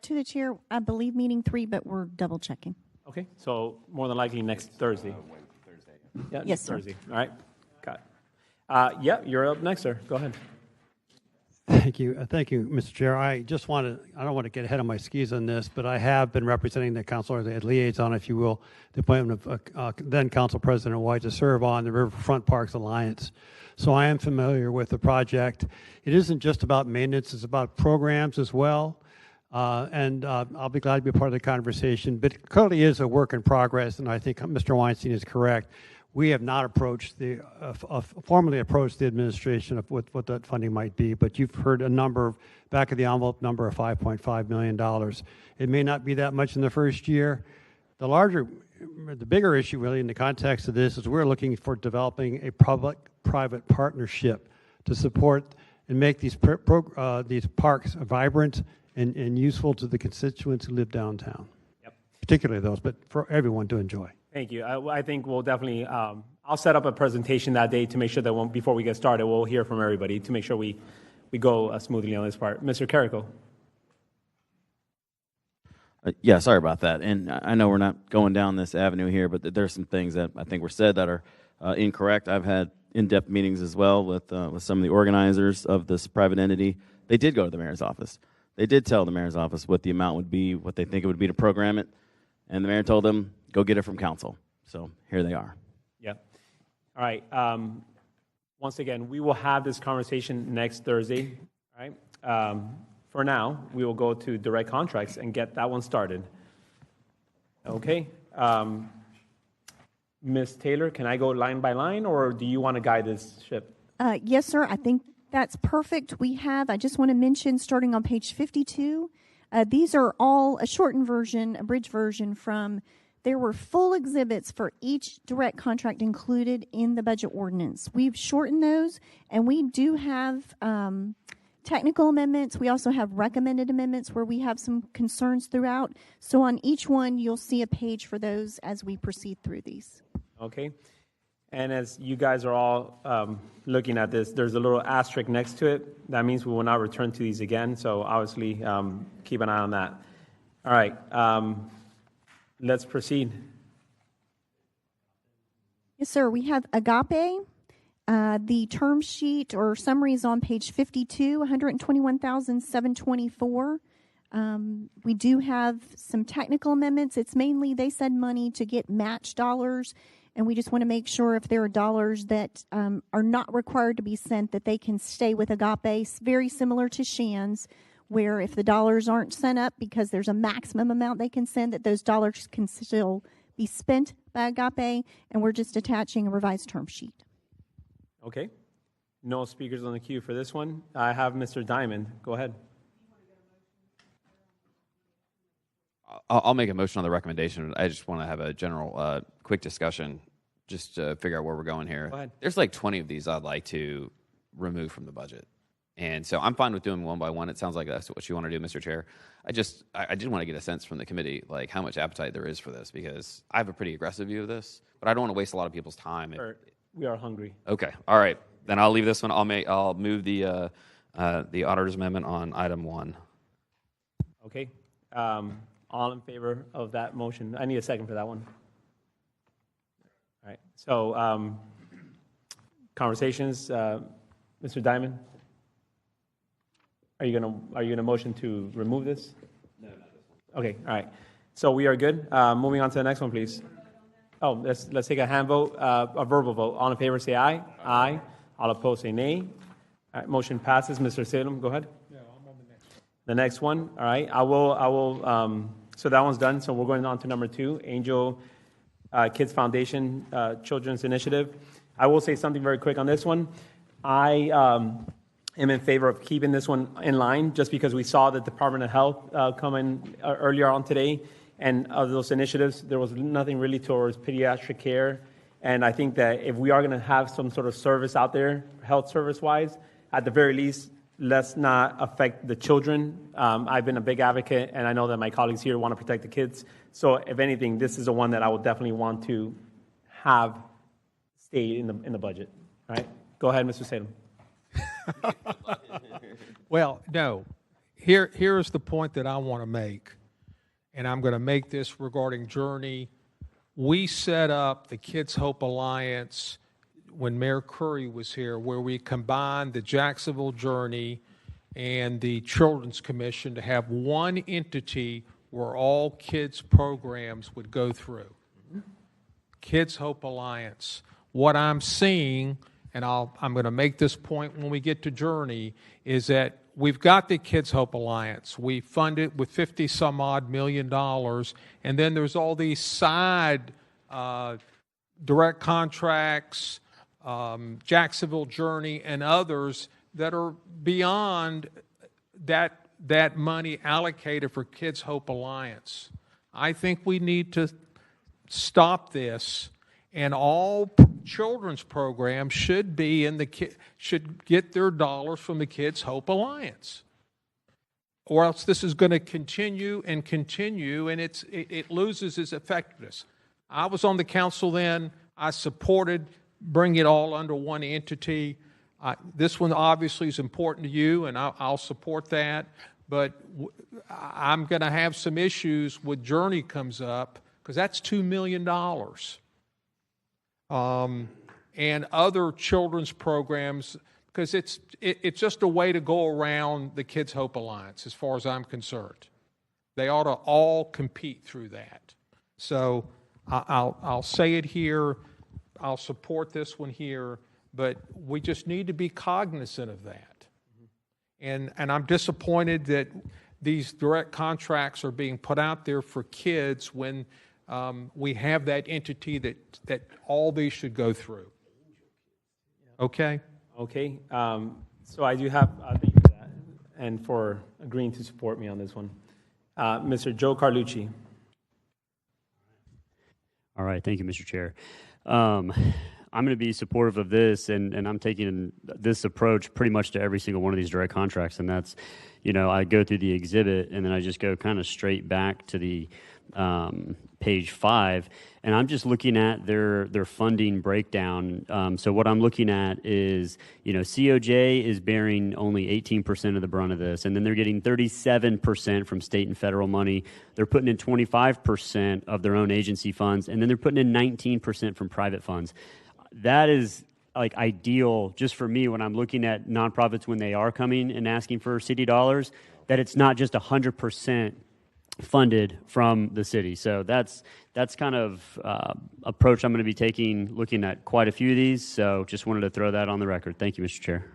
To the chair, I believe meeting 3, but we're double checking. Okay, so more than likely next Thursday. Thursday. Yeah, yes, sir. Thursday. All right, got it. Yeah, you're up next, sir. Go ahead. Thank you, Mr. Chair. I don't want to get ahead of my skis on this, but I have been representing the council, or the liaison, if you will, the appointment of then Council President White to serve on the Riverfront Parks Alliance. So I am familiar with the project. It isn't just about maintenance; it's about programs as well. And I'll be glad to be a part of the conversation. But it clearly is a work in progress, and I think Mr. Weinstein is correct. We have not formally approached the administration of what that funding might be, but you've heard a number, back of the envelope number of $5.5 million. It may not be that much in the first year. The bigger issue really in the context of this is we're looking for developing a public-private partnership to support and make these parks vibrant and useful to the constituents who live downtown. Yep. Particularly those, but for everyone to enjoy. Thank you. I think we'll definitely, I'll set up a presentation that day to make sure that before we get started, we'll hear from everybody to make sure we go smoothly on this part. Mr. Carrico. Yeah, sorry about that. And I know we're not going down this avenue here, but there's some things that I think were said that are incorrect. I've had in-depth meetings as well with some of the organizers of this private entity. They did go to the mayor's office. They did tell the mayor's office what the amount would be, what they think it would be to program it, and the mayor told them, go get it from council. So here they are. Yeah. All right. Once again, we will have this conversation next Thursday. All right. For now, we will go to direct contracts and get that one started. Okay. Ms. Taylor, can I go line by line, or do you want to guide this ship? Yes, sir. I think that's perfect. I just want to mention, starting on page 52, these are all a shortened version, abridged version from, there were full exhibits for each direct contract included in the budget ordinance. We've shortened those, and we do have technical amendments. We also have recommended amendments where we have some concerns throughout. So on each one, you'll see a page for those as we proceed through these. Okay. And as you guys are all looking at this, there's a little asterisk next to it. That means we will not return to these again. So obviously, keep an eye on that. All right. Let's proceed. Yes, sir. We have Agape. The term sheet or summary is on page 52, $121,724. We do have some technical amendments. It's mainly, they said, money to get match dollars, and we just want to make sure if there are dollars that are not required to be sent, that they can stay with Agape, very similar to Shan's, where if the dollars aren't sent up because there's a maximum amount they can send, that those dollars can still be spent by Agape, and we're just attaching a revised term sheet. Okay. No speakers on the queue for this one. I have Mr. Diamond. Go ahead. I'll make a motion on the recommendation. I just want to have a general quick discussion just to figure out where we're going here. Go ahead. There's like 20 of these I'd like to remove from the budget. And so I'm fine with doing one by one. It sounds like that's what you want to do, Mr. Chair. I did want to get a sense from the committee, like how much appetite there is for this, because I have a pretty aggressive view of this, but I don't want to waste a lot of people's time. We are hungry. Okay. All right. Then I'll leave this one. I'll move the auditor's amendment on item 1. Okay. All in favor of that motion? I need a second for that one. All right. So, conversations, Mr. Diamond. Are you gonna motion to remove this? No, not this one. Okay. All right. So we are good. Moving on to the next one, please. Oh, let's take a hand vote, a verbal vote. All in favor, say aye. Aye. All opposed, say nay. All right. Motion passes. Mr. Salem, go ahead. Yeah, I'm on the next one. The next one. All right. I will. So that one's done. So we're going on to number 2, Angel Kids Foundation Children's Initiative. I will say something very quick on this one. I am in favor of keeping this one in line, just because we saw the Department of Health come in earlier on today, and of those initiatives, there was nothing really towards pediatric care. And I think that if we are going to have some sort of service out there, health service-wise, at the very least, let's not affect the children. I've been a big advocate, and I know that my colleagues here want to protect the kids. So if anything, this is the one that I would definitely want to have stay in the budget. All right? Go ahead, Mr. Salem. Well, no. Here is the point that I want to make, and I'm going to make this regarding Journey. We set up the Kids Hope Alliance when Mayor Curry was here, where we combined the Jacksonville Journey and the Children's Commission to have one entity where all kids programs would go through. Kids Hope Alliance. What I'm seeing, and I'm going to make this point when we get to Journey, is that we've got the Kids Hope Alliance. We fund it with $50-some-odd million, and then there's all these side direct contracts, Jacksonville Journey, and others that are beyond that money allocated for Kids Hope Alliance. I think we need to stop this, and all children's programs should be should get their dollars from the Kids Hope Alliance, or else this is going to continue, and it loses its effectiveness. I was on the council then. I supported bring it all under one entity. This one obviously is important to you, and I'll support that. but I'm going to have some issues with Journey comes up because that's $2 million. And other children's programs, because it's just a way to go around the Kids Hope Alliance, as far as I'm concerned. They ought to all compete through that. So I'll say it here. I'll support this one here, but we just need to be cognizant of that. And I'm disappointed that these direct contracts are being put out there for kids when we have that entity that all these should go through. Okay? Okay. So I do have, thank you for that, and for agreeing to support me on this one. Mr. Joe Carlucci. All right, thank you, Mr. Chair. I'm going to be supportive of this, and I'm taking this approach pretty much to every single one of these direct contracts, and that's, I go through the exhibit, and then I just go kind of straight back to the page 5, and I'm just looking at their funding breakdown. So what I'm looking at is, COJ is bearing only 18% of the brunt of this, and then they're getting 37% from state and federal money. They're putting in 25% of their own agency funds, and then they're putting in 19% from private funds. That is like ideal just for me when I'm looking at nonprofits when they are coming and asking for city dollars, that it's not just 100% funded from the city. So that's kind of approach I'm going to be taking, looking at quite a few of these. So just wanted to throw that on the record. Thank you, Mr. Chair.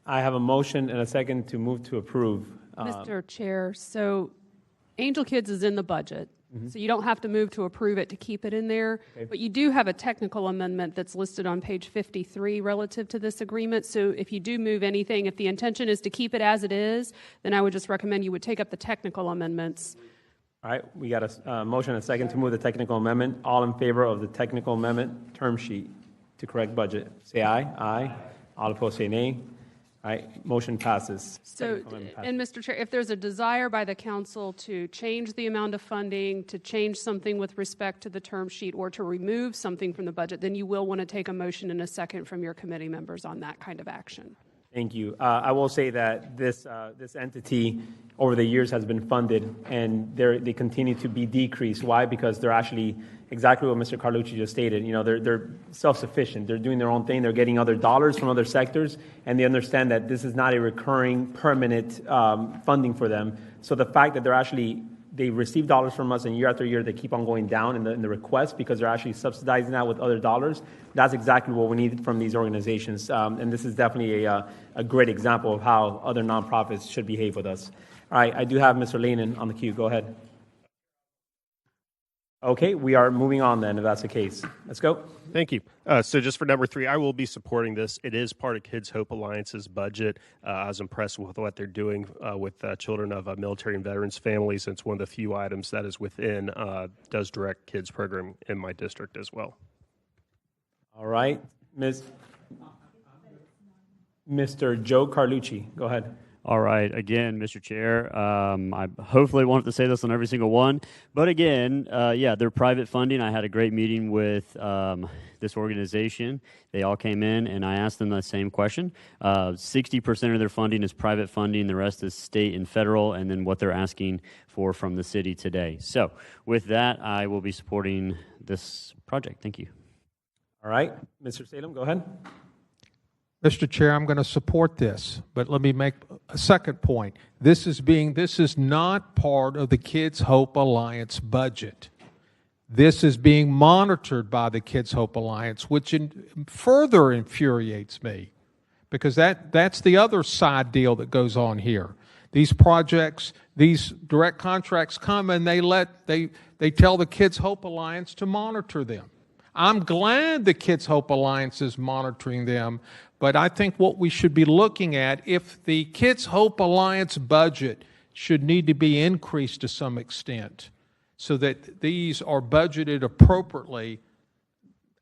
I have a motion and a second to move to approve. Mr. Chair, so Angel Kids is in the budget. So you don't have to move to approve it to keep it in there. Okay. But you do have a technical amendment that's listed on page 53 relative to this agreement. So if you do move anything, if the intention is to keep it as it is, then I would just recommend you would take up the technical amendments. All right, we got a motion and a second to move the technical amendment. All in favor of the technical amendment term sheet to correct budget, say aye. Aye. All opposed, say nay. All right, motion passes. So, and Mr. Chair, if there's a desire by the council to change the amount of funding, to change something with respect to the term sheet, or to remove something from the budget, then you will want to take a motion and a second from your committee members on that kind of action. Thank you. I will say that this entity over the years has been funded, and they continue to be decreased. Why? Because they're actually exactly what Mr. Carlucci just stated. They're self-sufficient. They're doing their own thing. They're getting other dollars from other sectors, and they understand that this is not a recurring, permanent funding for them. So the fact that they receive dollars from us, and year after year they keep on going down in the request because they're actually subsidizing that with other dollars. That's exactly what we need from these organizations, and this is definitely a great example of how other nonprofits should behave with us. All right, I do have Mr. Lenin on the queue. Go ahead. Okay, we are moving on then, if that's the case. Let's go. Thank you. So just for number 3, I will be supporting this. It is part of Kids Hope Alliance's budget. I was impressed with what they're doing with children of military and veterans families. It's one of the few items that is within Does Direct Kids program in my district as well. All right, Mr. Joe Carlucci, go ahead. All right. Again, Mr. Chair, I hopefully won't have to say this on every single one. But again, they're private funding. I had a great meeting with this organization. They all came in, and I asked them the same question. 60% of their funding is private funding. The rest is state and federal, and then what they're asking for from the city today. So with that, I will be supporting this project. Thank you. All right. Mr. Salem, go ahead. Mr. Chair, I'm going to support this, but let me make a second point. This is not part of the Kids Hope Alliance budget. This is being monitored by the Kids Hope Alliance, which further infuriates me, because that's the other side deal that goes on here. These projects, these direct contracts come, and they tell the Kids Hope Alliance to monitor them. I'm glad the Kids Hope Alliance is monitoring them, but I think what we should be looking at, if the Kids Hope Alliance budget should need to be increased to some extent so that these are budgeted appropriately,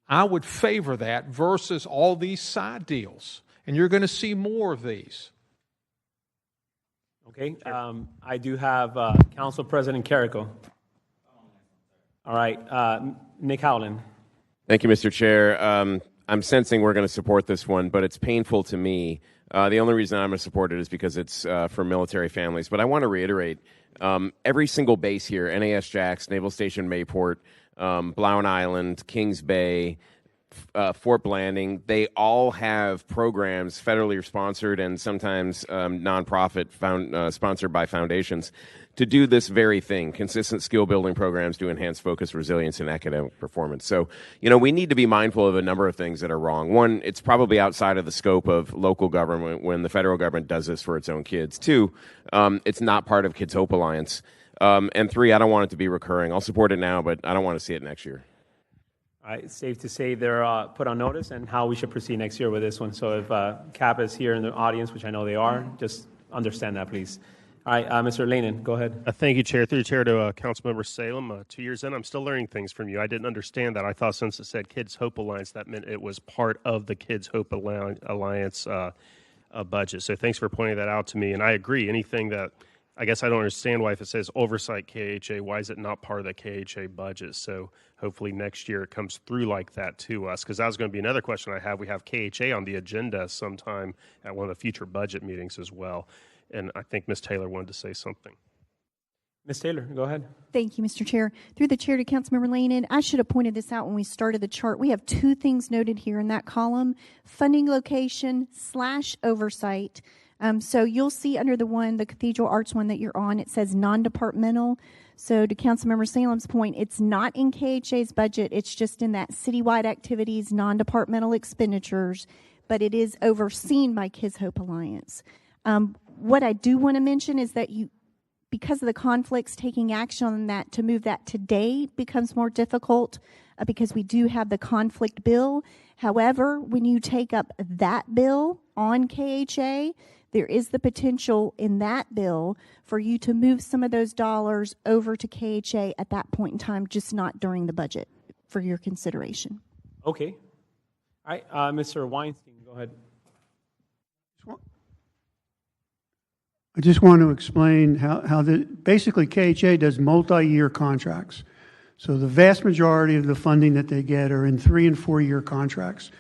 I would favor that versus all these side deals. And you're going to see more of these. Okay. I do have Council President Carrico. All right. Nick Howland. Thank you, Mr. Chair. I'm sensing we're going to support this one, but it's painful to me. The only reason I'm going to support it is because it's for military families. But I want to reiterate, every single base here, NAS Jax, Naval Station Mayport, Blount Island, Kings Bay, Fort Blanding, they all have programs federally sponsored and sometimes nonprofit sponsored by foundations to do this very thing, consistent skill building programs to enhance focus, resilience, and academic performance. So, we need to be mindful of a number of things that are wrong. One, it's probably outside of the scope of local government when the federal government does this for its own kids. Two, it's not part of Kids Hope Alliance. And three, I don't want it to be recurring. I'll support it now, but I don't want to see it next year. All right, it's safe to say they're put on notice and how we should proceed next year with this one. So if CAP is here in the audience, which I know they are, just understand that, please. All right, Mr. Lanin, go ahead. Thank you, Chair. Through the Chair to Councilmember Salem. 2 years in, I'm still learning things from you. I didn't understand that. I thought since it said Kids Hope Alliance, that meant it was part of the Kids Hope Alliance budget. So thanks for pointing that out to me. And I agree. Anything that, I guess I don't understand why if it says oversight KHA, why is it not part of the KHA budget? So hopefully next year it comes through like that to us, because that was going to be another question I have. We have KHA on the agenda sometime at one of the future budget meetings as well. And I think Ms. Taylor wanted to say something. Ms. Taylor, go ahead. Thank you, Mr. Chair. Through the Chair to Councilmember Lanin, I should have pointed this out when we started the chart. We have two things noted here in that column: funding location / oversight. So you'll see under the Cathedral Arts one that you're on, it says non-departmental. So to Councilmember Salem's point, it's not in KHA's budget. It's just in that citywide activities, non-departmental expenditures, but it is overseen by Kids Hope Alliance. What I do want to mention is that because of the conflicts, taking action on that to move that today becomes more difficult because we do have the conflict bill. However, when you take up that bill on KHA, there is the potential in that bill for you to move some of those dollars over to KHA at that point in time, just not during the budget, for your consideration. Okay. All right, Mr. Weinstein, go ahead. I just want to explain how basically KHA does multi-year contracts. So the vast majority of the funding that they get are in 3- and 4-year contracts.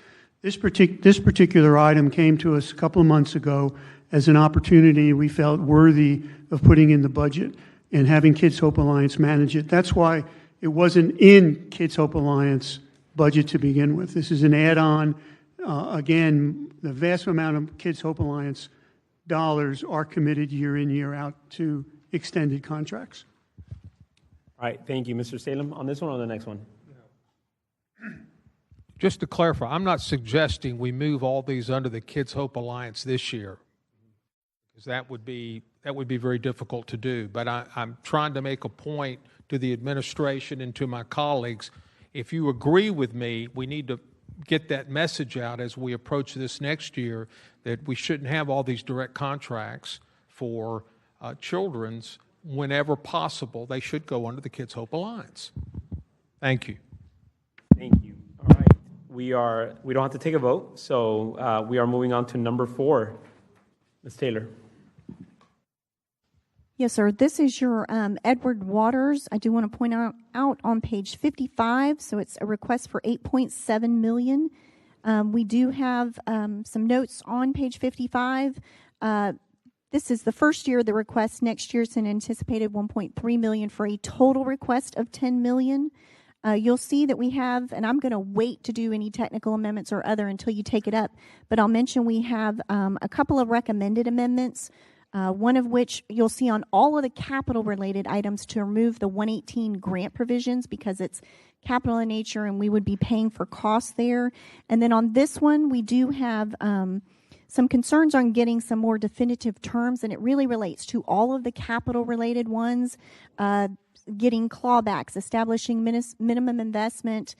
This particular item came to us a couple of months ago as an opportunity we felt worthy of putting in the budget and having Kids Hope Alliance manage it. That's why it wasn't in Kids Hope Alliance budget to begin with. This is an add-on. Again, the vast amount of Kids Hope Alliance dollars are committed year in, year out to extended contracts. All right, thank you. Mr. Salem, on this one or the next one? Just to clarify, I'm not suggesting we move all these under the Kids Hope Alliance this year, because that would be very difficult to do. But I'm trying to make a point to the administration and to my colleagues. If you agree with me, we need to get that message out as we approach this next year, that we shouldn't have all these direct contracts for children's. Whenever possible, they should go under the Kids Hope Alliance. Thank you. Thank you. All right. We don't have to take a vote, so we are moving on to number 4. Ms. Taylor. Yes, sir. This is your Edward Waters. I do want to point out on page 55, so it's a request for $8.7 million. We do have some notes on page 55. This is the first year of the request. Next year, it's an anticipated $1.3 million for a total request of $10 million. You'll see that we have, and I'm going to wait to do any technical amendments or other until you take it up, but I'll mention we have a couple of recommended amendments, one of which you'll see on all of the capital-related items to remove the 118 grant provisions because it's capital in nature and we would be paying for costs there. And then on this one, we do have some concerns on getting some more definitive terms, and it really relates to all of the capital-related ones, getting clawbacks, establishing minimum investment,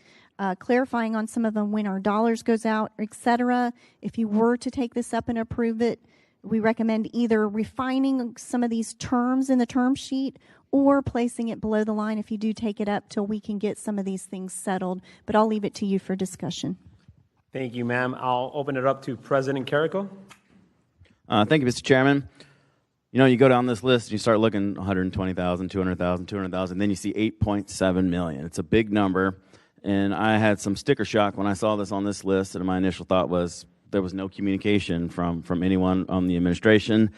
clarifying on some of them when our dollars goes out, etc. If you were to take this up and approve it, we recommend either refining some of these terms in the term sheet or placing it below the line if you do take it up till we can get some of these things settled. But I'll leave it to you for discussion. Thank you, ma'am. I'll open it up to President Carrico. Thank you, Mr. Chairman. You know, you go down this list and you start looking 120,000, 200,000, 200,000, then you see 8.7 million. It's a big number. and I had some sticker shock when I saw this on this list, and my initial thought was there was no communication from anyone on the administration,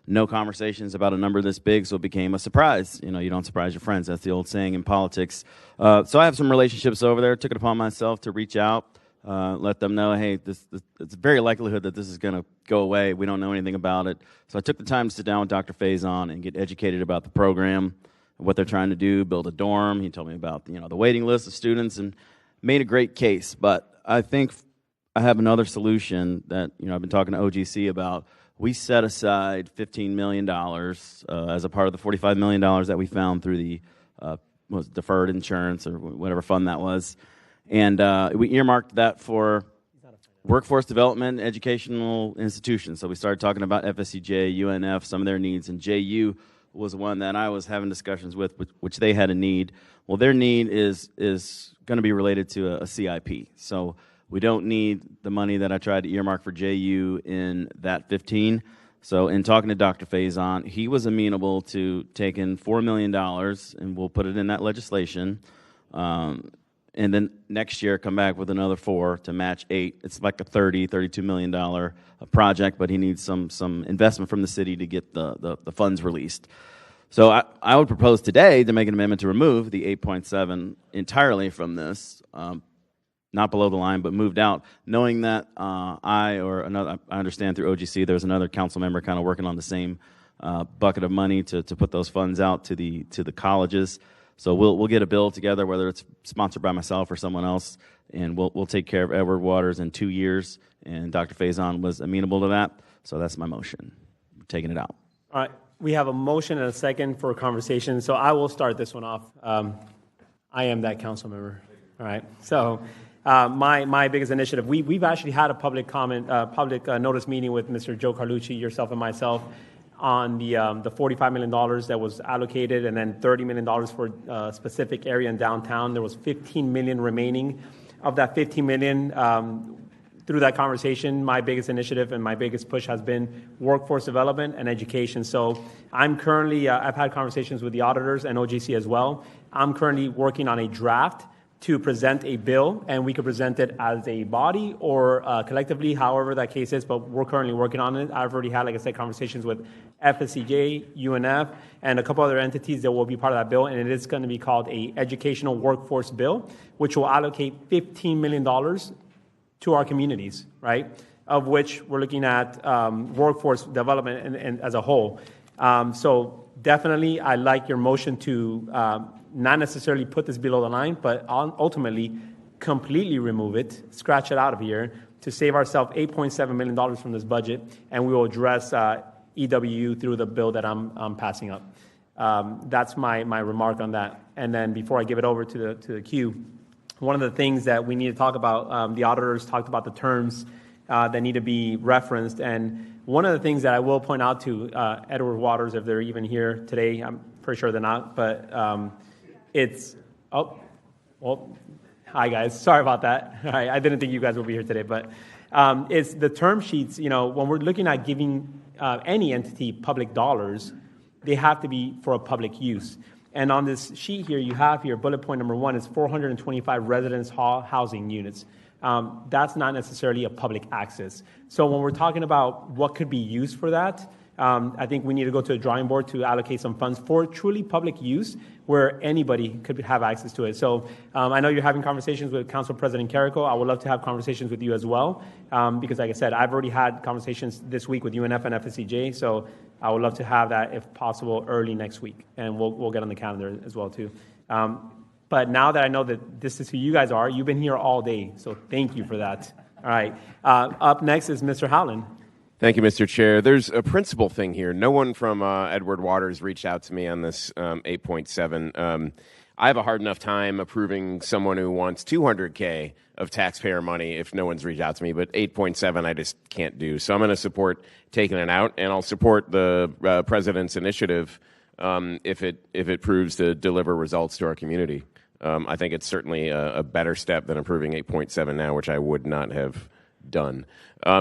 no conversations about a number this big, so it became a surprise. You know, you don't surprise your friends. That's the old saying in politics. So I have some relationships over there. Took it upon myself to reach out, let them know, hey, it's very likelihood that this is going to go away. We don't know anything about it. So I took the time to sit down with Dr. Faison and get educated about the program, what they're trying to do, build a dorm. He told me about, you know, the waiting list of students and made a great case. But I think I have another solution that, you know, I've been talking to OGC about. We set aside $15 million as a part of the $45 million that we found through the was deferred insurance or whatever fund that was. And we earmarked that for workforce development, educational institutions. So we started talking about FSCJ, UNF, some of their needs, and JU was one that I was having discussions with, which they had a need. Well, their need is going to be related to a CIP. So we don't need the money that I tried to earmark for JU in that 15. So in talking to Dr. Faison, he was amenable to taking $4 million, and we'll put it in that legislation, and then next year come back with another 4 to match 8. It's like a $32 million project, but he needs some investment from the city to get the funds released. So I would propose today to make an amendment to remove the 8.7 entirely from this, not below the line, but moved out, knowing that I understand through OGC there's another council member kind of working on the same bucket of money to put those funds out to the colleges. So we'll get a bill together, whether it's sponsored by myself or someone else, and we'll take care of Edward Waters in 2 years. And Dr. Faison was amenable to that, so that's my motion. I'm taking it out. All right, we have a motion and a second for conversation, so I will start this one off. I am that council member. All right, so my biggest initiative, we've actually had a public comment, public notice meeting with Mr. Joe Carlucci, yourself, and myself, on the $45 million that was allocated, and then $30 million for a specific area in downtown. There was $15 million remaining. Of that $15 million, through that conversation, my biggest initiative and my biggest push has been workforce development and education. So I'm currently, I've had conversations with the auditors and OGC as well. I'm currently working on a draft to present a bill, and we could present it as a body or collectively, however that case is, but we're currently working on it. I've already had, like I said, conversations with FSCJ, UNF, and a couple other entities that will be part of that bill, and it is going to be called a educational workforce bill, which will allocate $15 million to our communities, right, of which we're looking at workforce development and as a whole. So definitely, I like your motion to not necessarily put this below the line, but ultimately completely remove it, scratch it out of here to save ourselves $8.7 million from this budget, and we will address EWU through the bill that I'm passing up. That's my remark on that. And then before I give it over to the queue, one of the things that we need to talk about, the auditors talked about the terms that need to be referenced, and one of the things that I will point out to Edward Waters, if they're even here today, I'm pretty sure they're not, but it's, hi guys, sorry about that. I didn't think you guys would be here today, but it's the term sheets, you know, when we're looking at giving any entity public dollars, they have to be for a public use. And on this sheet here, you have here, bullet point number 1 is 425 residence housing units. That's not necessarily a public access. So when we're talking about what could be used for that, I think we need to go to a drawing board to allocate some funds for truly public use where anybody could have access to it. So I know you're having conversations with Council President Carrico. I would love to have conversations with you as well, because like I said, I've already had conversations this week with UNF and FSCJ, so I would love to have that, if possible, early next week, and we'll get on the calendar as well, too. But now that I know that this is who you guys are, you've been here all day, so thank you for that. All right. Up next is Mr. Howland. Thank you, Mr. Chair. There's a principal thing here. No one from Edward Waters reached out to me on this 8.7. I have a hard enough time approving someone who wants $200K of taxpayer money if no one's reached out to me, but 8.7 I just can't do. So I'm going to support taking it out, and I'll support the president's initiative if it proves to deliver results to our community. I think it's certainly a better step than approving 8.7 now, which I would not have done.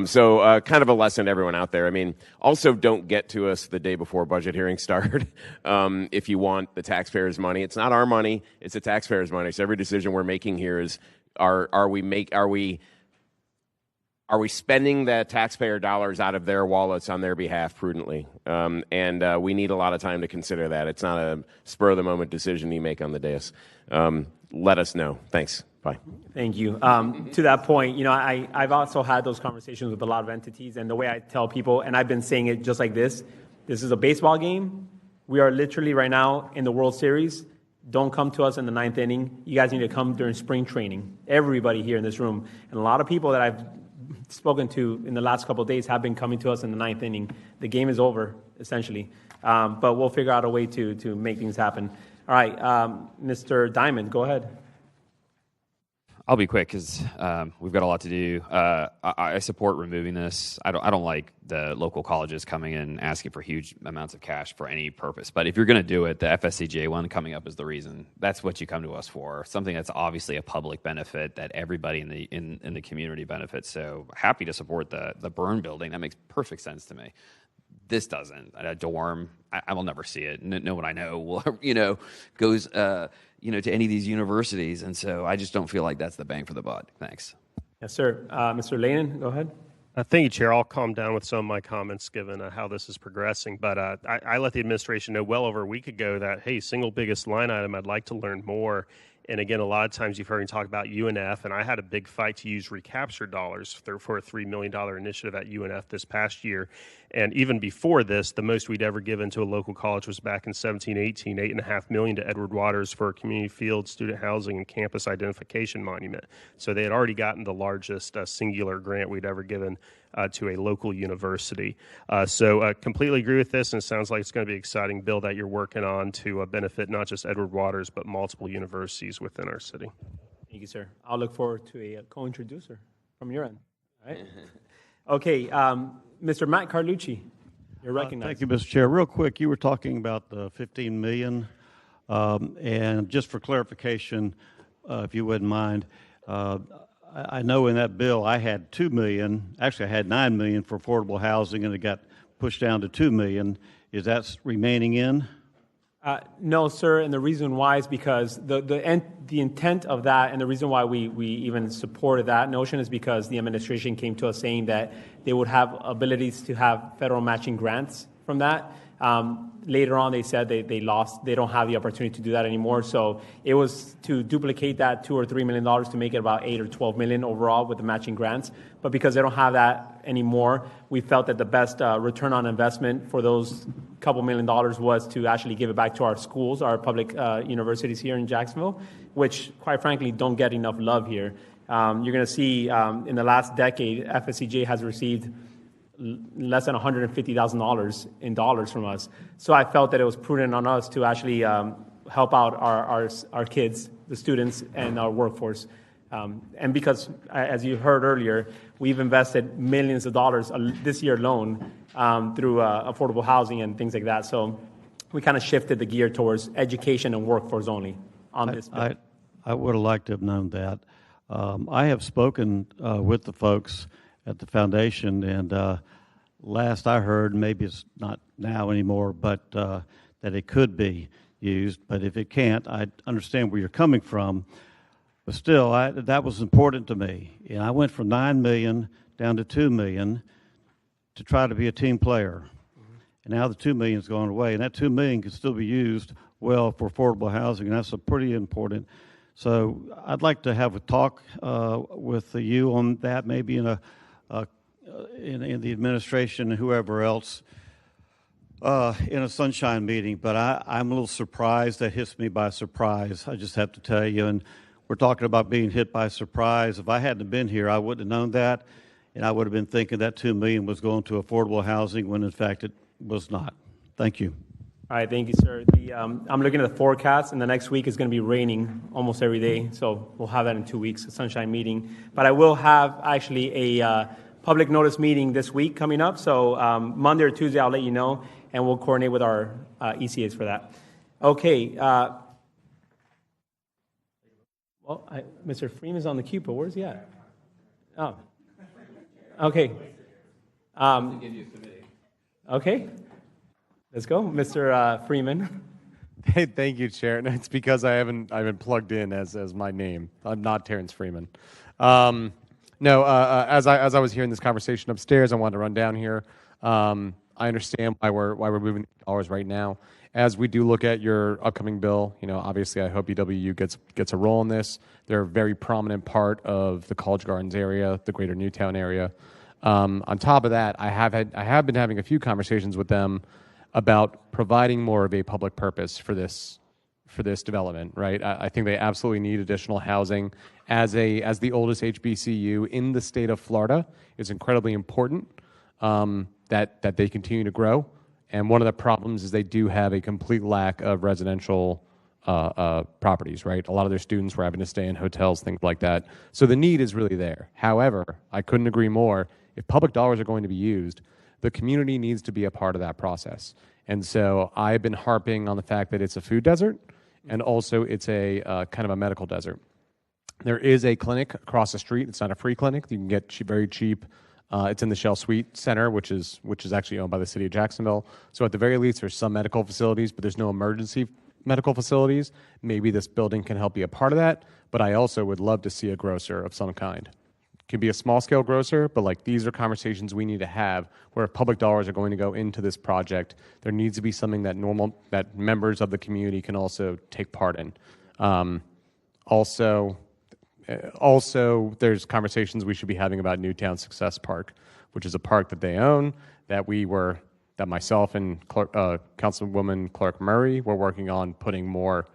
So kind of a lesson to everyone out there. I mean, also don't get to us the day before budget hearings start if you want the taxpayers' money. It's not our money; it's the taxpayers' money. So every decision we're making here is: are we spending the taxpayer dollars out of their wallets on their behalf prudently? And we need a lot of time to consider that. It's not a spur-of-the-moment decision you make on the dais. Let us know. Thanks. Bye. Thank you. To that point, I've also had those conversations with a lot of entities, and the way I tell people, and I've been saying it just like this is a baseball game. We are literally right now in the World Series. Don't come to us in the ninth inning. You guys need to come during spring training. Everybody here in this room, and a lot of people that I've spoken to in the last couple of days have been coming to us in the ninth inning. The game is over, essentially. But we'll figure out a way to make things happen. All right, Mr. Diamond, go ahead. I'll be quick because we've got a lot to do. I support removing this. I don't like the local colleges coming in asking for huge amounts of cash for any purpose. But if you're going to do it, the FSCJ one coming up is the reason. That's what you come to us for. Something that's obviously a public benefit that everybody in the community benefits. So happy to support the burn building. That makes perfect sense to me. This doesn't. A dorm, I will never see it. No one I know will, goes, to any of these universities. And so I just don't feel like that's the bang for the buck. Thanks. Yes, sir. Mr. Lannon, go ahead. Thank you, Chair. I'll calm down with some of my comments given how this is progressing. But I let the administration know well over a week ago that, hey, single biggest line item, I'd like to learn more. And again, a lot of times you've heard me talk about UNF, and I had a big fight to use recapture dollars for a $3 million initiative at UNF this past year. And even before this, the most we'd ever given to a local college was back in 17-18, $8.5 million to Edward Waters for a community field, student housing, and campus identification monument. So they had already gotten the largest singular grant we'd ever given to a local university. So completely agree with this, and it sounds like it's going to be an exciting bill that you're working on to benefit not just Edward Waters, but multiple universities within our city. Thank you, sir. I'll look forward to a co-introducer from your end. All right. Okay, Mr. Matt Carlucci, you're recognized. Thank you, Mr. Chair. Real quick, you were talking about the $15 million, and just for clarification, if you wouldn't mind, I know in that bill I had $2 million. Actually, I had $9 million for affordable housing, and it got pushed down to $2 million. Is that remaining in? No, sir, and the reason why is because the intent of that, and the reason why we even supported that notion is because the administration came to us saying that they would have abilities to have federal matching grants from that. Later on, they said they don't have the opportunity to do that anymore. So it was to duplicate that $2 or $3 million to make it about $8 or $12 million overall with the matching grants. But because they don't have that anymore, we felt that the best return on investment for those couple $1 million was to actually give it back to our schools, our public universities here in Jacksonville, which, quite frankly, don't get enough love here. You're going to see in the last decade, FSCJ has received less than $150,000 in dollars from us. So I felt that it was prudent on us to actually help out our kids, the students, and our workforce. And because, as you heard earlier, we've invested millions of dollars this year alone through affordable housing and things like that. So we kind of shifted the gear towards education and workforce only on this bill. I would have liked to have known that. I have spoken with the folks at the foundation, and last I heard, maybe it's not now anymore, but that it could be used. But if it can't, I understand where you're coming from. But still, that was important to me. And I went from $9 million down to $2 million to try to be a team player. And now the $2 million has gone away, and that $2 million can still be used well for affordable housing, and that's a pretty important. So I'd like to have a talk with you on that, maybe in the administration and whoever else in a sunshine meeting. But I'm a little surprised. That hits me by surprise, I just have to tell you. And we're talking about being hit by surprise. If I hadn't been here, I wouldn't have known that, and I would have been thinking that $2 million was going to affordable housing when, in fact, it was not. Thank you. All right, thank you, sir. I'm looking at the forecast, and the next week is going to be raining almost every day, so we'll have that in 2 weeks, a sunshine meeting. But I will have actually a public notice meeting this week coming up, so Monday or Tuesday I'll let you know, and we'll coordinate with our ECAs for that. Okay. Mr. Freeman's on the queue, but where's he at? Oh. Okay. Okay. Let's go, Mr. Freeman. Hey, thank you, Chair. And it's because I haven't plugged in as my name. I'm not Terrence Freeman. As I was hearing this conversation upstairs, I wanted to run down here. I understand why we're moving dollars right now. As we do look at your upcoming bill, obviously I hope EWU gets a role in this. They're a very prominent part of the College Gardens area, the greater Newtown area. On top of that, I have been having a few conversations with them about providing more of a public purpose for this development, right? I think they absolutely need additional housing. As the oldest HBCU in the state of Florida, it's incredibly important that they continue to grow. And one of the problems is they do have a complete lack of residential properties, right? A lot of their students were having to stay in hotels, things like that. So the need is really there. However, I couldn't agree more. If public dollars are going to be used, the community needs to be a part of that process. And so I've been harping on the fact that it's a food desert, and also it's a kind of a medical desert. There is a clinic across the street. It's not a free clinic. You can get very cheap. It's in the Shell Suite Center, which is actually owned by the city of Jacksonville. So at the very least, there's some medical facilities, but there's no emergency medical facilities. Maybe this building can help be a part of that. But I also would love to see a grocer of some kind. It can be a small-scale grocer, but these are conversations we need to have where if public dollars are going to go into this project, there needs to be something that members of the community can also take part in. Also, there's conversations we should be having about Newtown Success Park, which is a park that they own, that myself and Councilwoman Clark Murray were working on putting more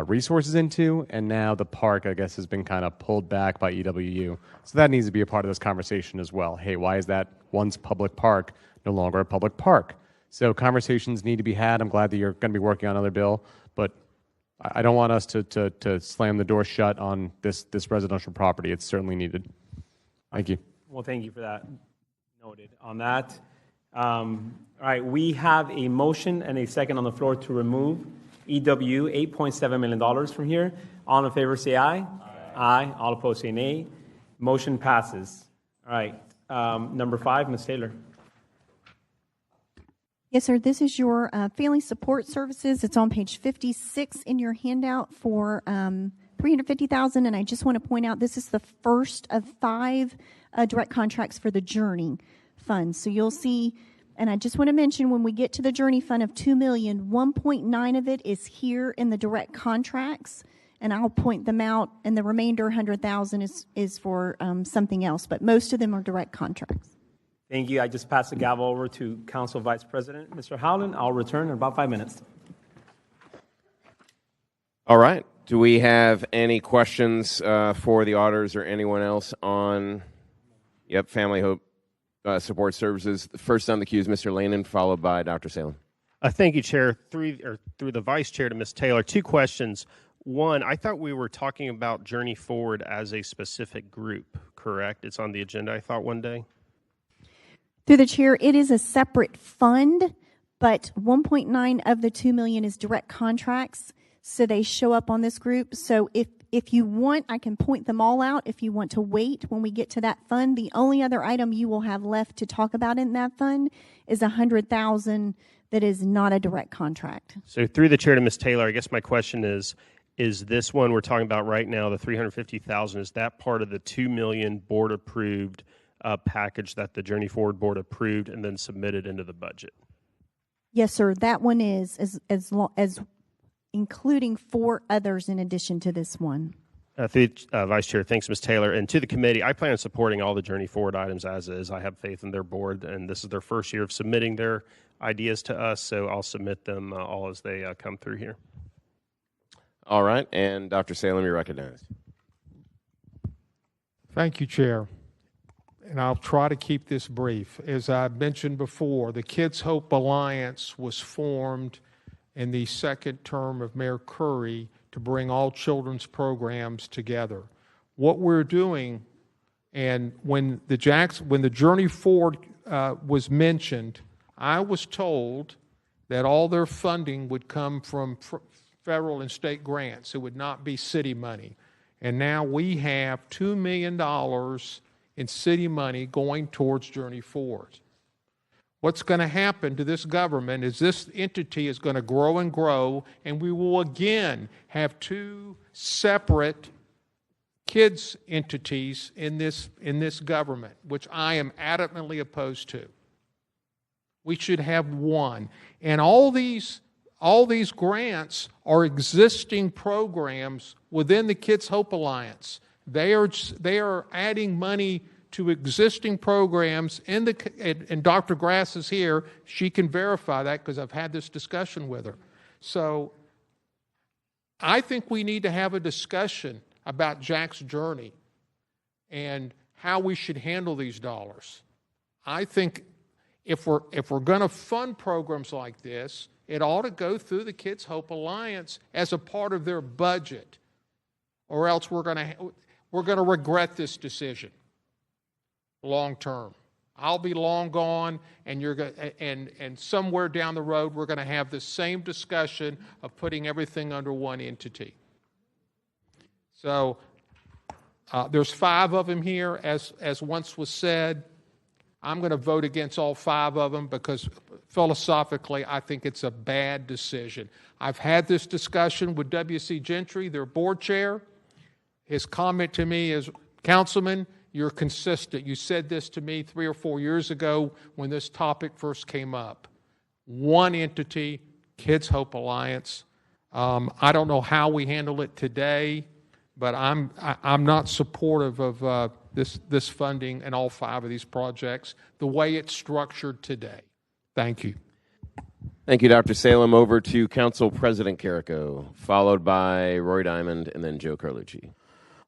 resources into, and now the park, I guess, has been kind of pulled back by EWU. So that needs to be a part of this conversation as well. Hey, why is that once public park no longer a public park? So conversations need to be had. I'm glad that you're going to be working on another bill, but I don't want us to slam the door shut on this residential property. It's certainly needed. Thank you. Well, thank you for that. Noted on that. All right, we have a motion and a second on the floor to remove EW $8.7 million from here. All in favor say aye. Aye. All opposed say nay. Motion passes. All right, number 5, Ms. Taylor. Yes, sir. This is your family support services. It's on page 56 in your handout for $350,000. And I just want to point out this is the first of 5 direct contracts for the Journey Fund. So you'll see, and I just want to mention when we get to the Journey Fund of $2 million, 1.9 of it is here in the direct contracts, and I'll point them out. And the remainder, 100,000, is for something else. But most of them are direct contracts. Thank you. I just passed the gavel over to Council Vice President, Mr. Howland. I'll return in about 5 minutes. All right. Do we have any questions for the auditors or anyone else on, Family Hope Support Services? First on the queue is Mr. Lanin, followed by Dr. Salem. Thank you, Chair. Through the Vice Chair to Ms. Taylor, 2 questions. One, I thought we were talking about Journey Forward as a specific group, correct? It's on the agenda, I thought, one day. Through the chair, it is a separate fund, but 1.9 of the $2 million is direct contracts, so they show up on this group. So if you want, I can point them all out. If you want to wait when we get to that fund, the only other item you will have left to talk about in that fund is $100,000 that is not a direct contract. So through the chair to Ms. Taylor, I guess my question is this one we're talking about right now, the $350,000, is that part of the $2 million board approved package that the Journey Forward Board approved and then submitted into the budget? Yes, sir. That one is as including 4 others in addition to this one. Vice Chair, thanks, Ms. Taylor. And to the committee, I plan on supporting all the Journey Forward items as is. I have faith in their board, and this is their first year of submitting their ideas to us, so I'll submit them all as they come through here. All right, and Dr. Salem, you're recognized. Thank you, Chair. And I'll try to keep this brief. As I mentioned before, the Kids Hope Alliance was formed in the second term of Mayor Curry to bring all children's programs together. What we're doing, and when the Journey Forward was mentioned, I was told that all their funding would come from federal and state grants. It would not be city money. And now we have $2 million in city money going towards Journey Forward. What's going to happen to this government is this entity is going to grow and grow, and we will again have two separate kids entities in this government, which I am adamantly opposed to. We should have one. And all these grants are existing programs within the Kids Hope Alliance. They are adding money to existing programs, and Dr. Grass is here. She can verify that because I've had this discussion with her. So I think we need to have a discussion about Jack's Journey and how we should handle these dollars. I think if we're going to fund programs like this, it ought to go through the Kids Hope Alliance as a part of their budget, or else we're going to regret this decision long term. I'll be long gone, and and somewhere down the road we're going to have the same discussion of putting everything under one entity. So there's 5 of them here, as once was said. I'm going to vote against all 5 of them because philosophically I think it's a bad decision. I've had this discussion with W.C. Gentry, their board chair. His comment to me is, Councilman, you're consistent. You said this to me 3 or 4 years ago when this topic first came up. One entity, Kids Hope Alliance. I don't know how we handle it today, but I'm not supportive of this funding and all 5 of these projects the way it's structured today. Thank you. Thank you, Dr. Salem. Over to Council President Carrico, followed by Roy Diamond and then Joe Carlucci.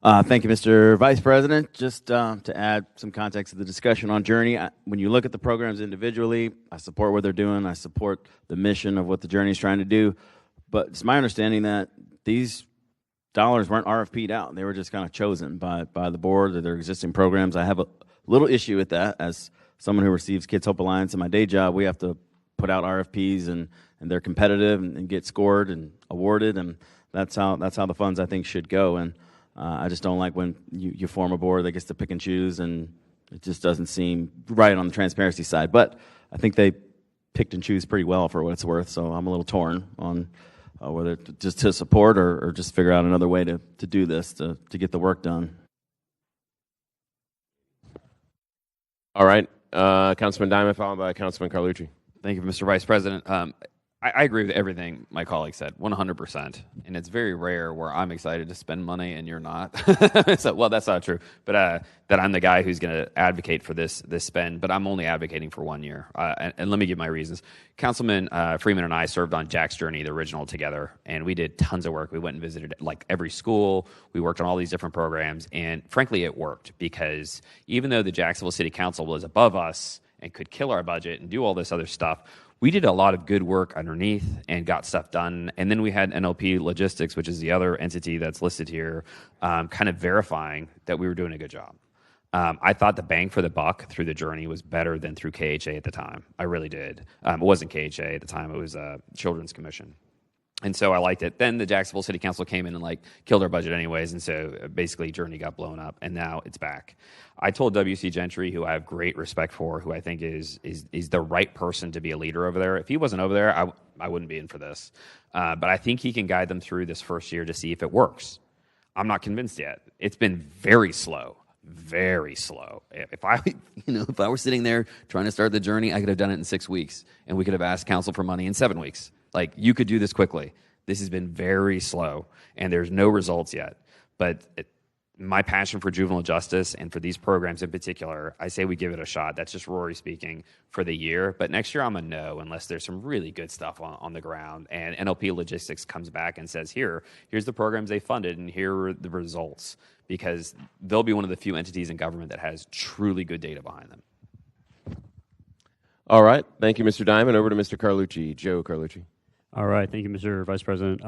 Thank you, Mr. Vice President. Just to add some context to the discussion on Journey, when you look at the programs individually, I support what they're doing. I support the mission of what the Journey is trying to do. But it's my understanding that these dollars weren't RFP'd out. They were just kind of chosen by the board or their existing programs. I have a little issue with that. As someone who receives Kids Hope Alliance in my day job, we have to put out RFPs, and they're competitive and get scored and awarded, and that's how the funds, I think, should go. And I just don't like when you form a board that gets to pick and choose, and it just doesn't seem right on the transparency side. But I think they picked and choose pretty well for what it's worth, so I'm a little torn on whether just to support or just figure out another way to do this, to get the work done. All right. Councilman Diamond, followed by Councilman Carlucci. Thank you, Mr. Vice President. I agree with everything my colleague said, 100%. And it's very rare where I'm excited to spend money and you're not. So, well, that's not true. But that I'm the guy who's going to advocate for this spend. But I'm only advocating for 1 year. And let me give my reasons. Councilman Freeman and I served on Jack's Journey, the original, together. And we did tons of work. We went and visited like every school. We worked on all these different programs. And frankly, it worked because even though the Jacksonville City Council was above us and could kill our budget and do all this other stuff, we did a lot of good work underneath and got stuff done. And then we had NLP Logistics, which is the other entity that's listed here, kind of verifying that we were doing a good job. I thought the bang for the buck through the Journey was better than through KHA at the time. I really did. It wasn't KHA at the time. It was Children's Commission. And so I liked it. Then the Jacksonville City Council came in and killed our budget anyways. And so basically Journey got blown up, and now it's back. I told W.C. Gentry, who I have great respect for, who I think is the right person to be a leader over there. If he wasn't over there, I wouldn't be in for this. But I think he can guide them through this first year to see if it works. I'm not convinced yet. It's been very slow. Very slow. If I were sitting there trying to start the Journey, I could have done it in 6 weeks, and we could have asked council for money in 7 weeks. You could do this quickly. This has been very slow, and there's no results yet. But my passion for juvenile justice and for these programs in particular, I say we give it a shot. That's just Rory speaking for the year. But next year, I'm a no unless there's some really good stuff on the ground. And NLP Logistics comes back and says, here's the programs they funded, and here are the results. Because they'll be one of the few entities in government that has truly good data behind them. All right. Thank you, Mr. Diamond. Over to Mr. Carlucci. Joe Carlucci. All right. Thank you, Mr. Vice President.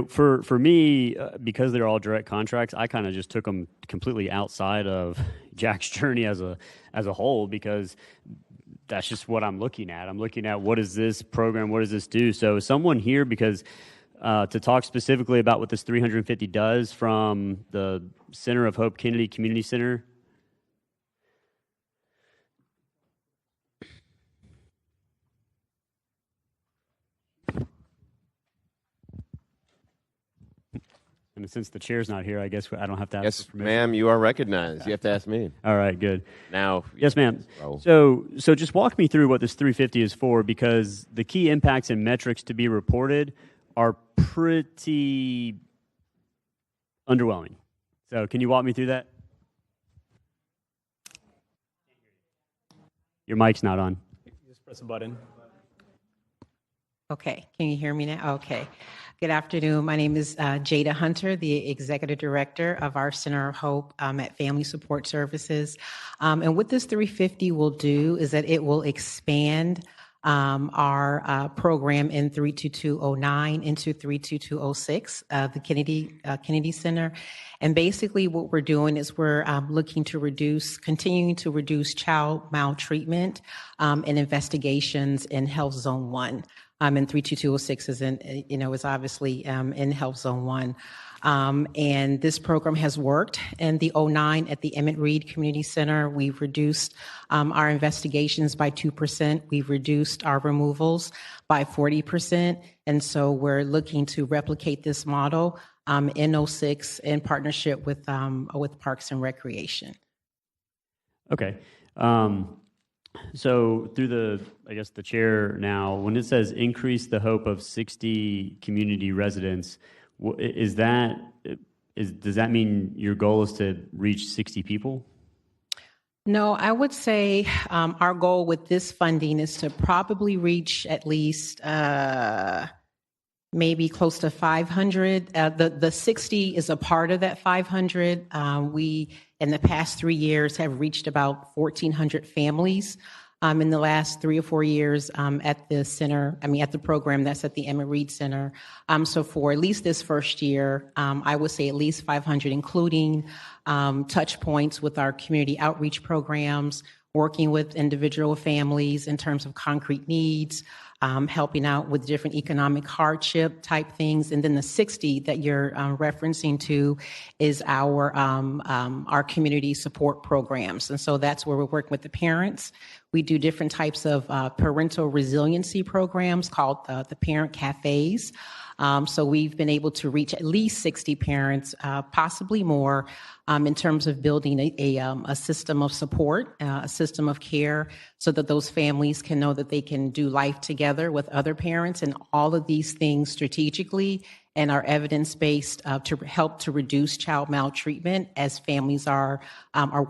For me, because they're all direct contracts, I kind of just took them completely outside of Jack's Journey as a whole, because that's just what I'm looking at. I'm looking at what is this program, what does this do? So someone here, because to talk specifically about what this 350 does from the Center of Hope Kennedy Community Center, And since the chair's not here, I guess I don't have to ask Yes, for permission. ma'am, you are recognized. You have to ask me. All right, good. Now. Yes, ma'am. Roll. So just walk me through what this 350 is for, because the key impacts and metrics to be reported are pretty underwhelming. So can you walk me through that? Your mic's not on. Just press a button. Okay, can you hear me now? Okay. Good afternoon. My name is Jada Hunter, the Executive Director of our Center of Hope at Family Support Services. And what this 350 will do is that it will expand our program in 32209 into 32206, the Kennedy Center. And basically what we're doing is we're looking to continuing to reduce child maltreatment and investigations in Health Zone 1. And 32206 is obviously in Health Zone 1. And this program has worked. In the 09 at the Emmett Reed Community Center, we've reduced our investigations by 2%. We've reduced our removals by 40%. And so we're looking to replicate this model in 06 in partnership with Parks and Recreation. Okay. So through the chair now, when it says increase the hope of 60 community residents, does that mean your goal is to reach 60 people? No, I would say our goal with this funding is to probably reach at least maybe close to 500. The 60 is a part of that 500. We, in the past 3 years, have reached about 1,400 families in the last 3 or 4 years at the center, at the program that's at the Emmett Reed Center. So for at least this first year, I would say at least 500, including touch points with our community outreach programs, working with individual families in terms of concrete needs, helping out with different economic hardship type things. And then the 60 that you're referencing to is our community support programs. And so that's where we're working with the parents. We do different types of parental resiliency programs called the parent cafes. So we've been able to reach at least 60 parents, possibly more, in terms of building a system of support, a system of care, so that those families can know that they can do life together with other parents, and all of these things strategically and are evidence-based to help to reduce child maltreatment as families are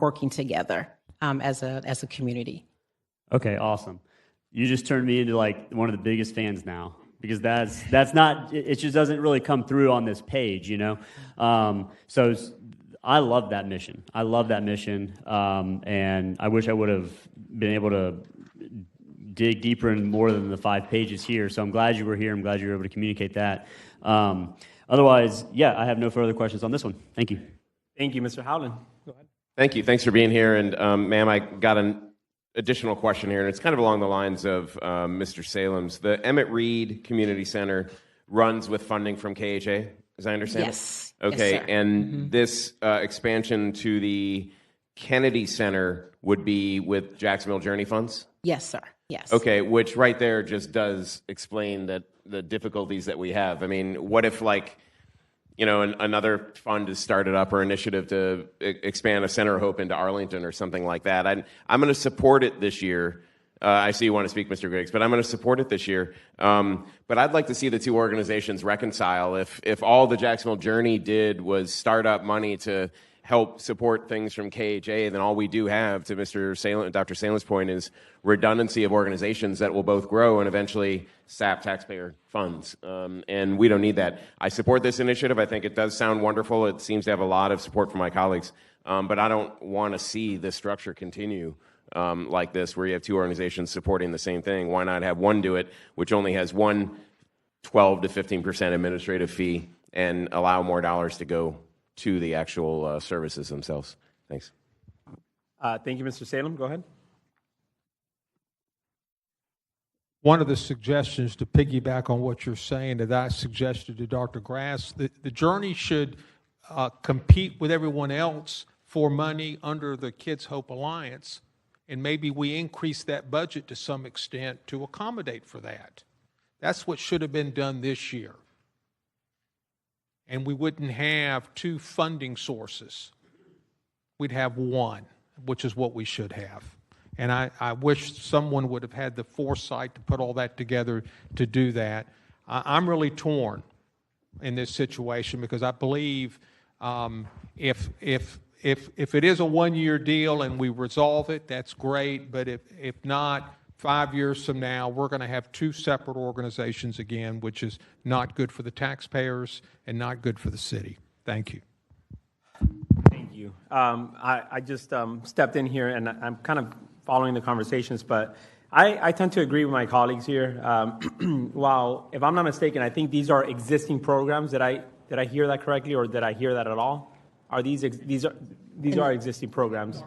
working together as a community. Okay, awesome. You just turned me into like one of the biggest fans now, because that's not, it just doesn't really come through on this page, you know? So I love that mission. And I wish I would have been able to dig deeper in more than the 5 pages here. So I'm glad you were here. I'm glad you were able to communicate that. Otherwise, yeah, I have no further questions on this one. Thank you. Thank you, Mr. Howland. Go ahead. Thank you. Thanks for being here. And ma'am, I got an additional question here, and it's kind of along the lines of Mr. Salem's. The Emmett Reed Community Center runs with funding from KHA, as I understand Yes. it? Okay, Yes, sir. and this expansion to the Kennedy Center would be with Jacksonville Journey funds? Yes, sir. Yes. Okay, which right there just does explain that the difficulties that we have. I mean, what if another fund is started up or initiative to expand a Center of Hope into Arlington or something like that? I'm going to support it this year. I see you want to speak, Mr. Griggs, but I'm going to support it this year. But I'd like to see the two organizations reconcile. If all the Jacksonville Journey did was start up money to help support things from KHA, then all we do have, to Dr. Salem's point, is redundancy of organizations that will both grow and eventually sap taxpayer funds. And we don't need that. I support this initiative. I think it does sound wonderful. It seems to have a lot of support from my colleagues. But I don't want to see this structure continue like this, where you have two organizations supporting the same thing. Why not have one do it, which only has one 12 to 15% administrative fee, and allow more dollars to go to the actual services themselves? Thanks. Thank you, Mr. Salem. Go ahead. One of the suggestions, to piggyback on what you're saying, that I suggested to Dr. Grass, the Journey should compete with everyone else for money under the Kids Hope Alliance, and maybe we increase that budget to some extent to accommodate for that. That's what should have been done this year. and we wouldn't have two funding sources. We'd have one, which is what we should have. And I wish someone would have had the foresight to put all that together to do that. I'm really torn in this situation because I believe if it is a one-year deal and we resolve it, that's great. But if not, 5 years from now, we're going to have two separate organizations again, which is not good for the taxpayers and not good for the city. Thank you. Thank you. I just stepped in here, and I'm kind of following the conversations, but I tend to agree with my colleagues here. While, if I'm not mistaken, I think these are existing programs. Did I hear that correctly, or did I hear that at all? Are these are existing programs?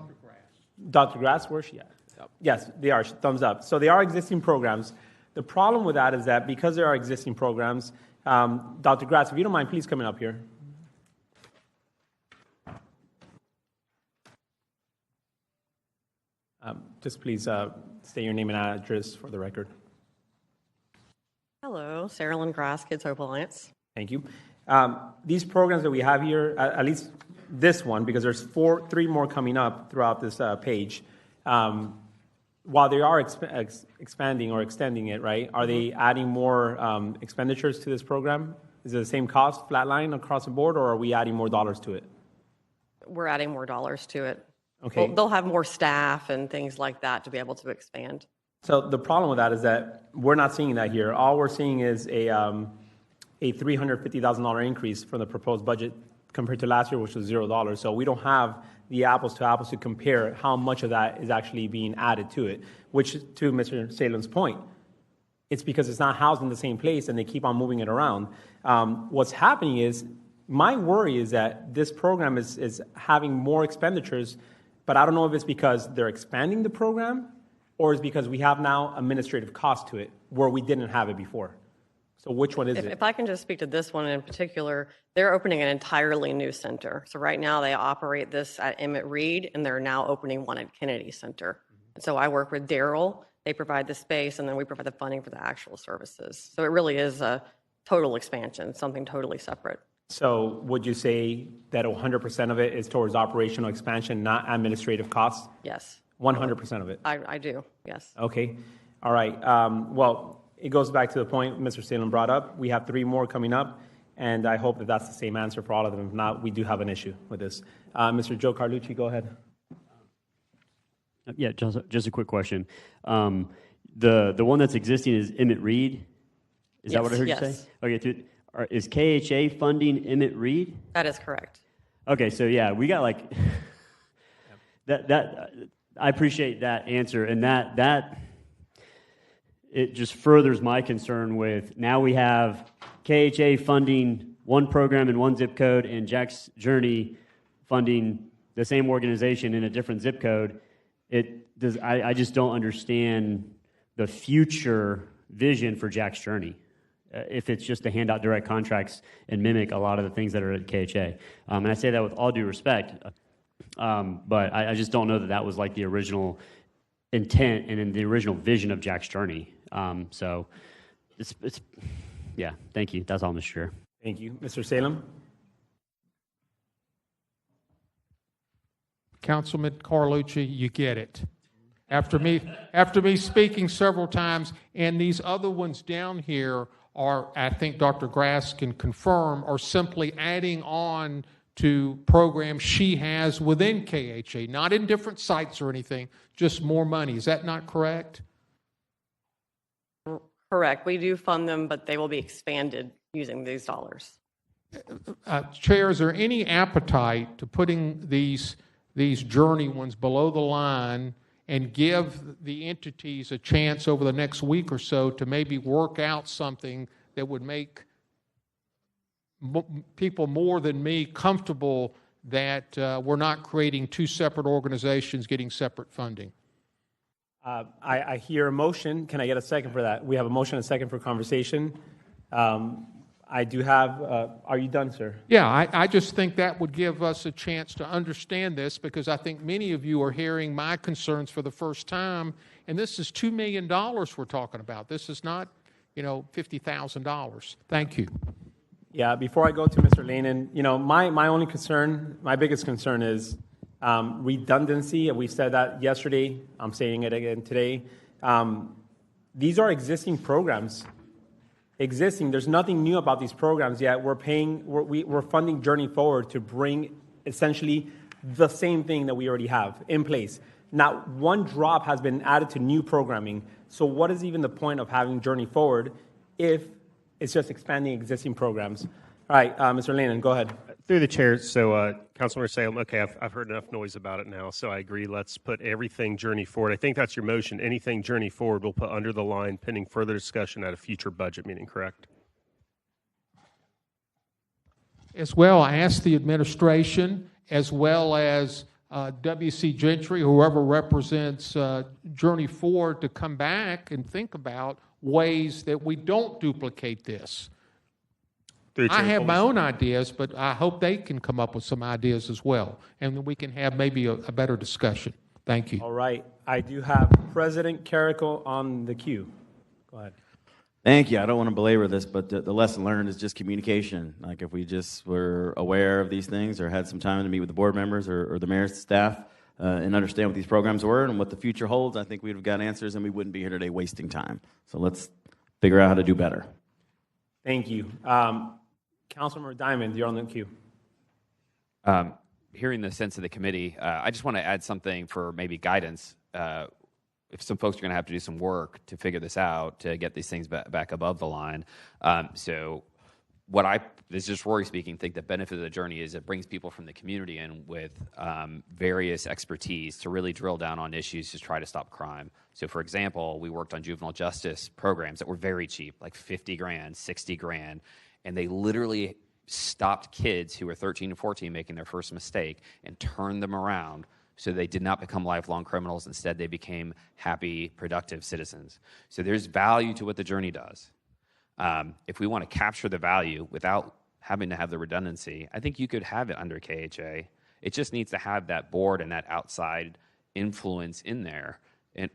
Dr. Grass, where's she at? Yes, they are. Thumbs up. So they are existing programs. The problem with that is that because there are existing programs, Dr. Grass, if you don't mind, please coming up here. Just please state your name and address for the record. Hello, Sarah Lynn Grass, Kids Hope Alliance. Thank you. These programs that we have here, at least this one, because there's three more coming up throughout this page, while they are expanding or extending it, right, are they adding more expenditures to this program? Is it the same cost, flat line across the board, or are we adding more dollars to it? We're adding more dollars to it. Okay. They'll have more staff and things like that to be able to expand. So the problem with that is that we're not seeing that here. All we're seeing is a $350,000 increase from the proposed budget compared to last year, which was $0. So we don't have the apples to compare how much of that is actually being added to it, which, to Mr. Salem's point, it's because it's not housed in the same place and they keep on moving it around. What's happening is, my worry is that this program is having more expenditures, but I don't know if it's because they're expanding the program or it's because we have now administrative cost to it where we didn't have it before. So which one is it? If I can just speak to this one in particular, they're opening an entirely new center. So right now they operate this at Emmett Reed, and they're now opening one at Kennedy Center. And so I work with Daryl. They provide the space, and then we provide the funding for the actual services. So it really is a total expansion, something totally separate. So would you say that 100% of it is towards operational expansion, not administrative costs? Yes. 100% of it? I do, yes. Okay. All right. Well, it goes back to the point Mr. Salem brought up. We have three more coming up, and I hope that that's the same answer for all of them. If not, we do have an issue with this. Mr. Joe Carlucci, go ahead. Yeah, just a quick question. The one that's existing is Emmett Reed. Is that what I heard you say? Okay. Is KHA funding Emmett Reed? That is correct. Okay, so yeah, we got like that. I appreciate that answer, and that it just furthers my concern with now we have KHA funding one program in one zip code and Jack's Journey funding the same organization in a different zip code. I just don't understand the future vision for Jack's Journey. If it's just to hand out direct contracts and mimic a lot of the things that are at KHA. And I say that with all due respect, but I just don't know that was like the original intent and in the original vision of Jack's Journey. So it's yeah, thank you. That's all, Mr. Chair. Thank you. Mr. Salem? Councilman Carlucci, you get it. After me speaking several times, and these other ones down here are, I think Dr. Grass can confirm, are simply adding on to programs she has within KHA, not in different sites or anything, just more money. Is that not correct? Correct. We do fund them, but they will be expanded using these dollars. Chair, is there any appetite to putting these Journey ones below the line and give the entities a chance over the next week or so to maybe work out something that would make people more than me comfortable that we're not creating two separate organizations getting separate funding? I hear a motion. Can I get a second for that? We have a motion and a second for conversation. I do have, are you done, sir? Yeah, I just think that would give us a chance to understand this, because I think many of you are hearing my concerns for the first time, and this is $2 million we're talking about. This is not, $50,000. Thank you. Yeah, before I go to Mr. Lanin, my only concern, my biggest concern is redundancy, and we said that yesterday. I'm saying it again today. These are existing programs. There's nothing new about these programs yet. We're funding Journey Forward to bring essentially the same thing that we already have in place. Not one drop has been added to new programming. So what is even the point of having Journey Forward if it's just expanding existing programs? All right, Mr. Lanin, go ahead. Through the chair, so Councilmember Salem, okay, I've heard enough noise about it now, so I agree. Let's put everything Journey Forward. I think that's your motion. Anything Journey Forward we'll put under the line pending further discussion at a future budget meeting, correct? As well, I asked the administration as well as W.C. Gentry, whoever represents Journey Forward, to come back and think about ways that we don't duplicate this. I have my own ideas, but I hope they can come up with some ideas as well, and we can have maybe a better discussion. Thank you. All right. I do have President Carrico on the queue. Go ahead. Thank you. I don't want to belabor this, but the lesson learned is just communication. Like if we just were aware of these things or had some time to meet with the board members or the mayor's staff and understand what these programs were and what the future holds, I think we'd have got answers and we wouldn't be here today wasting time. So let's figure out how to do better. Thank you. Councilmember Diamond, you're on the queue. Hearing the sense of the committee, I just want to add something for maybe guidance. If some folks are going to have to do some work to figure this out, to get these things back above the line. So what this is just Rory speaking, think the benefit of the journey is it brings people from the community in with various expertise to really drill down on issues to try to stop crime. So for example, we worked on juvenile justice programs that were very cheap, like 50 grand, 60 grand. And they literally stopped kids who were 13 and 14 making their first mistake and turned them around so they did not become lifelong criminals. Instead, they became happy, productive citizens. So there's value to what the journey does. If we want to capture the value without having to have the redundancy, I think you could have it under KHA. It just needs to have that board and that outside influence in there.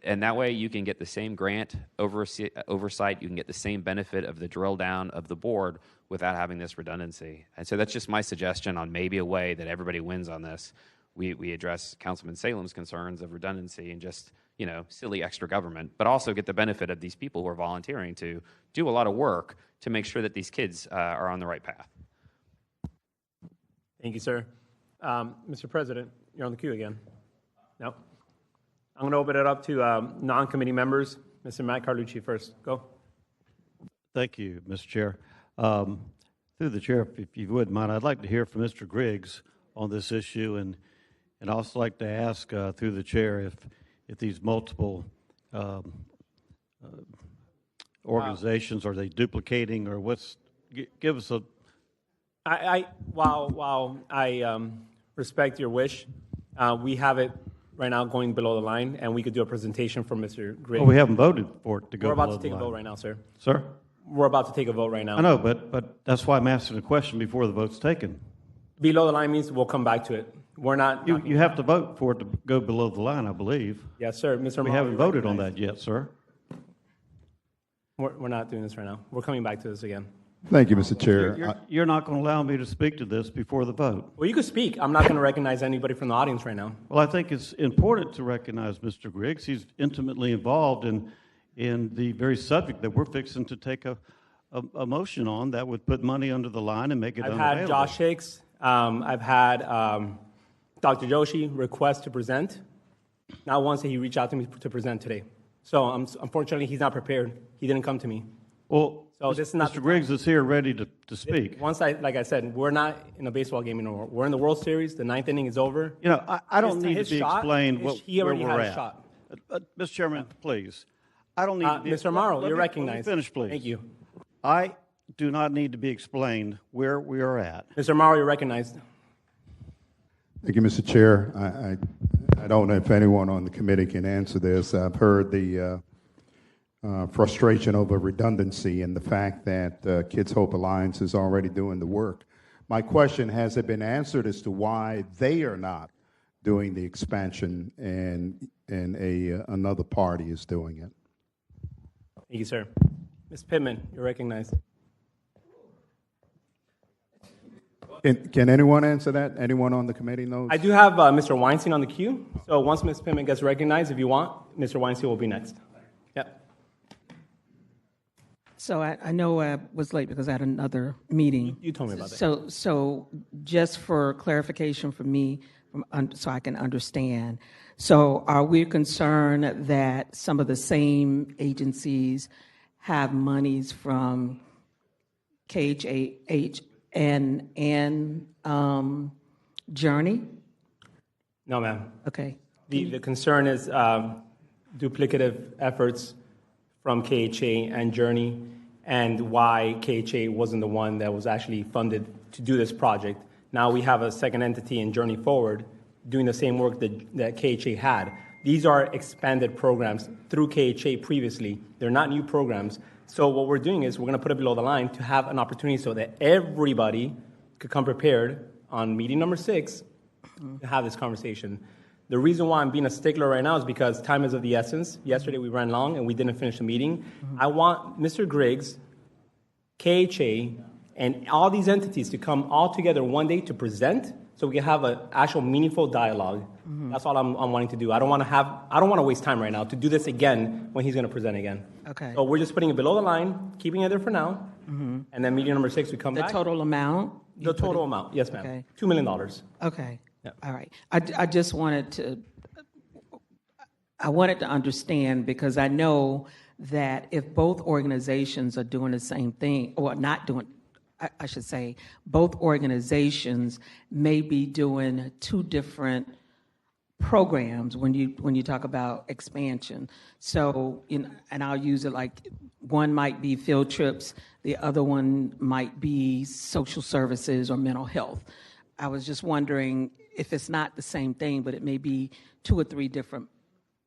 And that way you can get the same grant oversight, you can get the same benefit of the drill down of the board without having this redundancy. And so that's just my suggestion on maybe a way that everybody wins on this. We address Councilman Salem's concerns of redundancy and just, silly extra government, but also get the benefit of these people who are volunteering to do a lot of work to make sure that these kids are on the right path. Thank you, sir. Mr. President, you're on the queue again. No. I'm going to open it up to non-committee members. Mr. Matt Carlucci first. Go. Thank you, Mr. Chair. Through the chair, if you wouldn't mind, I'd like to hear from Mr. Griggs on this issue, and I'd also like to ask through the chair if these multiple organizations, are they duplicating or what's? Give us a. While I respect your wish, we have it right now going below the line, and we could do a presentation from Mr. Griggs. Well, we haven't voted for it to go. We're about below to take the a line. vote right now, sir. Sir? We're about to take a vote right now. I know, but that's why I'm asking the question before the vote's taken. Below the line means we'll come back to it. We're not. You have to vote for it to go below the line, I believe. Yes, sir. Mr. We haven't voted on that yet, sir. We're not doing this right now. We're coming back to this again. Thank you, Mr. Chair. You're not going to allow me to speak to this before the vote. Well, you can speak. I'm not going to recognize anybody from the audience right now. Well, I think it's important to recognize Mr. Griggs. He's intimately involved in the very subject that we're fixing to take a motion on that would put money under the line and make it unavailable. I've had Josh Hicks. I've had Dr. Joshi request to present. Not once did he reach out to me to present today. So unfortunately, he's not prepared. He didn't come to me. Well, so this is not Mr. Griggs is here ready to speak. Like I said, we're not in a baseball game anymore. We're in the World Series. The ninth inning is over. I don't need to be explained he already where we're had a at. shot. Mr. Chairman, please. I don't need to be. Mr. Amaro, you're recognized. Let me finish, please. Thank you. I do not need to be explained where we are at. Mr. Amaro, you're recognized. Thank you, Mr. Chair. I don't know if anyone on the committee can answer this. I've heard the frustration over redundancy and the fact that Kids Hope Alliance is already doing the work. My question, has it been answered as to why they are not doing the expansion and another party is doing it? Thank you, sir. Ms. Pittman, you're recognized. Can anyone answer that? Anyone on the committee knows? I do have Mr. Weinstein on the queue. So once Ms. Pittman gets recognized, if you want, Mr. Weinstein will be next. Yep. So I know I was late because I had another meeting. You told me about that. So just for clarification for me, so I can understand. So are we concerned that some of the same agencies have monies from KHH and Journey? No, ma'am. Okay. The concern is duplicative efforts from KHA and Journey, and why KHA wasn't the one that was actually funded to do this project. Now we have a second entity in Journey Forward doing the same work that KHA had. These are expanded programs through KHA previously. They're not new programs. So what we're doing is we're going to put it below the line to have an opportunity so that everybody could come prepared on meeting number 6 to have this conversation. The reason why I'm being a stickler right now is because time is of the essence. Yesterday we ran long and we didn't finish the meeting. I want Mr. Griggs, KHA, and all these entities to come all together one day to present so we can have an actual meaningful dialogue. That's all I'm wanting to do. I don't want to waste time right now to do this again when he's going to present again. Okay. So we're just putting it below the line, keeping it there for now, and then meeting number 6 we come back. The total amount? The total amount, yes, ma'am. Okay. $2 million. Okay. Yep. All right. I just wanted to understand, because I know that if both organizations are doing the same thing, or not doing, I should say, both organizations may be doing 2 different programs when you talk about expansion. So, and I'll use it like one might be field trips, the other one might be social services or mental health. I was just wondering if it's not the same thing, but it may be 2 or 3 different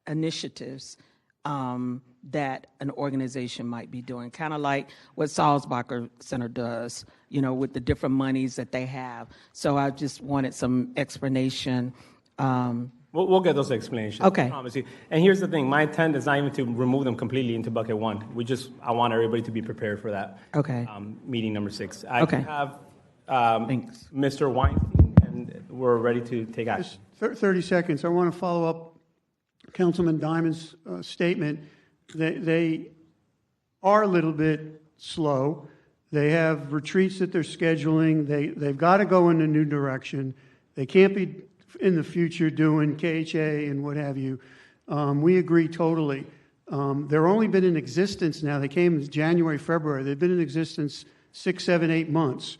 initiatives that an organization might be doing, kind of like what Salzbacher Center does, with the different monies that they have. So I just wanted some explanation. We'll get those explanations. Okay. I promise you. And here's the thing: my intent is not even to remove them completely into bucket 1. I want everybody to be prepared for that. Okay. Meeting number 6. Okay. have Mr. Weinstein, and we're ready to take action. Just 30 seconds. I want to follow up Councilman Diamond's statement. They are a little bit slow. They have retreats that they're scheduling. They've got to go in a new direction. They can't be in the future doing KHA and what have you. We agree totally. They're only been in existence now. They came in January, February. They've been in existence 6, 7, 8 months.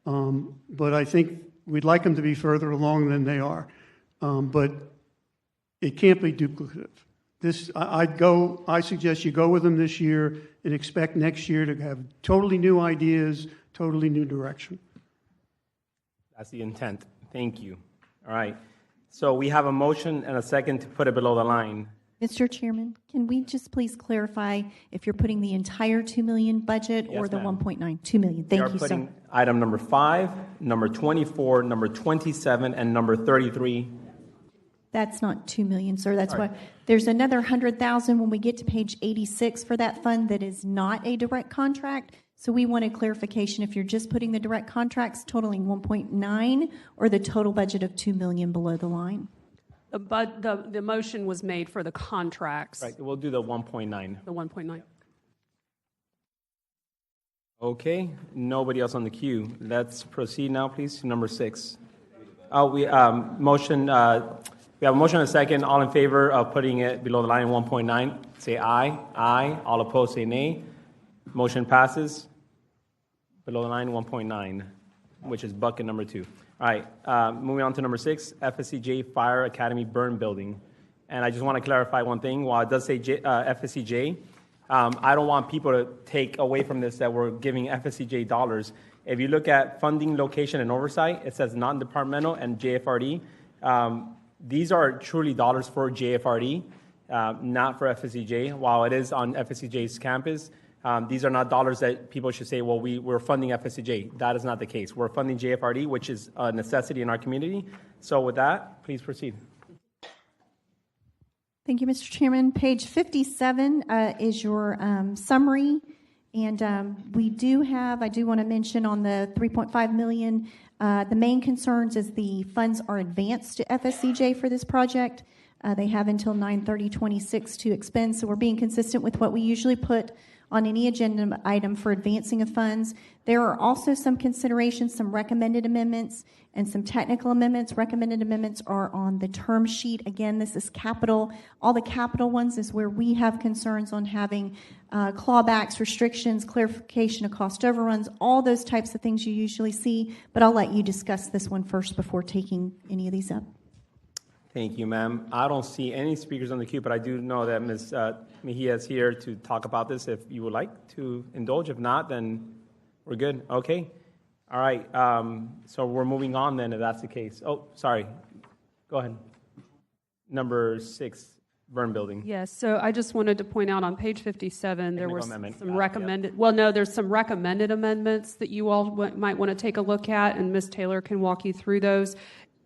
But I think we'd like them to be further along than they are. But it can't be duplicative. I suggest you go with them this year and expect next year to have totally new ideas, totally new direction. That's the intent. Thank you. All right. So we have a motion and a second to put it below the line. Mr. Chairman, can we just please clarify if you're putting the entire $2 million budget or Yes, the ma'am. 1.9? $2 million. Thank you, We are sir. putting item number 5, number 24, number 27, and number 33. That's not $2 million, sir. That's Sorry. why there's another $100,000 when we get to page 86 for that fund that is not a direct contract. So we wanted clarification if you're just putting the direct contracts totaling 1.9 or the total budget of $2 million below the line. But the motion was made for the contracts. Right. We'll do the 1.9. The 1.9. Okay. Nobody else on the queue. Let's proceed now, please, to number 6. We have a motion and a second. All in favor of putting it below the line 1.9, say aye. Aye. All opposed, say nay. Motion passes. Below the line 1.9, which is bucket number 2. All right. Moving on to number 6, FSCJ Fire Academy Burn Building. And I just want to clarify one thing. While it does say FSCJ, I don't want people to take away from this that we're giving FSCJ dollars. If you look at funding, location, and oversight, it says non-departmental and JFRD. These are truly dollars for JFRD, not for FSCJ. While it is on FSCJ's campus, these are not dollars that people should say, well, we're funding FSCJ. That is not the case. We're funding JFRD, which is a necessity in our community. So with that, please proceed. Thank you, Mr. Chairman. Page 57 is your summary. And we do have, I do want to mention on the $3.5 million, the main concerns is the funds are advanced to FSCJ for this project. They have until 9/30/26 to expend, so we're being consistent with what we usually put on any agenda item for advancing of funds. There are also some considerations, some recommended amendments, and some technical amendments. Recommended amendments are on the term sheet. Again, this is capital. All the capital ones is where we have concerns on having clawbacks, restrictions, clarification of cost overruns, all those types of things you usually see. But I'll let you discuss this one first before taking any of these up. Thank you, ma'am. I don't see any speakers on the queue, but I do know that Ms. Mejia is here to talk about this if you would like to indulge. If not, then we're good. Okay. All right. So we're moving on then if that's the case. Oh, sorry. Go ahead. Number 6, burn building. Yes, so I just wanted to point out on page 57, there were amendment. some recommended, well, no, there's some recommended amendments that you all might want to take a look at, and Ms. Taylor can walk you through those.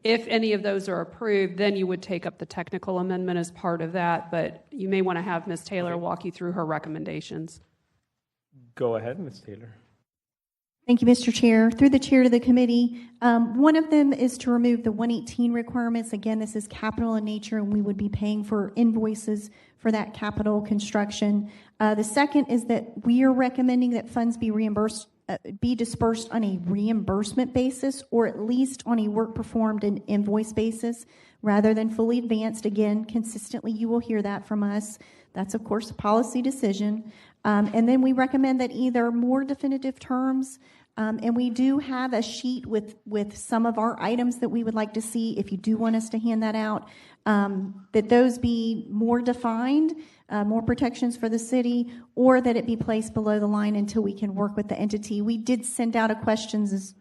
If any of those are approved, then you would take up the technical amendment as part of that, but you may want to have Ms. Taylor walk you through her recommendations. Go ahead, Ms. Taylor. Thank you, Mr. Chair. Through the chair to the committee, one of them is to remove the 118 requirements. Again, this is capital in nature, and we would be paying for invoices for that capital construction. The second is that we are recommending that funds be reimbursed, be dispersed on a reimbursement basis, or at least on a work performed and invoice basis, rather than fully advanced. Again, consistently, you will hear that from us. That's, of course, a policy decision. And then we recommend that either more definitive terms, and we do have a sheet with some of our items that we would like to see, if you do want us to hand that out, that those be more defined, more protections for the city, or that it be placed below the line until we can work with the entity. We did send out a questions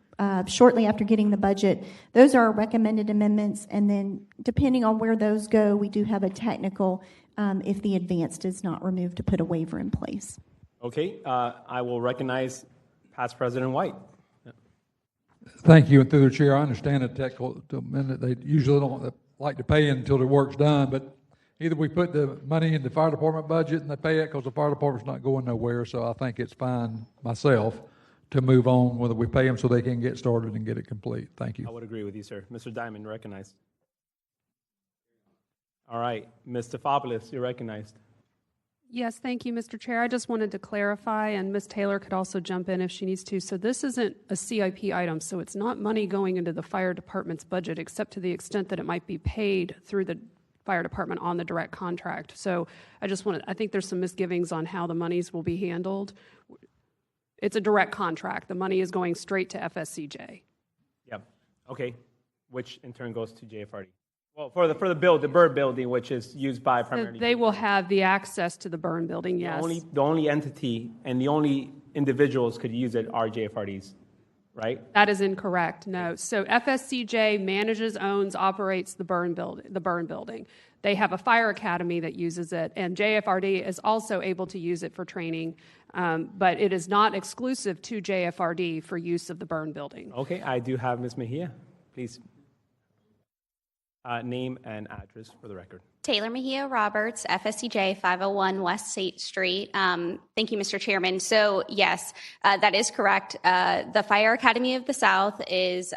shortly after getting the budget. Those are our recommended amendments, and then depending on where those go, we do have a technical, if the advanced is not removed, to put a waiver in place. Okay, I will recognize Past President White. Thank you, and through the chair, I understand the technical amendment. They usually don't like to pay until the work's done, but either we put the money in the fire department budget and they pay it because the fire department's not going nowhere, so I think it's fine myself to move on, whether we pay them so they can get started and get it complete. Thank you. I would agree with you, sir. Mr. Diamond, recognized. All right, Ms. Stefopoulos, you're recognized. Yes, thank you, Mr. Chair. I just wanted to clarify, and Ms. Taylor could also jump in if she needs to. So this isn't a CIP item, so it's not money going into the fire department's budget, except to the extent that it might be paid through the fire department on the direct contract. So I think there's some misgivings on how the monies will be handled. It's a direct contract. The money is going straight to FSCJ. Yep. Okay, which in turn goes to JFRD. Well, for the burn building, which is used by primarily. So they will have the access to the burn building, yes. The only entity and the only individuals could use it are JFRDs, right? That is incorrect, no. So FSCJ manages, owns, operates the burn building. They have a fire academy that uses it, and JFRD is also able to use it for training, but it is not exclusive to JFRD for use of the burn building. Okay, I do have Ms. Mejia. Please. Name and address for the record. Taylor Mejia Roberts, FSCJ 501 West State Street. Thank you, Mr. Chairman. So yes, that is correct. The Fire Academy of the South is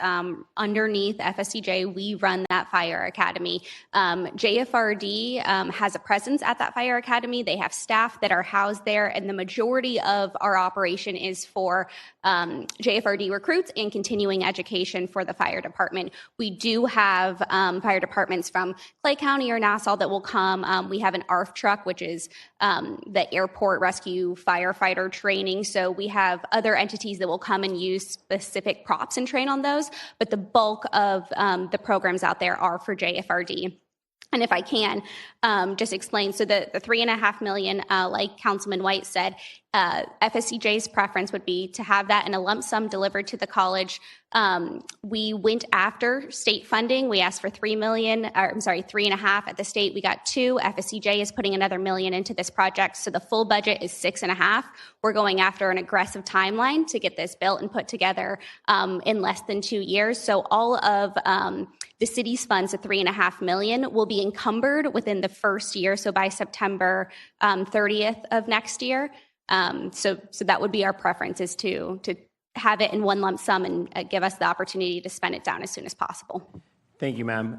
underneath FSCJ. We run that fire academy. JFRD has a presence at that fire academy. They have staff that are housed there, and the majority of our operation is for JFRD recruits and continuing education for the fire department. We do have fire departments from Clay County or Nassau that will come. We have an ARF truck, which is the Airport Rescue Firefighter Training. So we have other entities that will come and use specific props and train on those. But the bulk of the programs out there are for JFRD. And if I can, just explain, so the $3.5 million, like Councilman White said, FSCJ's preference would be to have that in a lump sum delivered to the college. We went after state funding. We asked for $3.5 at the state. We got $2 million. FSCJ is putting another $1 million into this project, so the full budget is $6.5 million. We're going after an aggressive timeline to get this built and put together in less than 2 years. So all of the city's funds of $3.5 million will be encumbered within the first year, so by September 30th of next year. So that would be our preference, is to have it in one lump sum and give us the opportunity to spend it down as soon as possible. Thank you, ma'am.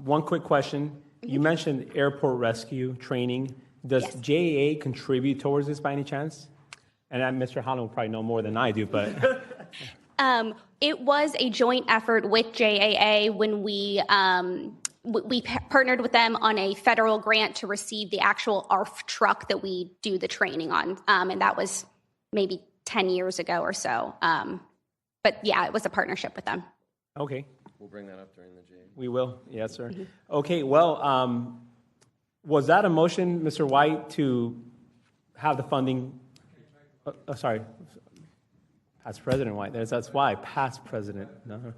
One quick question. You mentioned airport rescue training. Does JAA contribute towards this by any chance? And Mr. Holland will probably know more than I do, but... It was a joint effort with JAA when we partnered with them on a federal grant to receive the actual ARF truck that we do the training on. And that was maybe 10 years ago or so. But yeah, it was a partnership with them. Okay. We'll bring that up during the JAA. We will. Yes, sir. Okay, well, was that a motion, Mr. White, to have the funding? Sorry. Past President White. That's why. Past President. No.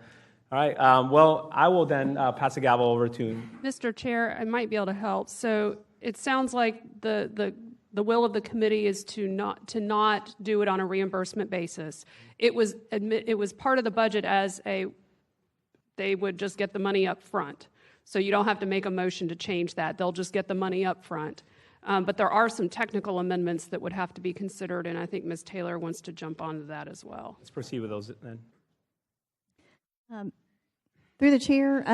All right. Well, I will then pass the gavel over to... Mr. Chair, I might be able to help. So it sounds like the will of the committee is to not do it on a reimbursement basis. It was part of the budget as they would just get the money up front. So you don't have to make a motion to change that. They'll just get the money up front. But there are some technical amendments that would have to be considered, and I think Ms. Taylor wants to jump onto that as well. Let's proceed with those then. Through the chair,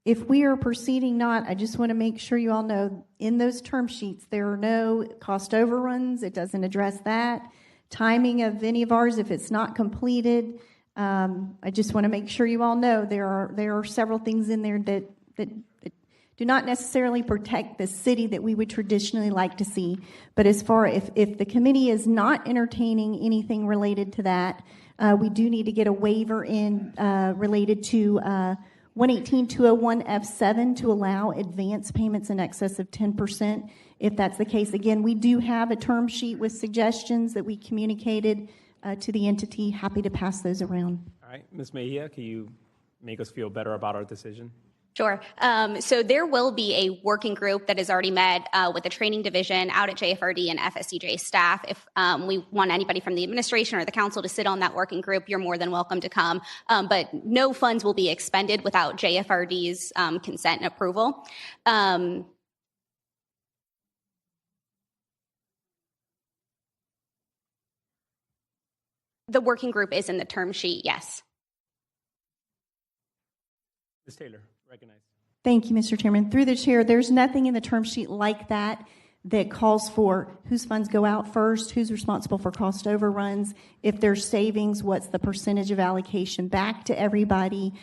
if we are proceeding not, I just want to make sure you all know, in those term sheets, there are no cost overruns. It doesn't address that. Timing of any of ours, if it's not completed, I just want to make sure you all know there are several things in there that do not necessarily protect the city that we would traditionally like to see. But as far if the committee is not entertaining anything related to that, we do need to get a waiver in related to 118-201F7 to allow advance payments in excess of 10%. If that's the case, again, we do have a term sheet with suggestions that we communicated to the entity. Happy to pass those around. All right. Ms. Mejia, can you make us feel better about our decision? Sure. So there will be a working group that has already met with the training division out at JFRD and FSCJ staff. If we want anybody from the administration or the council to sit on that working group, you're more than welcome to come. But no funds will be expended without JFRD's consent and approval. The working group is in the term sheet, yes. Ms. Taylor. Recognized. Thank you, Mr. Chairman. Through the chair, there's nothing in the term sheet like that that calls for whose funds go out first, who's responsible for cost overruns, if there's savings, what's the percentage of allocation back to everybody,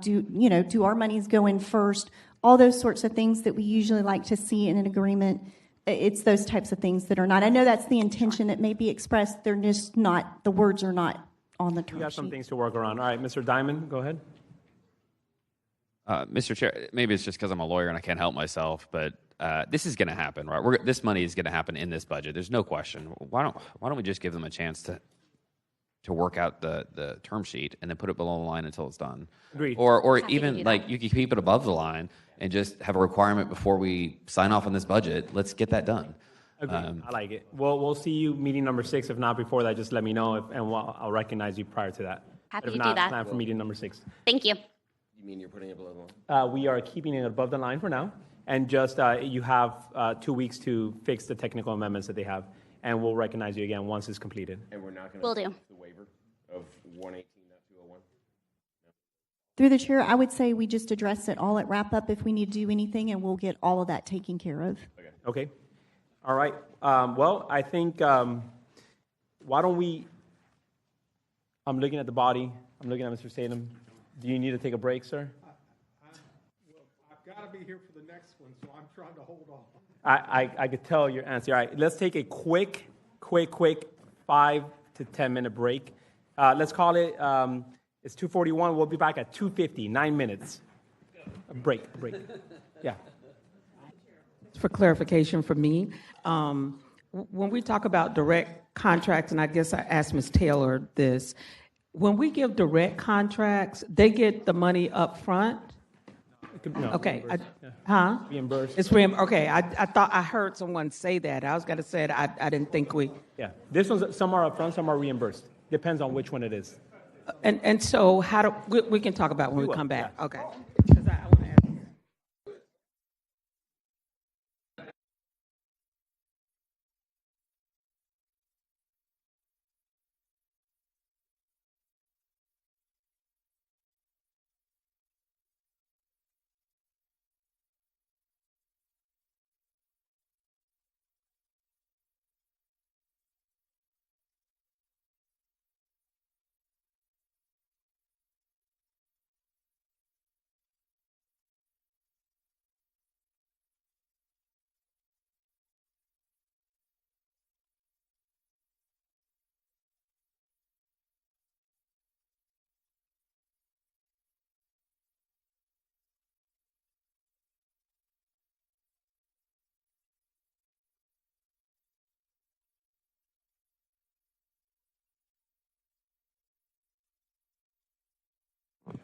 do our monies go in first, all those sorts of things that we usually like to see in an agreement. It's those types of things that are not. I know that's the intention that may be expressed. They're just not, the words are not on the term sheet. We got some things to work around. All right, Mr. Diamond, go ahead. Mr. Chair, maybe it's just because I'm a lawyer and I can't help myself, but this is going to happen, right? This money is going to happen in this budget. There's no question. Why don't we just give them a chance to work out the term sheet and then put it below the line until it's done? Agreed. Or even like you can keep it above the line and just have a requirement before we sign off on this budget. Let's get that done. Agreed. I like it. We'll see you meeting number 6. If not before that, just let me know, and I'll recognize you prior to that. Happy if to not, do that. Plan for meeting number 6. Thank you. You mean you're putting it below the line? We are keeping it above the line for now, and just you have 2 weeks to fix the technical amendments that they have, and we'll recognize you again once it's completed. And we're not going Will to do. the waiver of 118.201? Through the chair, I would say we just address it all at wrap up if we need to do anything, and we'll get all of that taken care of. Okay. All right. Well, I think why don't we? I'm looking at the body. I'm looking at Mr. Salem. Do you need to take a break, sir? I've got to be here for the next one, so I'm trying to hold on. I could tell your answer. All right, let's take a quick 5 to 10 minute break. Let's call it, it's 2:41. We'll be back at 2:50, 9 minutes. A break. Yeah. For clarification for me, when we talk about direct contracts, and I guess I asked Ms. Taylor this, when we give direct contracts, they get the money up front? No, okay. Reimbursed. It's okay. I thought I heard someone say that. I was going to say it. I didn't think we. Yeah. This one's, some are upfront, some are reimbursed. Depends on which one it is. And so how do we can talk about when we come back. Yeah. Okay.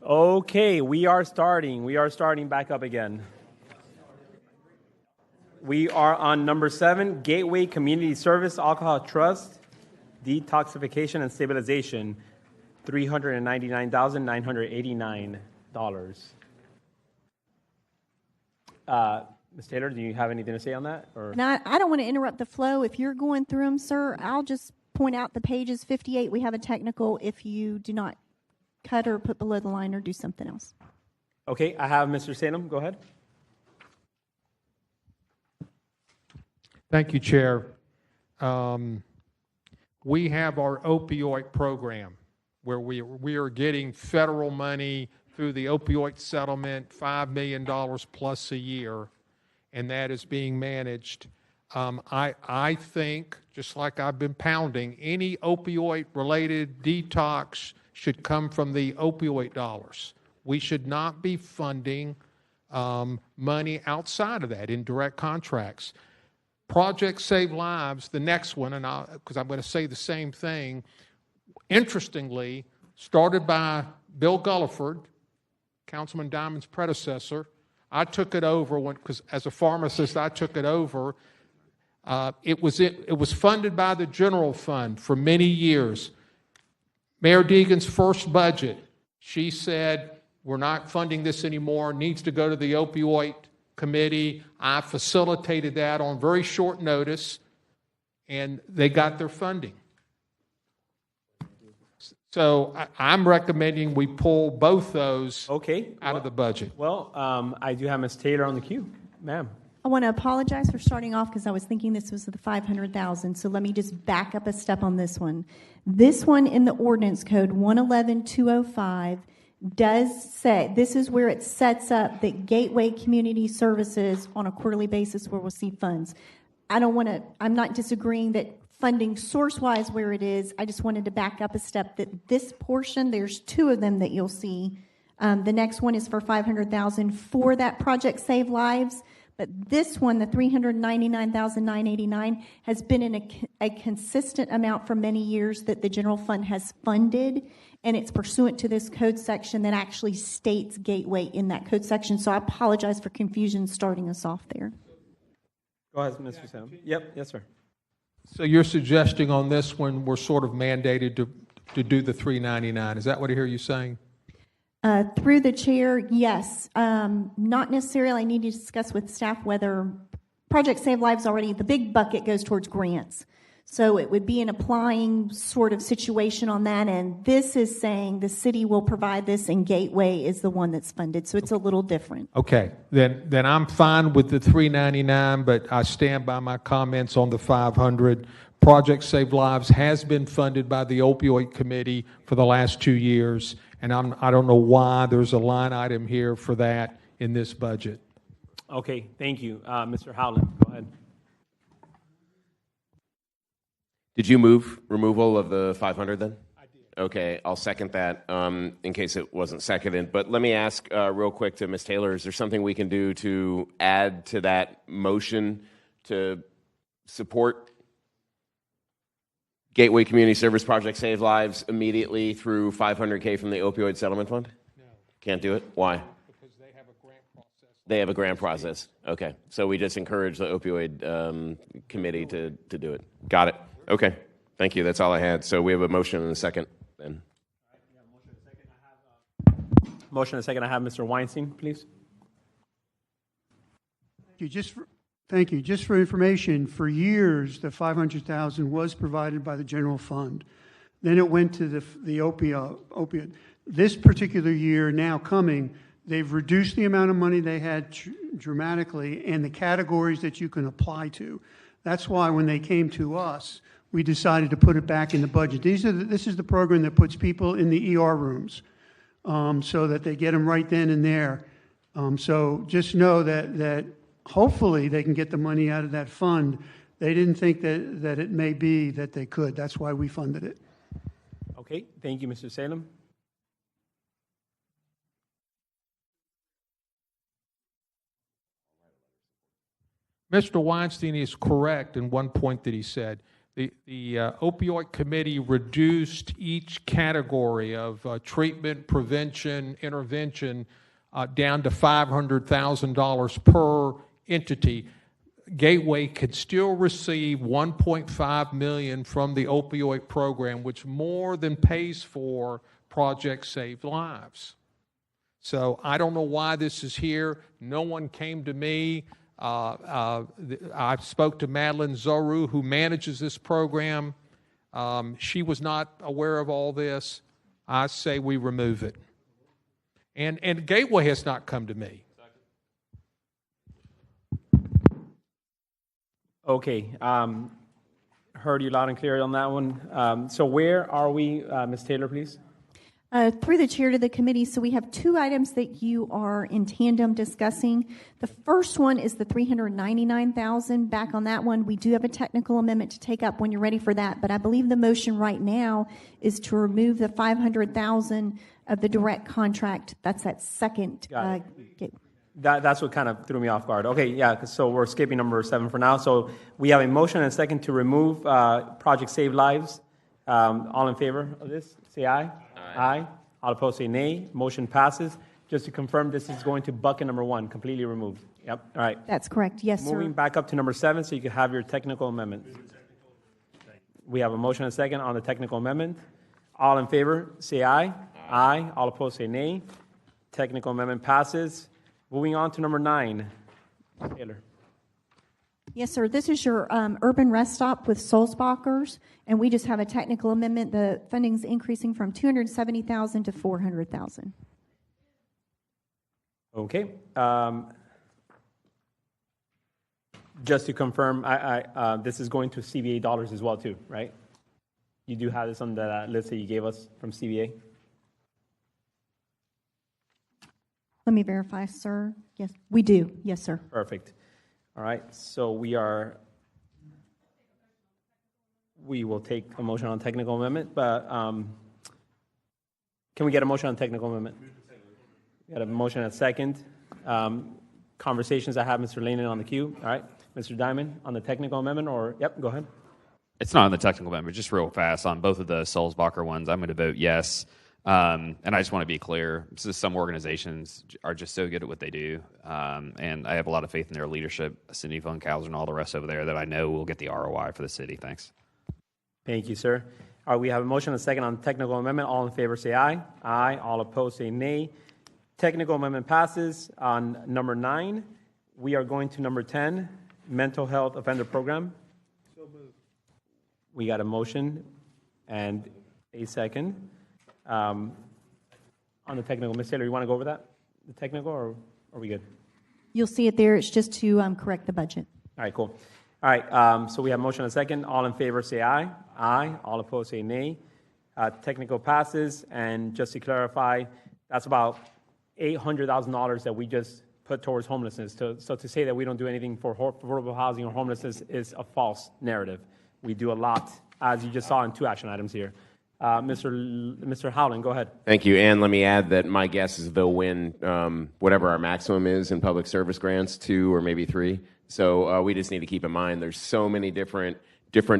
Okay, we are starting. We are starting back up again. We are on number 7, Gateway Community Service Alcohol Trust, Detoxification and Stabilization, $399,989. Ms. Taylor, do you have anything to say on that? Or? And I don't want to interrupt the flow. If you're going through them, sir, I'll just point out the pages 58. We have a technical if you do not cut or put below the line or do something else. Okay, I have Mr. Salem. Go ahead. Thank you, Chair. We have our opioid program where we are getting federal money through the opioid settlement, $5 million plus a year, and that is being managed. I think, just like I've been pounding, any opioid-related detox should come from the opioid dollars. We should not be funding money outside of that in direct contracts. Project Save Lives, the next one, and because I'm going to say the same thing, interestingly, started by Bill Gulliford, Councilman Diamond's predecessor. I took it over because as a pharmacist, I took it over. It was funded by the general fund for many years. Mayor Deegan's first budget, she said, we're not funding this anymore, needs to go to the opioid committee. I facilitated that on very short notice, and they got their funding. So I'm recommending we pull both those out of the budget. Well, I do have Ms. Taylor on the queue. Ma'am. I want to apologize for starting off because I was thinking this was the 500,000. So let me just back up a step on this one. This one in the ordinance code 111-205 does say, this is where it sets up that Gateway Community Services on a quarterly basis where we'll see funds. I'm not disagreeing that funding source-wise where it is. I just wanted to back up a step that this portion, there's 2 of them that you'll see. The next one is for 500,000 for that Project Save Lives. But this one, the $399,989, has been in a consistent amount for many years that the general fund has funded, and it's pursuant to this code section that actually states Gateway in that code section. So I apologize for confusion starting us off there. Go ahead, Mr. Sam. Yep, yes, sir. So you're suggesting on this one we're sort of mandated to do the $399. Is that what I hear you saying? Through the chair, yes. Not necessarily. I need to discuss with staff whether Project Save Lives already, the big bucket goes towards grants. So it would be an applying sort of situation on that. And this is saying the city will provide this and Gateway is the one that's funded. So it's a little different. Okay, then I'm fine with the $399, but I stand by my comments on the $500. Project Save Lives has been funded by the Opioid Committee for the last 2 years, and I don't know why there's a line item here for that in this budget. Okay, thank you. Mr. Howland, go ahead. Did you move removal of the 500 then? I did. Okay, I'll second that in case it wasn't seconded. But let me ask real quick to Ms. Taylor, is there something we can do to add to that motion to support Gateway Community Service Project Save Lives immediately through $500K from the opioid settlement fund? No. Can't do it? Why? Because they have a grant process. They have a grant process. Okay. So we just encourage the opioid committee to do it. Got it. Okay. Thank you. That's all I had. So we have a motion and a second then. Motion and a second. I have Mr. Weinstein, please. Thank you. Just for information, for years, the $500,000 was provided by the general fund. Then it went to the opiate. This particular year, now coming, they've reduced the amount of money they had dramatically and the categories that you can apply to. That's why when they came to us, we decided to put it back in the budget. This is the program that puts people in the ER rooms so that they get them right then and there. So just know that hopefully they can get the money out of that fund. They didn't think that it may be that they could. That's why we funded it. Okay, thank you, Mr. Salem. Mr. Weinstein is correct in one point that he said. The opioid committee reduced each category of treatment, prevention, intervention down to $500,000 per entity. Gateway could still receive $1.5 million from the opioid program, which more than pays for Project Save Lives. So I don't know why this is here. No one came to me. I spoke to Madeline Zoru, who manages this program. She was not aware of all this. I say we remove it. And Gateway has not come to me. Okay. Heard you loud and clear on that one. So where are we, Ms. Taylor, please? Through the chair to the committee, so we have two items that you are in tandem discussing. The first one is the $399,000. Back on that one, we do have a technical amendment to take up when you're ready for that. But I believe the motion right now is to remove the $500,000 of the direct contract. That's that second. That's what kind of threw me off guard. Okay, yeah, so we're skipping number 7 for now. So we have a motion and a second to remove Project Save Lives. All in favor of this, say aye. Aye. All opposed, say nay. Motion passes. Just to confirm, this is going to bucket number 1, completely removed. Yep, all right. That's correct, yes, sir. Moving back up to number 7 so you can have your technical amendment. We have a motion and a second on the technical amendment. All in favor, say aye. Aye. All opposed, say nay. Technical amendment passes. Moving on to number 9. Taylor. Yes, sir. This is your urban rest stop with Sulzbachers, and we just have a technical amendment. The funding's increasing from $270,000 to $400,000. Okay. Just to confirm, this is going to CBA dollars as well, too, right? You do have this on the list that you gave us from CBA? Let me verify, sir. Yes, we do. Yes, sir. Perfect. All right. So we will take a motion on technical amendment, but can we get a motion on technical amendment? We got a motion and a second. Conversations I have Mr. Lanin on the queue. All right. Mr. Diamond on the technical amendment, or, yep, go ahead. It's not on the technical amendment, just real fast. On both of the Sulzbacher ones, I'm going to vote yes. And I just want to be clear, some organizations are just so good at what they do, and I have a lot of faith in their leadership, Cindy Funkauser and all the rest over there, that I know will get the ROI for the city. Thanks. Thank you, sir. All right, we have a motion and a second on the technical amendment. All in favor, say aye. Aye. All opposed, say nay. Technical amendment passes. On number 9, we are going to number 10, mental health offender program. So moved. We got a motion and a second. On the technical, Ms. Taylor, you want to go over that? The technical, or are we good? You'll see it there. It's just to correct the budget. All right, cool. All right, so we have motion and a second. All in favor, say aye. Aye. All opposed, say nay. Technical passes, and just to clarify, that's about $800,000 that we just put towards homelessness. So to say that we don't do anything for affordable housing or homelessness is a false narrative. We do a lot, as you just saw in 2 action items here. Mr. Howland, go ahead. Thank you. And let me add that my guess is they'll win whatever our maximum is in public service grants, 2 or maybe 3. So we just need to keep in mind there's so many different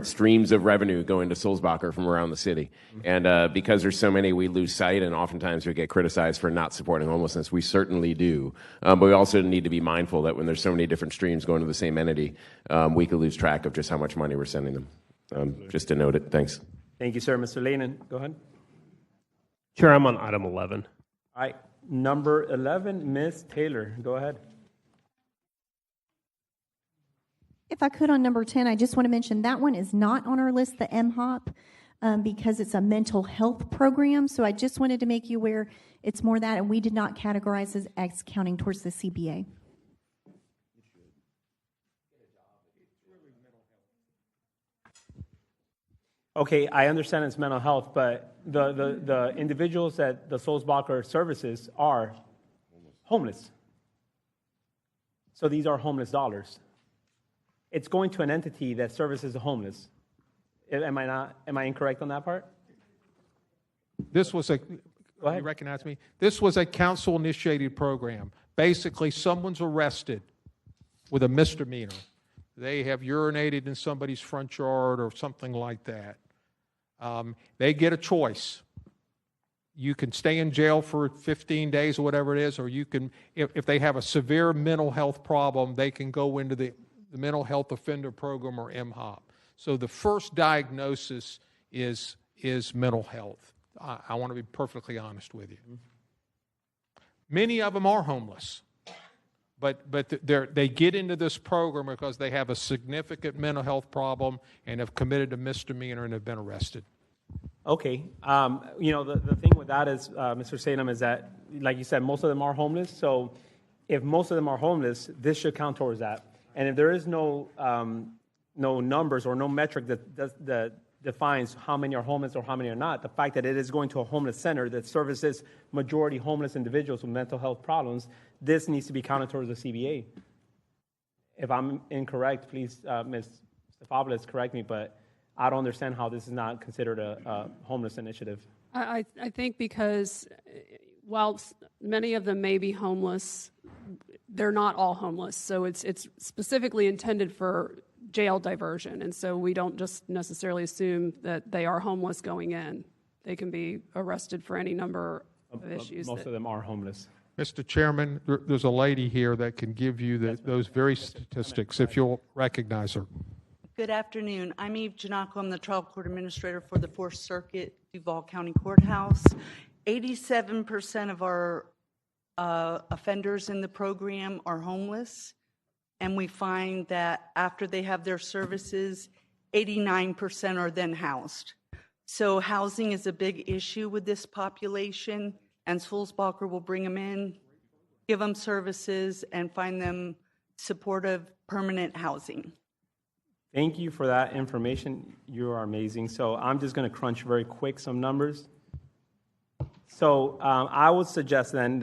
streams of revenue going to Sulzbacher from around the city. And because there's so many, we lose sight, and oftentimes we get criticized for not supporting homelessness. We certainly do. But we also need to be mindful that when there's so many different streams going to the same entity, we could lose track of just how much money we're sending them. Just to note it. Thanks. Thank you, sir. Mr. Lanin, go ahead. Chair, I'm on item 11. All right, number 11, Ms. Taylor, go ahead. If I could, on number 10, I just want to mention that one is not on our list, the MHOP, because it's a mental health program. So I just wanted to make you aware it's more that, and we did not categorize as counting towards the CBA. Okay, I understand it's mental health, but the individuals that the Sulzbacher services are homeless. So these are homeless dollars. It's going to an entity that services the homeless. Am I incorrect on that part? This was you recognize me? This was a council-initiated program. Basically, someone's arrested with a misdemeanor. they have urinated in somebody's front yard or something like that, they get a choice. You can stay in jail for 15 days or whatever it is, or you can, if they have a severe mental health problem, they can go into the Mental Health Offender Program, or MHOP. So the first diagnosis is mental health. I want to be perfectly honest with you. Many of them are homeless, but they get into this program because they have a significant mental health problem and have committed a misdemeanor and have been arrested. Okay. The thing with that is, Mr. Salem, is that, like you said, most of them are homeless. So if most of them are homeless, this should count towards that. And if there is no numbers or no metric that defines how many are homeless or how many are not, the fact that it is going to a homeless center that services majority homeless individuals with mental health problems, this needs to be counted towards the CBA. If I'm incorrect, please, Ms. Stefopoulos, correct me, but I don't understand how this is not considered a homeless initiative. I think because while many of them may be homeless, they're not all homeless. So it's specifically intended for jail diversion. And so we don't just necessarily assume that they are homeless going in. They can be arrested for any number of issues. Most of them are homeless. Mr. Chairman, there's a lady here that can give you those very statistics, if you'll recognize her. Good afternoon. I'm Eve Janako. I'm the trial court administrator for the Fourth Circuit Duval County Courthouse. 87% of our offenders in the program are homeless, and we find that after they have their services, 89% are then housed. So housing is a big issue with this population, and Sulzbacher will bring them in, give them services, and find them supportive, permanent housing. Thank you for that information. You are amazing. So I'm just going to crunch very quick some numbers. So I would suggest then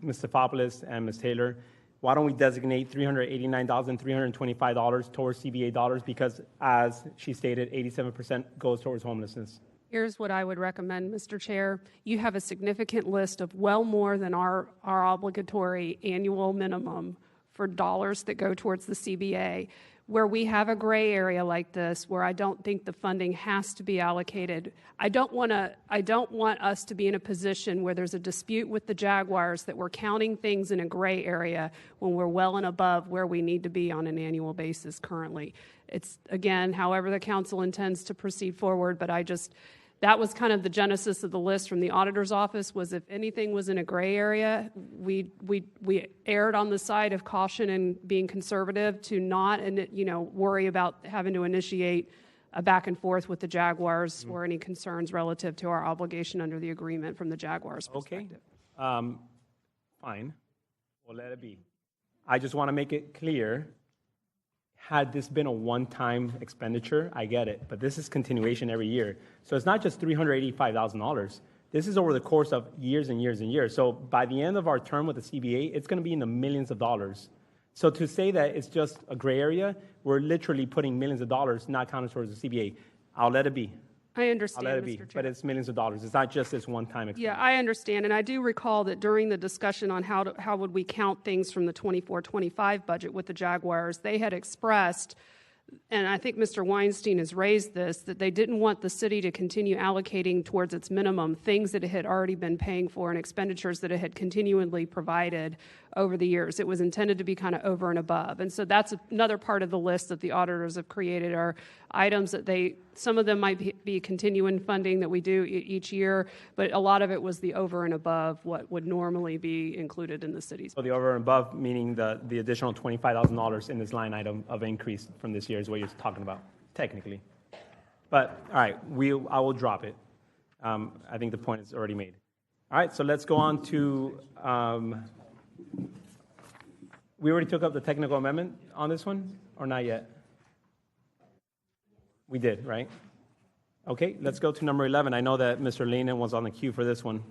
Ms. Stefopoulos and Ms. Taylor, why don't we designate $389,325 towards CBA dollars, because as she stated, 87% goes towards homelessness. Here's what I would recommend, Mr. Chair. You have a significant list of well more than our obligatory annual minimum for dollars that go towards the CBA. Where we have a gray area like this, where I don't think the funding has to be allocated, I don't want us to be in a position where there's a dispute with the Jaguars that we're counting things in a gray area when we're well and above where we need to be on an annual basis currently. It's, again, however the council intends to proceed forward, but that was kind of the genesis of the list from the auditor's office, was if anything was in a gray area, we erred on the side of caution and being conservative to not worry about having to initiate a back and forth with the Jaguars or any concerns relative to our obligation under the agreement from the Jaguars' perspective. Okay, fine, we'll let it be. I just want to make it clear, had this been a one-time expenditure, I get it, but this is continuation every year. So it's not just $385,000. This is over the course of years and years and years. So by the end of our term with the CBA, it's going to be in the millions of dollars. So to say that it's just a gray area, we're literally putting millions of dollars not counted towards the CBA. I'll let it be. I understand, I'll let it be, Mr. Chair. but it's millions of dollars. It's not just this one-time expense. Yeah, I understand, and I do recall that during the discussion on how would we count things from the 24-25 budget with the Jaguars, they had expressed, and I think Mr. Weinstein has raised this, that they didn't want the city to continue allocating towards its minimum things that it had already been paying for and expenditures that it had continually provided over the years. It was intended to be kind of over and above. And so that's another part of the list that the auditors have created, are items that some of them might be continuing funding that we do each year, but a lot of it was the over and above what would normally be included in the city's. So the over and above, meaning the additional $25,000 in this line item of increase from this year is what you're talking about, technically. But, all right, I will drop it. I think the point is already made. All right, so let's go on to, we already took up the technical amendment on this one, or not yet? We did, right? Okay, let's go to number 11. I know that Mr. Lehman was on the queue for this one.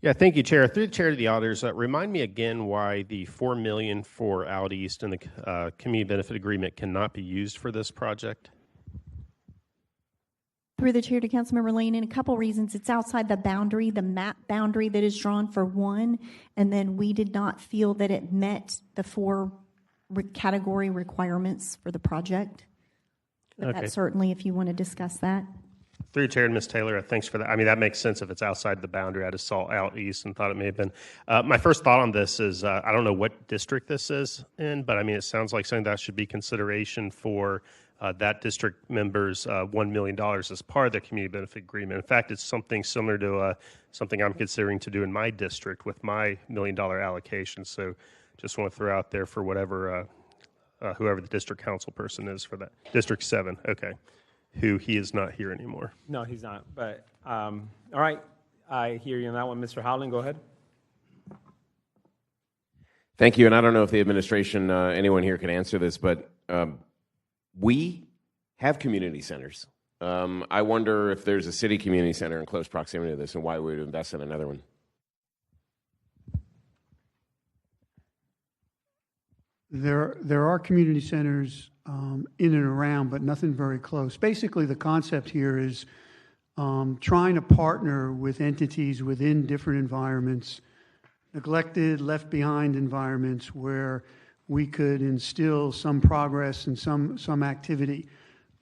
Yeah, thank you, Chair. Through the Chair to the auditors, remind me again why the $4 million for Out East and the community benefit agreement cannot be used for this project. Through the chair to Councilmember Lane, in a couple reasons. It's outside the boundary, the map boundary that is drawn for one, and then we did not feel that it met the 4 category requirements for the project. But Okay. that's certainly if you want to discuss that. Through Chair and Ms. Taylor, thanks for that. I mean, that makes sense if it's outside the boundary. I just saw out east and thought it may have been. My first thought on this is I don't know what district this is in, but I mean, it sounds like something that should be consideration for that district members' $1 million as part of the community benefit agreement. In fact, it's something similar to something I'm considering to do in my district with my $1 million allocation. So just want to throw out there for whatever, whoever the district council person is for that. District 7, okay. Who he is not here anymore. No, he's not. But, all right, I hear you on that one. Mr. Howland, go ahead. Thank you. And I don't know if the administration, anyone here can answer this, but we have community centers. I wonder if there's a city community center in close proximity to this and why we would invest in another one. There are community centers in and around, but nothing very close. Basically, the concept here is trying to partner with entities within different environments, neglected, left behind environments where we could instill some progress and some activity.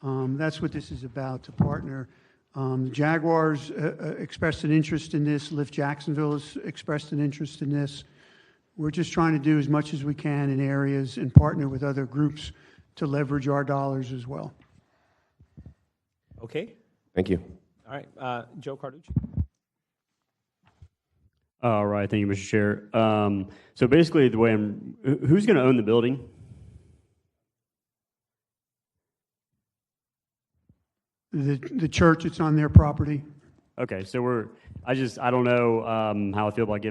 That's what this is about, to partner. The Jaguars expressed an interest in this. Lift Jacksonville has expressed an interest in this. We're just trying to do as much as we can in areas and partner with other groups to leverage our dollars as well. Okay. Thank you. All right, Joe Carducci. All right, thank you, Mr. Chair. So basically, the way who's going to own the building? The church, it's on their property. Okay, so I don't know how I feel about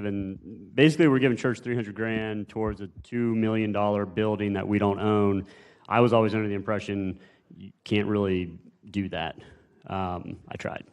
basically we're giving church $300,000 towards a $2 million building that we don't own. I was always under the impression you can't really do that. I tried,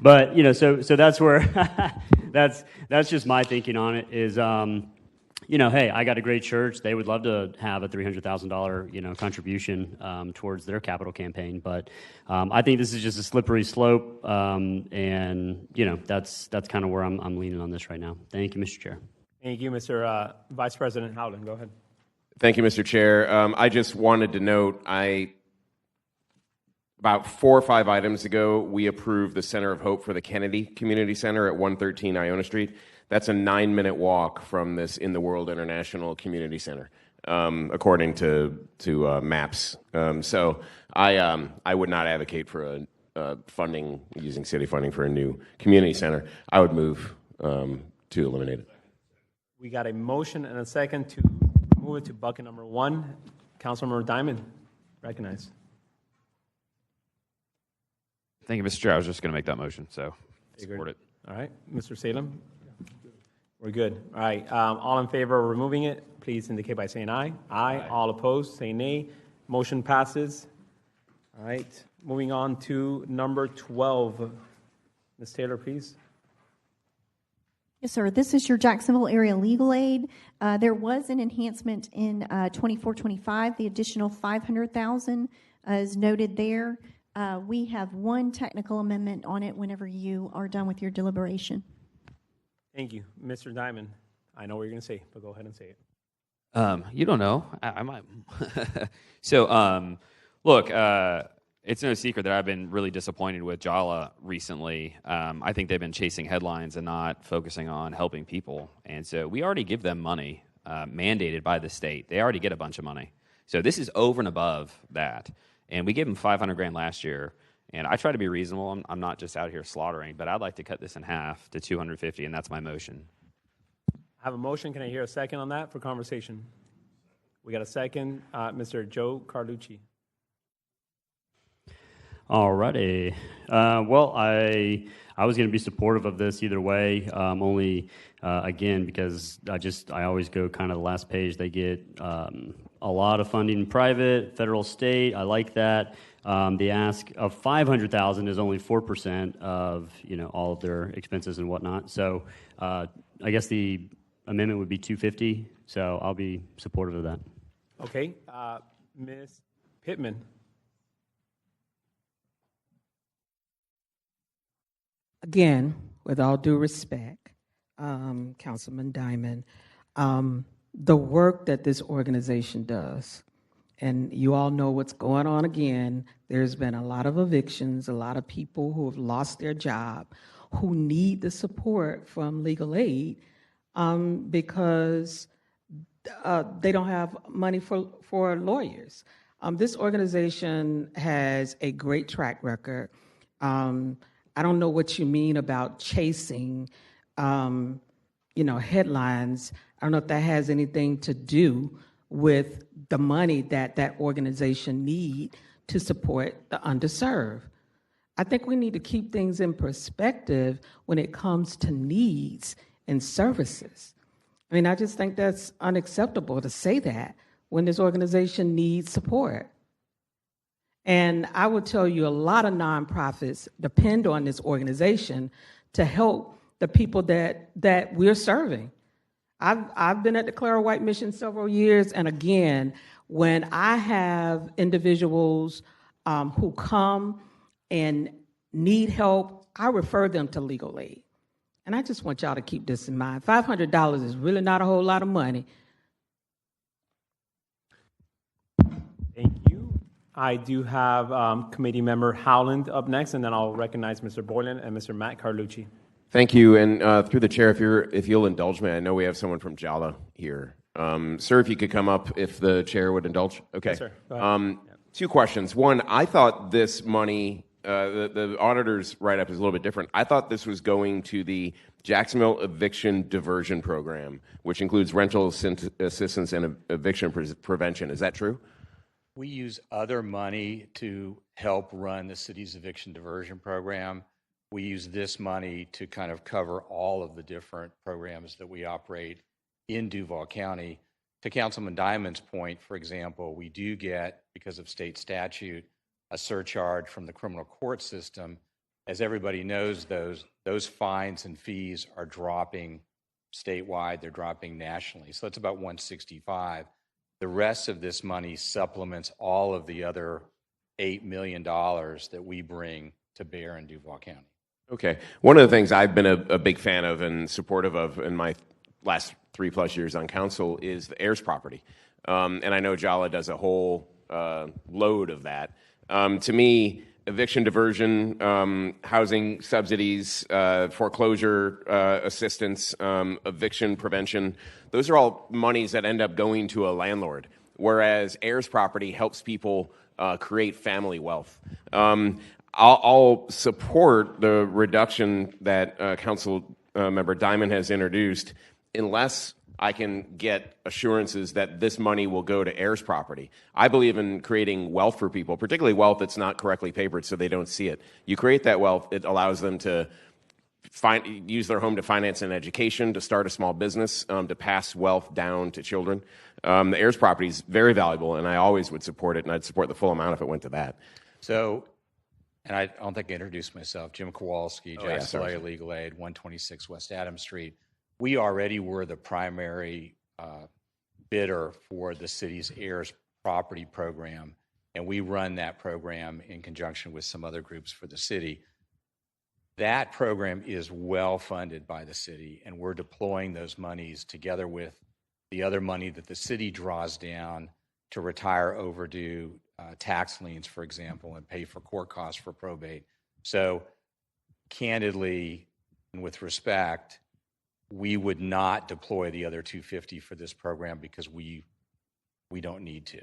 but so that's where that's just my thinking on it is, hey, I got a great church. They would love to have a $300,000 contribution towards their capital campaign, but I think this is just a slippery slope, and that's kind of where I'm leaning on this right now. Thank you, Mr. Chair. Thank you, Mr. Vice President Howland. Go ahead. Thank you, Mr. Chair. I just wanted to note, about 4 or 5 items ago, we approved the Center of Hope for the Kennedy Community Center at 113 Iona Street. That's a 9-minute walk from this In the World International Community Center, according to maps. So I would not advocate for funding, using city funding for a new community center. I would move to eliminate it. We got a motion and a second to move it to bucket number 1. Councilmember Diamond, recognized. Thank you, Mr. Chair. I was just going to make that motion, so support it. All right, Mr. Salem? We're good. All right, all in favor of removing it, please indicate by saying aye. Aye. All opposed, say nay. Motion passes. All right, moving on to number 12. Ms. Taylor, please. Yes, sir. This is your Jacksonville area legal aid. There was an enhancement in 24-25. The additional $500,000 is noted there. We have one technical amendment on it whenever you are done with your deliberation. Thank you. Mr. Diamond, I know what you're going to say, but go ahead and say it. You don't know. I might. So, look, it's no secret that I've been really disappointed with JALA recently. I think they've been chasing headlines and not focusing on helping people. And so we already give them money mandated by the state. They already get a bunch of money. So this is over and above that. And we gave them $500,000 last year. And I try to be reasonable. I'm not just out here slaughtering, but I'd like to cut this in half to $250,000, and that's my motion. I have a motion. Can I hear a second on that for conversation? We got a second. Mr. Joe Carducci. All righty. Well, I was going to be supportive of this either way, only, again, because I always go kind of the last page. They get a lot of funding private, federal, state. I like that. The ask of $500,000 is only 4% of all of their expenses and whatnot. So I guess the amendment would be $250,000. So I'll be supportive of that. Okay, Ms. Pittman. Again, with all due respect, Councilman Diamond, the work that this organization does. And you all know what's going on again. There's been a lot of evictions, a lot of people who have lost their job, who need the support from legal aid because they don't have money for lawyers. This organization has a great track record. I don't know what you mean about chasing, headlines. I don't know if that has anything to do with the money that that organization need to support the underserved. I think we need to keep things in perspective when it comes to needs and services. I mean, I just think that's unacceptable to say that when this organization needs support. And I would tell you a lot of nonprofits depend on this organization to help the people that we're serving. I've been at the Clara White Mission several years, and again, when I have individuals who come and need help, I refer them to legal aid. And I just want y'all to keep this in mind. $500 is really not a whole lot of money. Thank you. I do have Committee Member Howland up next, and then I'll recognize Mr. Boylan and Mr. Matt Carlucci. Thank you, and through the chair, if you'll indulge me, I know we have someone from JALA here. Sir, if you could come up, if the chair would indulge. Okay. Yes, sir. Go ahead. Two questions. One, I thought this money, the auditor's write-up is a little bit different. I thought this was going to the Jacksonville Eviction Diversion Program, which includes rental assistance and eviction prevention. Is that true? We use other money to help run the city's eviction diversion program. We use this money to kind of cover all of the different programs that we operate in Duval County. To Councilman Diamond's point, for example, we do get, because of state statute, a surcharge from the criminal court system. As everybody knows, those fines and fees are dropping statewide, they're dropping nationally. So that's about $165. The rest of this money supplements all of the other $8 million that we bring to bear in Duval County. Okay. One of the things I've been a big fan of and supportive of in my last 3+ years on council is the heirs property. And I know JALA does a whole load of that. To me, eviction diversion, housing subsidies, foreclosure assistance, eviction prevention, those are all monies that end up going to a landlord, whereas heirs property helps people create family wealth. I'll support the reduction that Council Member Diamond has introduced unless I can get assurances that this money will go to heirs property. I believe in creating wealth for people, particularly wealth that's not correctly papered so they don't see it. You create that wealth, it allows them to use their home to finance an education, to start a small business, to pass wealth down to children. The heirs property is very valuable, and I always would support it, and I'd support the full amount if it went to that. So, and I don't think I introduced myself, Jim Kowalski, Jacksonville Legal Aid, 126 West Adams Street. We already were the primary bidder for the city's heirs property program, and we run that program in conjunction with some other groups for the city. That program is well funded by the city, and we're deploying those monies together with the other money that the city draws down to retire overdue tax liens, for example, and pay for court costs for probate. So, candidly, and with respect, we would not deploy the other $250 for this program because we don't need to.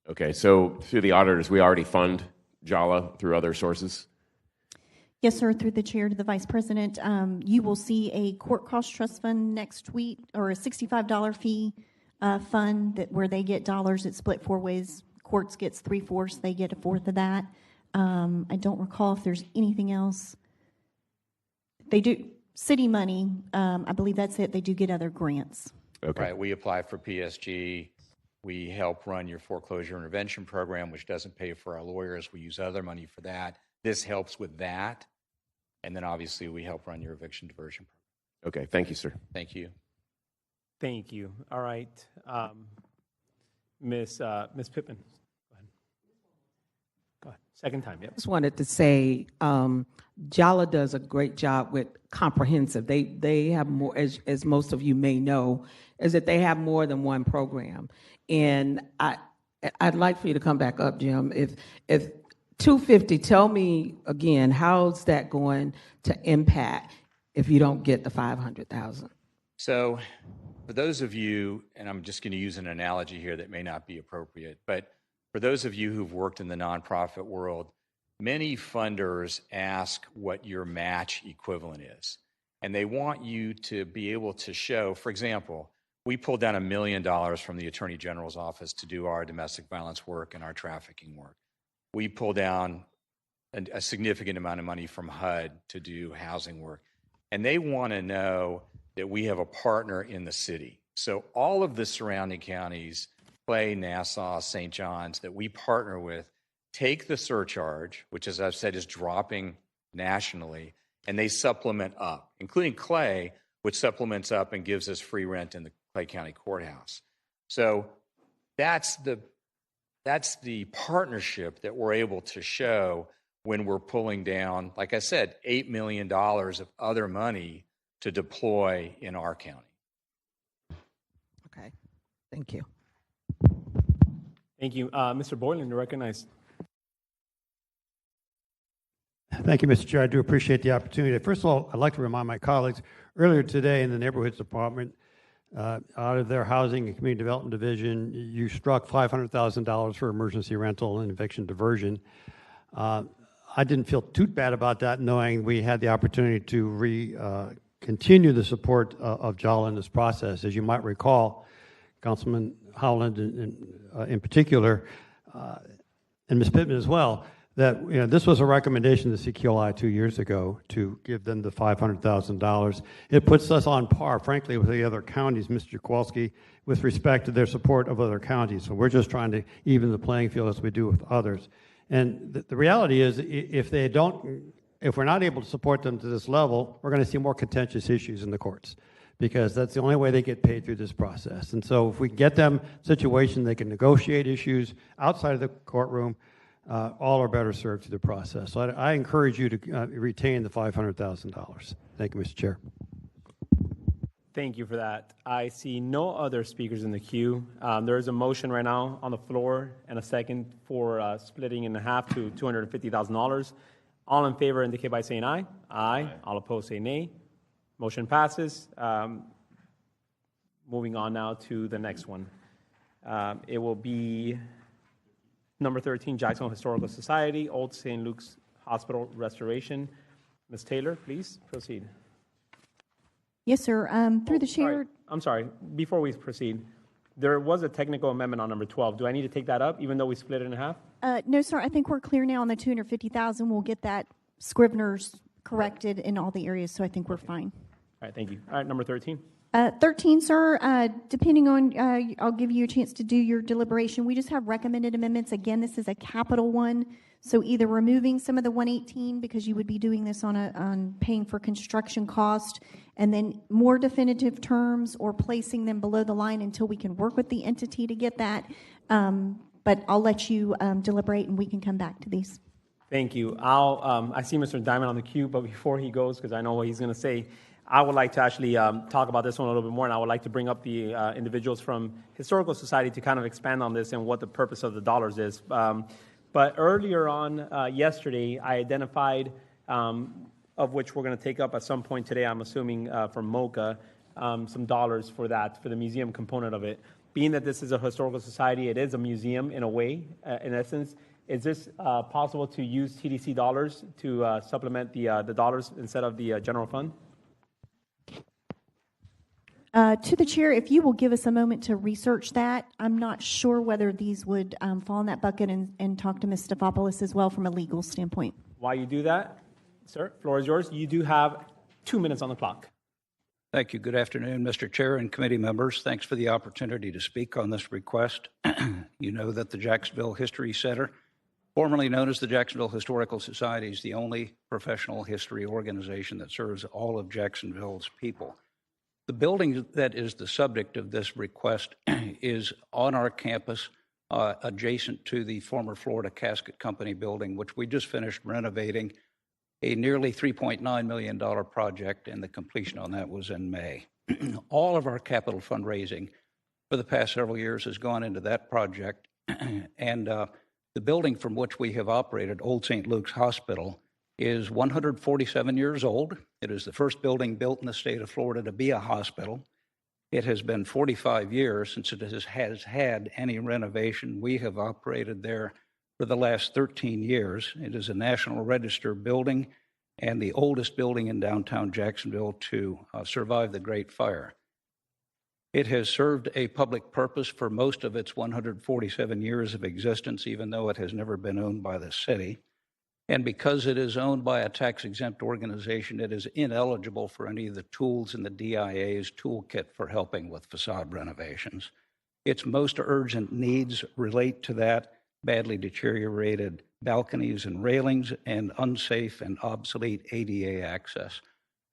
Okay, so through the auditors, we already fund JALA through other sources? Yes, sir. Through the chair to the vice president, you will see a court cost trust fund next week, or a $65 fee fund where they get dollars. It's split 4 ways. Courts gets 3/4; they get 1/4 of that. I don't recall if there's anything else. They do city money. I believe that's it. They do get other grants. Okay. Right. We apply for PSG. We help run your foreclosure intervention program, which doesn't pay for our lawyers. We use other money for that. This helps with that. And then obviously we help run your eviction diversion program. Okay. Thank you, sir. Thank you. Thank you. All right. Ms. Pittman. Go ahead. Second time, yep. Just wanted to say, Jala does a great job with comprehensive. They have more, as most of you may know, is that they have more than one program. And I'd like for you to come back up, Jim. If 250, tell me again, how's that going to impact if you don't get the 500,000? So for those of you, and I'm just going to use an analogy here that may not be appropriate, but for those of you who've worked in the nonprofit world, many funders ask what your match equivalent is. And they want you to be able to show, for example, we pulled down $1 million from the Attorney General's office to do our domestic violence work and our trafficking work. We pulled down a significant amount of money from HUD to do housing work. And they want to know that we have a partner in the city. So all of the surrounding counties, Clay, Nassau, St. John's, that we partner with, take the surcharge, which, as I've said, is dropping nationally, and they supplement up, including Clay, which supplements up and gives us free rent in the Clay County Courthouse. So that's the partnership that we're able to show when we're pulling down, like I said, $8 million of other money to deploy in our county. Okay, thank you. Thank you. Mr. Boylan, you're recognized. Thank you, Mr. Chair. I do appreciate the opportunity. First of all, I'd like to remind my colleagues, earlier today in the Neighborhoods Department, out of their Housing and Community Development Division, you struck $500,000 for emergency rental and eviction diversion. I didn't feel too bad about that, knowing we had the opportunity to continue the support of JALA in this process. As you might recall, Councilman Howland in particular, and Ms. Pittman as well, that this was a recommendation to CQLI 2 years ago to give them the $500,000. It puts us on par, frankly, with the other counties, Mr. Kowalski, with respect to their support of other counties. So we're just trying to even the playing field as we do with others. And the reality is, if we're not able to support them to this level, we're going to see more contentious issues in the courts, because that's the only way they get paid through this process. And so if we get them a situation they can negotiate issues outside of the courtroom, all are better served through the process. So I encourage you to retain the $500,000. Thank you, Mr. Chair. Thank you for that. I see no other speakers in the queue. There is a motion right now on the floor and a second for splitting in half to $250,000. All in favor indicate by saying aye. Aye. All opposed say nay. Motion passes. Moving on now to the next one. It will be number 13, Jacksonville Historical Society, Old St. Luke's Hospital Restoration. Ms. Taylor, please proceed. Yes, sir. Through the chair. Sorry. I'm sorry. Before we proceed, there was a technical amendment on number 12. Do I need to take that up, even though we split it in half? No, sir. I think we're clear now on the $250,000. We'll get that Scrivener's corrected in all the areas, so I think we're fine. All right, thank you. All right, number 13. 13, sir, depending on, I'll give you a chance to do your deliberation. We just have recommended amendments. Again, this is a capital one, so either removing some of the 118, because you would be doing this on paying for construction cost, and then more definitive terms, or placing them below the line until we can work with the entity to get that. But I'll let you deliberate, and we can come back to these. Thank you. I see Mr. Diamond on the queue, but before he goes, because I know what he's going to say, I would like to actually talk about this one a little bit more, and I would like to bring up the individuals from Historical Society to kind of expand on this and what the purpose of the dollars is. But earlier on yesterday, I identified, of which we're going to take up at some point today, I'm assuming from MOCA, some dollars for that, for the museum component of it. Being that this is a historical society, it is a museum in a way, in essence. Is this possible to use TDC dollars to supplement the dollars instead of the general fund? To the chair, if you will give us a moment to research that. I'm not sure whether these would fall in that bucket, and talk to Ms. Stefopoulos as well from a legal standpoint. While you do that, sir, floor is yours. You do have 2 minutes on the clock. Thank you. Good afternoon, Mr. Chair and committee members. Thanks for the opportunity to speak on this request. You know that the Jacksonville History Center, formerly known as the Jacksonville Historical Society, is the only professional history organization that serves all of Jacksonville's people. The building that is the subject of this request is on our campus adjacent to the former Florida Casket Company building, which we just finished renovating, a nearly $3.9 million project, and the completion on that was in May. All of our capital fundraising for the past several years has gone into that project, and the building from which we have operated, Old St. Luke's Hospital, is 147 years old. It is the first building built in the state of Florida to be a hospital. It has been 45 years since it has had any renovation. We have operated there for the last 13 years. It is a National Register building and the oldest building in downtown Jacksonville to survive the Great Fire. It has served a public purpose for most of its 147 years of existence, even though it has never been owned by the city. And because it is owned by a tax-exempt organization, it is ineligible for any of the tools in the DIA's toolkit for helping with facade renovations. Its most urgent needs relate to that: badly deteriorated balconies and railings, and unsafe and obsolete ADA access.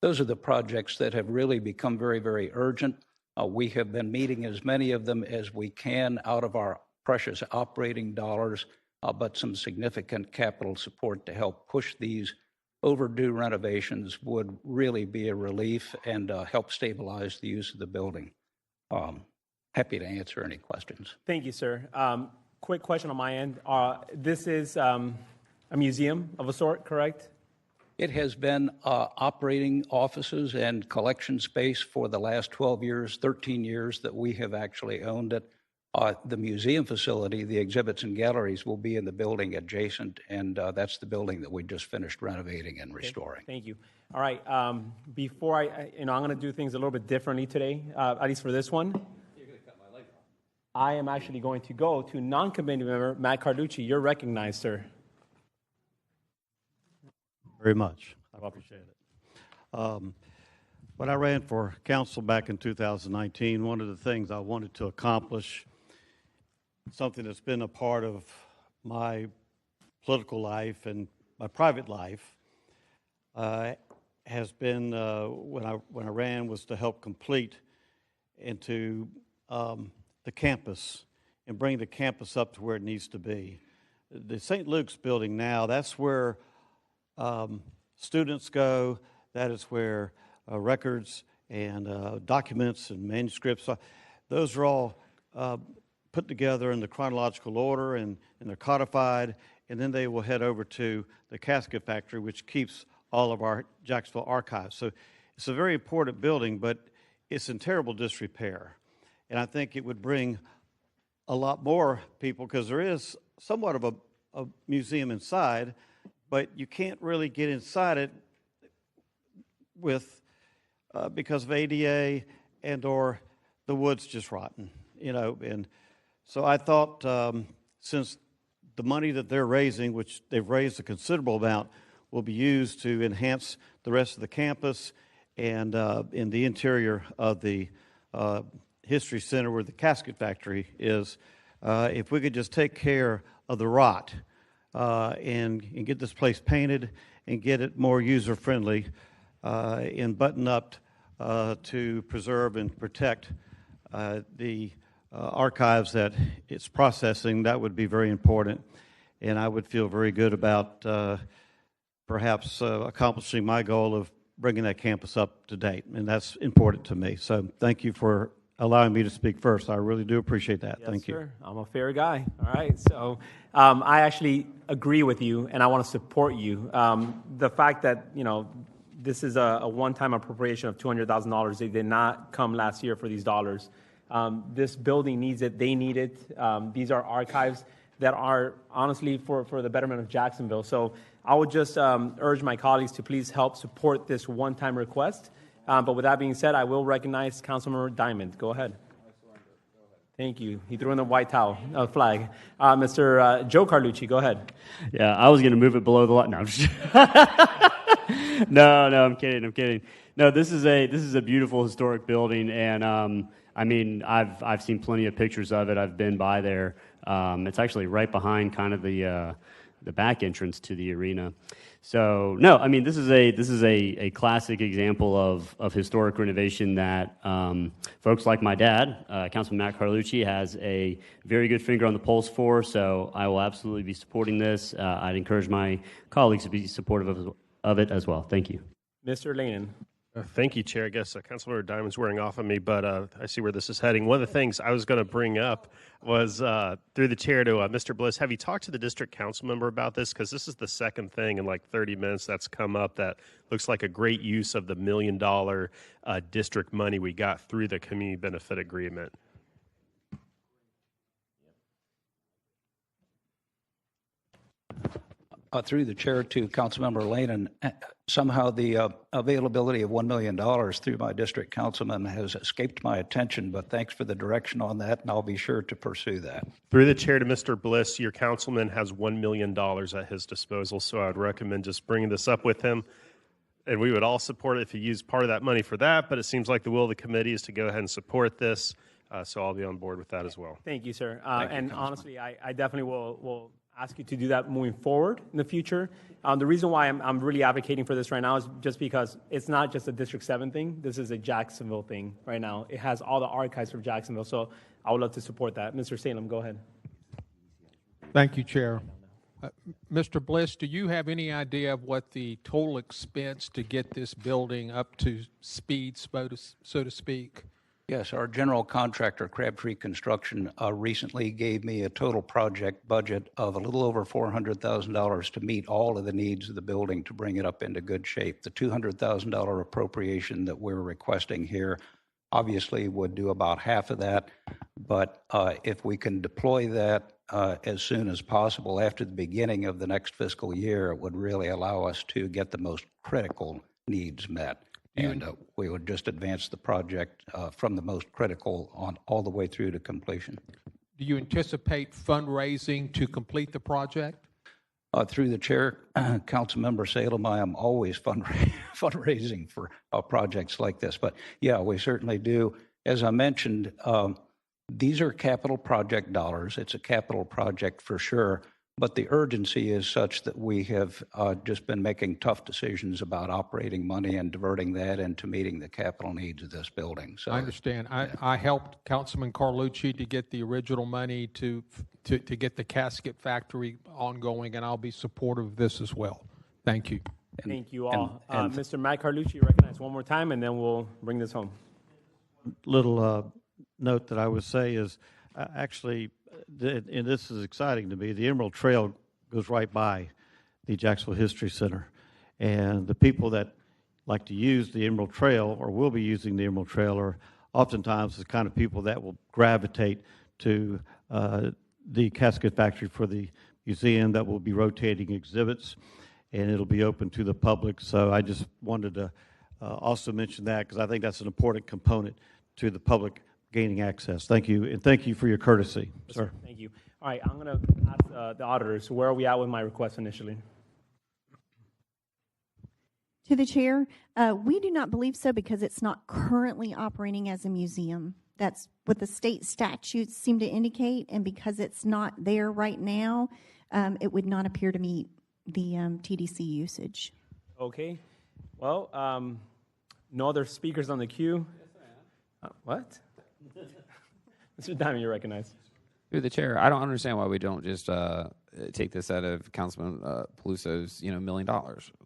Those are the projects that have really become very, very urgent. We have been meeting as many of them as we can out of our precious operating dollars, but some significant capital support to help push these overdue renovations would really be a relief and help stabilize the use of the building. Happy to answer any questions. Thank you, sir. Quick question on my end. This is a museum of a sort, correct? It has been operating offices and collection space for the last 12 years, 13 years that we have actually owned it. The museum facility, the exhibits and galleries, will be in the building adjacent, and that's the building that we just finished renovating and restoring. Thank you. All right. Before I'm going to do things a little bit differently today, at least for this one. You're going to cut my leg off. I am actually going to go to non-committee member Matt Carducci. You're recognized, sir. Very much. I appreciate it. When I ran for council back in 2019, one of the things I wanted to accomplish, something that's been a part of my political life and my private life, has been, when I ran, was to help complete into the campus and bring the campus up to where it needs to be. The St. Luke's building now, that's where students go. That is where records and documents and manuscripts, those are all put together in the chronological order, and they're codified, and then they will head over to the casket factory, which keeps all of our Jacksonville archives. So it's a very important building, but it's in terrible disrepair. And I think it would bring a lot more people, because there is somewhat of a museum inside, but you can't really get inside it with because of ADA and or the wood's just rotten, and so I thought since the money that they're raising, which they've raised a considerable amount, will be used to enhance the rest of the campus and in the interior of the History Center where the casket factory is, if we could just take care of the rot and get this place painted and get it more user-friendly and buttoned up to preserve and protect the archives that it's processing, that would be very important. And I would feel very good about perhaps accomplishing my goal of bringing that campus up to date. And that's important to me. So thank you for allowing me to speak first. I really do appreciate that. Yes, thank you. Sir. I'm a fair guy. All right. So I actually agree with you, and I want to support you. The fact that, this is a one-time appropriation of $200,000. They did not come last year for these dollars. This building needs it. They need it. These are archives that are honestly for the betterment of Jacksonville. So I would just urge my colleagues to please help support this one-time request. But with that being said, I will recognize Councilmember Diamond. Go ahead. Thank you. He threw in the white towel, flag. Mr. Joe Carlucci, go ahead. Yeah, I was going to move it below the line. No, I'm just no, I'm kidding. No, this is a beautiful historic building, and I've seen plenty of pictures of it. I've been by there. It's actually right behind kind of the back entrance to the arena. So no, I mean this is a classic example of historic renovation that folks like my dad, Councilman Matt Carlucci, has a very good finger on the pulse for. So I will absolutely be supporting this. I'd encourage my colleagues to be supportive of it as well. Thank you. Mr. Lanin. Thank you, Chair. I guess Councilmember Diamond's wearing off on me, but I see where this is heading. One of the things I was going to bring up was through the chair to Mr. Bliss. Have you talked to the district council member about this? Because this is the second thing in like 30 minutes that's come up that looks like a great use of the $1 million district money we got through the community benefit agreement. Through the chair to Councilmember Lanin, somehow the availability of $1 million through my district councilman has escaped my attention, but thanks for the direction on that, and I'll be sure to pursue that. Through the chair to Mr. Bliss, your councilman has $1 million at his disposal, so I would recommend just bringing this up with him, and we would all support it if he used part of that money for that, but it seems like the will of the committee is to go ahead and support this, so I'll be on board with that as well. Thank you, sir. Thank you, and Councilman. honestly, I definitely will ask you to do that moving forward in the future. The reason why I'm really advocating for this right now is just because it's not just a District 7 thing. This is a Jacksonville thing right now. It has all the archives from Jacksonville, so I would love to support that. Mr. Salem, go ahead. Thank you, Chair. Mr. Bliss, do you have any idea of what the total expense to get this building up to speed, so to speak? Yes, our general contractor, Crabtree Construction, recently gave me a total project budget of a little over $400,000 to meet all of the needs of the building to bring it up into good shape. The $200,000 appropriation that we're requesting here obviously would do about half of that, but if we can deploy that as soon as possible after the beginning of the next fiscal year, it would really allow us to get the most critical needs met. And we would just advance the project from the most critical on all the way through to completion. Do you anticipate fundraising to complete the project? Through the chair, Councilmember Salem, I am always fundraising for projects like this. But yeah, we certainly do. As I mentioned, these are capital project dollars. It's a capital project for sure. But the urgency is such that we have just been making tough decisions about operating money and diverting that into meeting the capital needs of this building. So I understand. I helped Councilman Carlucci to get the original money to get the casket factory ongoing, and I'll be supportive of this as well. Thank you. Thank you all. Mr. Matt Carlucci, recognize one more time, and then we'll bring this home. Little note that I would say is actually, and this is exciting to me, the Emerald Trail goes right by the Jacksonville History Center. And the people that like to use the Emerald Trail or will be using the Emerald Trail are oftentimes the kind of people that will gravitate to the casket factory for the museum that will be rotating exhibits, and it'll be open to the public. So I just wanted to also mention that because I think that's an important component to the public gaining access. Thank you, and thank you for your courtesy, sir. Thank you. All right, I'm going to ask the auditors, where are we at with my request initially? To the chair, we do not believe so because it's not currently operating as a museum. That's what the state statutes seem to indicate, and because it's not there right now, it would not appear to meet the TDC usage. Okay. Well, no other speakers on the queue. What? Mr. Diamond, you're recognized. Through the chair, I don't understand why we don't just take this out of Councilman Peluso's, $1 million.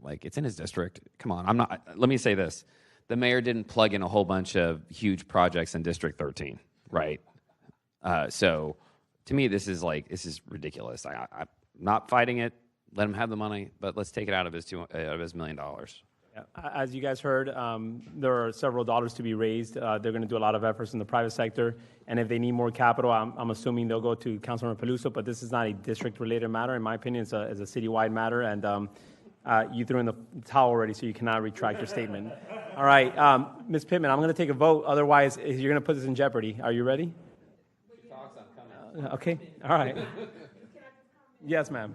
Like, it's in his district. Come on, let me say this. The mayor didn't plug in a whole bunch of huge projects in District 13, right? So, to me, this is ridiculous. I'm not fighting it. Let him have the money, but let's take it out of his $1 million. Yeah. As you guys heard, there are several dollars to be raised. They're going to do a lot of efforts in the private sector, and if they need more capital, I'm assuming they'll go to Councilmember Peluso, but this is not a district-related matter. In my opinion, it's a citywide matter, and you threw in the towel already, so you cannot retract your statement. All right, Ms. Pittman, I'm going to take a vote. Otherwise, you're going to put this in jeopardy. Are you ready? Okay, all right. Yes, ma'am.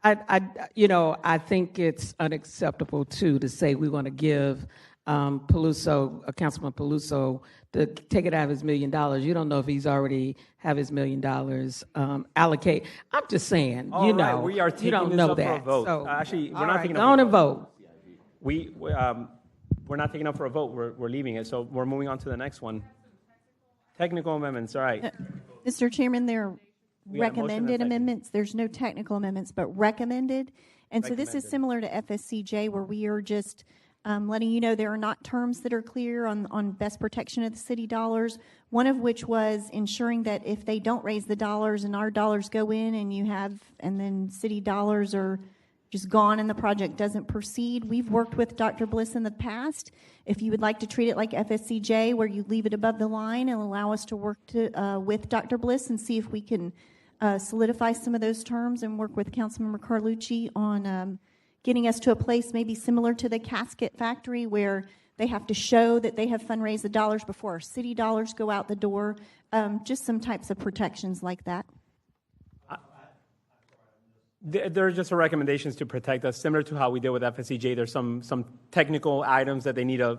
I think it's unacceptable, too, to say we want to give Councilman Peluso, to take it out of his $1 million. You don't know if he's already have his $1 million allocate. I'm just saying, All you right, know, we are you taking don't this know up for a that. vote. So, Actually, we're all not right, taking go up on for a and vote. We're not taking up for a vote. We're leaving it. So we're moving on to the next one. Technical amendments. All right. Mr. Chairman, there are We got a motion and a recommended second. amendments. There's no technical amendments, but recommended. And so this is Recommended. similar to FSCJ, where we are just letting you know there are not terms that are clear on best protection of the city dollars, one of which was ensuring that if they don't raise the dollars and our dollars go in and then city dollars are just gone and the project doesn't proceed. We've worked with Dr. Bliss in the past. If you would like to treat it like FSCJ, where you leave it above the line and allow us to work with Dr. Bliss and see if we can solidify some of those terms and work with Councilmember Carlucci on getting us to a place maybe similar to the casket factory, where they have to show that they have fundraised the dollars before our city dollars go out the door. Just some types of protections like that. There are just recommendations to protect us, similar to how we did with FSCJ. There's some technical items that they need to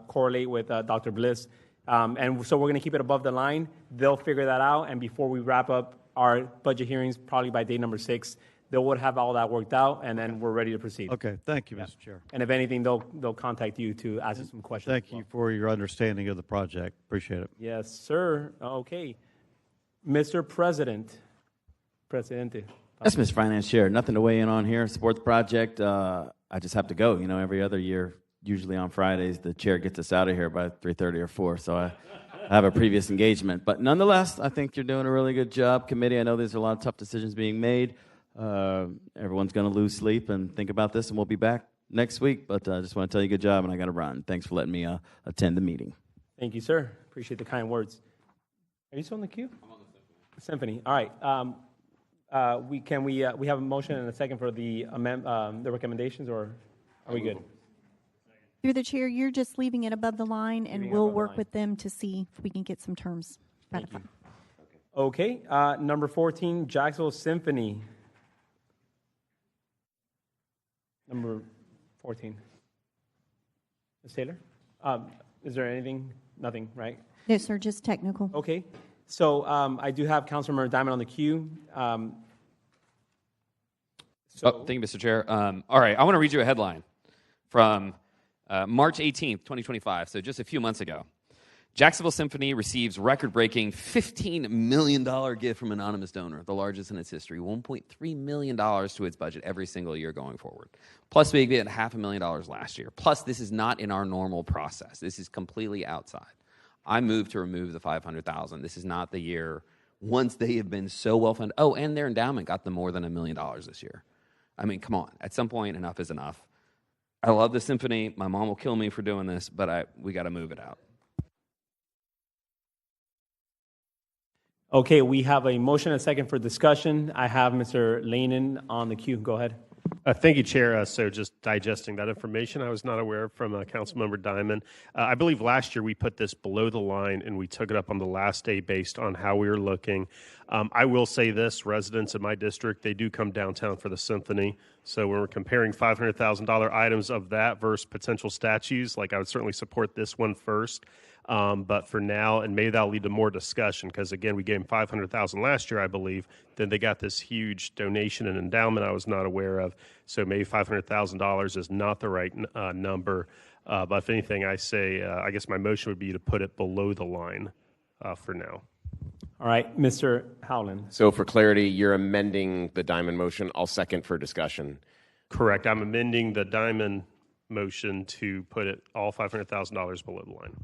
correlate with Dr. Bliss. And so we're going to keep it above the line. They'll figure that out. And before we wrap up our budget hearings, probably by day number 6, they would have all that worked out, and then we're ready to proceed. Okay, thank you, Mr. Chair. And if anything, they'll contact you to ask us some questions. Thank you for your understanding of the project. Appreciate it. Yes, sir. Okay. Mr. Presidente. Yes, Mr. Finance Chair. Nothing to weigh in on here. Support the project. I just have to go. You know, every other year, usually on Fridays, the chair gets us out of here by 3:30 or 4. So I have a previous engagement. But nonetheless, I think you're doing a really good job, committee. I know there's a lot of tough decisions being made. Everyone's going to lose sleep and think about this, and we'll be back next week. But I just want to tell you good job, and I got to run. Thanks for letting me attend the meeting. Thank you, sir. Appreciate the kind words. Are you still on the queue? I'm on the symphony. All right. We have a motion and a second for the recommendations, or are we good? Through the chair, you're just leaving it above the line, and Leaving it we'll above the work line. with them to see if we can get some terms ratified. Okay. Number 14, Jacksonville Symphony. Number 14. Ms. Taylor? Is there anything? Nothing, right? No, sir, just technical. Okay. So I do have Councilmember Diamond on the queue. Thank you, Mr. Chair. All right, I want to read you a headline from March 18th, 2025, so just a few months ago. Jacksonville Symphony receives record-breaking $15 million gift from anonymous donor, the largest in its history, $1.3 million to its budget every single year going forward. Plus, we get $500,000 last year. Plus, this is not in our normal process. This is completely outside. I moved to remove the $500,000. This is not the year once they have been so well funded. Oh, and their endowment got them more than $1 million this year. I mean, come on. At some point, enough is enough. I love the symphony. My mom will kill me for doing this, but we got to move it out. Okay, we have a motion and a second for discussion. I have Mr. Lanin on the queue. Go ahead. Thank you, Chair. So just digesting that information, I was not aware of from Councilmember Diamond. I believe last year we put this below the line and we took it up on the last day based on how we were looking. I will say this, residents in my district, they do come downtown for the symphony. So when we're comparing $500,000 items of that versus potential statues, like I would certainly support this one first. But for now, and maybe that'll lead to more discussion, because again, we gave them $500,000 last year, I believe. Then they got this huge donation and endowment I was not aware of. So maybe $500,000 is not the right number. But if anything, I say, I guess my motion would be to put it below the line for now. All right, Mr. Howland. So for clarity, you're amending the Diamond motion. I'll second for discussion. Correct. I'm amending the Diamond motion to put it all $500,000 below the line.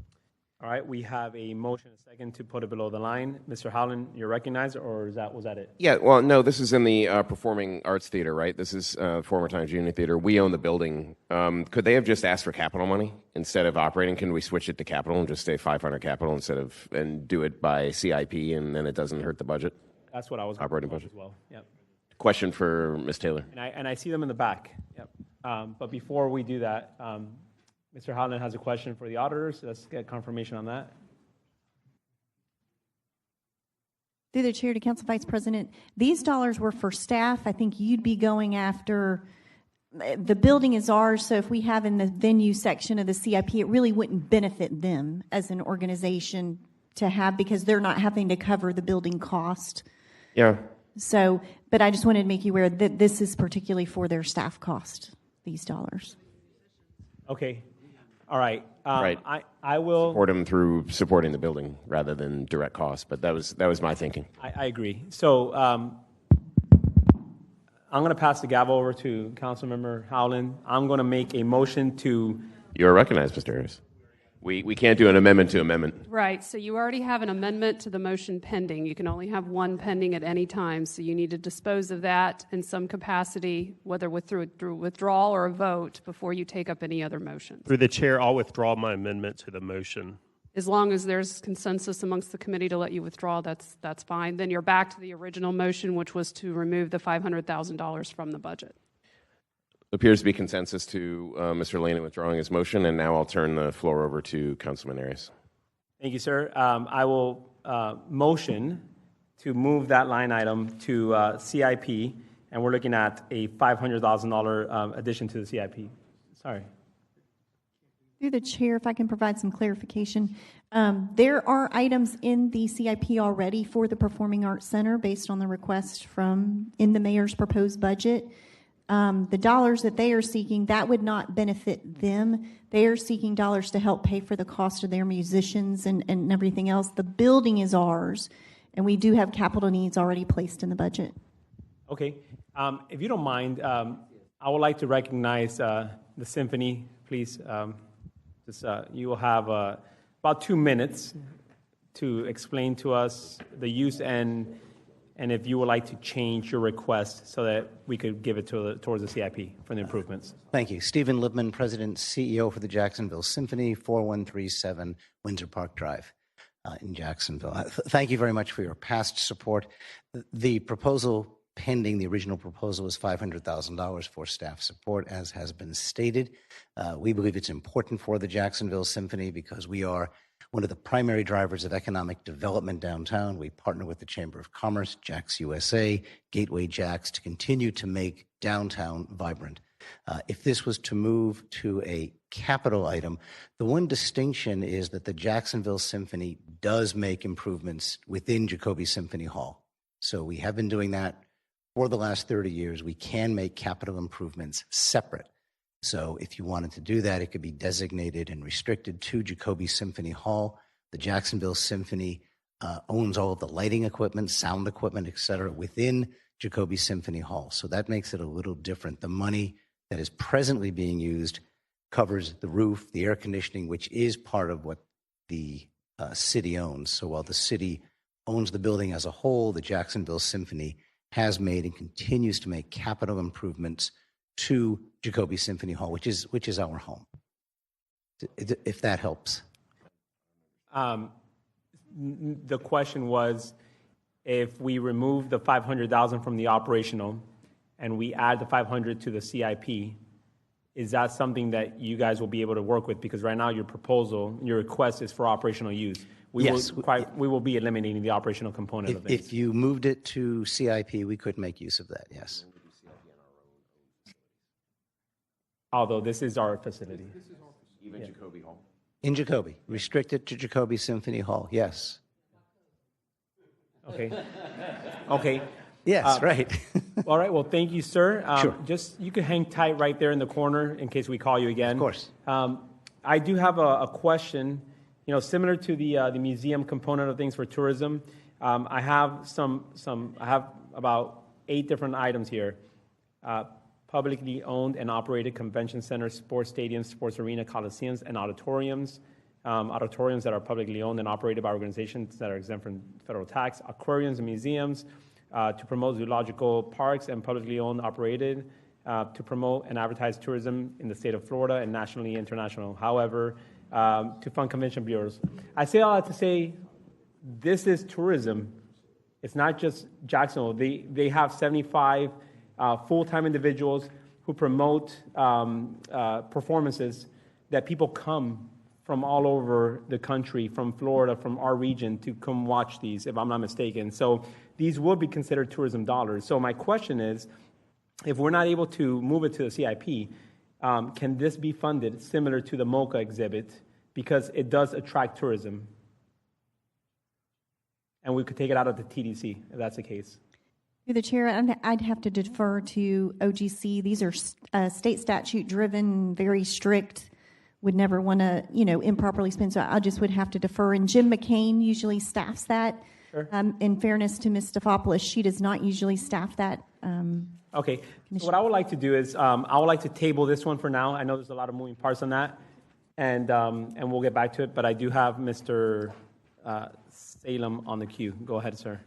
All right, we have a motion and a second to put it below the line. Mr. Howland, you're recognized, or was that it? Yeah, well, no, this is in the Performing Arts Theater, right? This is former Times Union Theater. We own the building. Could they have just asked for capital money instead of operating? Can we switch it to capital and just say 500 capital and do it by CIP, and then it doesn't hurt the budget? That's what I was operating budget as well. Yep. Question for Ms. Taylor. And I see them in the back. Yep. But before we do that, Mr. Howland has a question for the auditors. Let's get confirmation on that. Through the chair to Council Vice President, these dollars were for staff. I think you'd be going after the building is ours, so if we have in the venue section of the CIP, it really wouldn't benefit them as an organization to have, because they're not having to cover the building cost. Yeah. So, but I just wanted to make you aware that this is particularly for their staff cost, these dollars. Okay. All right. Right. I will support them through supporting the building rather than direct costs, but that was my thinking. I agree. So I'm going to pass the gavel over to Councilmember Howland. I'm going to make a motion to... You're recognized, Mr. Harris. We can't do an amendment to amendment. Right, so you already have an amendment to the motion pending. You can only have one pending at any time, so you need to dispose of that in some capacity, whether through withdrawal or a vote, before you take up any other motion. Through the chair, I'll withdraw my amendment to the motion. As long as there's consensus amongst the committee to let you withdraw, that's fine. Then you're back to the original motion, which was to remove the $500,000 from the budget. Appears to be consensus to Mr. Lane withdrawing his motion, and now I'll turn the floor over to Councilman Arias. Thank you, sir. I will motion to move that line item to CIP, and we're looking at a $500,000 addition to the CIP. Sorry. Through the chair, if I can provide some clarification, there are items in the CIP already for the Performing Arts Center based on the request in the mayor's proposed budget. The dollars that they are seeking, that would not benefit them. They are seeking dollars to help pay for the cost of their musicians and everything else. The building is ours, and we do have capital needs already placed in the budget. Okay. If you don't mind, I would like to recognize the symphony, please. You will have about 2 minutes to explain to us the use and if you would like to change your request so that we could give it towards the CIP for the improvements. Thank you. Stephen Libman, President, CEO for the Jacksonville Symphony, 4137 Windsor Park Drive in Jacksonville. Thank you very much for your past support. The proposal pending, the original proposal, was $500,000 for staff support, as has been stated. We believe it's important for the Jacksonville Symphony because we are one of the primary drivers of economic development downtown. We partner with the Chamber of Commerce, Jacks USA, Gateway Jacks, to continue to make downtown vibrant. If this was to move to a capital item, the one distinction is that the Jacksonville Symphony does make improvements within Jacoby Symphony Hall. So we have been doing that for the last 30 years. We can make capital improvements separate. So if you wanted to do that, it could be designated and restricted to Jacoby Symphony Hall. The Jacksonville Symphony owns all of the lighting equipment, sound equipment, et cetera, within Jacoby Symphony Hall. So that makes it a little different. The money that is presently being used covers the roof, the air conditioning, which is part of what the city owns. So while the city owns the building as a whole, the Jacksonville Symphony has made and continues to make capital improvements to Jacoby Symphony Hall, which is our home, if that helps. The question was, if we remove the $500,000 from the operational and we add the $500 to the CIP, is that something that you guys will be able to work with? Because right now your request is for operational use. Yes. We will be eliminating the operational component of this. If you moved it to CIP, we could make use of that, yes. Although this is our facility. Even Jacoby Hall? In Jacoby, restricted to Jacoby Symphony Hall, yes. Okay. Okay. Yes, right. All right, well, thank you, sir. Sure. Just, you can hang tight right there in the corner in case we call you again. Of course. I do have a question, similar to the museum component of things for tourism. I have I have about 8 different items here. Publicly owned and operated convention centers, sports stadiums, sports arena, coliseums, and auditoriums. Auditoriums that are publicly owned and operated by organizations that are exempt from federal tax. Aquariums and museums to promote zoological parks and publicly owned, operated to promote and advertise tourism in the state of Florida and nationally and international. However, to fund convention bureaus. I say all that to say, this is tourism. It's not just Jacksonville. They have 75 full-time individuals who promote performances that people come from all over the country, from Florida, from our region, to come watch these, if I'm not mistaken. So these will be considered tourism dollars. So my question is, if we're not able to move it to the CIP, can this be funded similar to the MoCA exhibit because it does attract tourism? And we could take it out of the TDC if that's the case. Through the chair, I'd have to defer to OGC. These are state statute driven, very strict. Would never want to, improperly spend. So I just would have to defer. And Jim McCain usually staffs that. Sure. In fairness to Ms. Stefopoulos, she does not usually staff that. Okay. So what I would like to do is I would like to table this one for now. I know there's a lot of moving parts on that, and we'll get back to it. But I do have Mr. Salem on the queue. Go ahead, sir.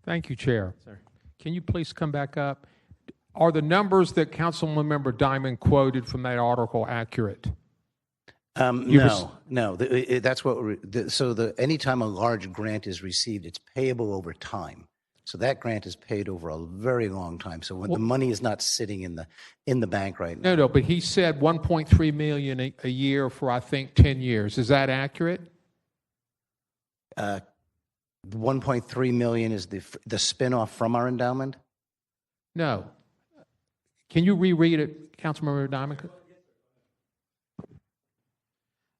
Thank you, Chair. Sir. Can you please come back up? Are the numbers that Councilmember Diamond quoted from that article accurate? No. That's what. Anytime a large grant is received, it's payable over time. So that grant is paid over a very long time. So when the money is not sitting in the bank right now. No. But he said 1.3 million a year for I think 10 years. Is that accurate? 1.3 million is the spinoff from our endowment? No. Can you reread it, Councilmember Diamond?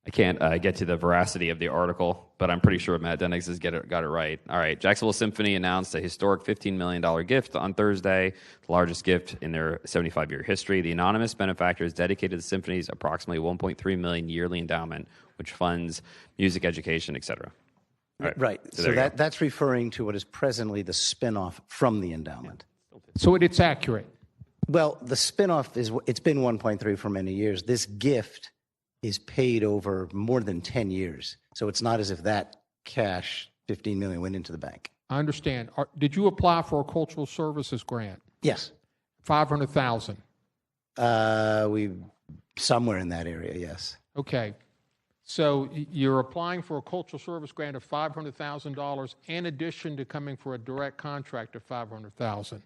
I can't get to the veracity of the article, but I'm pretty sure Matt Denix has got it right. All right. Jacksonville Symphony announced a historic $15 million gift on Thursday, the largest gift in their 75-year history. The anonymous benefactor has dedicated the symphony's approximately $1.3 million yearly endowment, which funds music education, et cetera. Right. So that's referring to what is presently the spinoff from the endowment. So it's accurate. Well, the spinoff it's been 1.3 for many years. This gift is paid over more than 10 years. So it's not as if that cash, $15 million, went into the bank. I understand. Did you apply for a cultural services grant? Yes. 500,000. Somewhere in that area, yes. Okay. So you're applying for a cultural service grant of $500,000 in addition to coming for a direct contract of $500,000.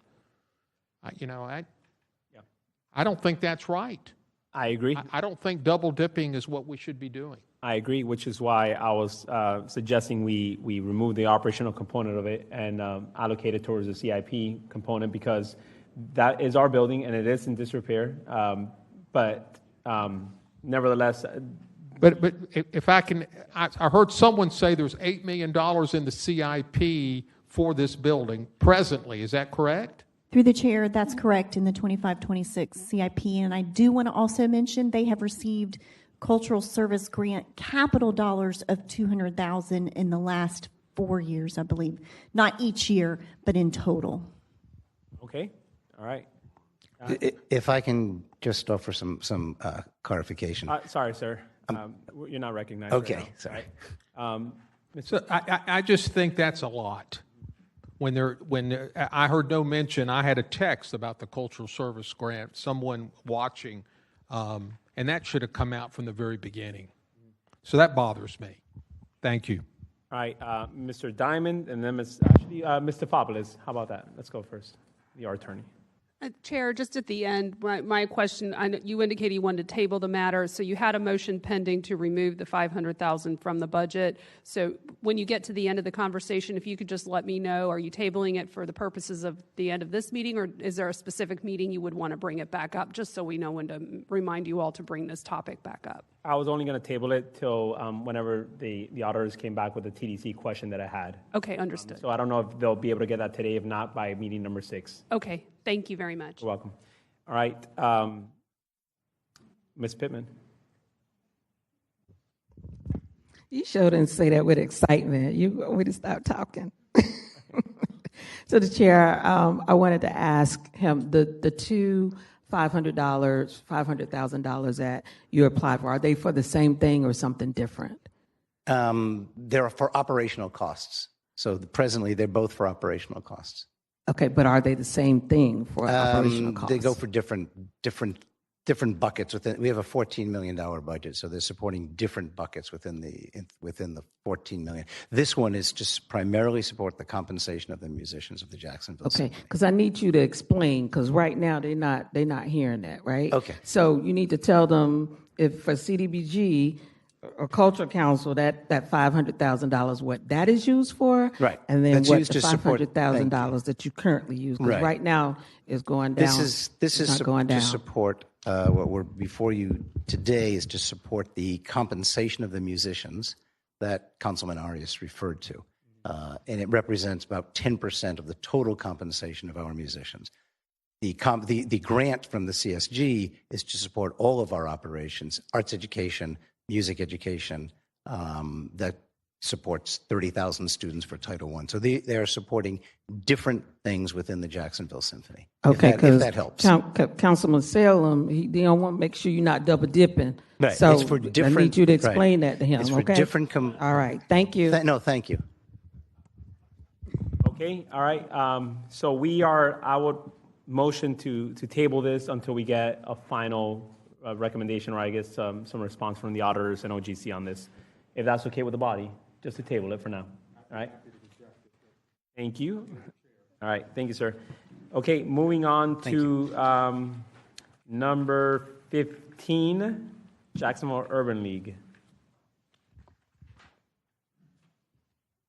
I don't think that's right. I agree. I don't think double dipping is what we should be doing. I agree, which is why I was suggesting we remove the operational component of it and allocate it towards the CIP component because that is our building and it is in disrepair. But nevertheless. But if I can, I heard someone say there's $8 million in the CIP for this building presently. Is that correct? Through the chair, that's correct in the 25-26 CIP. And I do want to also mention they have received cultural service grant capital dollars of $200,000 in the last 4 years, I believe. Not each year, but in total. Okay. All right. If I can just offer some clarification. Sorry, sir. You're not recognized. Okay, right now, sorry. Right? So I just think that's a lot. When I heard no mention, I had a text about the cultural service grant, someone watching, and that should have come out from the very beginning. So that bothers me. Thank you. All right, Mr. Diamond, and then Ms. Stefopoulos. How about that? Let's go first. Our attorney. Chair, just at the end, my question, you indicated you wanted to table the matter, so you had a motion pending to remove the $500,000 from the budget. So when you get to the end of the conversation, if you could just let me know, are you tabling it for the purposes of the end of this meeting, or is there a specific meeting you would want to bring it back up, just so we know when to remind you all to bring this topic back up? I was only going to table it till whenever the auditors came back with the TDC question that I had. Okay, understood. So I don't know if they'll be able to get that today. If not, by meeting number 6. Okay, thank you very much. You're welcome. All right, Ms. Pittman. You sure didn't say that with excitement. You want me to stop talking? So the chair, I wanted to ask him the two $500,000 that you applied for, are they for the same thing or something different? They're for operational costs. So presently, they're both for operational costs. Okay, but are they the same thing for operational costs? They go for different buckets within. We have a $14 million budget, so they're supporting different buckets within the $14 million. This one is just primarily support the compensation of the musicians of the Jacksonville. Okay, because I need you to explain, because right now they're not hearing that, right? Okay. So you need to tell them if for CDBG, or cultural council, that $500,000, what that is used for? Right. And then That's what used the to support- $500,000 that you currently use? Because Right. right now is going down. This It's is not going to down. support, what we're before you today is to support the compensation of the musicians that Councilman Arias referred to. And it represents about 10% of the total compensation of our musicians. The grant from the CSG is to support all of our operations, arts education, music education, that supports 30,000 students for Title I. So they are supporting different things within the Jacksonville Symphony. Okay, if that helps. Councilman Salem, he don't want to make sure you're not double dipping. Right. So It's for I different- need you to explain right. that to him. It's for okay? different All right. Thank you. No, thank you. Okay, all right. So I would motion to table this until we get a final recommendation, or I guess some response from the auditors and OGC on this. If that's okay with the body, just to table it for now. All right? Thank you. All right, thank you, sir. Okay, moving on to number 15, Jacksonville Urban League.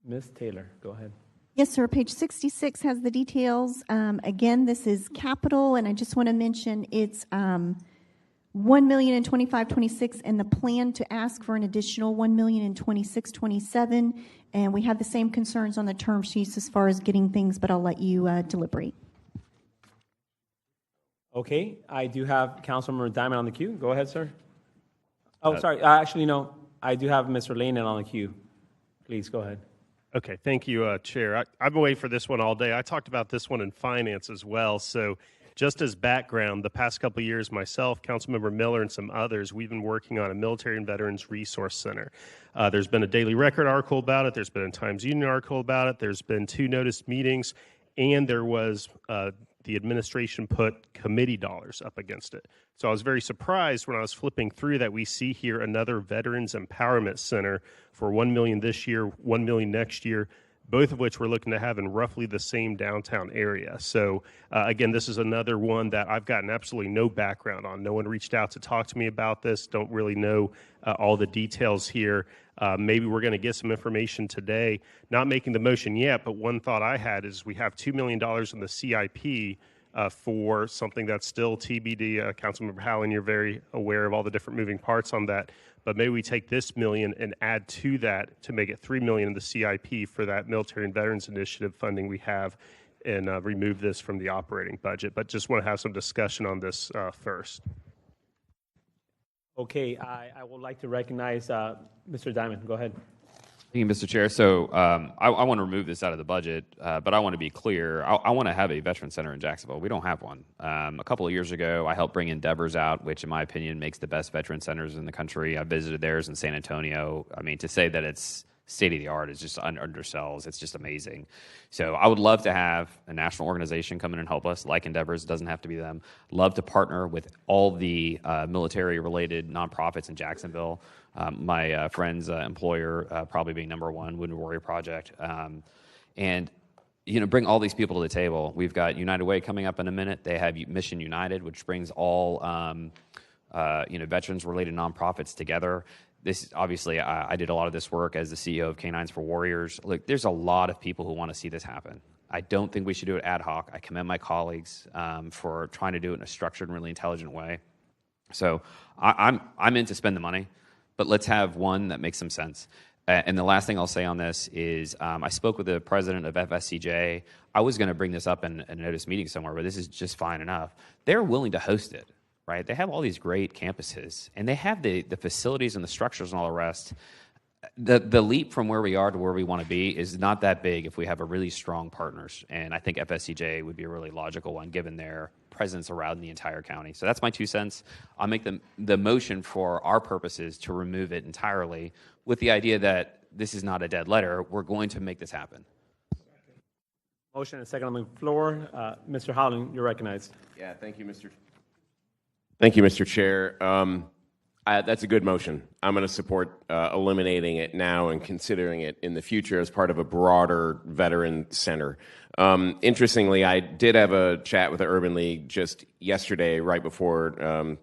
Ms. Taylor, go ahead. Yes, sir. Page 66 has the details. Again, this is capital, and I just want to mention it's $1 million in 25-26, and the plan to ask for an additional $1 million in 26-27. And we have the same concerns on the term sheets as far as getting things, but I'll let you deliberate. Okay, I do have Councilmember Diamond on the queue. Go ahead, sir. Oh, sorry. Actually, no. I do have Mr. Lehman on the queue. Please, go ahead. Okay, thank you, Chair. I've been waiting for this one all day. I talked about this one in finance as well. So just as background, the past couple of years, myself, Councilmember Miller, and some others, we've been working on a Military and Veterans Resource Center. There's been a Daily Record article about it. There's been a Times Union article about it. There's been 2 noticed meetings, and there was the administration put committee dollars up against it. So I was very surprised when I was flipping through that we see here another Veterans Empowerment Center for $1 million this year, $1 million next year, both of which we're looking to have in roughly the same downtown area. So again, this is another one that I've gotten absolutely no background on. No one reached out to talk to me about this. Don't really know all the details here. Maybe we're going to get some information today. Not making the motion yet, but one thought I had is we have $2 million in the CIP for something that's still TBD. Councilmember Howland, you're very aware of all the different moving parts on that. But maybe we take this $1 million and add to that to make it $3 million in the CIP for that Military and Veterans Initiative funding we have, and remove this from the operating budget. But just want to have some discussion on this first. Okay, I would like to recognize Mr. Diamond. Go ahead. Thank you, Mr. Chair. So I want to remove this out of the budget, but I want to be clear. I want to have a veteran center in Jacksonville. We don't have one. A couple of years ago, I helped bring Endeavors out, which in my opinion makes the best veteran centers in the country. I visited theirs in San Antonio. I mean, to say that it's state-of-the-art is just undersells. It's just amazing. So I would love to have a national organization come in and help us, like Endeavors. It doesn't have to be them. Love to partner with all the military-related nonprofits in Jacksonville. My friend's employer probably being number one, Wounded Warrior Project. And bring all these people to the table. We've got United Way coming up in a minute. They have Mission United, which brings all veterans-related nonprofits together. This obviously, I did a lot of this work as the CEO of Canines for Warriors. Look, there's a lot of people who want to see this happen. I don't think we should do it ad hoc. I commend my colleagues for trying to do it in a structured and really intelligent way. So I'm in to spend the money, but let's have one that makes some sense. And the last thing I'll say on this is I spoke with the president of FSCJ. I was going to bring this up in a notice meeting somewhere, but this is just fine enough. They're willing to host it. Right? They have all these great campuses, and they have the facilities and the structures and all the rest. The leap from where we are to where we want to be is not that big if we have a really strong partners, and I think FSCJ would be a really logical one given their presence around the entire county. So that's my 2 cents. I'll make the motion for our purposes to remove it entirely with the idea that this is not a dead letter. We're going to make this happen. Motion and second on the floor. Mr. Howland, you're recognized. Yeah, thank you, Mr. Chair. That's a good motion. I'm going to support eliminating it now and considering it in the future as part of a broader veteran center. Interestingly, I did have a chat with the Urban League just yesterday, right before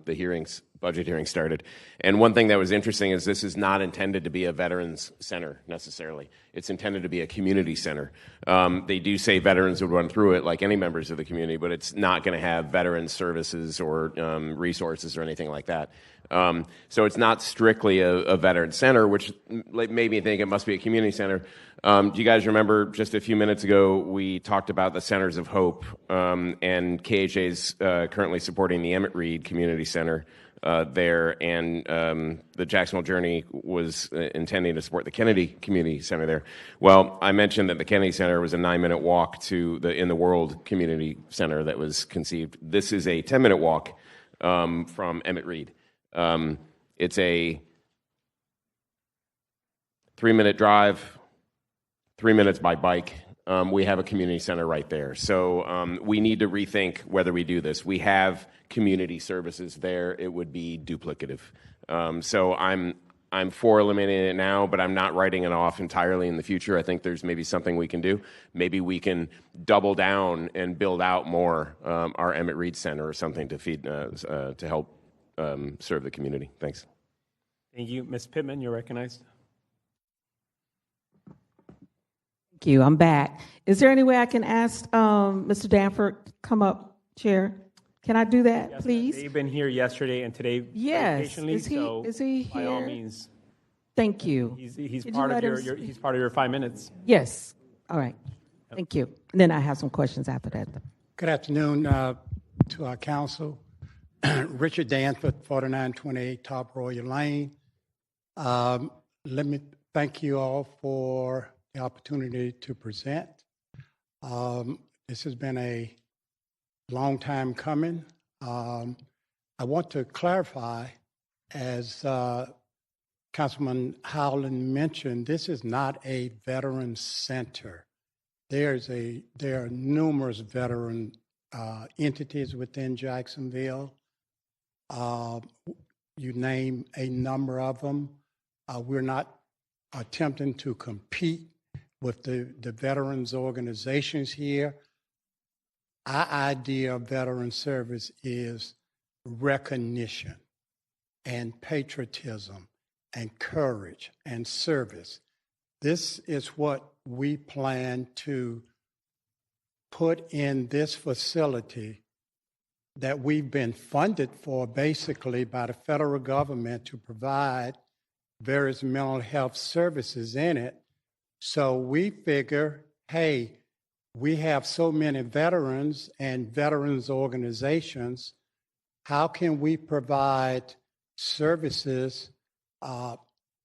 the budget hearings started. And one thing that was interesting is this is not intended to be a veterans center necessarily. It's intended to be a community center. They do say veterans would run through it like any members of the community, but it's not going to have veteran services or resources or anything like that. So it's not strictly a veteran center, which made me think it must be a community center. Do you guys remember just a few minutes ago we talked about the Centers of Hope, and KHA is currently supporting the Emmett Reed Community Center there, and the Jacksonville Journey was intending to support the Kennedy Community Center there. Well, I mentioned that the Kennedy Center was a 9-minute walk to the In the World Community Center that was conceived. This is a 10-minute walk from Emmett Reed. It's a 3-minute drive, 3 minutes by bike. We have a community center right there. So we need to rethink whether we do this. We have community services there. It would be duplicative. So I'm for eliminating it now, but I'm not writing it off entirely in the future. I think there's maybe something we can do. Maybe we can double down and build out more our Emmett Reed Center or something to feed to help serve the community. Thanks. Thank you. Ms. Pittman, you're recognized. Thank you. I'm back. Is there any way I can ask Mr. Danforth to come up, Chair? Can I do that, Yes, please? they've been here yesterday and today. Yes. Patiently, Is he here? By all means. Thank you. He's Could part you of let your him he's part of your 5 minutes. Yes. All right. Thank you. And then I have some questions after that. Good afternoon to our council. Richard Danforth, 4928 Top Royal Lane. Let me thank you all for the opportunity to present. This has been a long time coming. I want to clarify, as Councilman Howland mentioned, this is not a veteran center. There are numerous veteran entities within Jacksonville. You name a number of them. We're not attempting to compete with the veterans organizations here. Our idea of veteran service is recognition and patriotism and courage and service. This is what we plan to put in this facility that we've been funded for basically by the federal government to provide various mental health services in it. So we figure, hey, we have so many veterans and veterans organizations. How can we provide services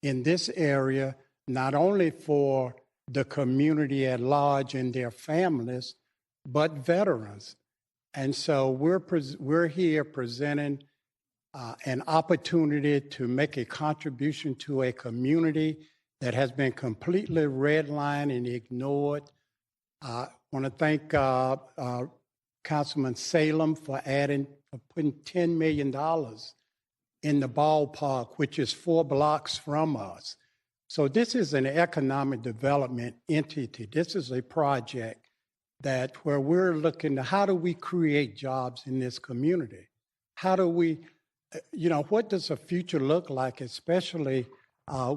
in this area, not only for the community at large and their families, but veterans? And so we're here presenting an opportunity to make a contribution to a community that has been completely redlined and ignored. I want to thank Councilman Salem for putting $10 million in the ballpark, which is 4 blocks from us. So this is an economic development entity. This is a project where we're looking to how do we create jobs in this community? How do we, what does the future look like, especially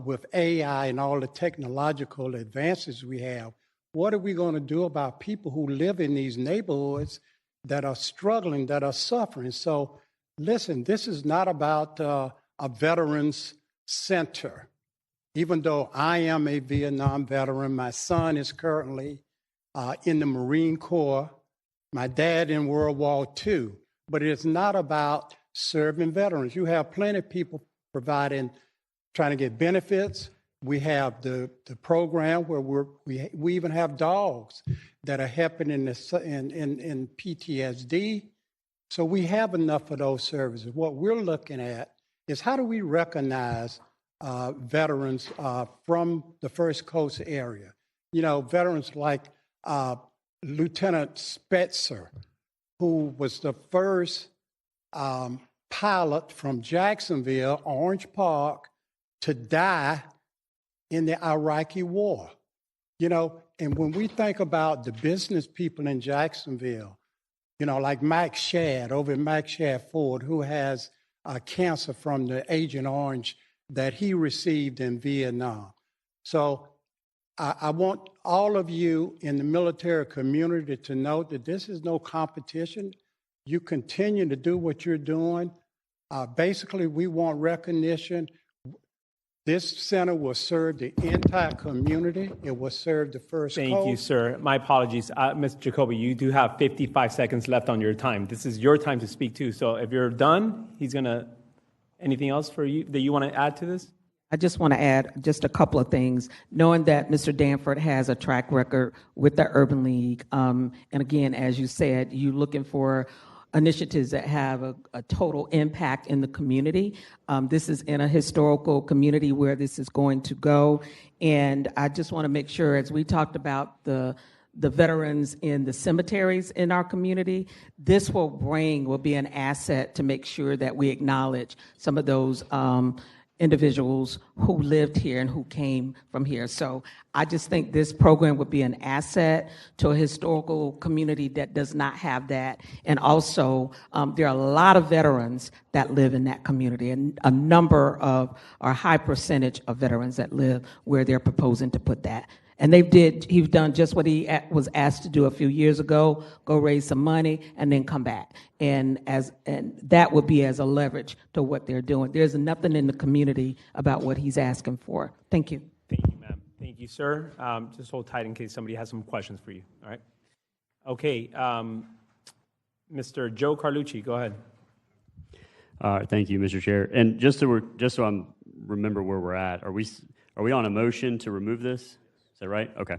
with AI and all the technological advances we have? What are we going to do about people who live in these neighborhoods that are struggling, that are suffering? So listen, this is not about a veterans center. Even though I am a Vietnam veteran, my son is currently in the Marine Corps, my dad in World War II, but it's not about serving veterans. You have plenty of people trying to get benefits. We have the program where we even have dogs that are helping in PTSD. So we have enough of those services. What we're looking at is how do we recognize veterans from the First Coast area? Veterans like Lieutenant Spetzer, who was the first pilot from Jacksonville, Orange Park, to die in the Iraqi war. You know, and when we think about the business people in Jacksonville, you know, like Max Shad over at Max Shad Ford, who has cancer from the Agent Orange that he received in Vietnam. So I want all of you in the military community to know that this is no competition. You continue to do what you're doing. Basically, we want recognition. This center will serve the entire community. It will serve the First Coast. Thank you, sir. My apologies. Mr. Jacoby, you do have 55 seconds left on your time. This is your time to speak too. So if you're done, he's going to, anything else for you that you want to add to this? I just want to add just a couple of things. Knowing that Mr. Danford has a track record with the Urban League, and again, as you said, you're looking for initiatives that have a total impact in the community. This is in a historical community where this is going to go. And I just want to make sure, as we talked about the veterans in the cemeteries in our community, this will be an asset to make sure that we acknowledge some of those individuals who lived here and who came from here. So I just think this program would be an asset to a historical community that does not have that. And also, there are a lot of veterans that live in that community, and a number of, or a high percentage of veterans that live where they're proposing to put that. And he's done just what he was asked to do a few years ago, go raise some money and then come back. And that would be as a leverage to what they're doing. There's nothing in the community about what he's asking for. Thank you. Thank you, ma'am. Thank you, sir. Just hold tight in case somebody has some questions for you, all right? Okay, Mr. Joe Carlucci, go ahead. All right, thank you, Mr. Chair. And just so I remember where we're at, are we on a motion to remove this? Is that right? Okay.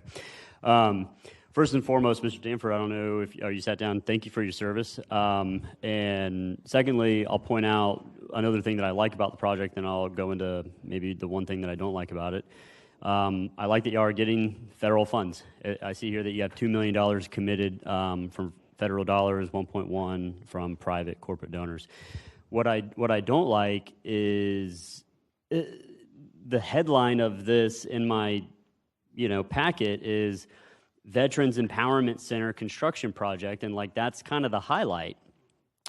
First and foremost, Mr. Danford, I don't know if you sat down. Thank you for your service. And secondly, I'll point out another thing that I like about the project, and I'll go into maybe the one thing that I don't like about it. I like that you are getting federal funds. I see here that you have $2 million committed from federal dollars, 1.1 from private corporate donors. What I don't like is the headline of this in my packet is Veterans Empowerment Center construction project, and that's kind of the highlight.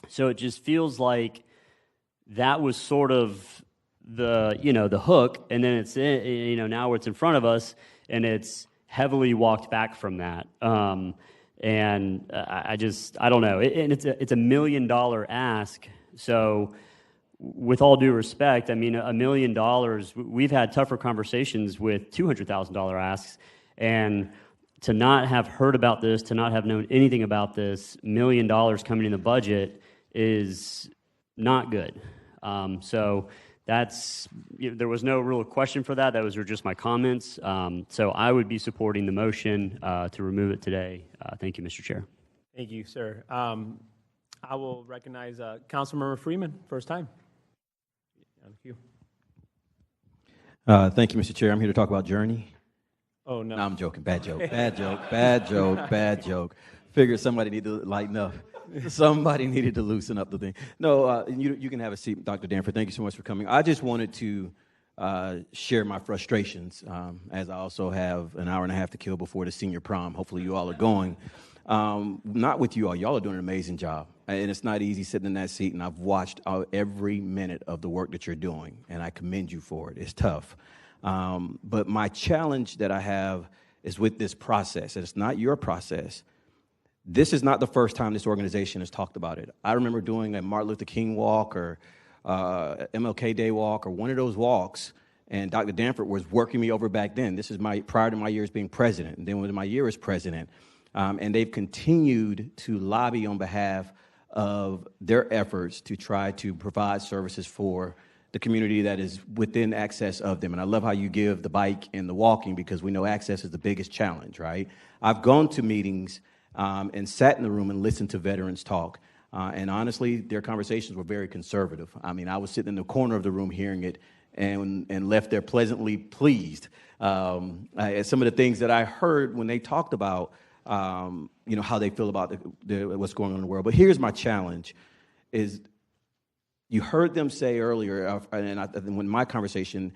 So it just feels like that was sort of the hook, and then it's now it's in front of us, and it's heavily walked back from that. And I don't know. And it's a $1 million ask. So with all due respect, I mean, $1 million, we've had tougher conversations with $200,000 asks, and to not have heard about this, to not have known anything about this, $1 million coming in the budget is not good. So that's, there was no real question for that. Those were just my comments. So I would be supporting the motion to remove it today. Thank you, Mr. Chair. Thank you, sir. I will recognize Councilmember Freeman, first time. Thank you. Thank you, Mr. Chair. I'm here to talk about Journey. Oh, no. No, I'm joking. Bad joke. Bad joke. Bad joke. Bad joke. Figured somebody needed to lighten up. Somebody needed to loosen up the thing. No, you can have a seat, Dr. Danford. Thank you so much for coming. I just wanted to share my frustrations, as I also have an hour and a half to kill before the senior prom. Hopefully you all are going. Not with you all. Y'all are doing an amazing job. And it's not easy sitting in that seat, and I've watched every minute of the work that you're doing, and I commend you for it. It's tough. But my challenge that I have is with this process. It's not your process. This is not the first time this organization has talked about it. I remember doing a Martin Luther King walk or MLK Day walk or one of those walks, and Dr. Danford was working me over back then. This is prior to my years being president, and then when my year as president. And they've continued to lobby on behalf of their efforts to try to provide services for the community that is within access of them. And I love how you give the bike and the walking, because we know access is the biggest challenge, right? I've gone to meetings and sat in the room and listened to veterans talk. And honestly, their conversations were very conservative. I mean, I was sitting in the corner of the room hearing it and left there pleasantly pleased. Some of the things that I heard when they talked about how they feel about what's going on in the world. But here's my challenge, is you heard them say earlier, and when my conversation,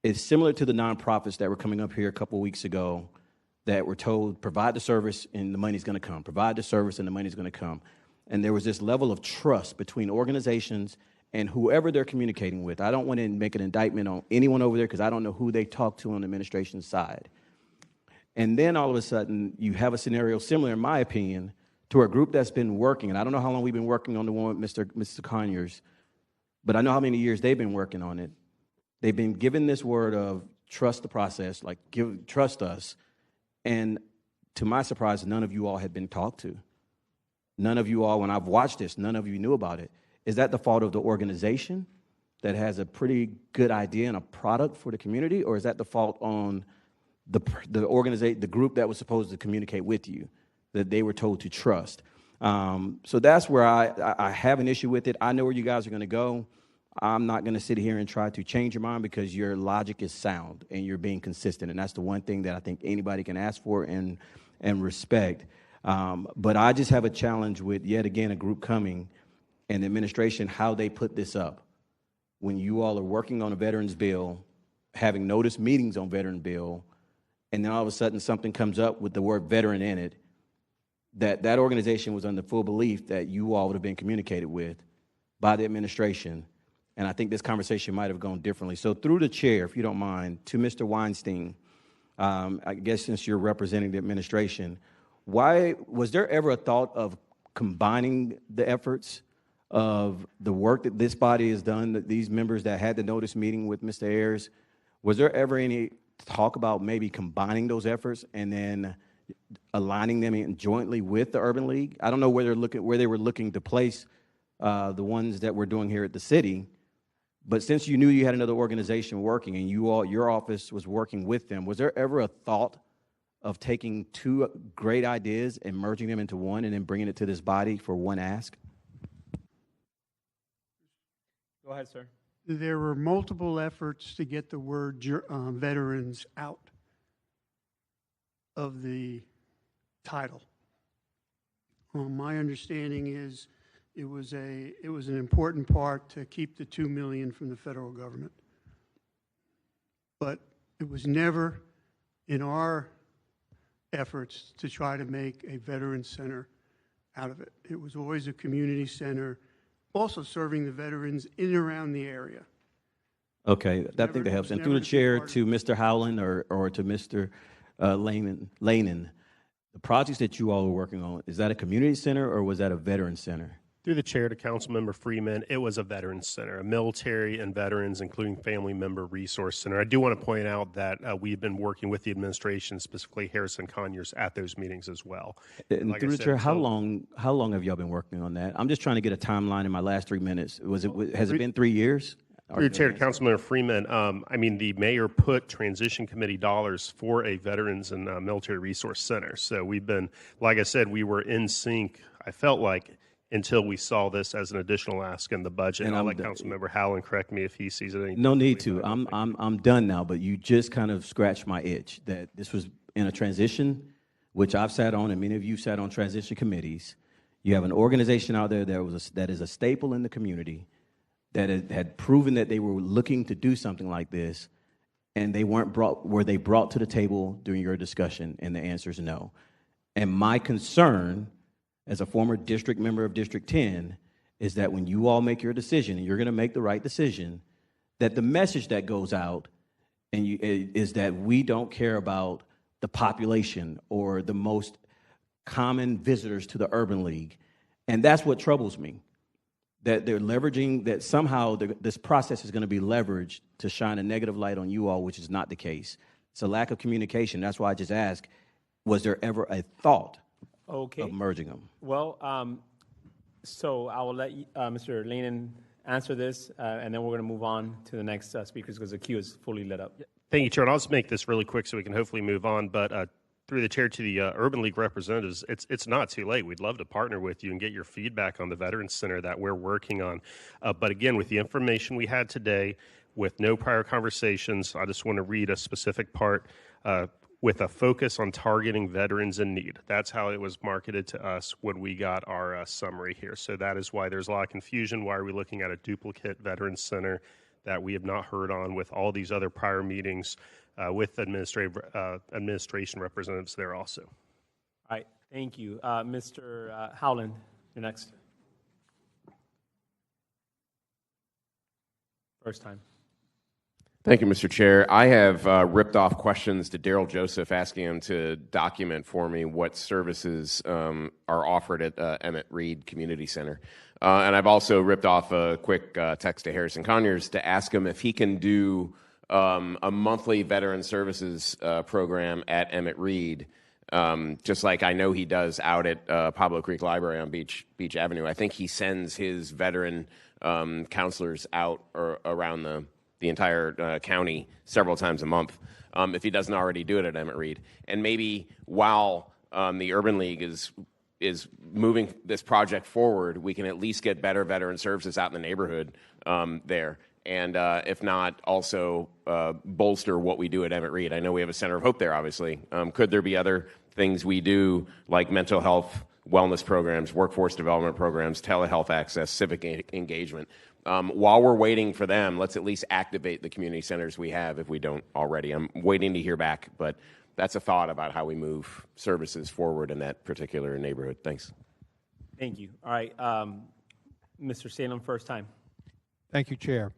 It's similar to the nonprofits that were coming up here a couple of weeks ago that were told, provide the service and the money's going to come. Provide the service and the money's going to come. And there was this level of trust between organizations and whoever they're communicating with. I don't want to make an indictment on anyone over there because I don't know who they talk to on the administration side. And then all of a sudden, you have a scenario similar, in my opinion, to a group that's been working. And I don't know how long we've been working on the one with Mr. Conyers, but I know how many years they've been working on it. They've been given this word of trust the process, like trust us. And to my surprise, none of you all had been talked to. None of you all, when I've watched this, none of you knew about it. Is that the fault of the organization that has a pretty good idea and a product for the community, or is that the fault on the group that was supposed to communicate with you, that they were told to trust? So that's where I have an issue with it. I know where you guys are going to go. I'm not going to sit here and try to change your mind because your logic is sound and you're being consistent, and that's the one thing that I think anybody can ask for and respect. But I just have a challenge with, yet again, a group coming and the administration, how they put this up. When you all are working on a veterans bill, having notice meetings on veteran bill, and then all of a sudden something comes up with the word veteran in it, that organization was under full belief that you all would have been communicated with by the administration. And I think this conversation might have gone differently. So through the chair, if you don't mind, to Mr. Weinstein, I guess since you're representing the administration, why was there ever a thought of combining the efforts of the work that this body has done, that these members that had the notice meeting with Mr. Ayers, was there ever any talk about maybe combining those efforts and then aligning them jointly with the Urban League? I don't know where they were looking to place the ones that we're doing here at the city, but since you knew you had another organization working and your office was working with them, was there ever a thought of taking two great ideas and merging them into one and then bringing it to this body for one ask? Go ahead, sir. There were multiple efforts to get the word veterans out of the title. My understanding is it was an important part to keep the $2 million from the federal government, but it was never in our efforts to try to make a veterans center out of it. It was always a community center, also serving the veterans in and around the area. Okay, I think that helps. And through the chair to Mr. Howland or to Mr. Lanen, the projects that you all are working on, is that a community center or was that a veteran center? Through the chair to Councilmember Freeman, it was a veterans center, a military and veterans, including family member resource center. I do want to point out that we've been working with the administration, specifically Harrison Conyers, at those meetings as well. And like through the chair, how long have y'all been working on that? I'm just trying to get a timeline in my last 3 minutes. Has it been 3 years? Through the chair to Councilmember Freeman, the mayor put transition committee dollars for a veterans and military resource center. So we've been, like I said, we were in sync, I felt like, until we saw this as an additional ask in the budget. And I'll let Councilmember Howland correct me if he sees it. No need to. I'm done now, but you just kind of scratched my itch that this was in a transition, which I've sat on, and many of you sat on transition committees. You have an organization out there that is a staple in the community, that had proven that they were looking to do something like this, and were they brought to the table during your discussion? And the answer is no. And my concern, as a former district member of District 10, is that when you all make your decision, and you're going to make the right decision, that the message that goes out is that we don't care about the population or the most common visitors to the Urban League. And that's what troubles me, that they're leveraging, that somehow this process is going to be leveraged to shine a negative light on you all, which is not the case. It's a lack of communication. That's why I just asked, was there ever a thought of merging them? Well, so I will let Mr. Lanen answer this, and then we're going to move on to the next speakers because the queue is fully lit up. Thank you, Chair. And I'll just make this really quick so we can hopefully move on. But through the chair to the Urban League representatives, it's not too late. We'd love to partner with you and get your feedback on the Veterans Center that we're working on. But again, with the information we had today, with no prior conversations, I just want to read a specific part with a focus on targeting veterans in need. That's how it was marketed to us when we got our summary here. So that is why there's a lot of confusion. Why are we looking at a duplicate Veterans Center? that we have not heard on with all these other prior meetings with administration representatives there also. All right, thank you. Mr. Howland, you're next. First time. Thank you, Mr. Chair. I have ripped off questions to Daryl Joseph, asking him to document for me what services are offered at Emmett Reed Community Center. And I've also ripped off a quick text to Harrison Conyers to ask him if he can do a monthly veteran services program at Emmett Reed, just like I know he does out at Pablo Creek Library on Beach Avenue. I think he sends his veteran counselors out or around the entire county several times a month, if he doesn't already do it at Emmett Reed. And maybe while the Urban League is moving this project forward, we can at least get better veteran services out in the neighborhood there. And if not, also bolster what we do at Emmett Reed. I know we have a Center of Hope there, obviously. Could there be other things we do, like mental health, wellness programs, workforce development programs, telehealth access, civic engagement? While we're waiting for them, let's at least activate the community centers we have if we don't already. I'm waiting to hear back, but that's a thought about how we move services forward in that particular neighborhood. Thanks. Thank you. All right, Mr. Salem, first time. Thank you, Chair.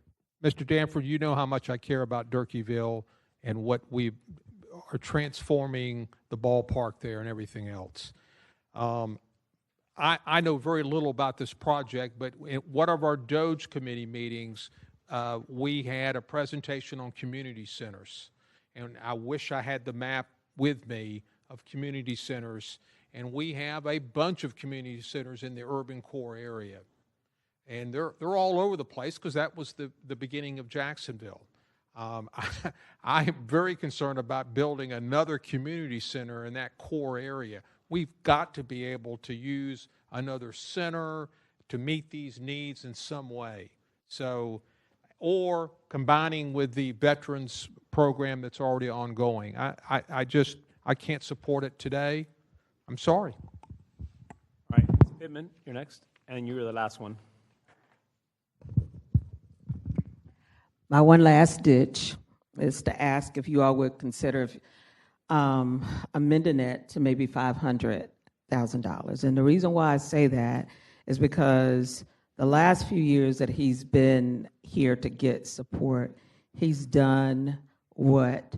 Mr. Danford, you know how much I care about Durkeeville and what we are transforming the ballpark there and everything else. I know very little about this project, but in one of our Doge committee meetings, we had a presentation on community centers. And I wish I had the map with me of community centers. And we have a bunch of community centers in the urban core area. And they're all over the place because that was the beginning of Jacksonville. I am very concerned about building another community center in that core area. We've got to be able to use another center to meet these needs in some way. So, or combining with the veterans program that's already ongoing. I can't support it today. I'm sorry. All right, Ms. Pittman, you're next, and you're the last one. My one last ditch is to ask if you all would consider amending it to maybe $500,000. And the reason why I say that is because the last few years that he's been here to get support, he's done what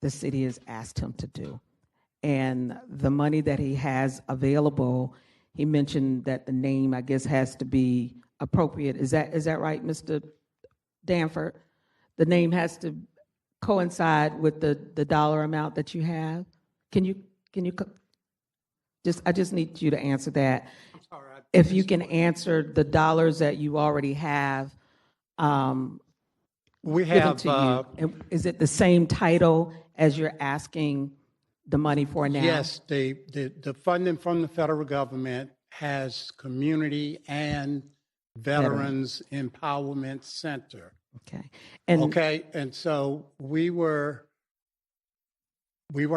the city has asked him to do. And the money that he has available, he mentioned that the name, I guess, has to be appropriate. Is that right, Mr. Danford? The name has to coincide with the dollar amount that you have. Can you I just need you to answer that. I'm sorry. If you can answer the dollars that you already have, we given have. to you. And is it the same title as you're asking the money for now? Yes, the funding from the federal government has Community and Veterans Empowerment Center. Okay. And so we were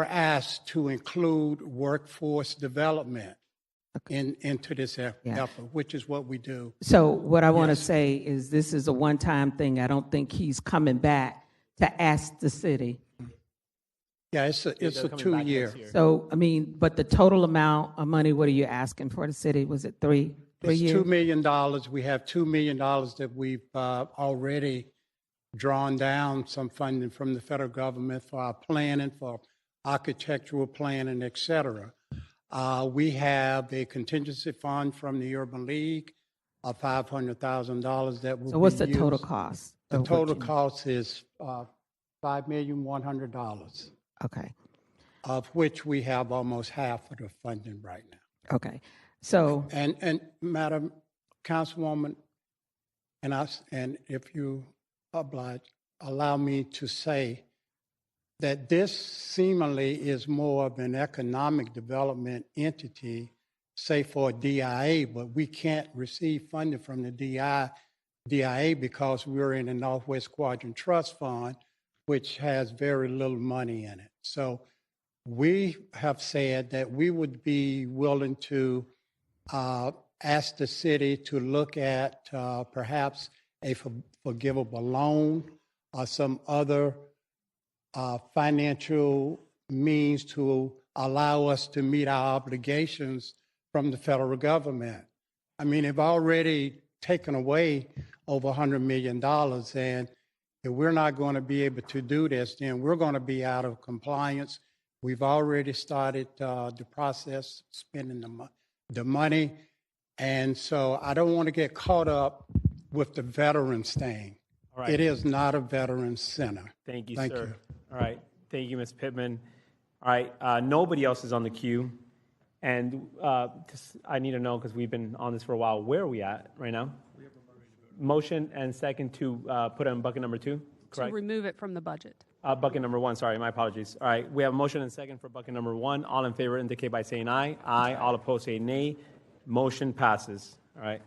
asked to include workforce development into this effort, which is what we do. So what I want to say is this is a one-time thing. I don't think he's coming back to ask the city. Yeah, it's a 2-year. So, I mean, but the total amount of money, what are you asking for the city? Was it three years? $2 million. We have $2 million that we've already drawn down some funding from the federal government for our planning, for architectural planning, et cetera. We have a contingency fund from the Urban League of $500,000 that will be used. So what's the total cost? The total cost is $5,100,000. Okay. Of which we have almost half of the funding right now. Okay. So. And Madam Councilwoman, and if you oblige, allow me to say that this seemingly is more of an economic development entity, say for a DIA, but we can't receive funding from the DIA because we're in the Northwest Quadrant Trust Fund, which has very little money in it. So we have said that we would be willing to ask the city to look at perhaps a forgivable loan or some other financial means to allow us to meet our obligations from the federal government. I mean, they've already taken away over $100 million, and if we're not going to be able to do this, then we're going to be out of compliance. We've already started the process, spending the money, and so I don't want to get caught up with the veterans thing. All right. It is not a veterans center. Thank you, Thank sir. you. All right. Thank you, Ms. Pittman. All right. Nobody else is on the queue. And I need to know, because we've been on this for a while, where are we at right now? We have a motion and second to put it in bucket number 2, correct? To remove it from the budget. Bucket number 1, sorry, my apologies. All right, we have a motion and second for bucket number 1. All in favor indicate by saying aye. Aye. All opposed say nay. Motion passes. All right.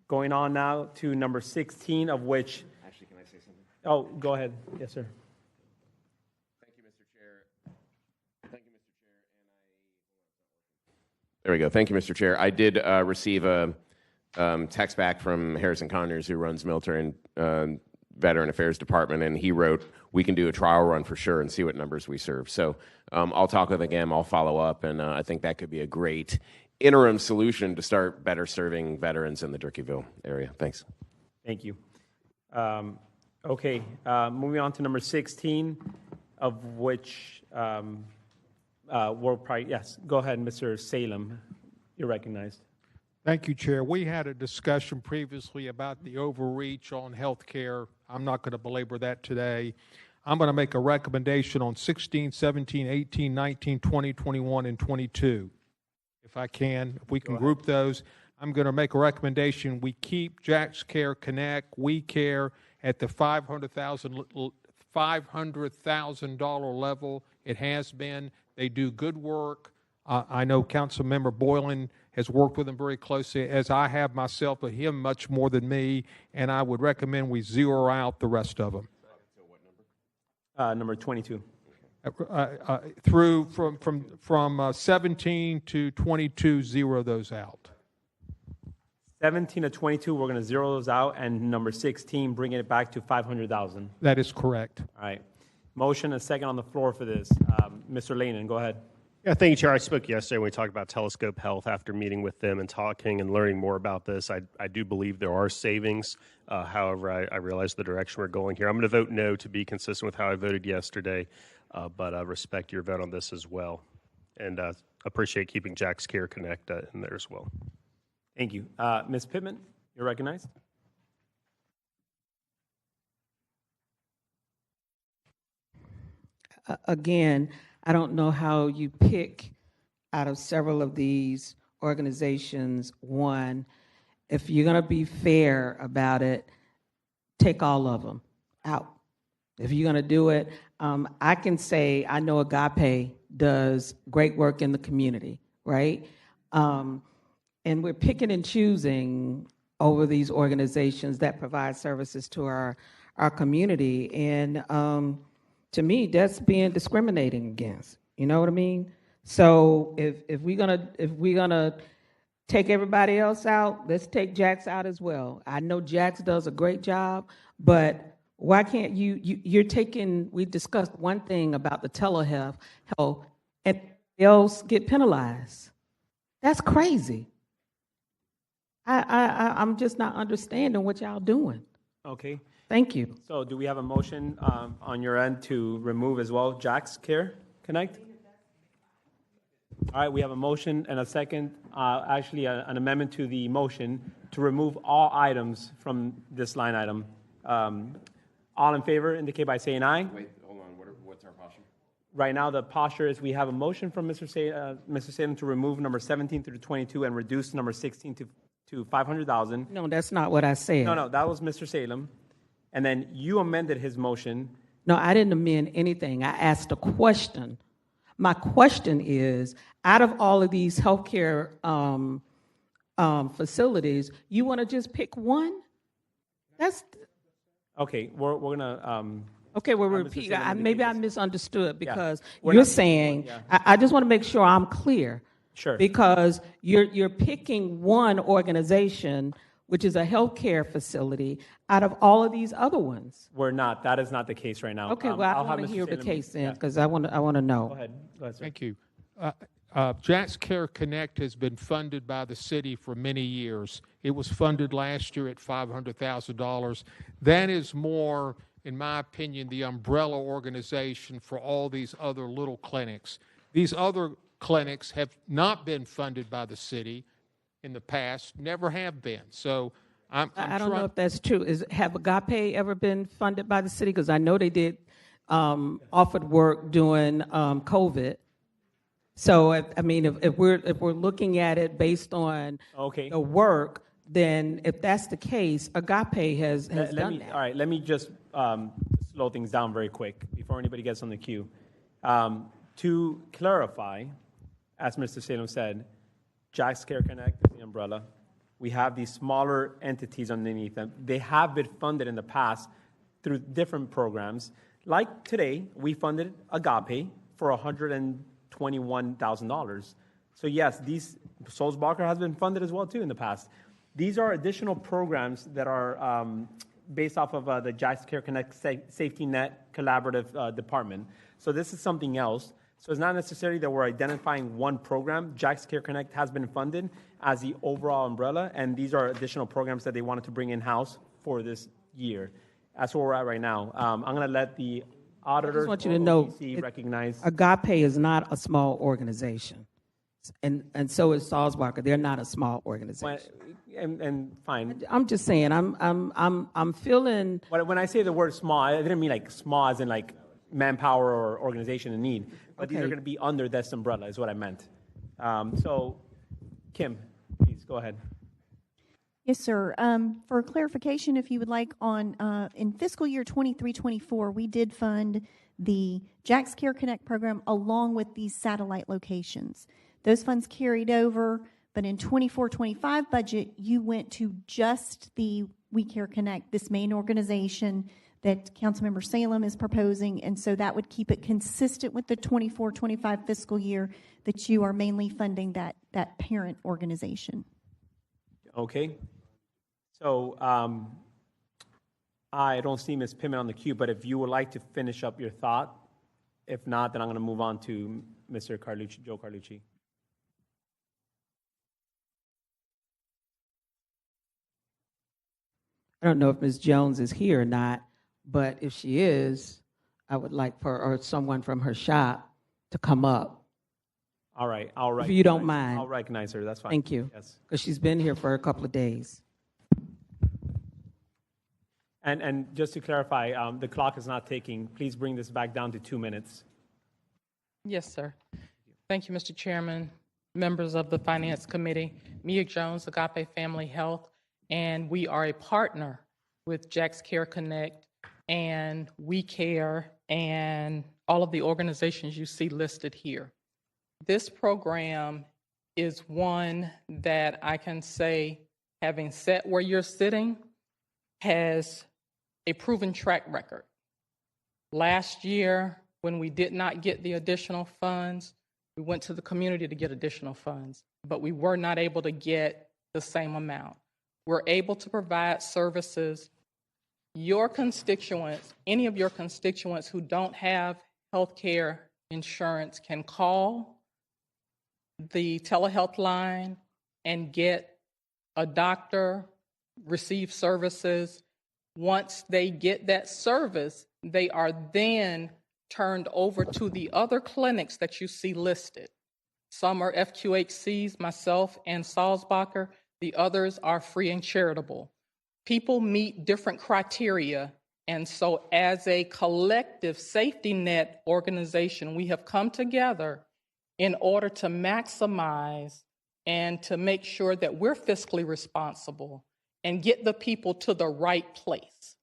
Going on now to number 16, of which... Actually, can I say something? Oh, go ahead. Yes, sir. Thank you, Mr. Chair. Thank you, Mr. Chair. There we go. Thank you, Mr. Chair. I did receive a text back from Harrison Conyers, who runs Military and Veteran Affairs Department, and he wrote, we can do a trial run for sure and see what numbers we serve. So I'll talk with him, I'll follow up, and I think that could be a great interim solution to start better serving veterans in the Durkeeville area. Thanks. Thank you. Okay, moving on to number 16, of which we'll probably, yes, go ahead, Mr. Salem. You're recognized. Thank you, Chair. We had a discussion previously about the overreach on health care. I'm not going to belabor that today. I'm going to make a recommendation on 16, 17, 18, 19, 20, 21, and 22. If I can, if we can group those. I'm going to make a recommendation. We keep Jack's Care Connect, We Care at the $500,000 level. It has been. They do good work. I know Councilmember Boylan has worked with them very closely, as I have myself, but him much more than me, and I would recommend we zero out the rest of them. Number 22. Through from 17 to 22, zero those out. 17 to 22, we're going to zero those out, and number 16, bringing it back to 500,000. That is correct. All right. Motion and second on the floor for this. Mr. Lanen, go ahead. Yeah, thank you, Chair. I spoke yesterday when we talked about Telescope Health after meeting with them and talking and learning more about this. I do believe there are savings. However, I realize the direction we're going here. I'm going to vote no to be consistent with how I voted yesterday, but I respect your vote on this as well. And appreciate keeping Jack's Care Connect in there as well. Thank you. Ms. Pittman, you're recognized. Again, I don't know how you pick out of several of these organizations one. If you're going to be fair about it, take all of them out. If you're going to do it, I can say I know Agape does great work in the community, right? And we're picking and choosing over these organizations that provide services to our community. And to me, that's being discriminating against. You know what I mean? So if we're gonna take everybody else out, let's take Jax out as well. I know Jax does a great job, but why can't you're taking? We discussed one thing about the telehealth, and else get penalized. That's crazy. I'm just not understanding what y'all doing. Okay. Thank you. So do we have a motion on your end to remove as well Jack's Care Connect? All right, we have a motion and a second, actually an amendment to the motion to remove all items from this line item. All in favor indicate by saying aye. Wait, hold on. What's our posture? Right now, the posture is we have a motion from Mr. Salem to remove number 17 through 22 and reduce number 16 to 500,000. No, that's not what I said. No, that was Mr. Salem. And then you amended his motion. No, I didn't amend anything. I asked a question. My question is, out of all of these healthcare facilities, you want to just pick one? That's okay. We're gonna. Okay, we'll repeat. Maybe I misunderstood because We're you're not- saying. yeah. I just want to make sure I'm clear. Sure. Because you're picking one organization which is a healthcare facility, out of all of these other ones? We're not. That is not the case right now. Okay, well, I I'll have want to Mr. hear the Salem- case then, yeah. because I want to know. Go ahead. Go ahead, sir. Thank you. Jack's Care Connect has been funded by the city for many years. It was funded last year at $500,000. That is more, in my opinion, the umbrella organization for all these other little clinics. These other clinics have not been funded by the city in the past, never have been. So I don't know if that's true. Have Agape ever been funded by the city? Because I know they did offered work during COVID. So if we're looking at it based on the work, then if that's the case, Agape has done that. All right, let me just slow things down very quick before anybody gets on the queue. To clarify, as Mr. Salem said, Jack's Care Connect is the umbrella. We have these smaller entities underneath them. They have been funded in the past through different programs. Like today, we funded Agape for $121,000. So yes, Sulzbacher has been funded as well too in the past. These are additional programs that are based off of the Jack's Care Connect Safety Net Collaborative Department. So this is something else. So it's not necessarily that we're identifying one program. Jack's Care Connect has been funded as the overall umbrella, and these are additional programs that they wanted to bring in-house for this year. That's where we're at right now. I'm going to let the auditors I just want you to know, recognize. Agape is not a small organization, and so is Sulzbacher. They're not a small organization. And fine. I'm just saying. I'm feeling. When I say the word small, I didn't mean like small as in like manpower or organization in need, but these are going to be under this umbrella is what I meant. So, Kim, please go ahead. Yes, sir. For clarification, if you would like, in fiscal year 23-24, we did fund the Jack's Care Connect program along with these satellite locations. Those funds carried over, but in 24-25 budget, you went to just the We Care Connect, this main organization that Councilmember Salem is proposing, and so that would keep it consistent with the 24-25 fiscal year that you are mainly funding that parent organization. Okay. So I don't see Ms. Pittman on the queue, but if you would like to finish up your thought, if not, then I'm going to move on to Mr. Carlucci, Joe Carlucci. I don't know if Ms. Jones is here or not, but if she is, I would like for someone from her shop to come up. All right. If you don't mind. I'll recognize her. That's fine. Thank you. Yes. Because she's been here for a couple of days. And just to clarify, the clock is not ticking. Please bring this back down to 2 minutes. Yes, sir. Thank you, Mr. Chairman, members of the Finance Committee. Mia Jones, Agape Family Health, and we are a partner with Jack's Care Connect and We Care and all of the organizations you see listed here. This program is one that I can say, having sat where you're sitting, has a proven track record. Last year, when we did not get the additional funds, we went to the community to get additional funds, but we were not able to get the same amount. We're able to provide services. Your constituents, any of your constituents who don't have health care insurance can call the telehealth line and get a doctor, receive services. Once they get that service, they are then turned over to the other clinics that you see listed. Some are FQHCs, myself and Sulzbacher. The others are free and charitable. People meet different criteria, and so as a collective safety net organization, we have come together in order to maximize and to make sure that we're fiscally responsible and get the people to the right place.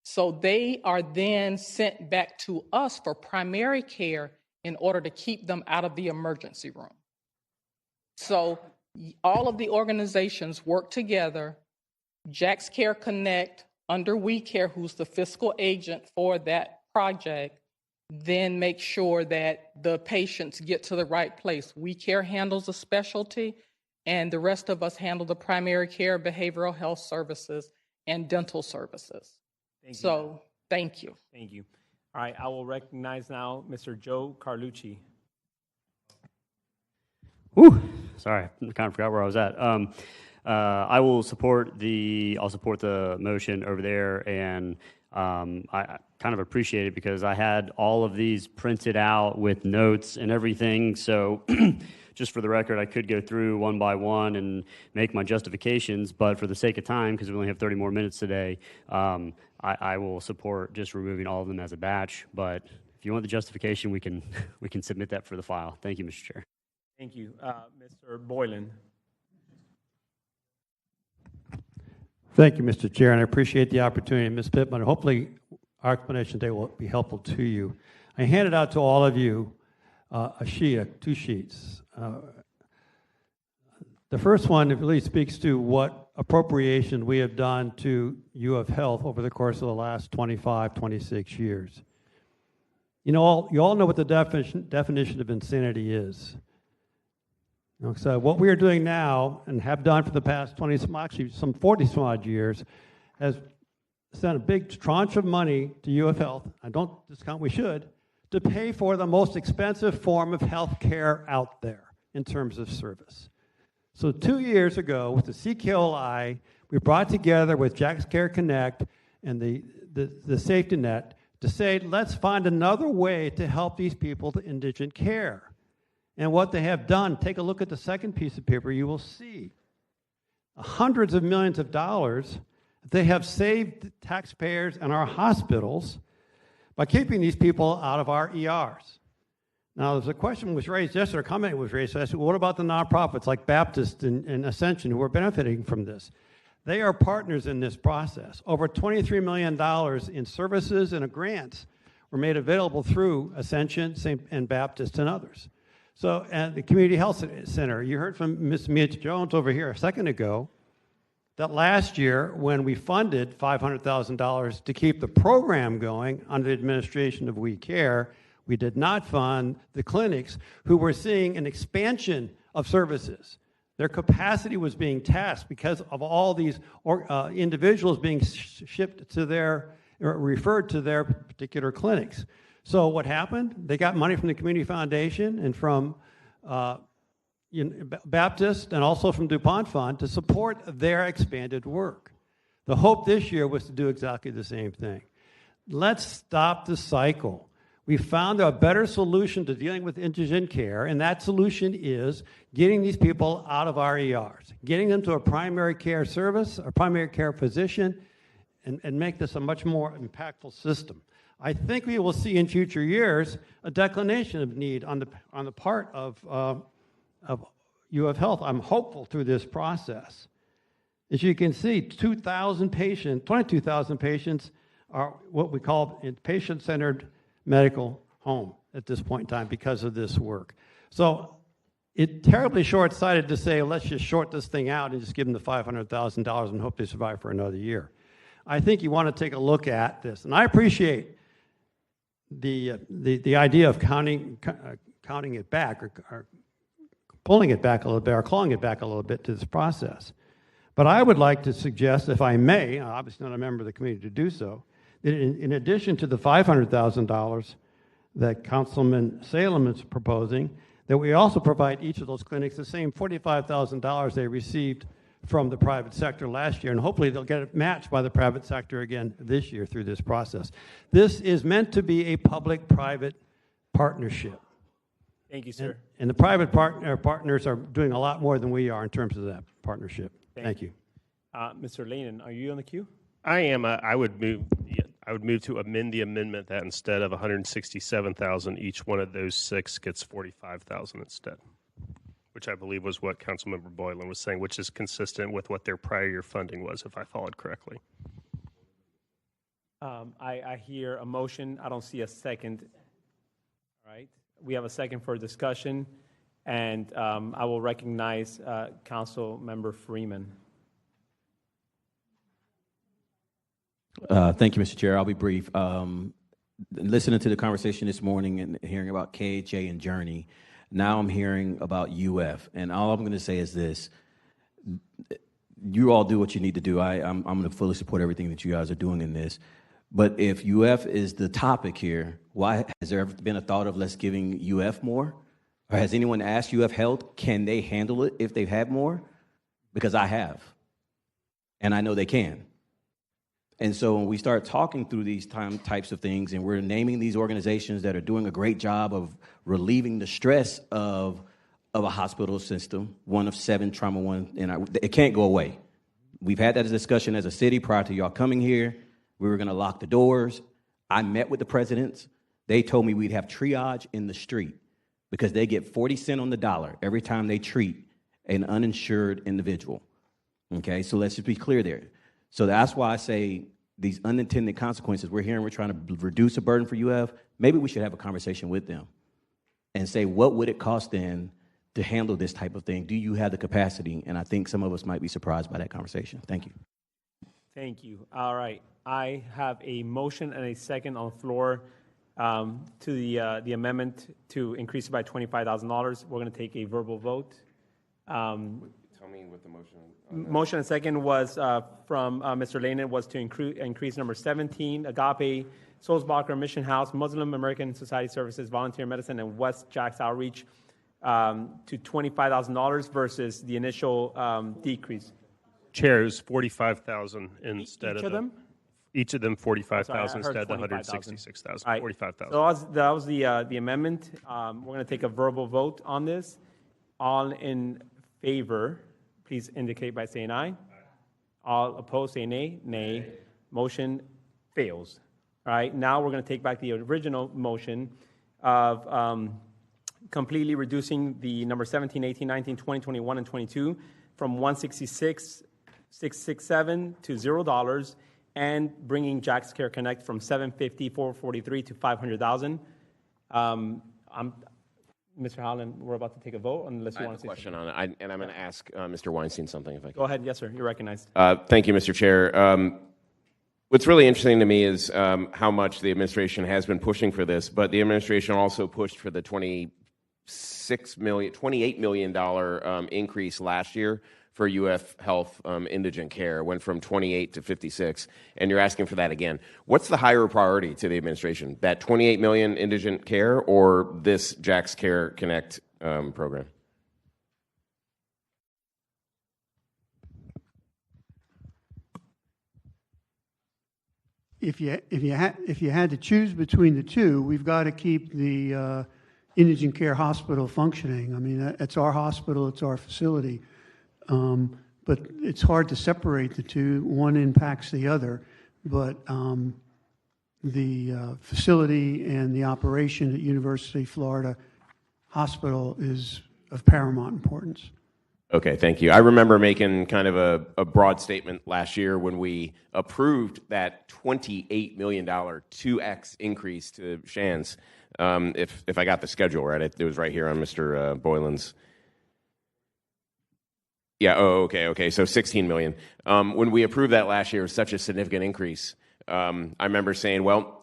So they are then sent back to us for primary care in order to keep them out of the emergency room. So all of the organizations work together. Jack's Care Connect under We Care, who's the fiscal agent for that project, then make sure that the patients get to the right place. We Care handles a specialty. and the rest of us handle the primary care, behavioral health services, and dental services. Thank you. So, thank you. Thank you. All right, I will recognize now Mr. Joe Carlucci. Whew, sorry, I kind of forgot where I was at. I will support I'll support the motion over there, and I kind of appreciate it because I had all of these printed out with notes and everything. So just for the record, I could go through one by one and make my justifications, but for the sake of time, because we only have 30 more minutes today, I will support just removing all of them as a batch. But if you want the justification, we can submit that for the file. Thank you, Mr. Chair. Thank you. Mr. Boylan. Thank you, Mr. Chair, and I appreciate the opportunity. Ms. Pittman, hopefully our explanation today will be helpful to you. I handed out to all of you two sheets. The first one really speaks to what appropriation we have done to U of Health over the course of the last 25, 26 years. You all know what the definition of insanity is. So what we are doing now and have done for the past 20, actually some 40 some odd years, has sent a big tranche of money to U of Health, I don't discount we should, to pay for the most expensive form of health care out there in terms of service. So 2 years ago with the CKOI, we brought together with Jack's Care Connect and the safety net to say, let's find another way to help these people to indigent care. And what they have done, take a look at the second piece of paper, you will see hundreds of millions of dollars they have saved taxpayers and our hospitals by keeping these people out of our ERs. Now, there's a question was raised yesterday, a comment was raised. So I said, what about the nonprofits like Baptist and Ascension who are benefiting from this? They are partners in this process. Over $23 million in services and grants were made available through Ascension and Baptist and others. So, and the Community Health Center, you heard from Ms. Mia Jones over here a second ago, that last year when we funded $500,000 to keep the program going under the administration of We Care, we did not fund the clinics who were seeing an expansion of services. Their capacity was being tasked because of all these individuals being shipped to referred to their particular clinics. So what happened? They got money from the Community Foundation and from Baptist and also from DuPont Fund to support their expanded work. The hope this year was to do exactly the same thing. Let's stop the cycle. We found a better solution to dealing with indigent care, and that solution is getting these people out of our ERs, getting them to a primary care service, a primary care physician, and make this a much more impactful system. I think we will see in future years a declination of need on the part of U of Health. I'm hopeful through this process. As you can see, 22,000 patients are what we call patient-centered medical home at this point in time because of this work. So it's terribly short-sighted to say, let's just short this thing out and just give them the $500,000 and hope they survive for another year. I think you want to take a look at this. And I appreciate the idea of counting it back or pulling it back a little bit or clawing it back a little bit to this process. But I would like to suggest, if I may, obviously not a member of the committee to do so, that in addition to the $500,000 that Councilman Salem is proposing, that we also provide each of those clinics the same $45,000 they received from the private sector last year, and hopefully they'll get it matched by the private sector again this year through this process. This is meant to be a public-private partnership. Thank you, sir. And the private partners are doing a lot more than we are in terms of that partnership. Thank you. Mr. Lanen, are you on the queue? I am. I would move to amend the amendment that instead of $167,000, each one of those six gets $45,000 instead, which I believe was what Councilmember Boylan was saying, which is consistent with what their prior year funding was, if I followed correctly. I hear a motion. I don't see a second. All right. We have a second for discussion, and I will recognize Councilmember Freeman. Thank you, Mr. Chair. I'll be brief. Listening to the conversation this morning and hearing about KHA and Journey, Now I'm hearing about UF, and all I'm going to say is this. You all do what you need to do. I'm going to fully support everything that you guys are doing in this. But if UF is the topic here, why has there ever been a thought of let's giving UF more? Or has anyone asked UF Health, can they handle it if they've had more? Because I have, and I know they can. And so when we start talking through these types of things, and we're naming these organizations that are doing a great job of relieving the stress of a hospital system, one of 7 trauma one, and it can't go away. We've had that discussion as a city prior to y'all coming here. We were going to lock the doors. I met with the presidents. They told me we'd have triage in the street because they get 40 cents on the dollar every time they treat an uninsured individual. Okay, so let's just be clear there. So that's why I say these unintended consequences, we're trying to reduce a burden for UF. Maybe we should have a conversation with them and say, what would it cost then to handle this type of thing? Do you have the capacity? And I think some of us might be surprised by that conversation. Thank you. Thank you. All right. I have a motion and a second on the floor to the amendment to increase it by $25,000. We're going to take a verbal vote. Tell me what the motion. Motion and second was from Mr. Lehman was to increase number 17, Agape, Soulsbacher Mission House, Muslim American Society Services, Volunteer Medicine, and West Jacks Outreach to $25,000 versus the initial decrease. Chair, it was 45,000 instead Each of of them? Each of them 45,000 I heard instead of the 25,000. 166,000. All right. 45,000. So that was the amendment. We're going to take a verbal vote on this. All in favor, please indicate by saying aye. All opposed, say nay. Nay. Motion fails. All right. Now we're going to take back the original motion of completely reducing the number 17, 18, 19, 20, 21, and 22 from 166,667 to $0, and bringing Jack's Care Connect from 750, 443 to 500,000. Mr. Howland, we're about to take a vote unless you want to say question on it, and I'm going to ask Mr. Weinstein something if I can. Go ahead. Yes, sir. You're recognized. Thank you, Mr. Chair. What's really interesting to me is how much the administration has been pushing for this, but the administration also pushed for the $28 million increase last year for UF Health indigent care. Went from 28 to 56, and you're asking for that again. What's the higher priority to the administration, that 28 million indigent care or this Jack's Care Connect program? If you had to choose between the two, we've got to keep the indigent care hospital functioning. I mean, it's our hospital, it's our facility. But it's hard to separate the two. One impacts the other. But the facility and the operation at University of Florida Hospital is of paramount importance. Okay, thank you. I remember making kind of a broad statement last year when we approved that $28 million 2X increase to Shands. If I got the schedule right, it was right here on Mr. Boylan's. Yeah, okay. So $16 million. When we approved that last year, it was such a significant increase. I remember saying, well,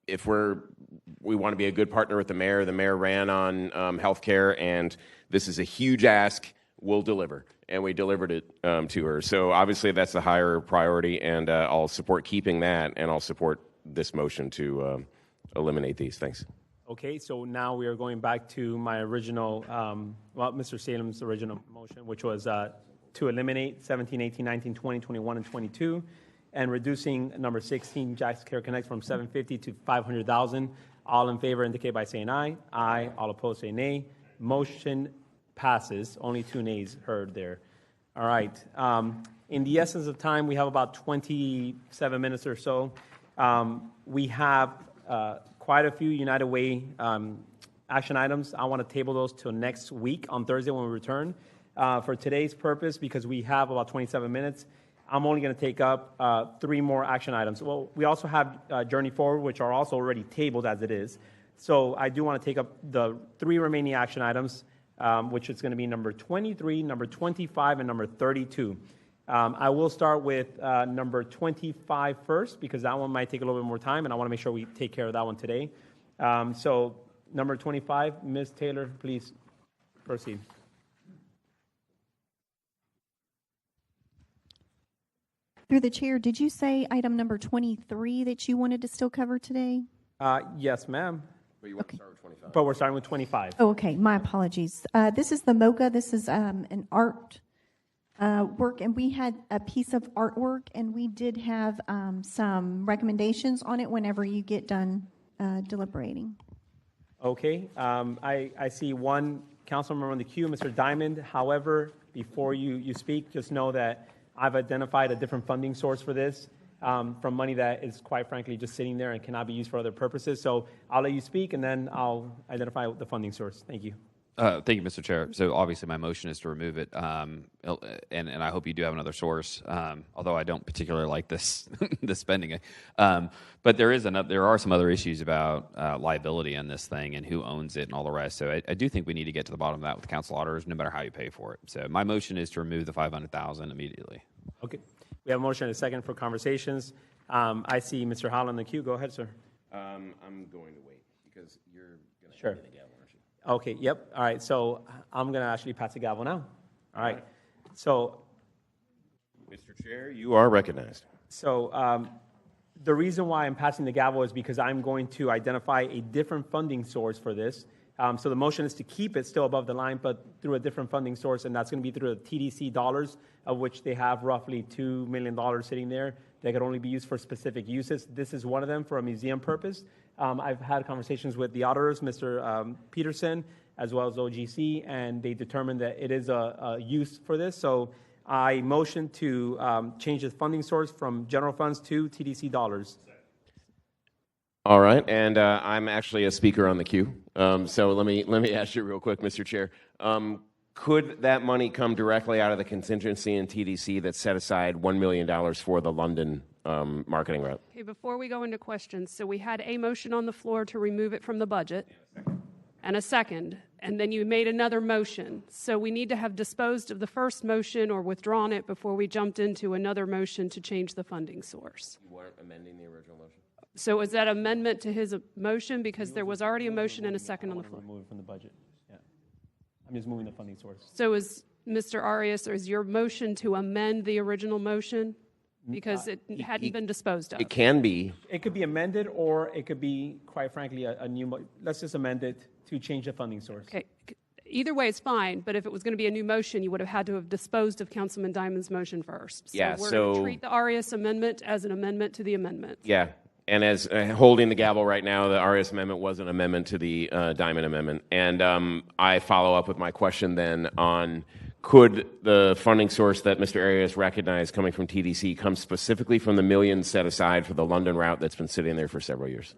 if we want to be a good partner with the mayor ran on healthcare, and this is a huge ask, we'll deliver. And we delivered it to her. So obviously that's the higher priority, and I'll support keeping that, and I'll support this motion to eliminate these. Thanks. Okay, so now we are going back to my original, Mr. Salem's original motion, which was to eliminate 17, 18, 19, 20, 21, and 22, and reducing number 16, Jack's Care Connect, from 750 to 500,000. All in favor indicate by saying aye. Aye. All opposed say nay. Motion passes. Only 2 nays heard there. All right. In the essence of time, we have about 27 minutes or so. We have quite a few United Way action items. I want to table those till next week on Thursday when we return. For today's purpose, because we have about 27 minutes, I'm only going to take up 3 more action items. Well, we also have Journey Forward, which are also already tabled as it is. So I do want to take up the 3 remaining action items, which is going to be number 23, number 25, and number 32. I will start with number 25 first, because that one might take a little bit more time, and I want to make sure we take care of that one today. So number 25. Ms. Taylor, please proceed. Through the chair, did you say item number 23 that you wanted to still cover today? Yes, ma'am. But you want to start with 25. But we're starting with 25. Oh, okay. My apologies. This is the MoCA. This is an art work, and we had a piece of artwork, and we did have some recommendations on it whenever you get done deliberating. Okay. I see one council member on the queue, Mr. Diamond. However, before you speak, just know that I've identified a different funding source for this from money that is quite frankly just sitting there and cannot be used for other purposes. So I'll let you speak, and then I'll identify the funding source. Thank you. Thank you, Mr. Chair. So obviously my motion is to remove it, and I hope you do have another source, although I don't particularly like this this spending. But there are some other issues about liability in this thing and who owns it and all the rest. So I do think we need to get to the bottom of that with council auditors, no matter how you pay for it. So my motion is to remove the $500,000 immediately. Okay. We have a motion and a second for conversations. I see Mr. Holland in the queue. Go ahead, sir. I'm going to wait because you're going to Sure. hand me the gavel, aren't you? Okay, yep. All right, so I'm going to actually pass the gavel now. All right. So, Mr. Chair, you are recognized. So the reason why I'm passing the gavel is because I'm going to identify a different funding source for this. So the motion is to keep it still above the line, but through a different funding source, and that's going to be through the TDC dollars, of which they have roughly $2 million sitting there that could only be used for specific uses. This is one of them for a museum purpose. I've had conversations with the auditors, Mr. Peterson, as well as OGC, and they determined that it is a use for this. So I motion to change the funding source from general funds to TDC dollars. All right, and I'm actually a speaker on the queue. So let me ask you real quick, Mr. Chair. Could that money come directly out of the contingency in TDC that set aside $1 million for the London marketing route? Okay, before we go into questions, so we had a motion on the floor to remove it from the budget, and a second, and then you made another motion. So we need to have disposed of the first motion or withdrawn it before we jumped into another motion to change the funding source. You weren't amending the original motion? So is that amendment to his motion? Because there was already a motion and a second on the floor. Remove it from the budget. Yeah. I'm just moving the funding source. So is Mr. Arias, or is your motion to amend the original motion? Because it hadn't been disposed of. It can be. It could be amended, or it could be, quite frankly, a new. Let's just amend it to change the funding source. Okay. Either way is fine, but if it was going to be a new motion, you would have had to have disposed of Councilman Diamond's motion first. Yeah, we're going to treat the Arias amendment as an amendment to the amendment. Yeah, and as holding the gavel right now, the Arias amendment was an amendment to the Diamond amendment. And I follow up with my question then on, could the funding source that Mr. Arias recognized coming from TDC come specifically from the millions set aside for the London route that's been sitting there for several years?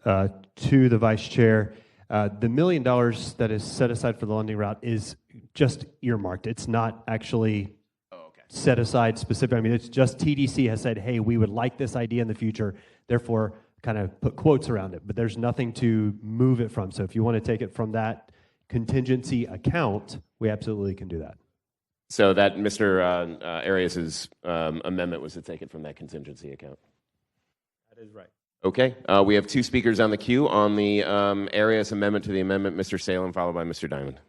To the Vice Chair, the $1 million that is set aside for the London route is just earmarked. It's not actually set aside specific. I mean, it's just TDC has said, hey, we would like this idea in the future, therefore kind of put quotes around it. But there's nothing to move it from. So if you want to take it from that contingency account, we absolutely can do that. So that Mr. Arias's amendment was to take it from that contingency account. That is right. Okay, we have two speakers on the queue on the Arias amendment to the amendment. Mr. Salem, followed by Mr. Diamond.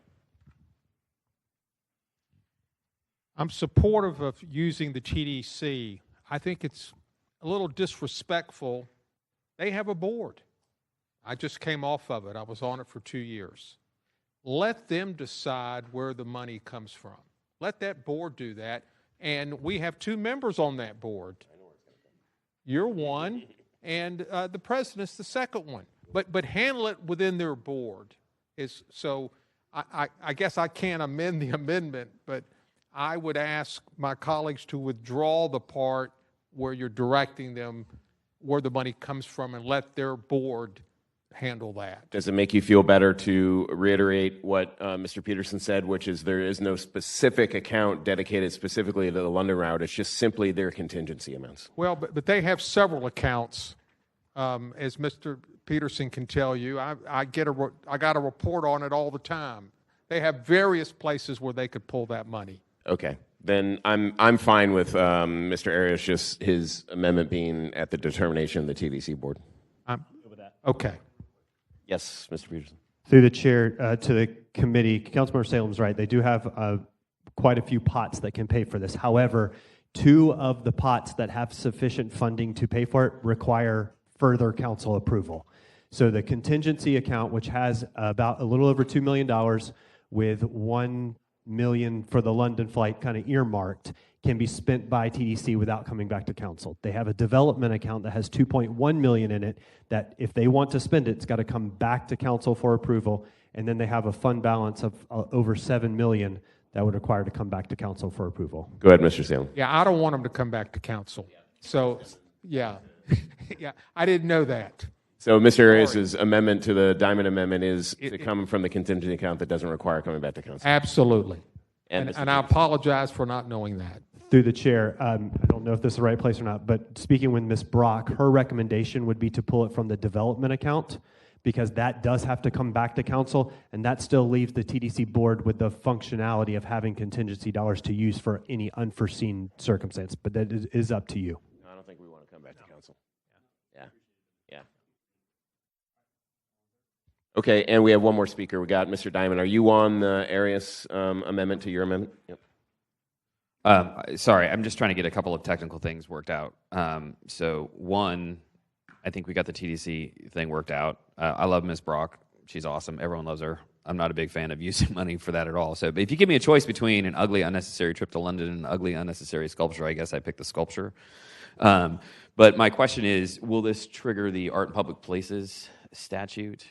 I'm supportive of using the TDC. I think it's a little disrespectful. They have a board. I just came off of it. I was on it for 2 years. Let them decide where the money comes from. Let that board do that. And we have 2 members on that board. You're one, and the president's the second one. But handle it within their board. I guess I can't amend the amendment, but I would ask my colleagues to withdraw the part where you're directing them where the money comes from and let their board handle that. Does it make you feel better to reiterate what Mr. Peterson said, which is there is no specific account dedicated specifically to the London route? It's just simply their contingency amounts. Well, but they have several accounts, as Mr. Peterson can tell you. I got a report on it all the time. They have various places where they could pull that money. Okay, then I'm fine with Mr. Arias, just his amendment being at the determination of the TDC board. Okay. Yes, Mr. Peterson. Through the chair to the committee, Councilmember Salem's right. They do have quite a few pots that can pay for this. However, 2 of the pots that have sufficient funding to pay for it require further council approval. So the contingency account, which has about a little over $2 million with $1 million for the London flight kind of earmarked, can be spent by TDC without coming back to council. They have a development account that has $2.1 million in it that if they want to spend it, it's got to come back to council for approval. And then they have a fund balance of over $7 million that would require to come back to council for approval. Go ahead, Mr. Salem. Yeah, I don't want them to come back to council. So, yeah, yeah, I didn't know that. So Mr. Arias' amendment to the Diamond Amendment is to come from the contingency account that doesn't require coming back to council. Absolutely. And I apologize for not knowing that. Through the chair, I don't know if this is the right place or not, but speaking with Ms. Brock, her recommendation would be to pull it from the development account because that does have to come back to council, and that still leaves the TDC board with the functionality of having contingency dollars to use for any unforeseen circumstance, but that is up to you. No, I don't think we want to come back to council. Yeah. Yeah. Okay, and we have one more speaker. We got Mr. Diamond. Are you on the Arias amendment to your amendment? Yep. Sorry, I'm just trying to get a couple of technical things worked out. So one, I think we got the TDC thing worked out. I love Ms. Brock. She's awesome. Everyone loves her. I'm not a big fan of using money for that at all. So if you give me a choice between an ugly, unnecessary trip to London and an ugly, unnecessary sculpture, I guess I pick the sculpture. But my question is, will this trigger the Art in Public Places statute?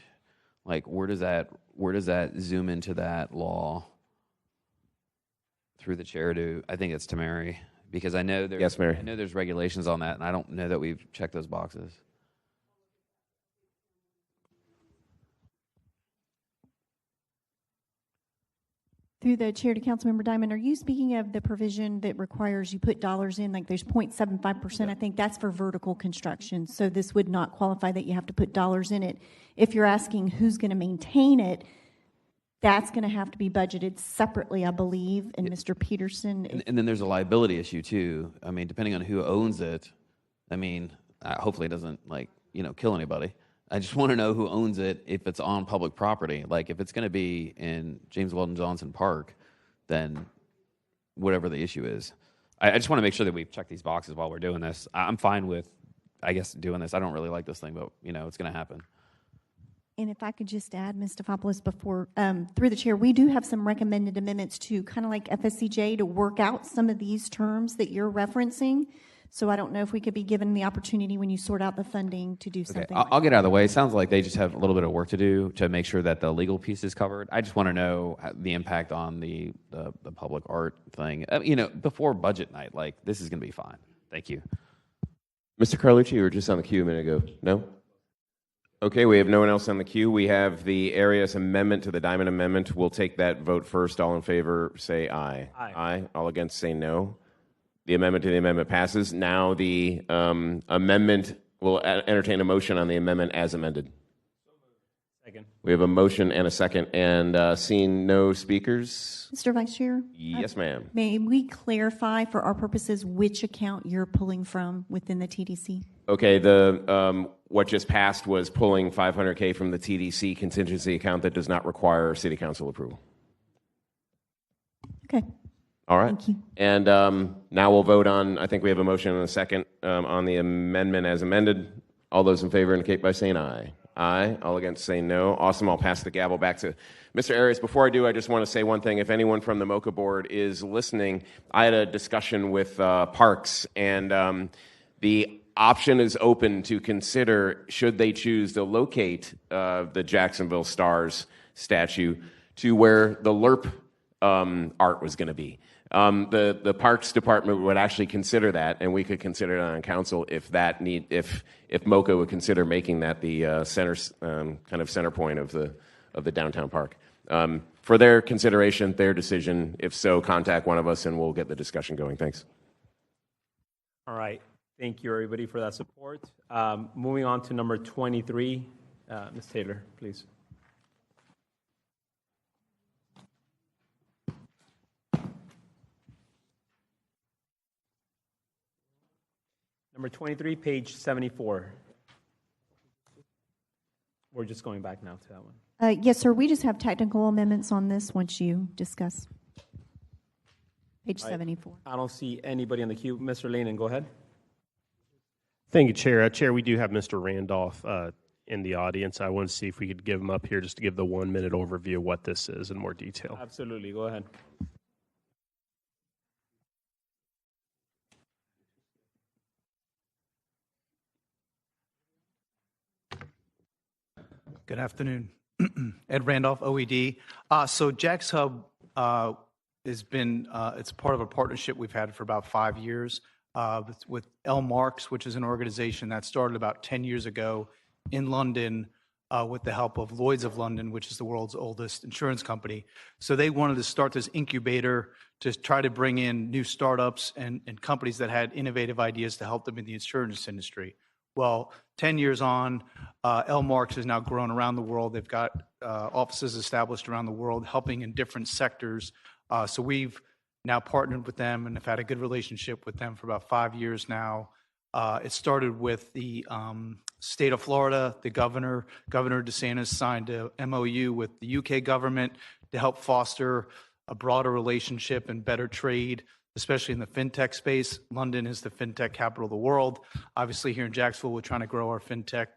Like, where does that zoom into that law? Through the chair to, I think it's to Mary, because I know there's, yes, Mary. I know there's regulations on that, and I don't know that we've checked those boxes. Through the chair to Councilmember Diamond, are you speaking of the provision that requires you put dollars in, like there's 0.75%? I think that's for vertical construction. So this would not qualify that you have to put dollars in it. If you're asking who's going to maintain it, that's going to have to be budgeted separately, I believe. And Mr. Peterson. And then there's a liability issue too. I mean, depending on who owns it, I mean, hopefully it doesn't kill anybody. I just want to know who owns it if it's on public property. Like if it's going to be in James Weldon Johnson Park, then whatever the issue is. I just want to make sure that we've checked these boxes while we're doing this. I'm fine with, I guess, doing this. I don't really like this thing, but it's going to happen. And if I could just add, Ms. Stefopoulos, before, through the chair, we do have some recommended amendments to kind of like FSCJ to work out some of these terms that you're referencing. So I don't know if we could be given the opportunity when you sort out the funding to do something. Okay, I'll get out of the way. It sounds like they just have a little bit of work to do to make sure that the legal piece is covered. I just want to know the impact on the public art thing. Before budget night, like this is going to be fine. Thank you. Mr. Carlucci, you were just on the queue a minute ago. No? Okay, we have no one else on the queue. We have the Arias amendment to the Diamond Amendment. We'll take that vote first. All in favor, say aye. Aye. Aye. All against, say no. The amendment to the amendment passes. Now the amendment will entertain a motion on the amendment as amended. Second. We have a motion and a second. And seeing no speakers? Mr. Vice Chair? Yes, ma'am. May we clarify for our purposes which account you're pulling from within the TDC? Okay, the what just passed was pulling $500K from the TDC contingency account that does not require city council approval. Okay. All right. Thank you. And now we'll vote on, I think we have a motion and a second on the amendment as amended. All those in favor indicate by saying aye. Aye. All against say no. Awesome. I'll pass the gavel back to Mr. Arias. Before I do, I just want to say one thing. If anyone from the MOCA board is listening, I had a discussion with Parks, and the option is open to consider, should they choose to locate the Jacksonville Stars statue to where the LERP art was going to be. The Parks Department would actually consider that, and we could consider it on council if MOCA would consider making that the center point of the downtown park. For their consideration, their decision. If so, contact one of us, and we'll get the discussion going. Thanks. All right. Thank you, everybody, for that support. Moving on to number 23. Ms. Taylor, please. Number 23, page 74. we're just going back now to that one. Yes, sir. We just have technical amendments on this once you discuss. Page 74. I don't see anybody on the queue. Mr. Leanan, go ahead. Thank you, Chair. Chair, we do have Mr. Randolph in the audience. I want to see if we could give him up here just to give the 1-minute overview of what this is in more detail. Absolutely. Go ahead. Good afternoon. Ed Randolph, OED. So Jack's Hub has been, it's part of a partnership we've had for about 5 years with L. Marks, which is an organization that started about 10 years ago in London with the help of Lloyd's of London, which is the world's oldest insurance company. So they wanted to start this incubator to try to bring in new startups and companies that had innovative ideas to help them in the insurance industry. Well, 10 years on, L. Marks has now grown around the world. They've got offices established around the world, helping in different sectors. So we've now partnered with them and have had a good relationship with them for about 5 years now. It started with the state of Florida. The Governor DeSantis signed a MOU with the UK government to help foster a broader relationship and better trade, especially in the fintech space. London is the fintech capital of the world. Obviously, here in Jacksonville, we're trying to grow our fintech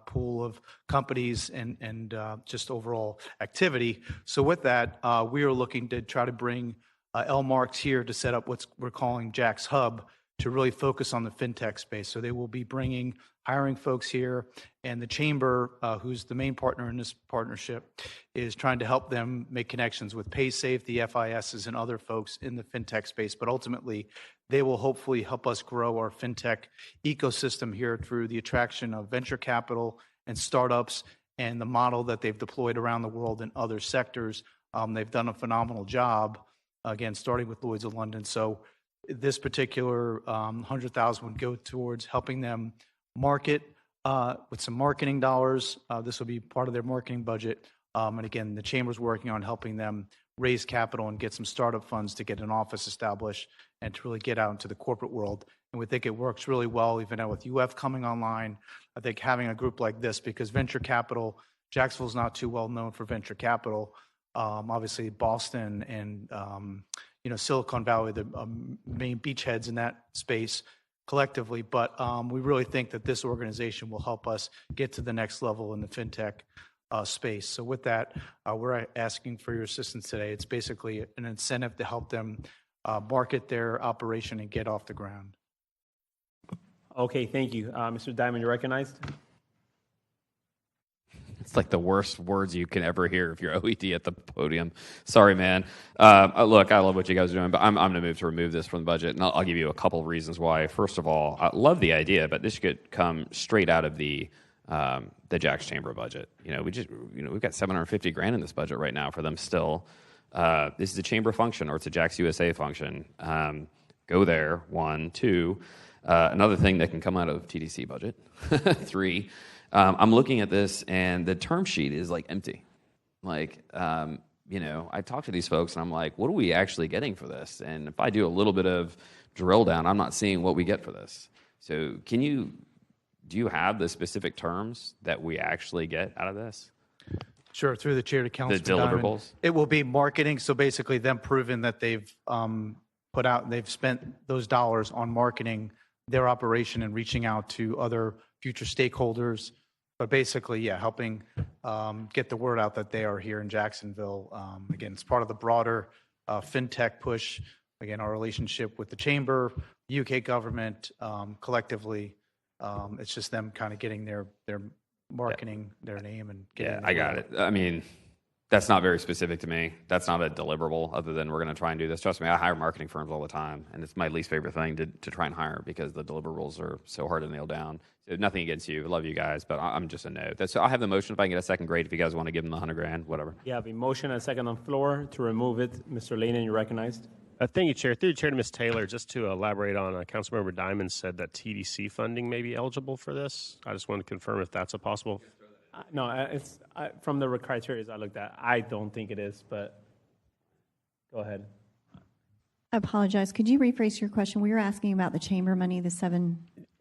pool of companies and just overall activity. So with that, we are looking to try to bring L. Marks here to set up what we're calling Jack's Hub to really focus on the fintech space. So they will be hiring folks here, and the Chamber, who's the main partner in this partnership, is trying to help them make connections with PaySafe, the FISs, and other folks in the fintech space. But ultimately, they will hopefully help us grow our fintech ecosystem here through the attraction of venture capital and startups and the model that they've deployed around the world in other sectors. They've done a phenomenal job, again, starting with Lloyd's of London. So this particular 100,000 would go towards helping them market with some marketing dollars. This will be part of their marketing budget. And again, the Chamber's working on helping them raise capital and get some startup funds to get an office established and to really get out into the corporate world. And we think it works really well, even now with UF coming online. I think having a group like this, because venture capital, Jacksonville's not too well known for venture capital. Obviously, Boston and Silicon Valley, the main beachheads in that space collectively, but we really think that this organization will help us get to the next level in the fintech space. So with that, we're asking for your assistance today. It's basically an incentive to help them market their operation and get off the ground. Okay, thank you. Mr. Diamond, you're recognized. It's like the worst words you can ever hear if you're OED at the podium. Sorry, man. Look, I love what you guys are doing, but I'm going to move to remove this from the budget, and I'll give you a couple of reasons why. First of all, I love the idea, but this could come straight out of the Jack's Chamber budget. We've got $750,000 in this budget right now for them still. This is a Chamber function, or it's a Jack's USA function. Go there. 1, 2. Another thing that can come out of TDC budget. 3. I'm looking at this, and the term sheet is like empty. I talk to these folks, and I'm like, what are we actually getting for this? And if I do a little bit of drill down, I'm not seeing what we get for this. So do you have the specific terms that we actually get out of this? Sure, through the chair to Councilman The deliverables? Diamond. It will be marketing, so basically them proving that they've they've spent those dollars on marketing their operation and reaching out to other future stakeholders. But basically, yeah, helping get the word out that they are here in Jacksonville. Again, it's part of the broader fintech push. Again, our relationship with the Chamber, the UK government, collectively, it's just them kind of getting their marketing, their name, and getting. I got it. I mean, that's not very specific to me. That's not a deliverable other than we're going to try and do this. Trust me, I hire marketing firms all the time, and it's my least favorite thing to try and hire because the deliverables are so hard to nail down. So nothing against you. I love you guys, but I'm just a no. So I'll have the motion if I can get a second grade if you guys want to give them the $100,000, whatever. You have a motion and a second on the floor to remove it. Mr. Leanan, you're recognized. Thank you, Chair. Through the Chair to Ms. Taylor, just to elaborate on Councilmember Diamond said that TDC funding may be eligible for this. I just wanted to confirm if that's a possible. No, it's from the criteria I looked at. I don't think it is, but go ahead. I apologize. Could you rephrase your question? We were asking about the Chamber money, the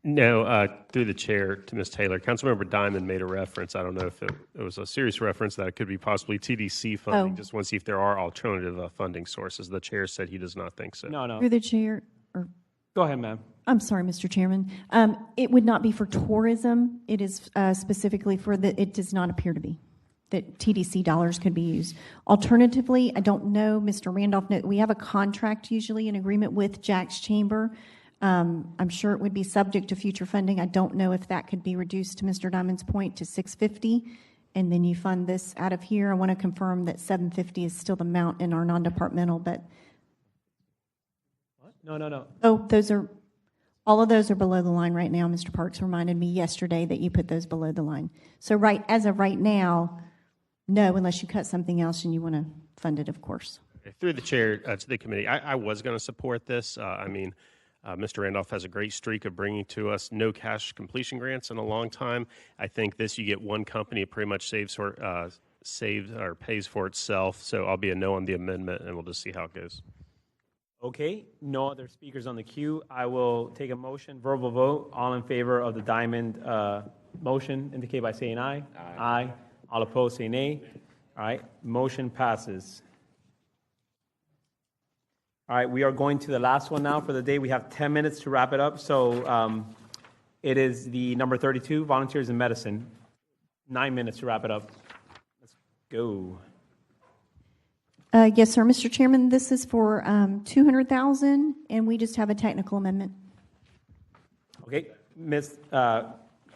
No, through the chair to Ms. Taylor. Councilmember Diamond made a reference. I don't know if it was a serious reference that it could be possibly TDC funding. Oh. Just want to see if there are alternative funding sources. The chair said he does not think so. No. Through the chair, or Go ahead, ma'am. I'm sorry, Mr. Chairman. It would not be for tourism. It is specifically for it does not appear to be that TDC dollars could be used. Alternatively, I don't know, Mr. Randolph, we have a contract, usually an agreement with Jack's Chamber. I'm sure it would be subject to future funding. I don't know if that could be reduced, to Mr. Diamond's point, to $650, and then you fund this out of here. I want to confirm that $750 is still the amount in our non-departmental, but... What? No. Oh, all of those are below the line right now. Mr. Parks reminded me yesterday that you put those below the line. So as of right now, no, unless you cut something else and you want to fund it, of course. Through the chair to the committee, I was going to support this. Mr. Randolph has a great streak of bringing to us no cash completion grants in a long time. I think this, you get one company, it pretty much saves or pays for itself. So I'll be a no on the amendment, and we'll just see how it goes. Okay, no other speakers on the queue. I will take a motion, verbal vote. All in favor of the Diamond motion indicate by saying aye. Aye. All opposed say nay. All right, motion passes. All right, we are going to the last one now for the day. We have 10 minutes to wrap it up. So it is the number 32, volunteers in medicine. 9 minutes to wrap it up. Let's go. Yes, sir, Mr. Chairman. This is for $200,000, and we just have a technical amendment. Okay,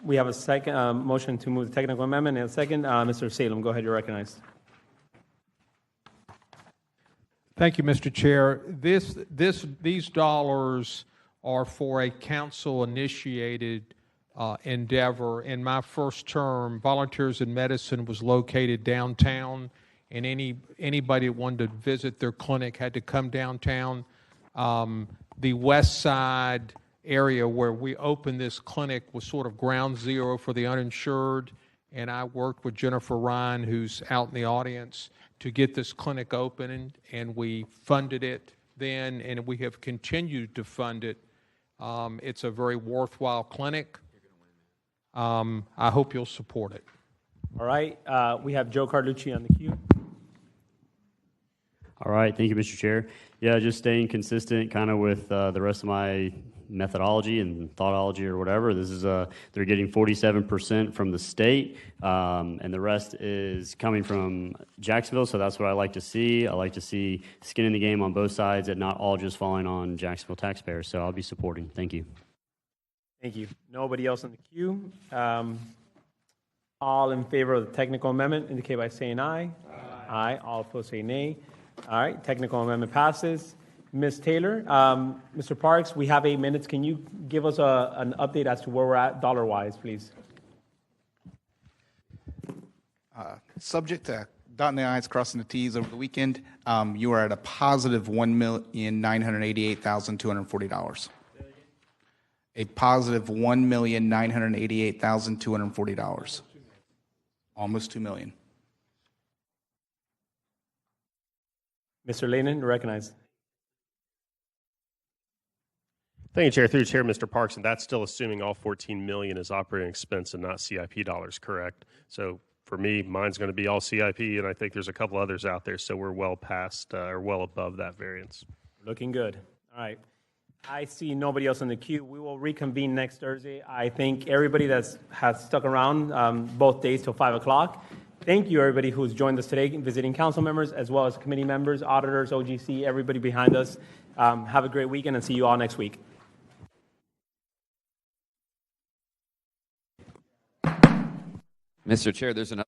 we have a second motion to move the technical amendment, and a second. Mr. Salem, go ahead. You're recognized. Thank you, Mr. Chair. These dollars are for a council-initiated endeavor. In my first term, Volunteers in Medicine was located downtown, and anybody that wanted to visit their clinic had to come downtown. The west side area where we opened this clinic was sort of ground zero for the uninsured, and I worked with Jennifer Ryan, who's out in the audience, to get this clinic open, and we funded it then, and we have continued to fund it. It's a very worthwhile clinic. I hope you'll support it. All right, we have Joe Carlucci on the queue. All right, thank you, Mr. Chair. Yeah, just staying consistent kind of with the rest of my methodology and thoughtology or whatever. This is they're getting 47% from the state, and the rest is coming from Jacksonville, so that's what I like to see. I like to see skin in the game on both sides and not all just falling on Jacksonville taxpayers, so I'll be supporting. Thank you. Thank you. Nobody else in the queue. All in favor of the technical amendment indicate by saying aye. Aye. All opposed say nay. All right, technical amendment passes. Ms. Taylor, Mr. Parks, we have 8 minutes. Can you give us an update as to where we're at dollar-wise, please? Subject to dotting the i's, crossing the t's over the weekend, you are at a positive $1,988,240. A positive $1,988,240. Almost $2 million. Mr. Lenin, recognized. Thank you, Chair. Through the Chair, Mr. Parks, and that's still assuming all $14 million is operating expense and not CIP dollars, correct? So for me, mine's going to be all CIP, and I think there's a couple others out there, so we're well past or well above that variance. Looking good. All right. I see nobody else in the queue. We will reconvene next Thursday. I thank everybody that has stuck around both days till 5 o'clock. Thank you, everybody who's joined us today, visiting council members, as well as committee members, auditors, OGC, everybody behind us. Have a great weekend, and see you all next week. Mr. Chair, there's another